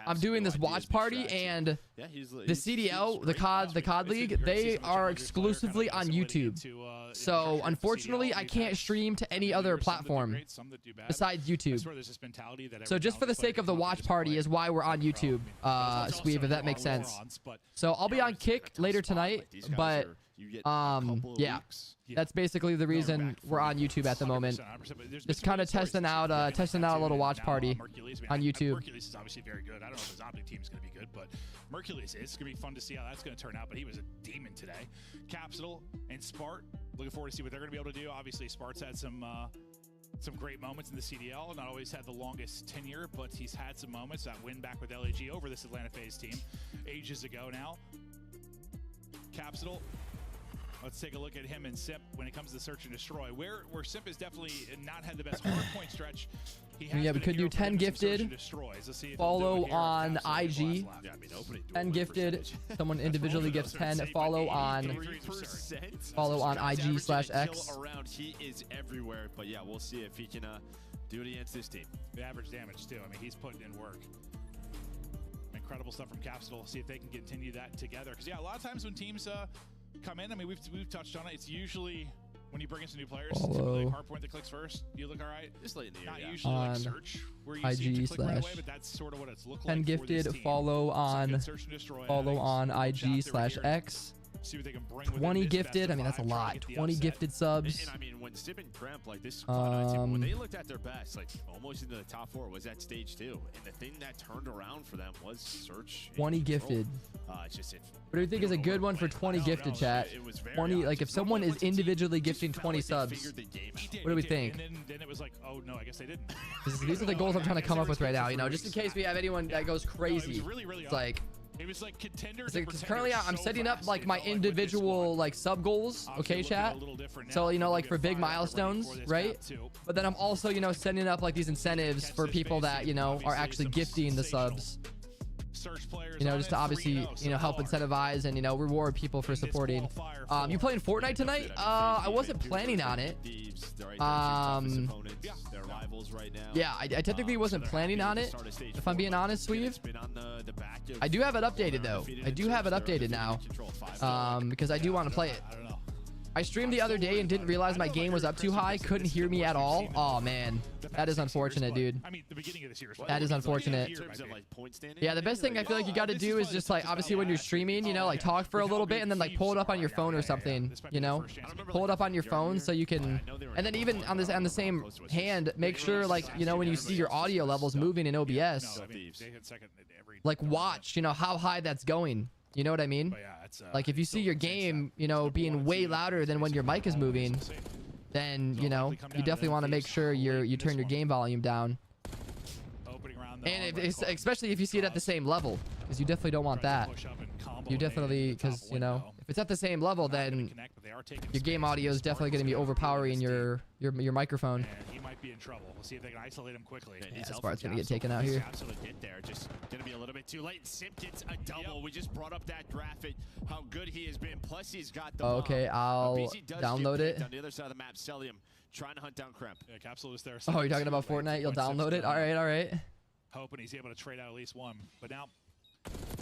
I'm doing this watch party, and the CDL, the COD League, they are exclusively on YouTube. So unfortunately, I can't stream to any other platform besides YouTube. So just for the sake of the watch party is why we're on YouTube, Sweeb, if that makes sense. So I'll be on kick later tonight, but yeah, that's basically the reason we're on YouTube at the moment. Just kind of testing out a little watch party on YouTube. Mercules is obviously very good. I don't know if the zombie team is going to be good, but Mercules is. It's going to be fun to see how that's going to turn out, but he was a demon today. Capsule and Spart, looking forward to see what they're going to be able to do. Obviously, Spart's had some great moments in the CDL. Not always had the longest tenure, but he's had some moments. That win back with LAG over this Atlanta FaZe team ages ago now. Capsule. Let's take a look at him and Simp when it comes to search and destroy. Where Simp has definitely not had the best hard point stretch. Yeah, we could do 10 gifted. Follow on IG. 10 gifted. Someone individually gifts 10. Follow on IG/X. Around, he is everywhere. But yeah, we'll see if he can do it against this team. The average damage too. I mean, he's putting in work. Incredible stuff from Capsule. See if they can continue that together. Because yeah, a lot of times when teams come in, I mean, we've touched on it. It's usually when you bring in some new players, it's typically a hard point that clicks first. You look all right. Just late in the year, not usually like search where you see it click right away, but that's sort of what it's looked like. 10 gifted. Follow on IG/X. See what they can bring 20 gifted. I mean, that's a lot. 20 gifted subs. And I mean, when Sib and Cramp, like this Cloud9 team, when they looked at their best, like almost into the top 4, was at stage 2. And the thing that turned around for them was search. 20 gifted. What do you think is a good one for 20 gifted, chat? 20, like if someone is individually gifting 20 subs, what do we think? And then it was like, oh no, I guess they didn't. These are the goals I'm trying to come up with right now, you know, just in case we have anyone that goes crazy. It's like, it was like contenders. Because currently I'm setting up like my individual like sub goals, okay, chat? So, you know, like for big milestones, right? But then I'm also, you know, setting up like these incentives for people that, you know, are actually gifting the subs. You know, just to obviously, you know, help incentivize and, you know, reward people for supporting. You playing Fortnite tonight? I wasn't planning on it. Yeah, I technically wasn't planning on it, if I'm being honest, Sweeve. I do have it updated though. I do have it updated now, because I do want to play it. I streamed the other day and didn't realize my game was up too high. Couldn't hear me at all. Oh man, that is unfortunate, dude. That is unfortunate. Yeah, the best thing I feel like you got to do is just like, obviously when you're streaming, you know, like talk for a little bit and then like pull it up on your phone or something, you know, pull it up on your phone so you can, and then even on the same hand, make sure like, you know, when you see your audio levels moving in OBS, like watch, you know, how high that's going. You know what I mean? Like if you see your game, you know, being way louder than when your mic is moving, then, you know, you definitely want to make sure you turn your game volume down. And especially if you see it at the same level, because you definitely don't want that. You definitely, because, you know, if it's at the same level, then your game audio is definitely going to be overpowering your microphone. He might be in trouble. We'll see if they can isolate him quickly. Yeah, Spart's going to get taken out here. Get there. Just going to be a little bit too late. Simp gets a double. We just brought up that graphic, how good he has been. Plus, he's got the okay, I'll download it. On the other side of the map, Celium trying to hunt down Kremp. Yeah, Capsule is there. Oh, you're talking about Fortnite? You'll download it? All right, all right. Hoping he's able to trade out at least one. But now,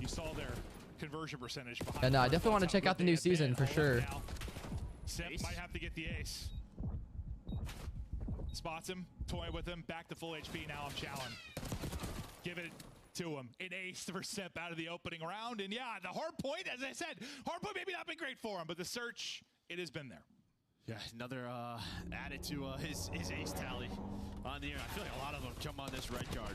you saw their conversion percentage behind. And I definitely want to check out the new season for sure. Simp might have to get the ace. Spots him, toying with him, back to full HP now. I'm challenged. Give it to him. An ace for Simp out of the opening round. And yeah, the hard point, as I said, hard point maybe not been great for him, but the search, it has been there. Yeah, another added to his ace tally on the air. I feel like a lot of them come on this red card.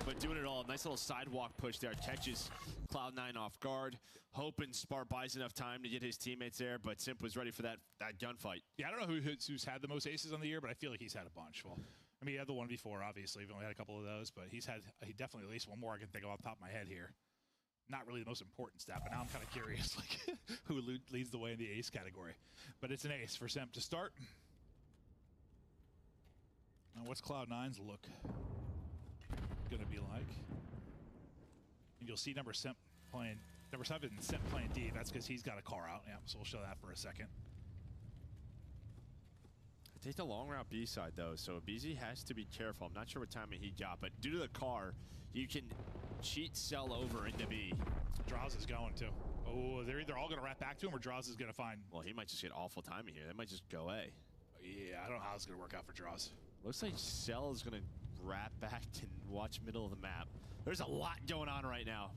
But doing it all, nice little sidewalk push there. Catches Cloud9 off guard. Hoping Spart buys enough time to get his teammates there, but Simp was ready for that gunfight. Yeah, I don't know who's had the most aces on the year, but I feel like he's had a bunch. Well, I mean, he had the one before, obviously. We've only had a couple of those, but he definitely at least one more I can think of off the top of my head here. Not really the most important stat, but now I'm kind of curious, like, who leads the way in the ace category. But it's an ace for Simp to start. Now, what's Cloud9's look gonna be like? And you'll see number 7 Simp playing D. That's because he's got a car out. Yeah, so we'll show that for a second. Take the long route B side though, so BZ has to be careful. I'm not sure what timing he got, but due to the car, you can cheat sell over into B. Draws is going to. Oh, they're either all gonna wrap back to him or Draws is gonna find. Well, he might just get awful timing here. They might just go A. Yeah, I don't know how it's gonna work out for Draws. Looks like Cell is gonna wrap back and watch middle of the map. There's a lot going on right now.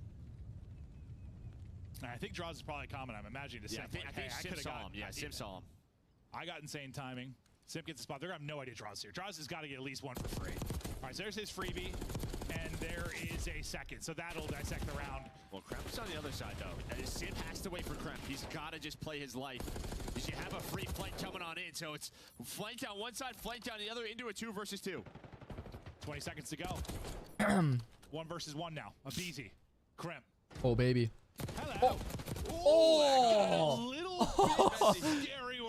I think Draws is probably common. I'm imagining to Simp. I think Simp saw him. Yeah, Simp saw him. I got insane timing. Simp gets the spot. They're gonna have no idea Draws here. Draws has got to get at least one for free. All right, so there's his freebie, and there is a second. So that'll dissect the round. Well, Kremp's on the other side, though. Simp has to wait for Kremp. He's got to just play his life. Because you have a free flank coming on in, so it's flanked on one side, flanked on the other, into a 2 versus 2. 20 seconds to go. 1 versus 1 now. Abizi. Kremp. Oh, baby. Hello. Oh!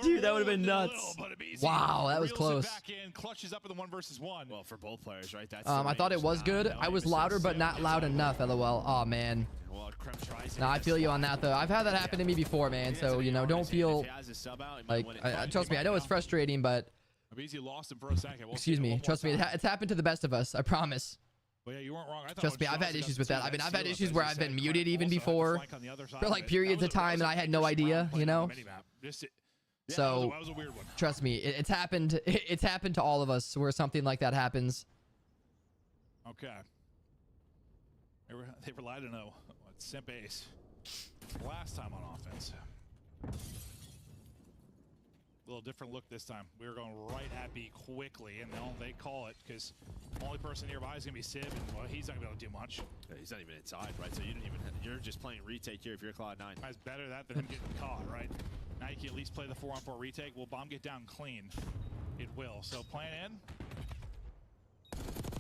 Dude, that would have been nuts. Wow, that was close. Back in, clutches up in the 1 versus 1. Well, for both players, right? That's I thought it was good. I was louder, but not loud enough, LOL. Oh, man. Nah, I feel you on that, though. I've had that happen to me before, man. So, you know, don't feel like... trust me, I know it's frustrating, but... Abizi lost him for a second. Excuse me. Trust me, it's happened to the best of us. I promise. Well, yeah, you weren't wrong. Trust me, I've had issues with that. I mean, I've had issues where I've been muted even before for like periods of time and I had no idea, you know? So, that was a weird one. Trust me, it's happened. It's happened to all of us where something like that happens. Okay. They relied on a Simp ace last time on offense. A little different look this time. We were going right at B quickly, and they call it because the only person nearby is going to be Civ, and well, he's not going to be able to do much. Yeah, he's not even inside, right? So you're just playing retake here if you're Cloud9. It's better that than him getting caught, right? Now you can at least play the 4-on-4 retake. Will Bomb get down clean? It will. So plan in.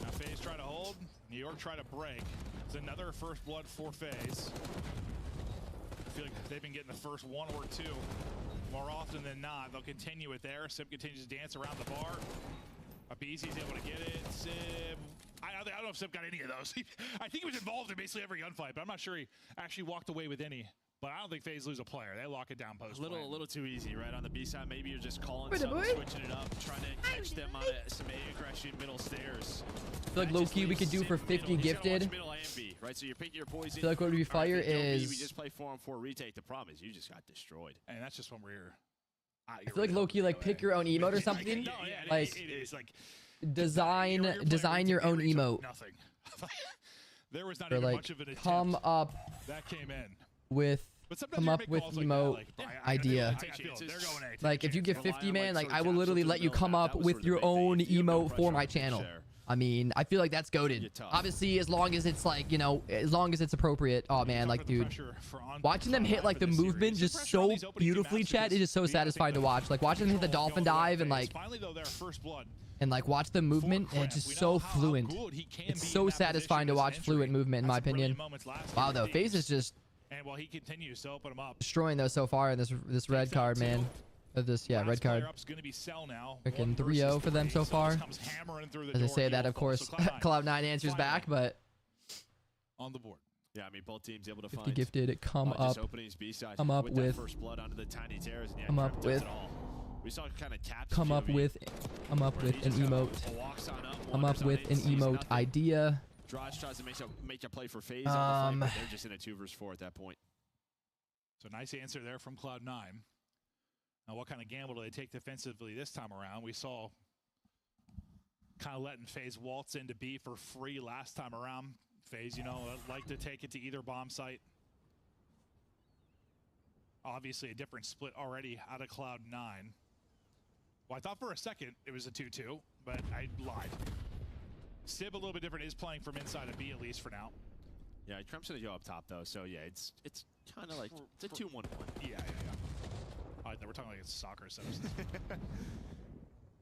Now FaZe try to hold. New York try to break. It's another first blood for FaZe. I feel like they've been getting the first 1 or 2. More often than not, they'll continue it there. Simp continues to dance around the bar. Abizi's able to get it. Simp. I don't know if Simp got any of those. I think he was involved in basically every gunfight, but I'm not sure he actually walked away with any. But I don't think FaZe lose a player. They lock it down post. A little too easy, right? On the B side, maybe you're just calling something, switching it up, trying to catch them on some A aggression middle stairs. I feel like low-key we could do for 50 gifted. Middle A and B, right? So you're picking your poison. I feel like what would be fire is... We just play 4-on-4 retake. The problem is you just got destroyed. And that's just when we're... I feel like low-key, like, pick your own emote or something. Like, it is like design your own emote. Nothing. There was not or even like, much of an attempt. come up that came in with emote idea. Like, if you get 50, man, like, I will literally let you come up with your own emote for my channel. I mean, I feel like that's goated. Obviously, as long as it's like, you know, as long as it's appropriate. Oh man, like, dude, watching them hit like the movement just so beautifully, chat, it is so satisfying to watch. Like watching them hit the dolphin dive and like. Finally, though, their first blood. and like watch the movement, and it's just so fluent. It's so satisfying to watch fluent movement, in my opinion. Wow, though, FaZe is just he continues to open them up. destroying those so far in this red card, man. Red card. Freaking 3-0 for them so far. As I say that, of course, Cloud9 answers back, but on the board. Yeah, I mean, both teams able to 50 find gifted come up with first blood onto the tiny terrors, and come up with we saw kind of caps come up with an emote. Come up with an emote idea. Droz tries to make a play for FaZe on the flank, but they're just in a 2v4 at that point. So nice answer there from Cloud9. Now, what kind of gamble do they take defensively this time around? We saw kind of letting FaZe waltz into B for free last time around. FaZe, like to take it to either bomb site. Obviously, a different split already out of Cloud9. Well, I thought for a second it was a 2-2, but I lied. Sib a little bit different, is playing from inside of B at least for now. Yeah, Trump's gonna go up top though, so yeah, it's kind of like it's a 2-1-1. Yeah. We're talking like it's soccer subs.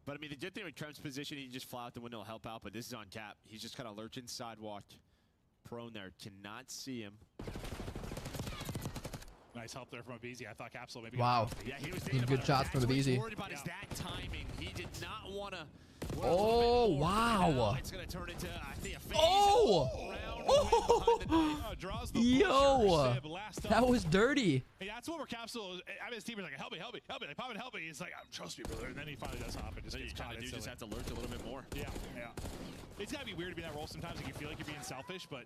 But I mean, the good thing with Trump's position, he can just fly out the window and help out. But this is on cap. He's just kind of lurching sidewalk, prone there. Cannot see him. Nice help there from Abizi. I thought Capsule maybe. Wow. Yeah, he was good shots from Abizi. Worried about is that timing. He did not want to. Oh wow. It's gonna turn into I think a FaZe. Yo, that was dirty. Hey, that's what we're Capsule. I mean, his team is like, help me. Like, Pop, help me. He's like, trust me, brother. And then he finally does hop and just gets caught. You just have to lurch a little bit more. Yeah. It's gotta be weird to be in that role sometimes. Like you feel like you're being selfish, but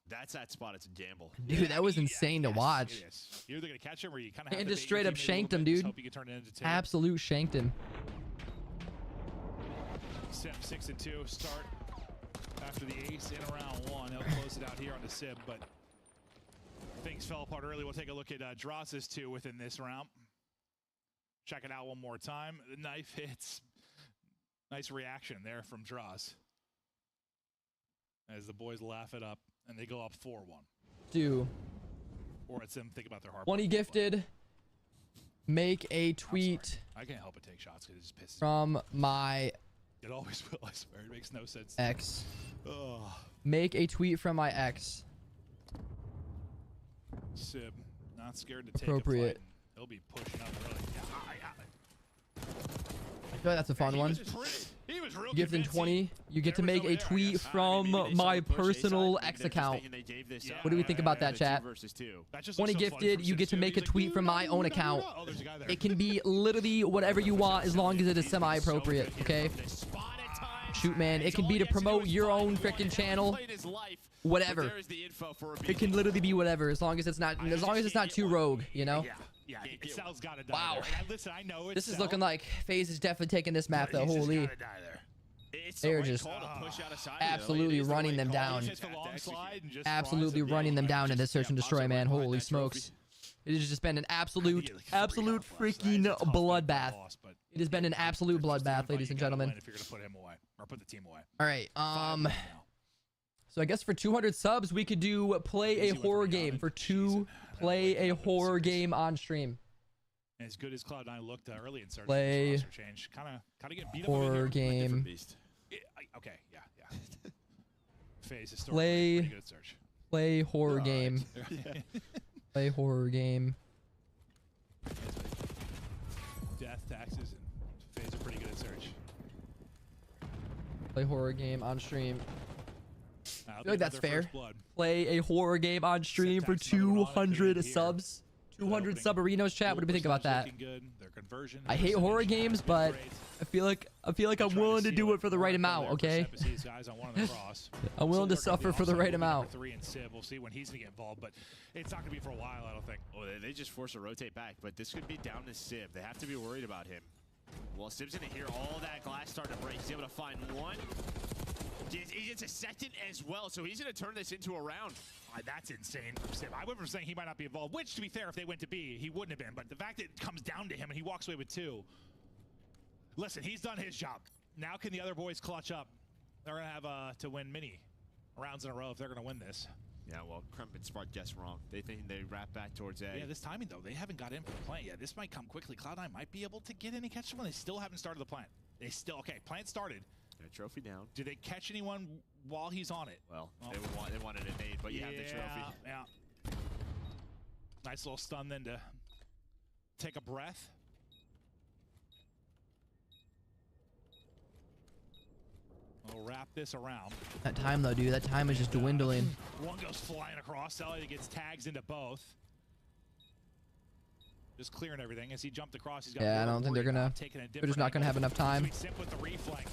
that's that spot. It's a gamble. Dude, that was insane to watch. You're either gonna catch him or you kind of have and to just straight up shanked him, dude. Hope you can turn it into 2. Absolute shanked him. 6-2 start after the ace in round 1. He'll close it out here on the Sib, but things fell apart early. We'll take a look at Droz's 2 within this round. Check it out one more time. The knife hits. Nice reaction there from Droz as the boys laugh it up and they go up 4-1. Or it's them think about their heart. 20 gifted. Make a tweet. I can't help but take shots because it just pisses from my. It always will, I swear. It makes no sense. X. Make a tweet from my ex. Sib, not scared to take appropriate. He'll be pushing up really. I feel like that's a fun one. He was real Gifted 20. You get to make a tweet from my personal X account. What do we think about that, chat? 20 gifted. You get to make a tweet from my own account. It can be literally whatever you want as long as it is semi-appropriate, okay? Shoot, man. It can be to promote your own freaking channel. Whatever. It can literally be whatever as long as it's not too rogue, you know? Yeah, Excel's gotta die. Wow. Listen, I know this is looking like FaZe is definitely taking this map though. Holy. They're just absolutely running them down. Absolutely running them down in this search and destroy, man. Holy smokes. It has just been an absolute freaking bloodbath. It has been an absolute bloodbath, ladies and gentlemen. If you're gonna put him away or put the team away. All right. So I guess for 200 subs, we could do play a horror game for 2. Play a horror game on stream. And as good as Cloud9 looked early in search, play change. Kind of get beat up. Horror game. Okay, yeah. FaZe historically pretty good at search. Play horror game. Play horror game. Death, taxes, and FaZe are pretty good at search. Play horror game on stream. I feel like that's fair. Play a horror game on stream for 200 subs. 200 sub-arenos, chat. What do we think about that? I hate horror games, but I feel like I'm willing to do it for the right amount, okay? I'm willing to suffer for the right amount. We'll see when he's gonna get involved, but it's not gonna be for a while, I don't think. Oh, they just force a rotate back, but this could be down to Sib. They have to be worried about him. Well, Sib's gonna hear all that glass start to break. He's able to find one. He gets a second as well, so he's going to turn this into a round. That's insane from Sib. I went from saying he might not be involved, which, to be fair, if they went to B, he wouldn't have been. But the fact that it comes down to him and he walks away with 2. Listen, he's done his job. Now can the other boys clutch up? They're going to have to win many rounds in a row if they're going to win this. Yeah, well, Crump and Spark guessed wrong. They think they wrap back towards A. Yeah, this timing, though, they haven't got in for the plant yet. This might come quickly. Cloud9 might be able to get in and catch someone. They still haven't started the plant. They still, okay, plant started. Their trophy down. Do they catch anyone while he's on it? Well, they wanted a nade, but you have the trophy. Yeah. Nice little stun then to take a breath. We'll wrap this around. That time though, dude, that time is just dwindling. One goes flying across. Elliot gets tags into both. Just clearing everything as he jumped across. He's got I don't think they're gonna. They're just not gonna have enough time. Simp with the reflank.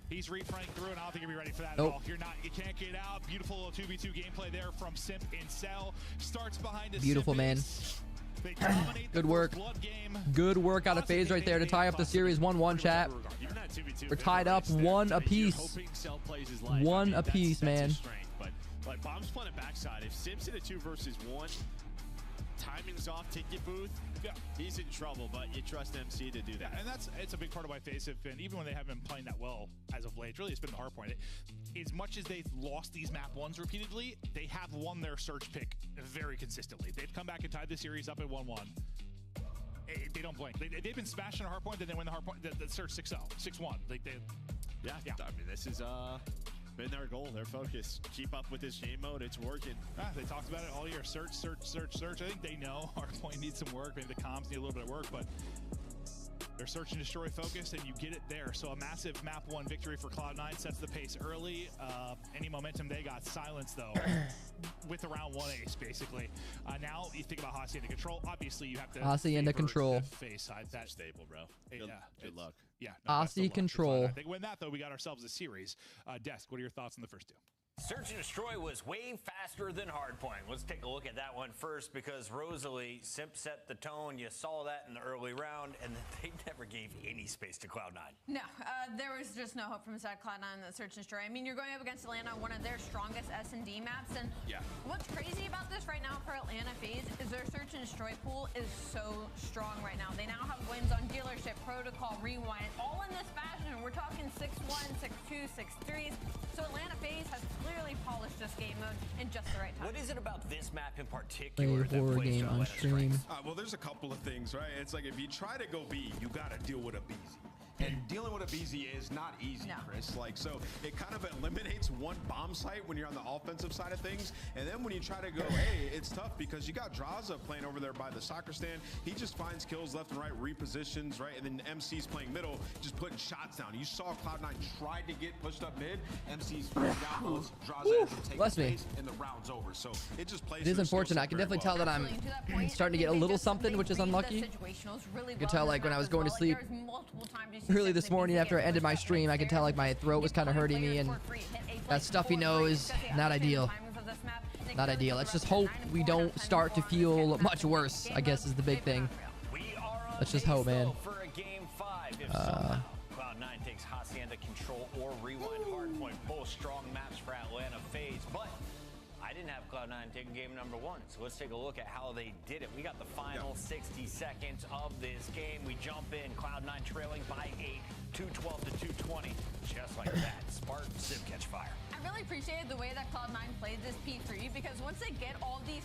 He's refranked through, and I don't think he'll be ready for that Nope. at all. You can't get out. Beautiful little 2v2 gameplay there from Simp in Cell. Starts behind a Beautiful, man. Good work. Good work out of FaZe right there to tie up the series 1-1, chat. We're tied up 1 apiece. 1 apiece, man. But like Bomb's playing a backside. If Simp's in a 2 versus 1, timing's off, ticket booth, he's in trouble, but you trust MC to do that. Yeah, and it's a big part of why FaZe have been, even when they haven't been playing that well as of late, really it's been the hard point. As much as they've lost these map 1s repeatedly, they have won their search pick very consistently. They've come back and tied the series up at 1-1. They don't blink. They've been smashing a hard point, then they win the hard point, the search 6-0, 6-1. Yeah, I mean, this is been their goal, their focus. Keep up with this game mode, it's working. They talked about it all year. Search, search, search, search. I think they know our point needs some work. Maybe the comms need a little bit of work, but they're search and destroy focused, and you get it there. So a massive map 1 victory for Cloud9 sets the pace early. Any momentum they got silenced, though, with around 1 ace, basically. Now you think about Hacienda Control. Obviously, you have to Hacienda Control. Face side. That's stable, bro. Good luck. Yeah. Aussie Control. If they win that, though, we got ourselves a series. Desk, what are your thoughts on the first 2? Search and Destroy was way faster than Hardpoint. Let's take a look at that one first, because Rosalie, Simp set the tone. You saw that in the early round, and they never gave any space to Cloud9. No, there was just no hope from inside Cloud9 in the Search and Destroy. I mean, you're going up against Atlanta, one of their strongest S&D maps, and what's crazy about this right now for Atlanta FaZe is their Search and Destroy pool is so strong right now. They now have wins on Dealership, Protocol, Rewind, all in this fashion. We're talking 6-1, 6-2, 6-3s. So Atlanta FaZe has clearly polished this game mode in just the right time. What is it about this map in particular Play horror game on stream. Well, there's a couple of things, right? It's like if you try to go B, you got to deal with a BZ. And dealing with a BZ is not easy, Chris. Like, so it kind of eliminates one bomb site when you're on the offensive side of things. And then when you try to go, hey, it's tough because you got Draza playing over there by the soccer stand. He just finds kills left and right, repositions, right? And then MC's playing middle, just putting shots down. You saw Cloud9 tried to get pushed up mid. MC's down low. Draza ends up taking space, and the round's over. So it just plays. It is unfortunate. I can definitely tell that I'm starting to get a little something, which is unlucky. You can tell, like, when I was going to sleep early this morning after I ended my stream, I could tell like my throat was kind of hurting me, and that stuffy nose, not ideal. Not ideal. Let's just hope we don't start to feel much worse, I guess is the big thing. Let's just hope, man. Cloud9 takes Hacienda Control or Rewind Hardpoint, both strong maps for Atlanta FaZe, but I didn't have Cloud9 taking game number 1, so let's take a look at how they did it. We got the final 60 seconds of this game. We jump in, Cloud9 trailing by 8, 212 to 220, just like that. Spartan Sim catch fire. I really appreciated the way that Cloud9 played this P3, because once they get all these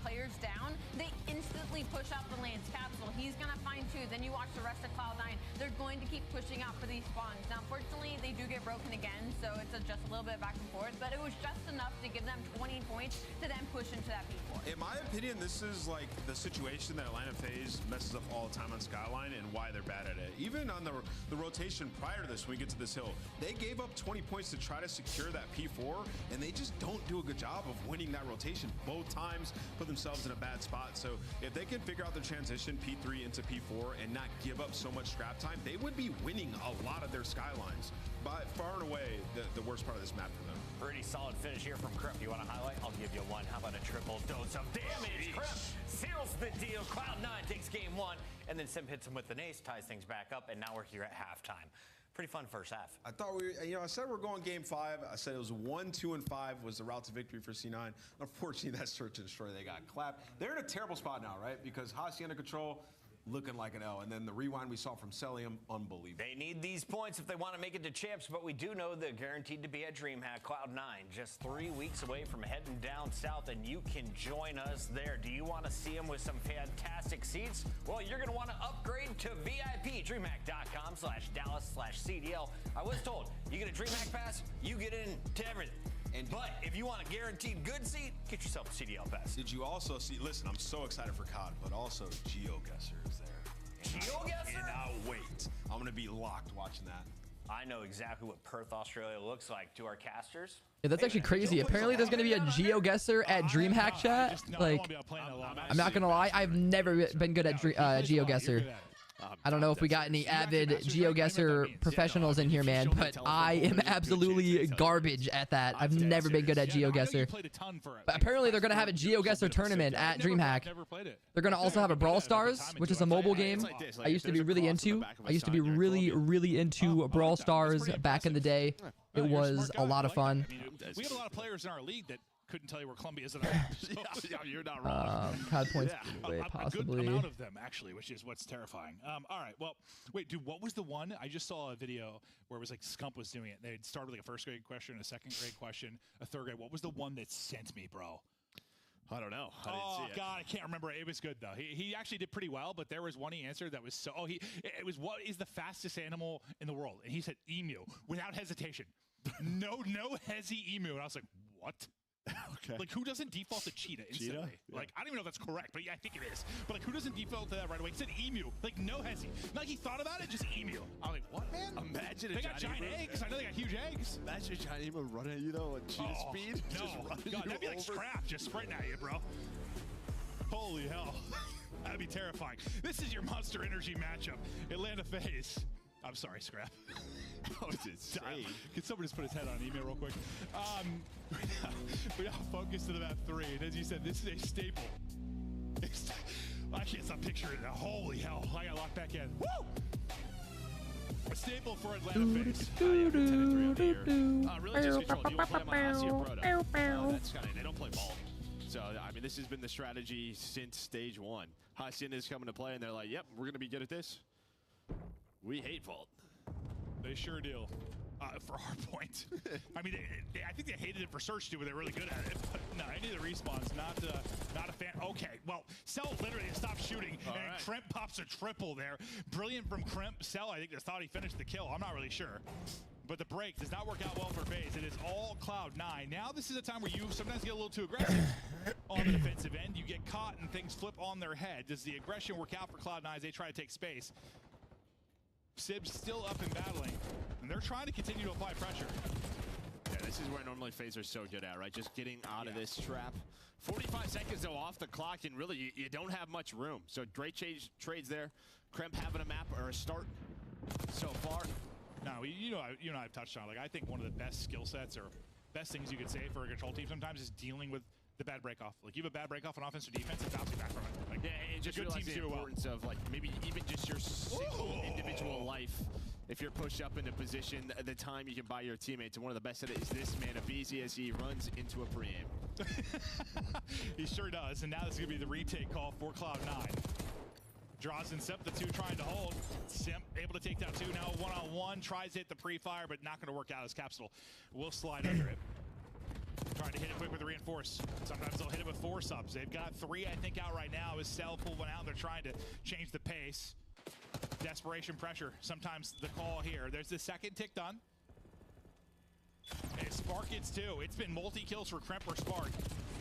players down, they instantly push out the Lance Capsule. He's gonna find 2. Then you watch the rest of Cloud9. They're going to keep pushing out for these spawns. Now, unfortunately, they do get broken again, so it's just a little bit back and forth, but it was just enough to give them 20 points to then push into that P4. In my opinion, this is like the situation that Atlanta FaZe messes up all the time on Skyline and why they're bad at it. Even on the rotation prior to this, when we get to this hill, they gave up 20 points to try to secure that P4, and they just don't do a good job of winning that rotation. Both times put themselves in a bad spot. So if they can figure out the transition P3 into P4 and not give up so much scrap time, they would be winning a lot of their Skylines. By far and away, the worst part of this map for them. Pretty solid finish here from Crep. You want to highlight? I'll give you one. How about a triple dose of damage? Crep seals the deal. Cloud9 takes game 1, and then Sim hits him with an ace, ties things back up, and now we're here at halftime. Pretty fun first half. I thought I said we're going game 5. I said it was 1, 2, and 5 was the route to victory for C9. Unfortunately, that Search and Destroy, they got clapped. They're in a terrible spot now, right? Because Hacienda Control, looking like an L. And then the rewind we saw from Celium, unbelievable. They need these points if they want to make it to champs, but we do know they're guaranteed to be at DreamHack Cloud9, just 3 weeks away from heading down south, and you can join us there. Do you want to see them with some fantastic seats? Well, you're going to want to upgrade to VIP, DreamHack.com/Dallas/CDL. I was told, you get a DreamHack pass, you get into everything. But if you want a guaranteed good seat, get yourself a CDL pass. Did you also see, listen, I'm so excited for COD, but also GeoGuessr is there. GeoGuessr? Cannot wait. I'm going to be locked watching that. I know exactly what Perth, Australia looks like to our casters. Yeah, that's actually crazy. Apparently, there's going to be a GeoGuessr at DreamHack chat. Like, I'm not going to lie. I've never been good at GeoGuessr. I don't know if we got any avid GeoGuessr professionals in here, man, but I am absolutely garbage at that. I've never been good at GeoGuessr. But apparently, they're going to have a GeoGuessr tournament at DreamHack. They're going to also have a Brawl Stars, which is a mobile game I used to be really into. I used to be really into Brawl Stars back in the day. It was a lot of fun. We have a lot of players in our league that couldn't tell you where Columbia's in our map. Yeah, you're not wrong. COD points giveaway, possibly. A good amount of them, actually, which is what's terrifying. All right, well, wait, dude, what was the one? I just saw a video where it was like Scump was doing it. They'd start with like a first grade question, a second grade question, a third grade. What was the one that sent me, bro? I don't know. I didn't see it. God, I can't remember. It was good though. He actually did pretty well, but there was one he answered that was so. It was, what is the fastest animal in the world? And he said emu without hesitation. No hesi emu. And I was like, what? Okay. Like, who doesn't default to cheetah instantly? Cheetah? Yeah. Like, I don't even know if that's correct, but yeah, I think it is. But like, who doesn't default to that right away? He said emu. Like, no hesi. Not like he thought about it, just emu. I'm like, what, man? Imagine they got giant eggs. I know they got huge eggs. Imagine a giant emu running at you though at cheetah speed. No, God, that'd be like Scrap just sprinting at you, bro. Holy hell. That'd be terrifying. This is your Monster Energy matchup. Atlanta FaZe. I'm sorry, Scrap. That was insane. Can someone just put his head on email real quick? We now focus to the map 3. And as you said, this is a staple. I can't stop picturing it. Holy hell. I got locked back in. Woo! A staple for Atlanta FaZe. Really just control. Do you want to play my Hasi or Proto? That's kind of, they don't play ball. So, I mean, this has been the strategy since stage 1. Hacienda is coming to play, and they're like, yep, we're going to be good at this. We hate Vault. They sure do. For Hardpoint. I mean, I think they hated it for Search too, but they're really good at it. But no, any of the respawns, not a fan. Okay, well, Cell literally stopped shooting, and Crimp pops a triple there. Brilliant from Crimp. Cell, I think, just thought he finished the kill. I'm not really sure. But the break does not work out well for FaZe. It is all Cloud9. Now this is a time where you sometimes get a little too aggressive on the defensive end. You get caught and things flip on their head. Does the aggression work out for Cloud9 as they try to take space? Sib's still up and battling, and they're trying to continue to apply pressure. Yeah, this is where normally FaZe are so good at, right? Just getting out of this trap. 45 seconds, though, off the clock, and really, you don't have much room. So great trades there. Kremp having a map or a start so far. No, you know I've touched on. Like, I think one of the best skill sets or best things you could say for a control team sometimes is dealing with the bad break off. Like, you have a bad break off on offense or defense and bouncing back from it. Like, yeah, and just good realize teams the do it well. importance of, like, maybe even just your single individual life. If you're pushed up into position, the time you can buy your teammates, and one of the best at it is this man, Abizi, as he runs into a pre-aim. He sure does, and now this is going to be the retake call for Cloud9. Draws in Simp, the 2 trying to hold. Simp able to take down 2, now one-on-one, tries to hit the pre-fire, but not going to work out as Capsule will slide under it. Trying to hit it quick with the reinforce. Sometimes they'll hit it with 4 subs. They've got 3, I think, out right now. As Cell pulled one out, they're trying to change the pace. Desperation pressure. Sometimes the call here. There's the second tick done. And Spark gets 2. It's been multi-kills for Kremp or Spark.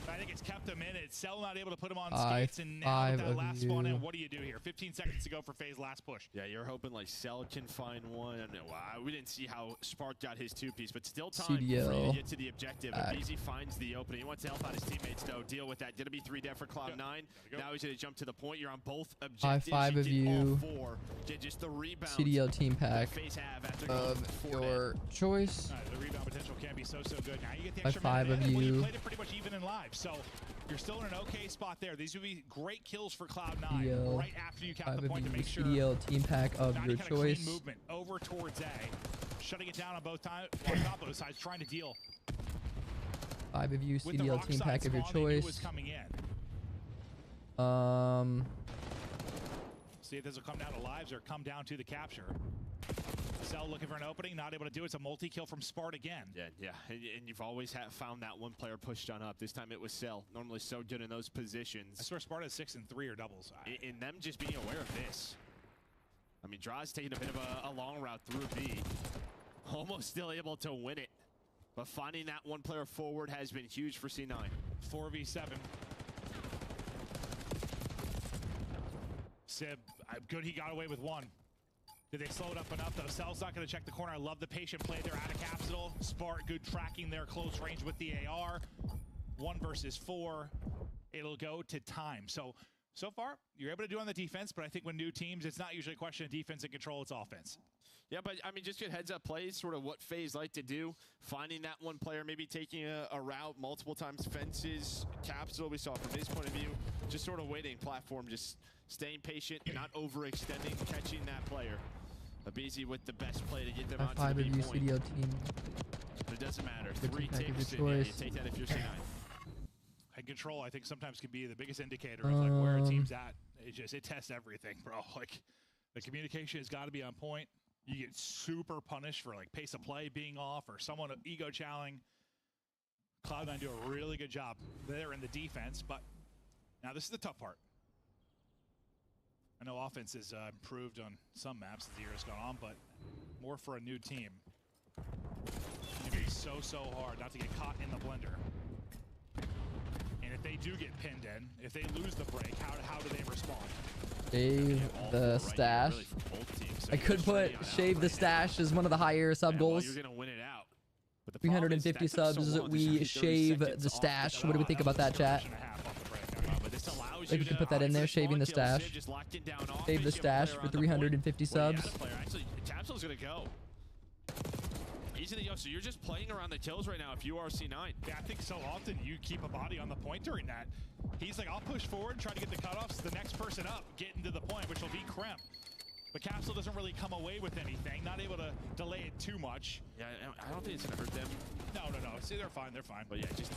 I think it's kept them in it. Cell not able to put them on skates, and now with that last spawn in, what do you do here? 15 seconds to go for FaZe last push. Yeah, you're hoping like Cell can find one. We didn't see how Spark got his 2-piece, but still time CDL. for you to get to the objective. Abizi finds the opening. He wants to help out his teammates, though. Deal with that. Gonna be 3 dead for Cloud9. Now he's gonna jump to the point. You're on both objectives. High 5 of you. All 4. Get just the rebound. CDL team pack of your choice. The rebound potential can be so good. Now you get the High extra 5 of you. Well, you played it pretty much even in live, so you're still in an okay spot there. These would be great kills for Cloud9 CDL, right after you count the point to make sure. CDL team pack of your choice. Clean movement over towards A, shutting it down on both sides, trying to deal. 5 of you, With CDL team pack of your choice. Was coming in. See if this will come down to lives or come down to the capture. Cell looking for an opening, not able to do it. It's a multi-kill from Spart again. Yeah. And you've always found that one player pushed on up. This time it was Cell. Normally so good in those positions. I swear Spart has 6 and 3 or doubles. In them just being aware of this. I mean, Draw's taking a bit of a long route through B. Almost still able to win it. But finding that one player forward has been huge for C9. 4v7. Sib, good he got away with one. Did they slow it up enough, though? Cell's not going to check the corner. I love the patient play there out of Capsule. Spart, good tracking there, close range with the AR. 1 versus 4. It'll go to time. So far, you're able to do on the defense, but I think when new teams, it's not usually a question of defense and control, it's offense. Yeah, but I mean, just good heads-up plays, sort of what FaZe like to do. Finding that one player, maybe taking a route multiple times, fences, Capsule, we saw from his point of view. Just sort of waiting, platform, just staying patient, not overextending, catching that player. Abizi with the best play to get them onto the B point. CDL team. But it doesn't matter. Good 3 team, ticks, good and you choice. take that if you're C9. And control, I think, sometimes can be the biggest indicator of like where a team's at. It tests everything, bro. Like, the communication has got to be on point. You get super punished for like pace of play being off or someone ego challenging. Cloud9 do a really good job there in the defense, but now this is the tough part. I know offense has improved on some maps as the year has gone on, but more for a new team. It's going to be so hard not to get caught in the blender. And if they do get pinned in, if they lose the break, how do they respond? Shave the stash. I could put shave the stash as one of the higher sub goals. You're gonna win it out. 350 subs. We shave the stash. What do we think about that, chat? Maybe we can put that in there, shaving the stash. Save the stash for 350 subs. Actually, Capsule's gonna go. Easy to go. So you're just playing around the kills right now if you are C9. Yeah, I think so often you keep a body on the point during that. He's like, I'll push forward, try to get the cutoffs. The next person up, getting to the point, which will be Kremp. But Capsule doesn't really come away with anything. Not able to delay it too much. Yeah, I don't think it's gonna hurt them. No. See, they're fine. They're fine. But yeah, just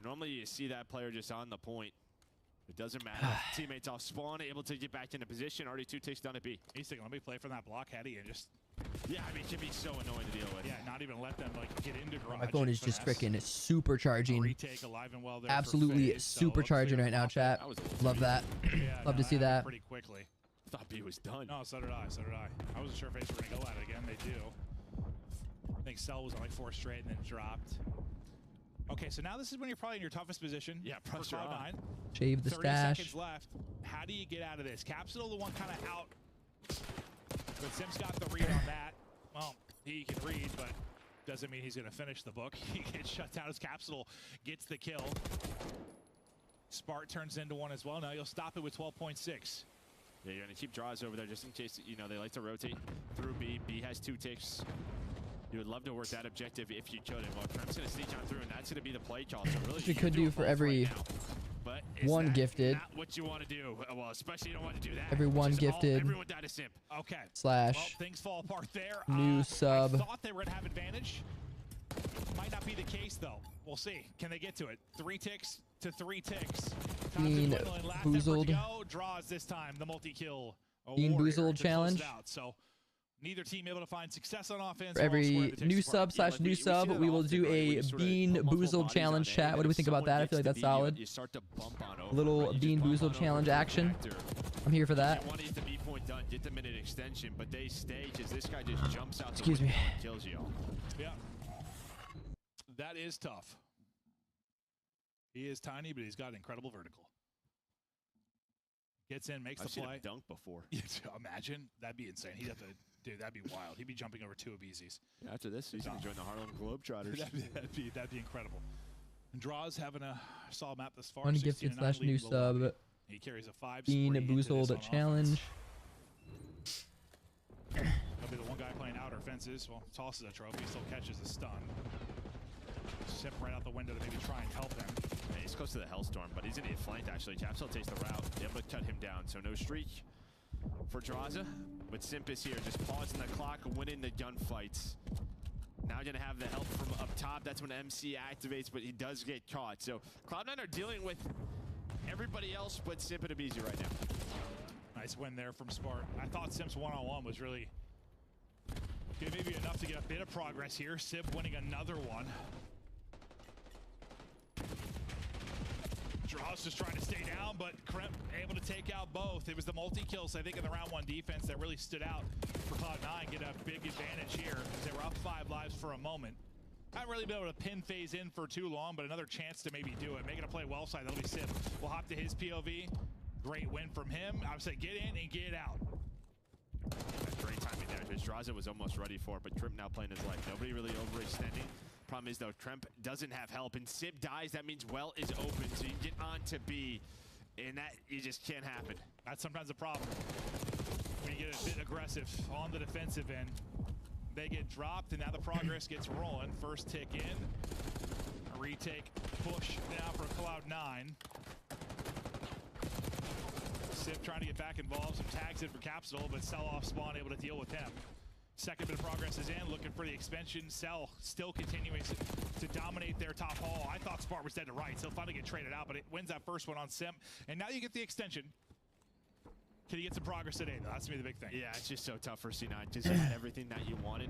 normally you see that player just on the point. It doesn't matter. Teammates off spawn, able to get back into position. Already 2 ticks down at B. He's thinking, let me play from that block heady and just... Yeah, I mean, it can be so annoying to deal with. Yeah, not even let them like get into garage. My phone is just freaking supercharging. Retake alive and well there. Absolutely supercharging right now, chat. Love that. Love to see that. Pretty quickly. I thought B was done. No, so did I. I wasn't sure if FaZe were going to go at it again. They do. I think Cell was on like 4 straight and then dropped. Okay, so now this is when you're probably in your toughest position. Yeah, pressure on. Shave the 30 stash. seconds left. How do you get out of this? Capsule, the one kind of out. But Sim's got the read on that. Well, he can read, but doesn't mean he's going to finish the book. He gets shut down as Capsule gets the kill. Spart turns into one as well. Now you'll stop it with 12.6. Yeah, you're going to keep draws over there just in case, you know, they like to rotate through B. B has 2 ticks. You would love to work that objective if you could. And well, Kremp's going to sneak on through, and that's going to be the play call. So really, You could do for every one gifted. Not what you want to do. Well, especially you don't want to do that. Every one gifted. Everyone died a simp. Okay. Slash. Well, things fall apart there. New sub. I thought they were going to have advantage. Might not be the case, though. We'll see. Can they get to it? 3 ticks to 3 ticks. Bean Boozled. Draws this time. The multi-kill. Bean Boozled challenge. So neither team able to find success on offense. For every new sub slash new sub, we will do a Bean Boozled challenge, chat. What do we think about that? I feel like that's solid. Little Bean Boozled challenge action. I'm here for that. You want to get the B point done, get the minute extension, but they stay because this guy just jumps out. Excuse me. And kills you. Yeah. That is tough. He is tiny, but he's got incredible vertical. Gets in, makes I've the seen play. him dunk before. Imagine. That'd be insane. He'd have to, dude, that'd be wild. He'd be jumping over 2 Abizi's. Yeah, after this, he's going to join the Harlem Globetrotters. that'd be incredible. And Draws having a solid map this far. Ungifted slash new sub. He carries a 5 Bean Boozled challenge. He'll be the one guy playing outer fences. Well, tosses a trophy, still catches a stun. Sip right out the window to maybe try and help him. Yeah, he's close to the Hellstorm, but he's going to get flanked, actually. Capsule takes the route. They're able to cut him down, so no streak for Draza. But Simp is here, just pausing the clock, winning the gunfights. Now going to have the help from up top. That's when MC activates, but he does get caught. So Cloud9 are dealing with everybody else but Simp and Abizi right now. Nice win there from Smart. I thought Sim's one-on-one was really maybe enough to get a bit of progress here. Sib winning another one. Draws just trying to stay down, but Kremp able to take out both. It was the multi-kills, I think, in the round 1 defense that really stood out for Cloud9. Get a big advantage here as they were up 5 lives for a moment. Haven't really been able to pin FaZe in for too long, but another chance to maybe do it. Making a play well side, that'll be Sib. We'll hop to his POV. Great win from him. I would say get in and get out. Great timing there. Draza was almost ready for it, but Trimp now playing his life. Nobody really overextending. Problem is, though, Tremp doesn't have help, and Sib dies. That means well is open, so you can get on to B, and that you just can't happen. That's sometimes a problem. When you get a bit aggressive on the defensive end, they get dropped, and now the progress gets rolling. First tick in. A retake push now for Cloud9. Sib trying to get back involved. Some tags in for Capsule, but Cell off spawn able to deal with him. Second bit of progress is in, looking for the expansion. Cell still continuing to dominate their top hall. I thought Spart was dead to rights. He'll finally get traded out, but it wins that first one on Sim. And now you get the extension. Can you get some progress today, though? That's going to be the big thing. Yeah, it's just so tough for C9 because you had everything that you wanted,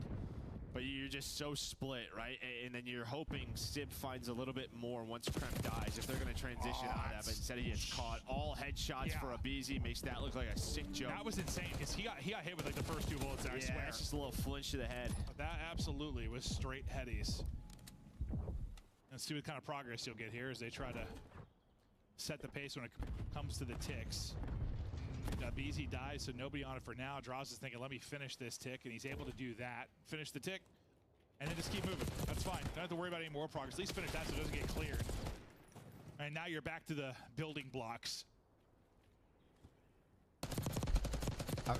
but you're just so split, right? And then you're hoping Sib finds a little bit more once Kremp dies. If they're going to transition out of that, but instead he gets caught. All headshots for a BZ makes that look like a sick joke. That was insane because he got hit with like the first 2 bullets there, I swear. It's just a little flinch to the head. That absolutely was straight headies. Let's see what kind of progress you'll get here as they try to set the pace when it comes to the ticks. BZ dies, so nobody on it for now. Draws is thinking, let me finish this tick, and he's able to do that. Finish the tick, and then just keep moving. That's fine. Don't have to worry about any more progress. At least finish that so it doesn't get cleared. And now you're back to the building blocks. Ouch.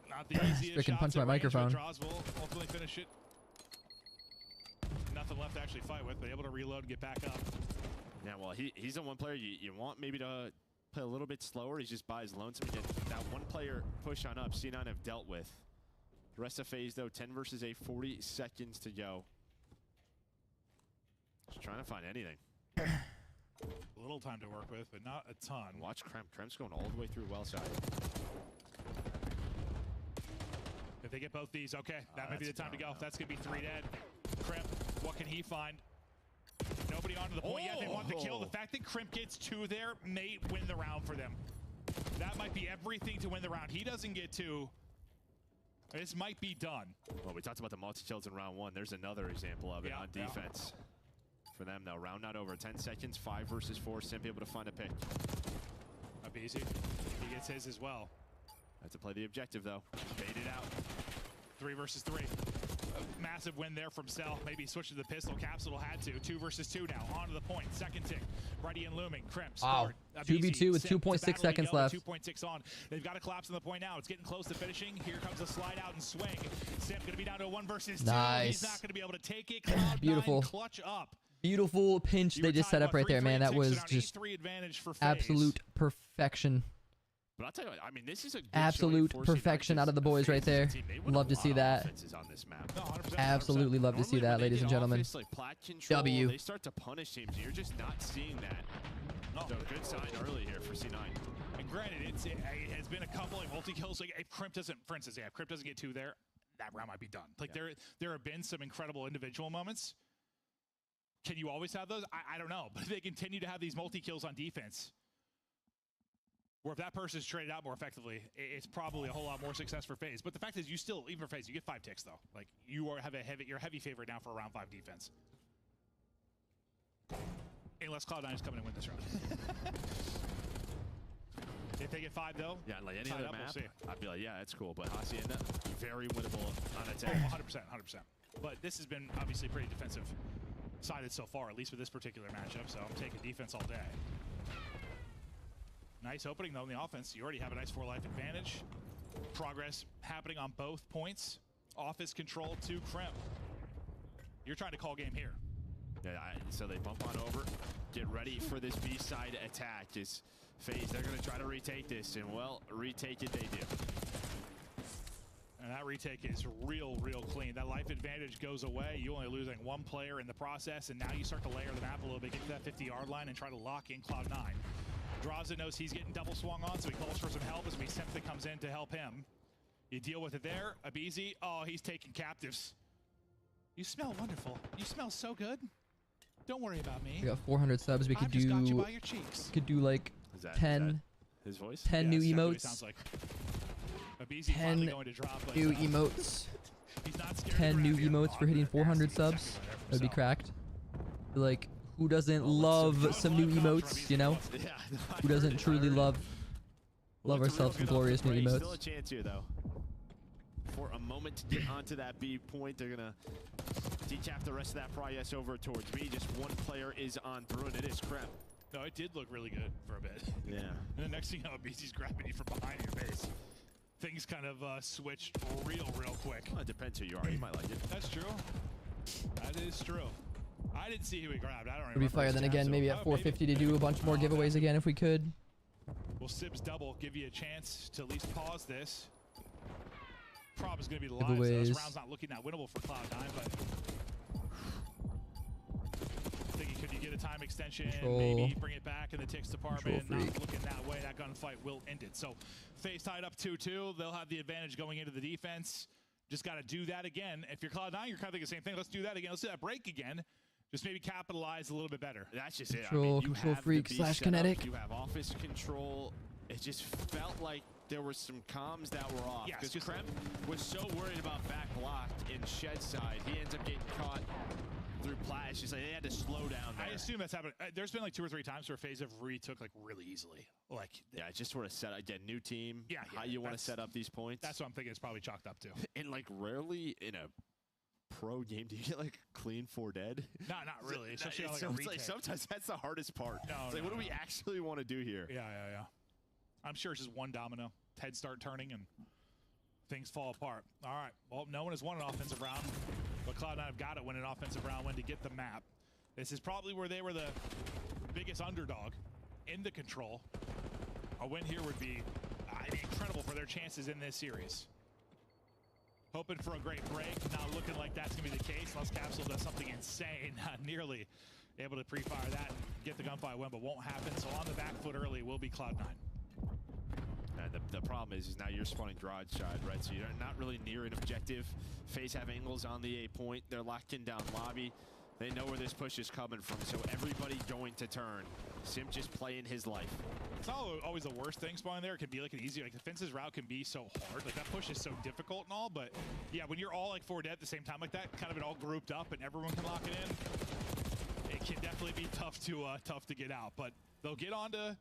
Not the easiest Freaking shots punch my at range, microphone. but Draws will ultimately finish it. Nothing left to actually fight with, but able to reload and get back up. Yeah, well, he's the one player you want maybe to play a little bit slower. He's just by his lonesome again. That one player push on up, C9 have dealt with. The rest of FaZe, though, 10 versus 8, 40 seconds to go. Just trying to find anything. A little time to work with, but not a ton. Watch Kremp. Kremp's going all the way through well side. If they get both these, okay, that might be the time to go. That's going to be 3 dead. Kremp, what can he find? Nobody onto the point yet. They want the kill. The fact that Kremp gets 2 there may win the round for them. That might be everything to win the round. He doesn't get 2. This might be done. Well, we talked about the multi-kills in round 1. There's another example of it on defense. For them, though, round not over. 10 seconds, 5 versus 4. Simp able to find a pick. Up easy. He gets his as well. Have to play the objective, though. Bait it out. 3 versus 3. A massive win there from Cell. Maybe switch to the pistol. Capsule had to. 2 versus 2 now. Onto the point. Second tick. Ready and looming. Kremp. Wow. 2v2 with 2.6 seconds left. 2.6 on. They've got to collapse on the point now. It's getting close to finishing. Here comes a slide out and swing. Simp going to be down to a 1 versus 2. Nice. He's not going to be able to take it. Cloud9 Beautiful. Clutch up. Beautiful pinch they just set up right there, man. That was just absolute perfection. But I'll tell you what, I mean, this is a good absolute perfection out of the boys right there. Love to see that. Absolutely love to see that, ladies and gentlemen. W. They start to punish teams. You're just not seeing that. So good sign early here for C9. And granted, it has been a couple of multi-kills. Like if Kremp doesn't, for instance, if Kremp doesn't get 2 there, that round might be done. Like there have been some incredible individual moments. Can you always have those? I don't know, but they continue to have these multi-kills on defense. Where if that person's traded out more effectively, it's probably a whole lot more success for FaZe. But the fact is, you still, even for FaZe, you get 5 ticks though. Like you're a heavy favorite now for a round 5 defense. Unless Cloud9 is coming to win this round. If they get 5 though, yeah, like any other map, we'll I'd be like, yeah, it's cool. But Hacienda, very winnable on attack. 100%. But this has been obviously pretty defensive sided so far, at least with this particular matchup. So I'm taking defense all day. Nice opening though in the offense. You already have a nice 4-life advantage. Progress happening on both points. Office control to Kremp. You're trying to call game here. Yeah, so they bump on over. Get ready for this B-side attack. Is FaZe, they're going to try to retake this, and well, retake it they do. And that retake is real clean. That life advantage goes away. You only losing 1 player in the process, and now you start to layer the map a little bit, get to that 50-yard line, and try to lock in Cloud9. Draza knows he's getting double swung on, so he calls for some help as Simpson comes in to help him. You deal with it there. Abizi, oh, he's taking captives. You smell wonderful. You smell so good. Don't worry about me. We got 400 subs. We could I've just got you do by your cheeks. could do like Is that 10 his voice? 10 new emotes. Sounds like. 10 going to drop, but, new emotes. He's not scared 10 new emotes for hitting 400 subs. That'd be cracked. Like, who doesn't love some new emotes, you know? Who doesn't truly love ourselves some glorious new emotes? Still a chance here, though. For a moment to get onto that B point, they're going to decap the rest of that Pryes over towards B. Just one player is on through, and it is Krem. No, it did look really good for a bit. Yeah. And the next thing you know, Abizi's grabbing you from behind your base. Things kind of switched real quick. Well, it depends who you are. You might like it. That's true. That is true. I didn't see who he grabbed. I don't remember. Would be fire then again, maybe at 450 to do a bunch more giveaways again if we could. Will Sibs double give you a chance to at least pause this? Problem is going to be the lives. Giveaways. This round's not looking that winnable for Cloud9, but thinking, could you get a time extension? Control. Maybe bring it back in the Ticks department. Control Not looking that way. That gunfight will end it. So phase tied up 2-2. They'll have the advantage going into the defense. Just got to do that again. If you're Cloud9, you're kind of thinking the same thing. Let's do that again. Let's do that break again. Just maybe capitalize a little bit better. That's just it. Control, I mean, you control have freak the slash setup, kinetic. You have office control. It just felt like there were some comms that were off. Yes, Because Krem was so worried about back block in Shed side. He ends up getting caught through Plat. It's just like they had to slow down there. I assume that's happened. There's been like 2 or 3 times where FaZe have retook like really easily. Like, yeah, just sort of set again, new team. Yeah, how you want to set up these points. That's what I'm thinking. It's probably chalked up to. And like rarely in a pro game do you get like clean 4 dead. Not really. Especially on, like, a like retake. sometimes that's the hardest part. It's like, what do we actually want to do here? Yeah. I'm sure it's just one domino. Heads start turning and things fall apart. All right. Well, no one has won an offensive round, but Cloud9 have got to win an offensive round win to get the map. This is probably where they were the biggest underdog in the control. A win here would be incredible for their chances in this series. Hoping for a great break. Not looking like that's going to be the case unless Capsule does something insane. Not nearly able to pre-fire that and get the gunfight win, but won't happen. So on the back foot early will be Cloud9. The problem is now you're spawning garage side, right? So you're not really near an objective. FaZe have angles on the A point. They're locking down lobby. They know where this push is coming from, so everybody going to turn. Sim just playing his life. It's not always the worst thing spawning there. It can be like an easy, like the fences route can be so hard. Like that push is so difficult and all, but yeah, when you're all like 4 dead at the same time like that, kind of it all grouped up and everyone can lock it in, it can definitely be tough to get out. But they'll get onto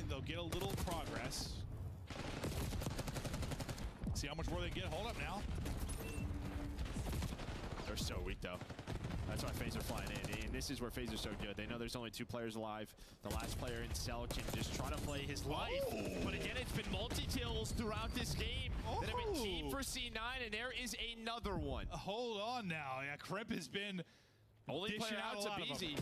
they'll get a little progress. See how much more they get. Hold up now. They're so weak though. That's why FaZe are flying in. And this is where FaZe are so good. They know there's only 2 players alive. The last player in Cell can just try to play his life. But again, it's been multi-kills throughout this game that have been key for C9, and there is another one. Hold on now. Yeah, Crip has been only player out to BZ.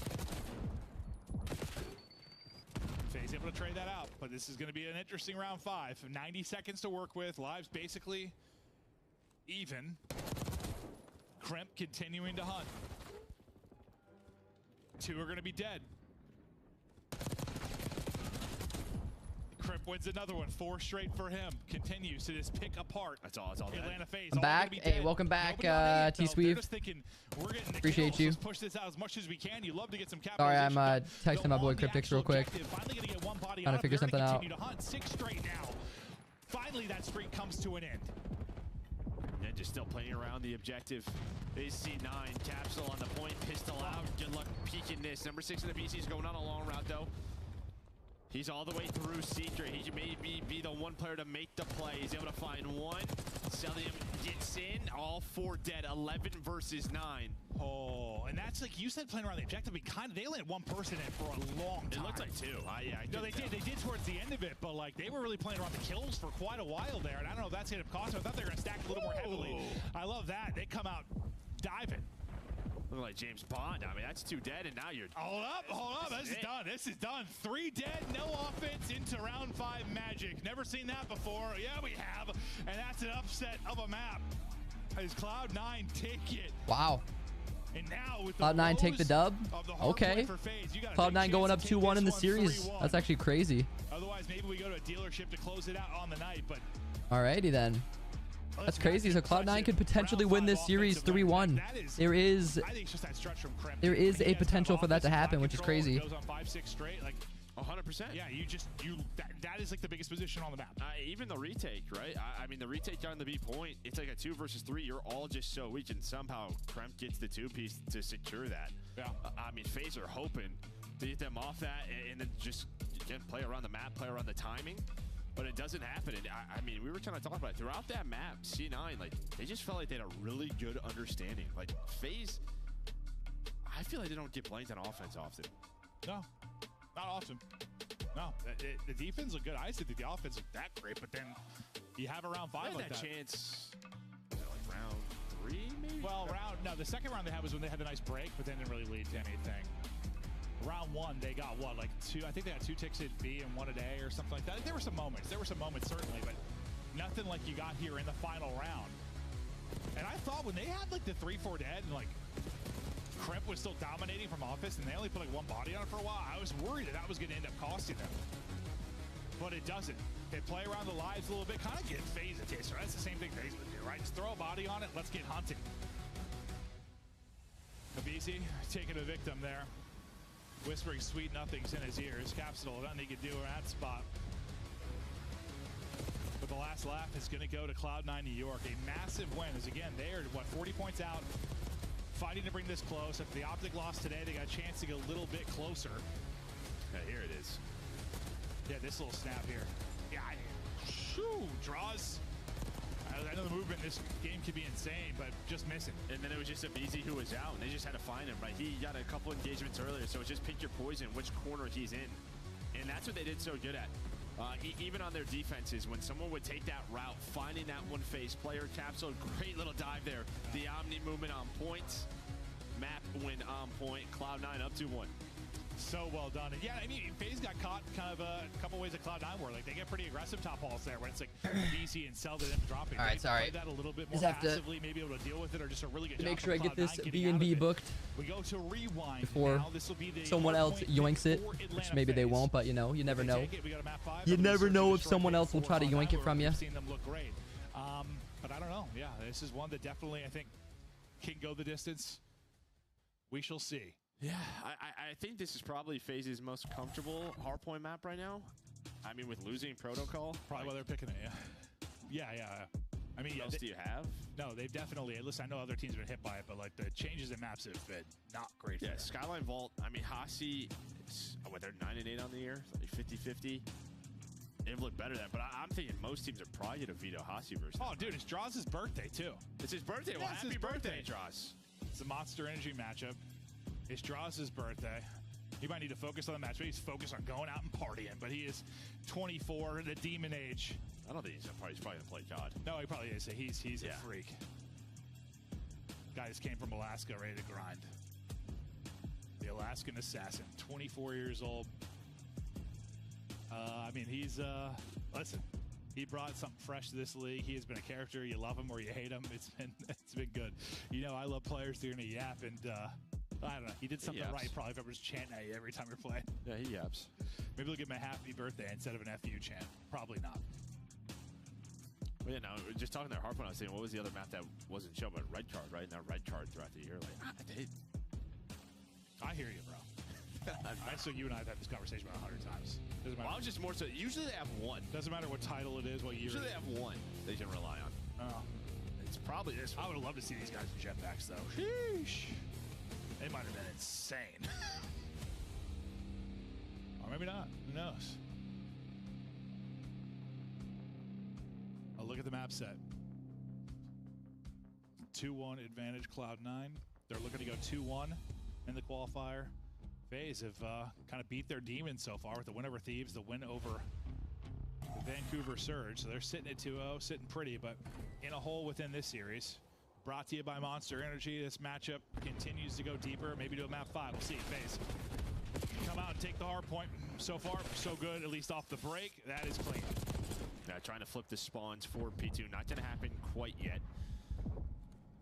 FaZe able to trade that out, but this is going to be an interesting round 5. 90 seconds to work with. Lives basically even. Kremp continuing to hunt. 2 are going to be dead. Kremp wins another one. 4 straight for him. Continues to just pick apart. That's all. It's all Atlanta FaZe. I'm back. Hey, welcome back, T-Sweeve. Appreciate you. Let's push this out as much as we can. You love to get some Sorry, I'm texting my boy Cryptix real quick. Trying to figure something out. To hunt 6 straight now. Finally, that streak comes to an end. And just still playing around the objective. Is C9. Capsule on the point. Pistol out. Good luck peeking this. Number 6 in the BC is going on a long route, though. He's all the way through Secret. He may be the one player to make the play. He's able to find one. Celium gets in. All 4 dead. 11 versus 9. Oh, and that's like you said, playing around the objective. They only had 1 person in for a long time. It looked like 2. No, they did. They did towards the end of it, but like they were really playing around the kills for quite a while there. And I don't know if that's going to cost them. I thought they were going to stack a little more heavily. I love that. They come out diving. Look like James Bond. I mean, that's 2 dead, and now you're... Hold up. This is done. This is done. 3 dead, no offense into round 5 Magic. Never seen that before. Yeah, we have. And that's an upset of a map. As Cloud9 take it. Wow. And now with the Cloud9 take the dub. Okay. Cloud9 going up 2-1 in the series. That's actually crazy. Otherwise, maybe we go to a dealership to close it out on the night. But alrighty then. That's crazy. So Cloud9 could potentially win this series 3-1. There is a potential for that to happen, which is crazy. Goes on 5-6 straight, like 100%. Yeah, that is like the biggest position on the map. Even the retake, right? I mean, the retake on the B point, it's like a 2 versus 3. You're all just so weak, and somehow Kremp gets the 2-piece to secure that. Yeah. I mean, FaZe are hoping to get them off that and then just again play around the map, play around the timing. But it doesn't happen. And I mean, we were kind of talking about it. Throughout that map, C9, like, they just felt like they had a really good understanding. Like, FaZe, I feel like they don't get blanked on offense often. No, not often. No, the defense looked good. I said that the offense looked that great, but then you have a round 5 like that. Chance, like round 3, maybe? Well, no, the second round they had was when they had the nice break, but then didn't really lead to anything. Round 1, they got what, like 2? I think they had 2 ticks at B and 1 at A or something like that. There were some moments. Certainly, but nothing like you got here in the final round. And I thought when they had like the 3-4 dead and like Kremp was still dominating from office and they only put like 1 body on it for a while, I was worried that was going to end up costing them. But it doesn't. They play around the lives a little bit, kind of get FaZe a taste. Right? That's the same thing FaZe would do, right? Just throw a body on it. Let's get hunting. Abisi taking a victim there. Whispering sweet nothings in his ears. Capsule, nothing he can do in that spot. But the last laugh is going to go to Cloud9 New York. A massive win as, again, they are, what, 40 points out, fighting to bring this close. After the Optic loss today, they got a chance to get a little bit closer. Yeah, here it is. Yeah, this little snap here. Yeah, draws. I know the movement in this game can be insane, but just missing. And then it was just Abizi who was out, and they just had to find him, right? He got a couple engagements earlier, so it's just pick your poison, which corner he's in. And that's what they did so good at. Even on their defenses, when someone would take that route, finding that one FaZe player, Capsule, great little dive there. The Omni movement on points. Map win on point. Cloud9 up 2-1. So well done. And yeah, I mean, FaZe got caught kind of a couple ways at Cloud9 where like they get pretty aggressive top halls there when it's like DC and Sell to them dropping. All right, sorry. That a little bit more passively, maybe able to deal with it, or just a really good job. Make sure I get this B&B booked. We go to rewind before now. This will be the someone else yoinks it, which maybe they won't, but you know, you never know. You never know if someone else will try to yoink it from you. I've seen them look great, but I don't know. Yeah, this is one that definitely I think can go the distance. We shall see. Yeah, I think this is probably FaZe's most comfortable hardpoint map right now. I mean, with losing Protocol. Probably why they're picking it, yeah. Yeah. I mean, what else do you have? No, they've definitely, listen, I know other teams have been hit by it, but like the changes in maps have been not great for them. Skyline Vault, I mean, Hasi, they're 9-8 on the year, like 50-50. They've looked better than that, but I'm thinking most teams are probably going to veto Hasi versus Oh, dude, it's Draws' birthday, too. It's his birthday. Well, happy birthday, Draws. It's a Monster Energy matchup. It's Draws' birthday. He might need to focus on the match, but he's focused on going out and partying. But he is 24, the demon age. I don't think he's probably going to play COD. No, he probably is. He's a freak. Guy just came from Alaska, ready to grind. The Alaskan assassin, 24 years old. I mean, he's listen. He brought something fresh to this league. He has been a character. You love him or you hate him. It's been good. You know, I love players doing a yap and. I don't know. He did something right. Probably if I was chanting at you every time you're playing. Yeah, he yaps. Maybe they'll give him a happy birthday instead of an FU chant. Probably not. Well, yeah, no, just talking there, Harpoon, I was saying, what was the other map that wasn't shown, but red card, right? Now red card throughout the year. Like, I hear you, bro. I so you and I have had this conversation about 100 times. Doesn't matter. Well, I was just more so. Usually they have one. Doesn't matter what title it is, what year. Usually they have one they can rely on. Oh, it's probably this one. I would have loved to see these guys in jetpacks, though. Sheesh. They might have been insane. Or maybe not. Who knows? A look at the map set. 2-1 advantage Cloud9. They're looking to go 2-1 in the qualifier. FaZe have kind of beat their demons so far with the win over Thieves, the win over the Vancouver Surge. So they're sitting at 2-0, sitting pretty, but in a hole within this series. Brought to you by Monster Energy. This matchup continues to go deeper. Maybe to a map 5. We'll see. FaZe come out and take the hard point. So far, so good, at least off the break. That is clean. Trying to flip the spawns for P2. Not going to happen quite yet.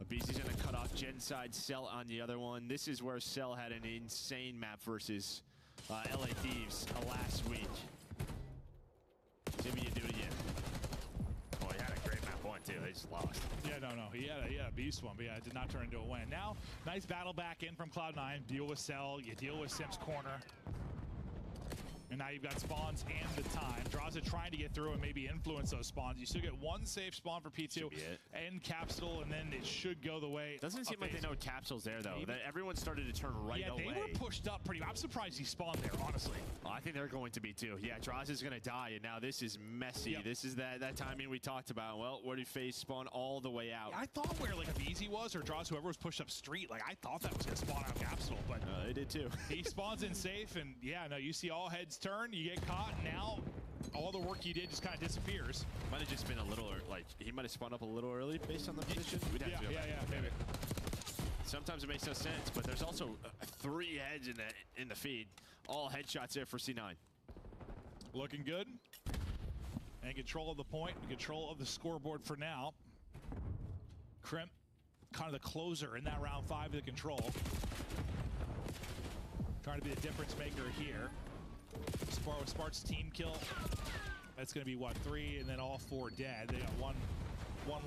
BZ's going to cut off Gen side, Cell on the other one. This is where Cell had an insane map versus LA Thieves last week. See if he can do it again. Oh, he had a great map point, too. They just lost. Yeah, no. He had a beast one, but yeah, it did not turn into a win. Now, nice battle back in from Cloud9. Deal with Cell. You deal with Sim's corner. And now you've got spawns and the time. Draza trying to get through and maybe influence those spawns. You still get one safe spawn for P2 and Capsule, and then it should go the way. Doesn't seem like they know Capsule's there, though. Everyone started to turn right away. Yeah, they were pushed up pretty. I'm surprised he spawned there, honestly. Oh, I think they're going to be, too. Yeah, Draza's going to die, and now this is messy. Yep. This is that timing we talked about. Well, where did FaZe spawn all the way out? Yeah, I thought where, like, if Easy was or Draza, whoever was pushed up street, like, I thought that was going to spawn out Capsule, but they did, too. He spawns in safe, and, yeah, no, you see all heads turn, you get caught. Now all the work you did just kind of disappears. Might have just been a little, like, he might have spawned up a little early based on the position. We'd have to go back. Maybe. Sometimes it makes no sense, but there's also 3 heads in the feed. All headshots there for C9. Looking good. And control of the point, control of the scoreboard for now. Crimp, kind of the closer in that round 5 of the control. Trying to be the difference maker here. Spart's team kill. That's going to be, what, 3, and then all 4 dead. They got one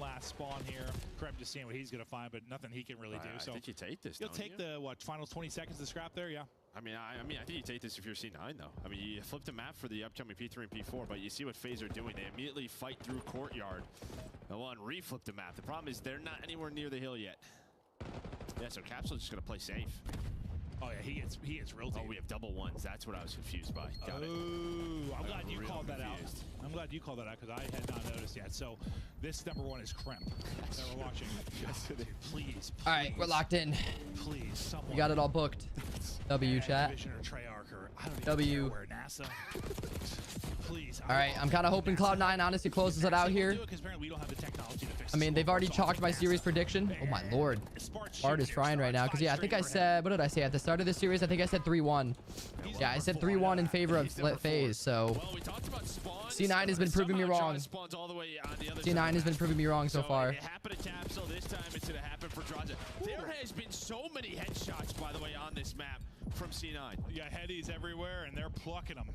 last spawn here. Crep just seeing what he's going to find, but nothing he can really do. So I think you take this. You'll take the, what, final 20 seconds to scrap there? Yeah. I mean, I think you take this if you're C9, though. I mean, you flip the map for the upcoming P3 and P4, but you see what FaZe are doing. They immediately fight through Courtyard. They want to reflip the map. The problem is they're not anywhere near the hill yet. Yeah, so Capsule's just going to play safe. Oh, yeah, he gets real deep. Oh, we have double ones. That's what I was confused by. Got it. I'm glad you called that out. I'm glad you called that out because I had not noticed yet. So this number 1 is Crimp that we're watching. Please. All right, we're locked in. Please, someone. We got it all booked. W, chat. W. Please. All right, I'm kind of hoping Cloud9 honestly closes it out here. I mean, they've already chalked my series prediction. Oh my lord. Bart is frying right now. Because, yeah, I think I said, what did I say? At the start of the series, I think I said 3-1. Yeah, I said 3-1 in favor of FaZe, so C9 has been proving me wrong. C9 has been proving me wrong so far. It happened to Capsule. This time it's going to happen for Draza. There has been so many headshots, by the way, on this map from C9. You got headies everywhere, and they're plucking them.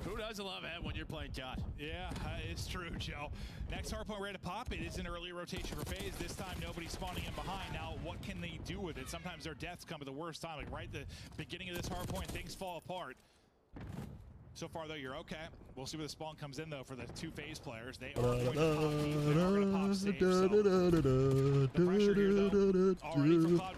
Who doesn't love head when you're playing COD? Yeah, it's true, Joe. Next hardpoint ready to pop. It is an early rotation for FaZe. This time, nobody's spawning in behind. Now, what can they do with it? Sometimes their deaths come at the worst time. Like right at the beginning of this hardpoint, things fall apart. So far, though, you're okay. We'll see where the spawn comes in, though, for the 2 FaZe players. They are going to pop safe, so the pressure here, though, already from Cloud9.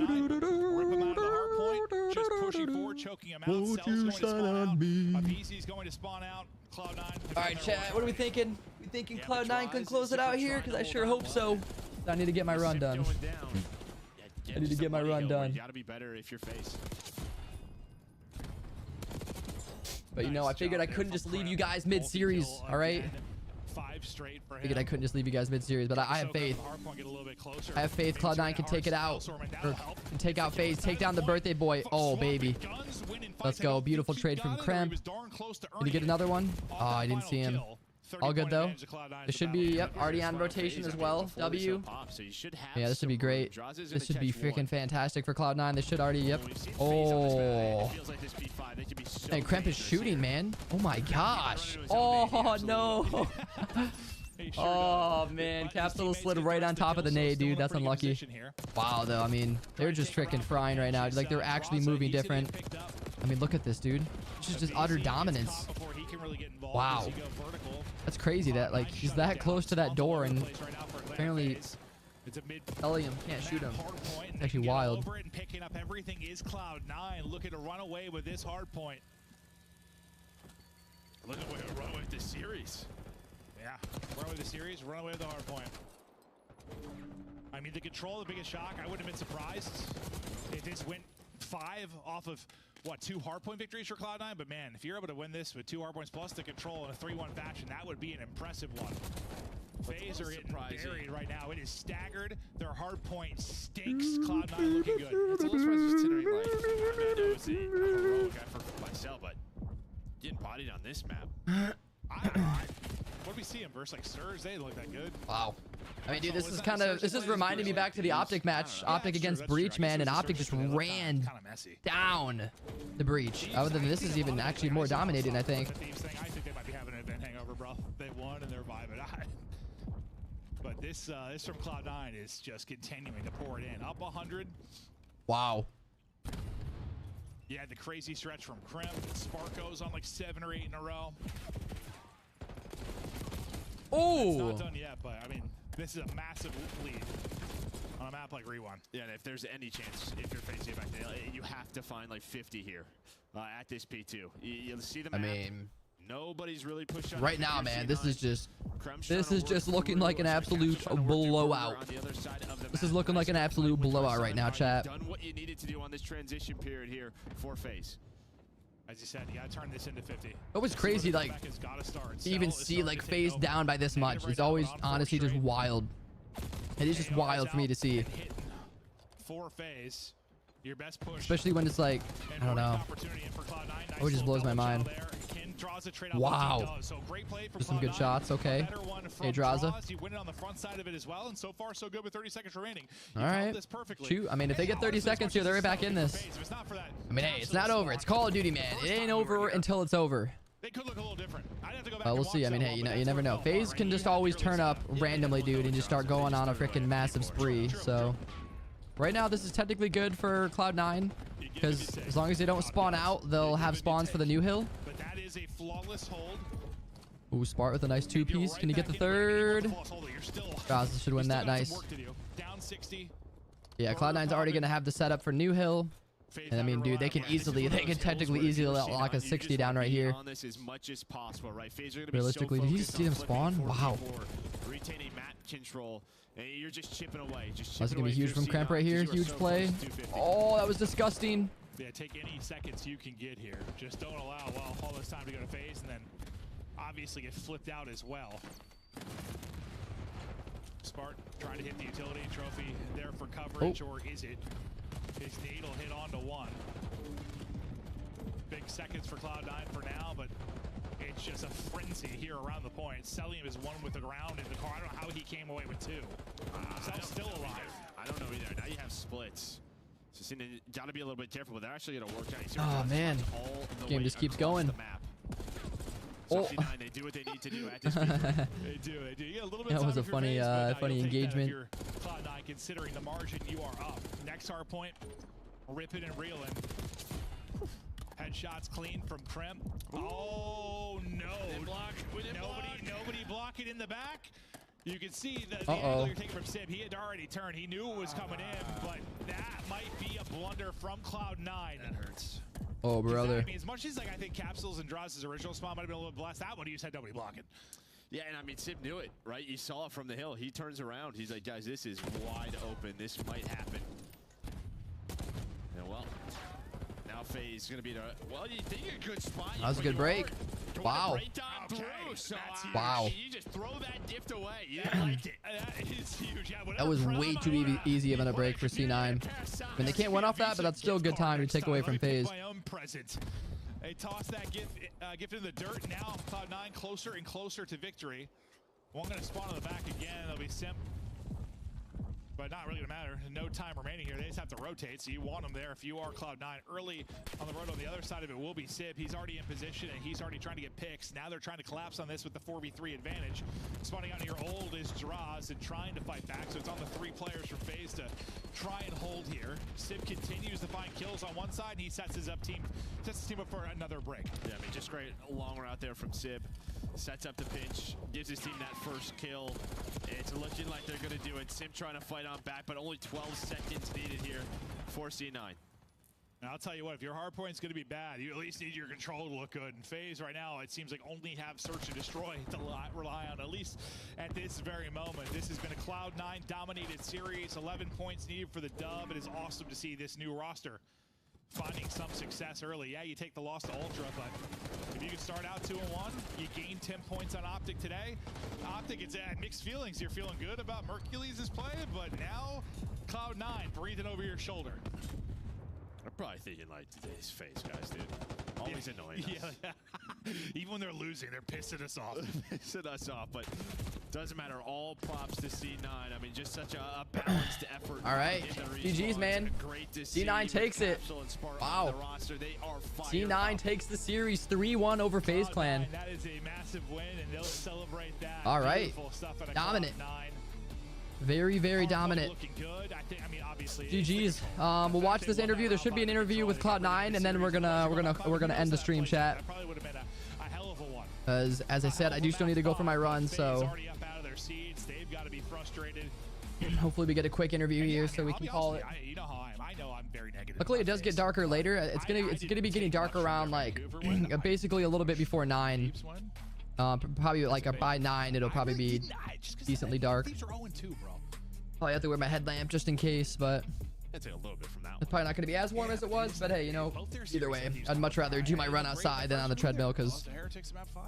Rip him out of the hardpoint. Just pushing forward, choking him out. Cell's going to spawn out. BZ's going to spawn out. Cloud9. All right, chat. What are we thinking? We thinking Cloud9 can close it out here? Because I sure hope so. I need to get my run done. I need to get my run done. You got to be better if you're FaZe. But, you know, I figured I couldn't just leave you guys mid-series, all right? 5 straight for him. Figured I couldn't just leave you guys mid-series, but I have faith. I have faith Cloud9 can take it out. Or can take out FaZe, take down the birthday boy. Oh, baby. Let's go. Beautiful trade from Kremp. Did he get another one? Oh, I didn't see him. All good, though. It should be, yep, already on rotation as well. W. Yeah, this would be great. This should be freaking fantastic for Cloud9. This should already, yep. Oh. And Kremp is shooting, man. Oh, my gosh. Oh, no. Oh, man. Capsule slid right on top of the nade, dude. That's unlucky. Wow, though. I mean, they're just freaking frying right now. Like, they're actually moving different. I mean, look at this, dude. This is just utter dominance. Wow. That's crazy that, like, he's that close to that door and apparently Elium can't shoot him. It's actually wild. Picking up everything is Cloud9 looking to run away with this hard point. Looking to run away with this series. Yeah, run away with the series, run away with the hard point. I mean, the control, the biggest shock. I wouldn't have been surprised if this went 5 off of, what, 2 hardpoint victories for Cloud9? But man, if you're able to win this with 2 hardpoints plus the control in a 3-1 fashion, that would be an impressive one. FaZe are getting buried right now. It is staggered. Their hardpoint stinks. Cloud9 looking good. It's a little surprising considering, like, Armando is a heroic effort for myself, but getting bodied on this map. What do we see him versus like Surge? They didn't look that good. Wow. I mean, dude, this is reminding me back to the Optic match, Optic against Breach, man, and Optic just ran down the Breach. Other than this is even actually more dominating, I think. I think they might be having an event hangover, bro. They won and they're vibing. But this from Cloud9 is just continuing to pour it in. Up 100. Wow. Yeah, the crazy stretch from Crim. Sparko's on like 7 or 8 in a row. Oh. It's not done yet, but I mean, this is a massive lead on a map like Rewan. Yeah, and if there's any chance, if you're facing it back there, you have to find like 50 here at this P2. You'll see the map. I mean, nobody's really pushed on right now, man, this is just looking like an absolute blowout. This is looking like an absolute blowout right now, chat. Done what you needed to do on this transition period here for FaZe. As you said, you gotta turn this into 50. It was crazy, like, to even see like FaZe down by this much. It's always honestly just wild. It is just wild for me to see. For FaZe, your best push. Especially when it's like, I don't know. It just blows my mind. Wow. Just some good shots. Okay. Hey, Draza. You win it on the front side of it as well, and so far so good with 30 seconds remaining. All right. Shoot. I mean, if they get 30 seconds here, they're right back in this. I mean, hey, it's not over. It's Call of Duty, man. It ain't over until it's over. They could look a little different. I'd have to go back We'll see. I mean, hey, you never know. FaZe can just always turn up randomly, dude, and just start going on a freaking massive spree. So right now, this is technically good for Cloud9 because as long as they don't spawn out, they'll have spawns for the new hill. But that is a flawless hold. Ooh, Spart with a nice 2-piece. Can you get the third? Draza should win that. Nice. Yeah, Cloud9's already going to have the setup for new hill. And I mean, dude, they can technically easily lock a 60 down right here. Realistically, did you see them spawn? Wow. Retaining map control. You're just chipping away. That's gonna be huge from Cramp right here. Huge play. Oh, that was disgusting. Yeah, take any seconds you can get here. Just don't allow all this time to go to FaZe, and then obviously get flipped out as well. Spart trying to hit the utility trophy there for coverage, or is it? His nade will hit onto one. Big seconds for Cloud9 for now, but it's just a frenzy here around the point. Celium is one with the ground in the car. I don't know how he came away with 2. Cell's still alive. I don't know either. Now you have splits. So gotta be a little bit careful, but they're actually gonna work out. Oh man, game just keeps going. Oh, they do what they need to do at this point. They do. You get a little bit that was a funny, funny engagement. Cloud9, considering the margin, you are up. Next hard point, rip it and reel in. Headshots clean from Crim. Oh no! Nobody block it in the back. You can see the angle you're taking from Sib. He had already turned. He knew it was coming in, but that might be a blunder from Cloud9. That hurts. Oh, brother. I mean, as much as like I think Capsules and Draw's original spawn might have been a little blessed, that one you said nobody blocking. Yeah, and I mean, Sib knew it, right? You saw it from the hill. He turns around. He's like, guys, this is wide open. This might happen. And well, now FaZe is going to be the, well, you think a good spot. That was a good break. Wow. Wow. You just throw that gift away. You liked it. That is huge. Yeah, that was way too easy of a break for C9. I mean, they can't win off that, but that's still a good time to take away from FaZe. They toss that gift in the dirt. Now Cloud9 closer and closer to victory. One going to spawn on the back again. That'll be Simp. But not really going to matter. No time remaining here. They just have to rotate, so you want them there if you are Cloud9. Early on the road on the other side of it will be Sib. He's already in position, and he's already trying to get picks. Now they're trying to collapse on this with the 4v3 advantage. Spawning out here old is Draz and trying to fight back, so it's on the 3 players for FaZe to try and hold here. Sib continues to find kills on one side, and he sets his team up for another break. Yeah, I mean, just great long route there from Sib. Sets up the pinch, gives his team that first kill. It's looking like they're going to do it. Sim trying to fight on back, but only 12 seconds needed here for C9. Now, I'll tell you what, if your hard point's going to be bad, you at least need your control to look good. And FaZe right now, it seems like only have Search and Destroy to rely on, at least at this very moment. This has been a Cloud9 dominated series, 11 points needed for the dub. It is awesome to see this new roster finding some success early. Yeah, you take the loss to Ultra, but if you can start out 2-1, you gain 10 points on Optic today. Optic, it's mixed feelings. You're feeling good about Mercules' play, but now Cloud9 breathing over your shoulder. I'm probably thinking like today's FaZe guys, dude. Always annoying us. Yeah. Even when they're losing, they're pissing us off. Pissing us off, but doesn't matter. All props to C9. I mean, just such a balanced effort. All right, GG's, man. C9 takes it. Wow. C9 takes the series 3-1 over FaZe Clan. That is a massive win, and they'll celebrate that. All right, dominant. Very, very dominant. GG's. We'll watch this interview. There should be an interview with Cloud9, and then we're gonna end the stream chat. As I said, I do still need to go for my run, so hopefully we get a quick interview here so we can call it. You know how I know I'm very negative. Luckily, it does get darker later. It's gonna be getting dark around like basically a little bit before 9. Probably like by 9, it'll probably be decently dark. Probably have to wear my headlamp just in case, but It's a little bit from that. it's probably not going to be as warm as it was. But hey, you know, either way, I'd much rather do my run outside than on the treadmill because,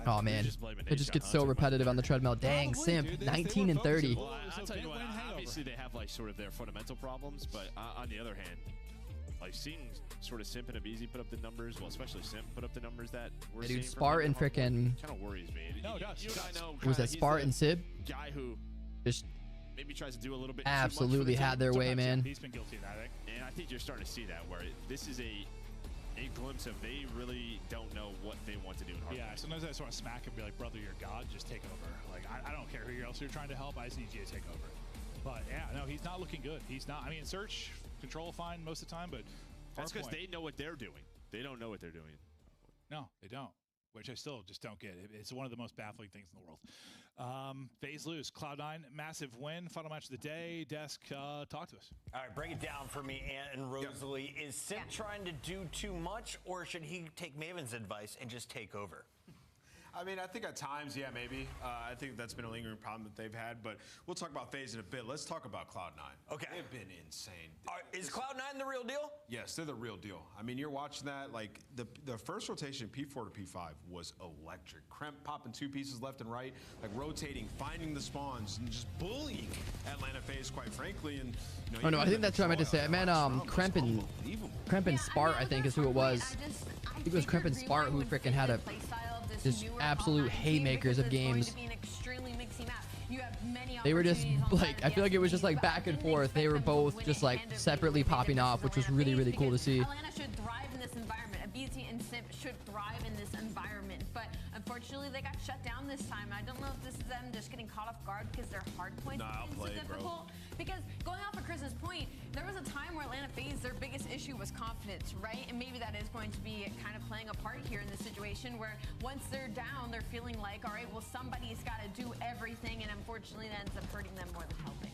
oh man, it just gets so repetitive on the treadmill. Dang, Simp, 19 and 30. Well, I'll tell you what, obviously they have like sort of their fundamental problems, but on the other hand, like seeing sort of Simp and Abizi put up the numbers, well, especially Simp put up the numbers that we're seeing. Dude, Spartan freaking. Kind of worries me. No, Was that Spartan Sib? Guy who just maybe tries to do a little bit. Absolutely had their way, man. He's been guilty of that, I think. And I think you're starting to see that where this is a glimpse of they really don't know what they want to do in hard. Yeah, sometimes I just want to smack him and be like, brother, you're God, just take over. Like, I don't care who else you're trying to help, I just need you to take over. But yeah, no, he's not looking good. He's not. I mean, search, control, fine most of the time, but that's because they know what they're doing. They don't know what they're doing. No, they don't. Which I still just don't get. It's one of the most baffling things in the world. FaZe lose. Cloud9, massive win. Final match of the day. Desk, talk to us. All right, break it down for me, Ant and Rosalie. Is Simp trying to do too much, or should he take Maven's advice and just take over? I mean, I think at times, yeah, maybe. I think that's been a lingering problem that they've had, but we'll talk about FaZe in a bit. Let's talk about Cloud9. Okay. They've been insane. Is Cloud9 the real deal? Yes, they're the real deal. I mean, you're watching that, like, the first rotation, P4 to P5, was electric. Kremp popping 2 pieces left and right, like rotating, finding the spawns, and just bullying Atlanta FaZe, quite frankly. And you know, oh, no, I think that's what I meant to say. I meant Kremp and Spart, I think, is who it was. I think it was Kremp and Spart who freaking had a just absolute haymakers of games. They were just like, I feel like it was just like back and forth. They were both just like separately popping off, which was really, really cool to see. Atlanta should thrive in this environment. Abizi and Simp should thrive in this environment, but unfortunately they got shut down this time. I don't know if this is them just getting caught off guard because their hard points are so difficult. Because going off of Chris's point, there was a time where Atlanta FaZe, their biggest issue was confidence, right? And maybe that is going to be kind of playing a part here in this situation where once they're down, they're feeling like, all right, well, somebody's got to do everything, and unfortunately that ends up hurting them more than helping.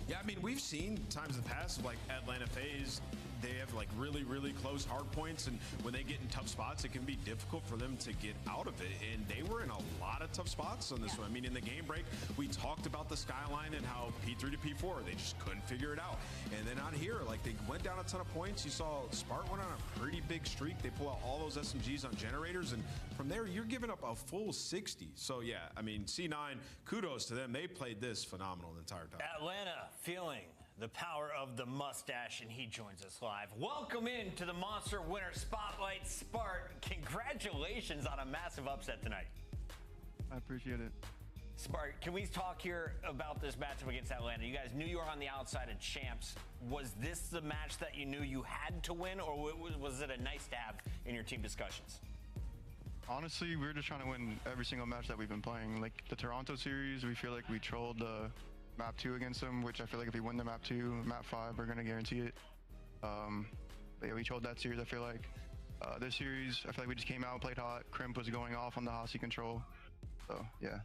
Yeah, I mean, we've seen times in the past, like Atlanta FaZe, they have like really, really close hard points, and when they get in tough spots, it can be difficult for them to get out of it. And they were in a lot of tough spots on this one. I mean, in the game break, we talked about the skyline and how P3 to P4, they just couldn't figure it out. And then out here, like they went down a ton of points. You saw Spart went on a pretty big streak. They pull out all those SMGs on generators, and from there, you're giving up a full 60. So yeah, I mean, C9, kudos to them. They played this phenomenal the entire time. Atlanta feeling the power of the mustache, and he joins us live. Welcome into the Monster Winner Spotlight, Spart. Congratulations on a massive upset tonight. I appreciate it. Spart, can we talk here about this matchup against Atlanta? You guys knew you were on the outside of champs. Was this the match that you knew you had to win, or was it a nice to have in your team discussions? Honestly, we're just trying to win every single match that we've been playing. Like the Toronto series, we feel like we trolled map 2 against them, which I feel like if we win the map 2, map 5, we're gonna guarantee it. But yeah, we trolled that series. I feel like this series, I feel like we just came out, played hot. Kremp was going off on the Hossie control. So yeah.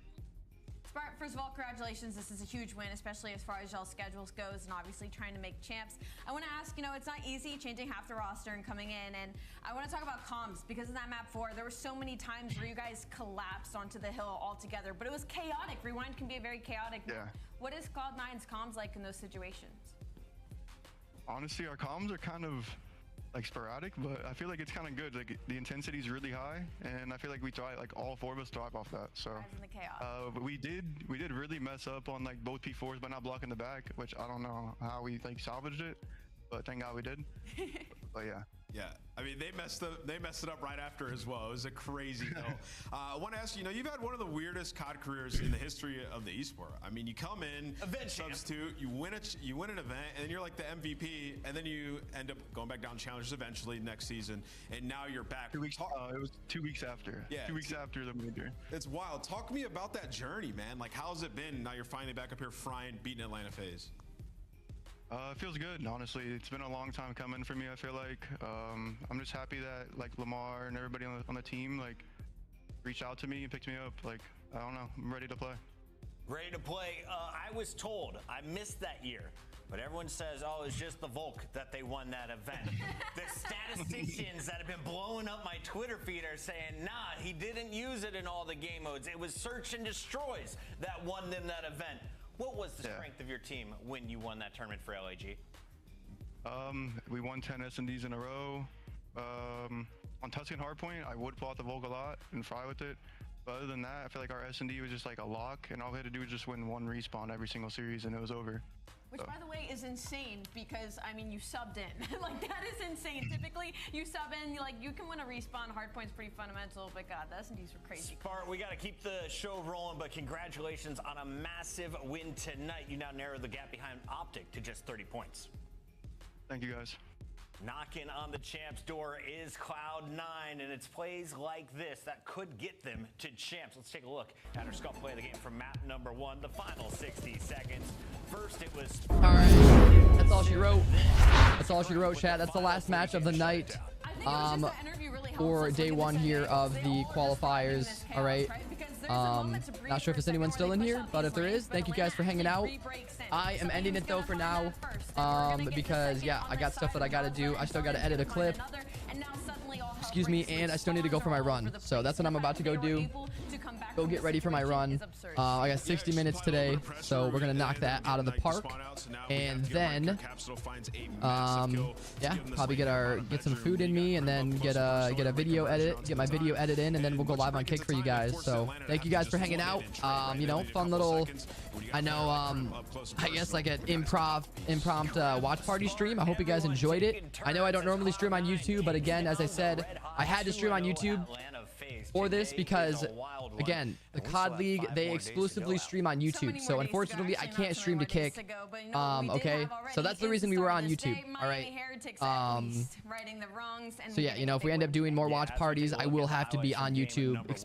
Spart, first of all, congratulations. This is a huge win, especially as far as y'all's schedules goes and obviously trying to make champs. I want to ask, you know, it's not easy changing half the roster and coming in, and I want to talk about comms because in that map 4, there were so many times where you guys collapsed onto the hill altogether, but it was chaotic. Rewind can be a very chaotic. Yeah. What is Cloud9's comms like in those situations? Honestly, our comms are kind of like sporadic, but I feel like it's kind of good. Like the intensity is really high, and I feel like we thrive, like all 4 of us thrive off that. So in the chaos. But we did really mess up on like both P4s by not blocking the back, which I don't know how we like salvaged it, but thank God we did. But yeah. Yeah, I mean, they messed it up right after as well. It was a crazy goal. I want to ask you, you've had one of the weirdest COD careers in the history of the esport. I mean, you come in, substitute, you win an event, and then you're like the MVP, and then you end up going back down challengers eventually next season, and now you're back. 2 weeks. It was 2 weeks after. Yeah, 2 weeks after the major. It's wild. Talk to me about that journey, man. Like, how's it been? Now you're finally back up here, frying, beating Atlanta FaZe. It feels good, honestly. It's been a long time coming for me, I feel like. I'm just happy that, like, Lamar and everybody on the team, like, reached out to me and picked me up. Like, I don't know. I'm ready to play. Ready to play. I was told, I missed that year, but everyone says, oh, it's just the Volk that they won that event. The statisticians that have been blowing up my Twitter feed are saying, nah, he didn't use it in all the game modes. It was Search and Destroys that won them that event. What was the strength of your team when you won that tournament for LAG? We won 10 S&Ds in a row. On Tuscan Hardpoint, I would pull out the Volk a lot and fry with it. But other than that, I feel like our S&D was just like a lock, and all we had to do was just win one respawn every single series, and it was over. Which, by the way, is insane because, I mean, you subbed in. Like, that is insane. Typically, you sub in, like, you can win a respawn. Hardpoint's pretty fundamental, but God, the S&Ds were crazy. Spart, we got to keep the show rolling, but congratulations on a massive win tonight. You now narrow the gap behind Optic to just 30 points. Thank you, guys. Knocking on the champs' door is Cloud9, and it's plays like this that could get them to champs. Let's take a look at our Scott play of the game from map number 1, the final 60 seconds. First, it was... All right, that's all she wrote. That's all she wrote, chat. That's the last match of the night for day 1 here of the qualifiers. All right. Not sure if there's anyone still in here, but if there is, thank you guys for hanging out. I am ending it though for now, because yeah, I got stuff that I got to do. I still got to edit a clip. Excuse me, and I still need to go for my run. So that's what I'm about to go do. Go get ready for my run. I got 60 minutes today, so we're gonna knock that out of the park, and then yeah, probably get some food in me, and then get a video edit, get my video edit in, and then we'll go live on Kick for you guys. So thank you guys for hanging out. Fun little, I know, I guess like an impromptu watch party stream. I hope you guys enjoyed it. I know I don't normally stream on YouTube, but again, as I said, I had to stream on YouTube for this because, again, the COD League, they exclusively stream on YouTube. So unfortunately, I can't stream to Kick. Okay, so that's the reason we were on YouTube. All right. So yeah, if we end up doing more watch parties, I will have to be on YouTube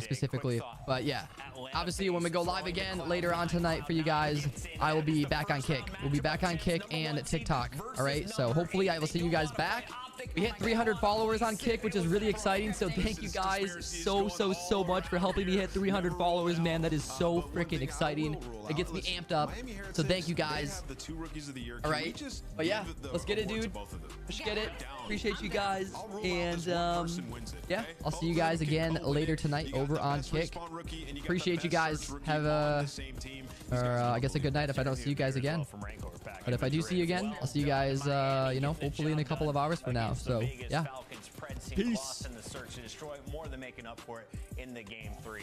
specifically. But yeah, obviously when we go live again later on tonight for you guys, I will be back on Kick. We'll be back on Kick and TikTok. All right, so hopefully I will see you guys back. We hit 300 followers on Kick, which is really exciting. So thank you guys so much for helping me hit 300 followers, man. That is so freaking exciting. It gets me amped up. So thank you guys. All right. But yeah, let's get it, dude. Let's get it. Appreciate you guys. And yeah, I'll see you guys again later tonight over on Kick. Appreciate you guys. Have I guess a good night if I don't see you guys again. But if I do see you again, I'll see you guys, hopefully in a couple of hours from now. So, yeah. Peace. More than making up for it in the game 3.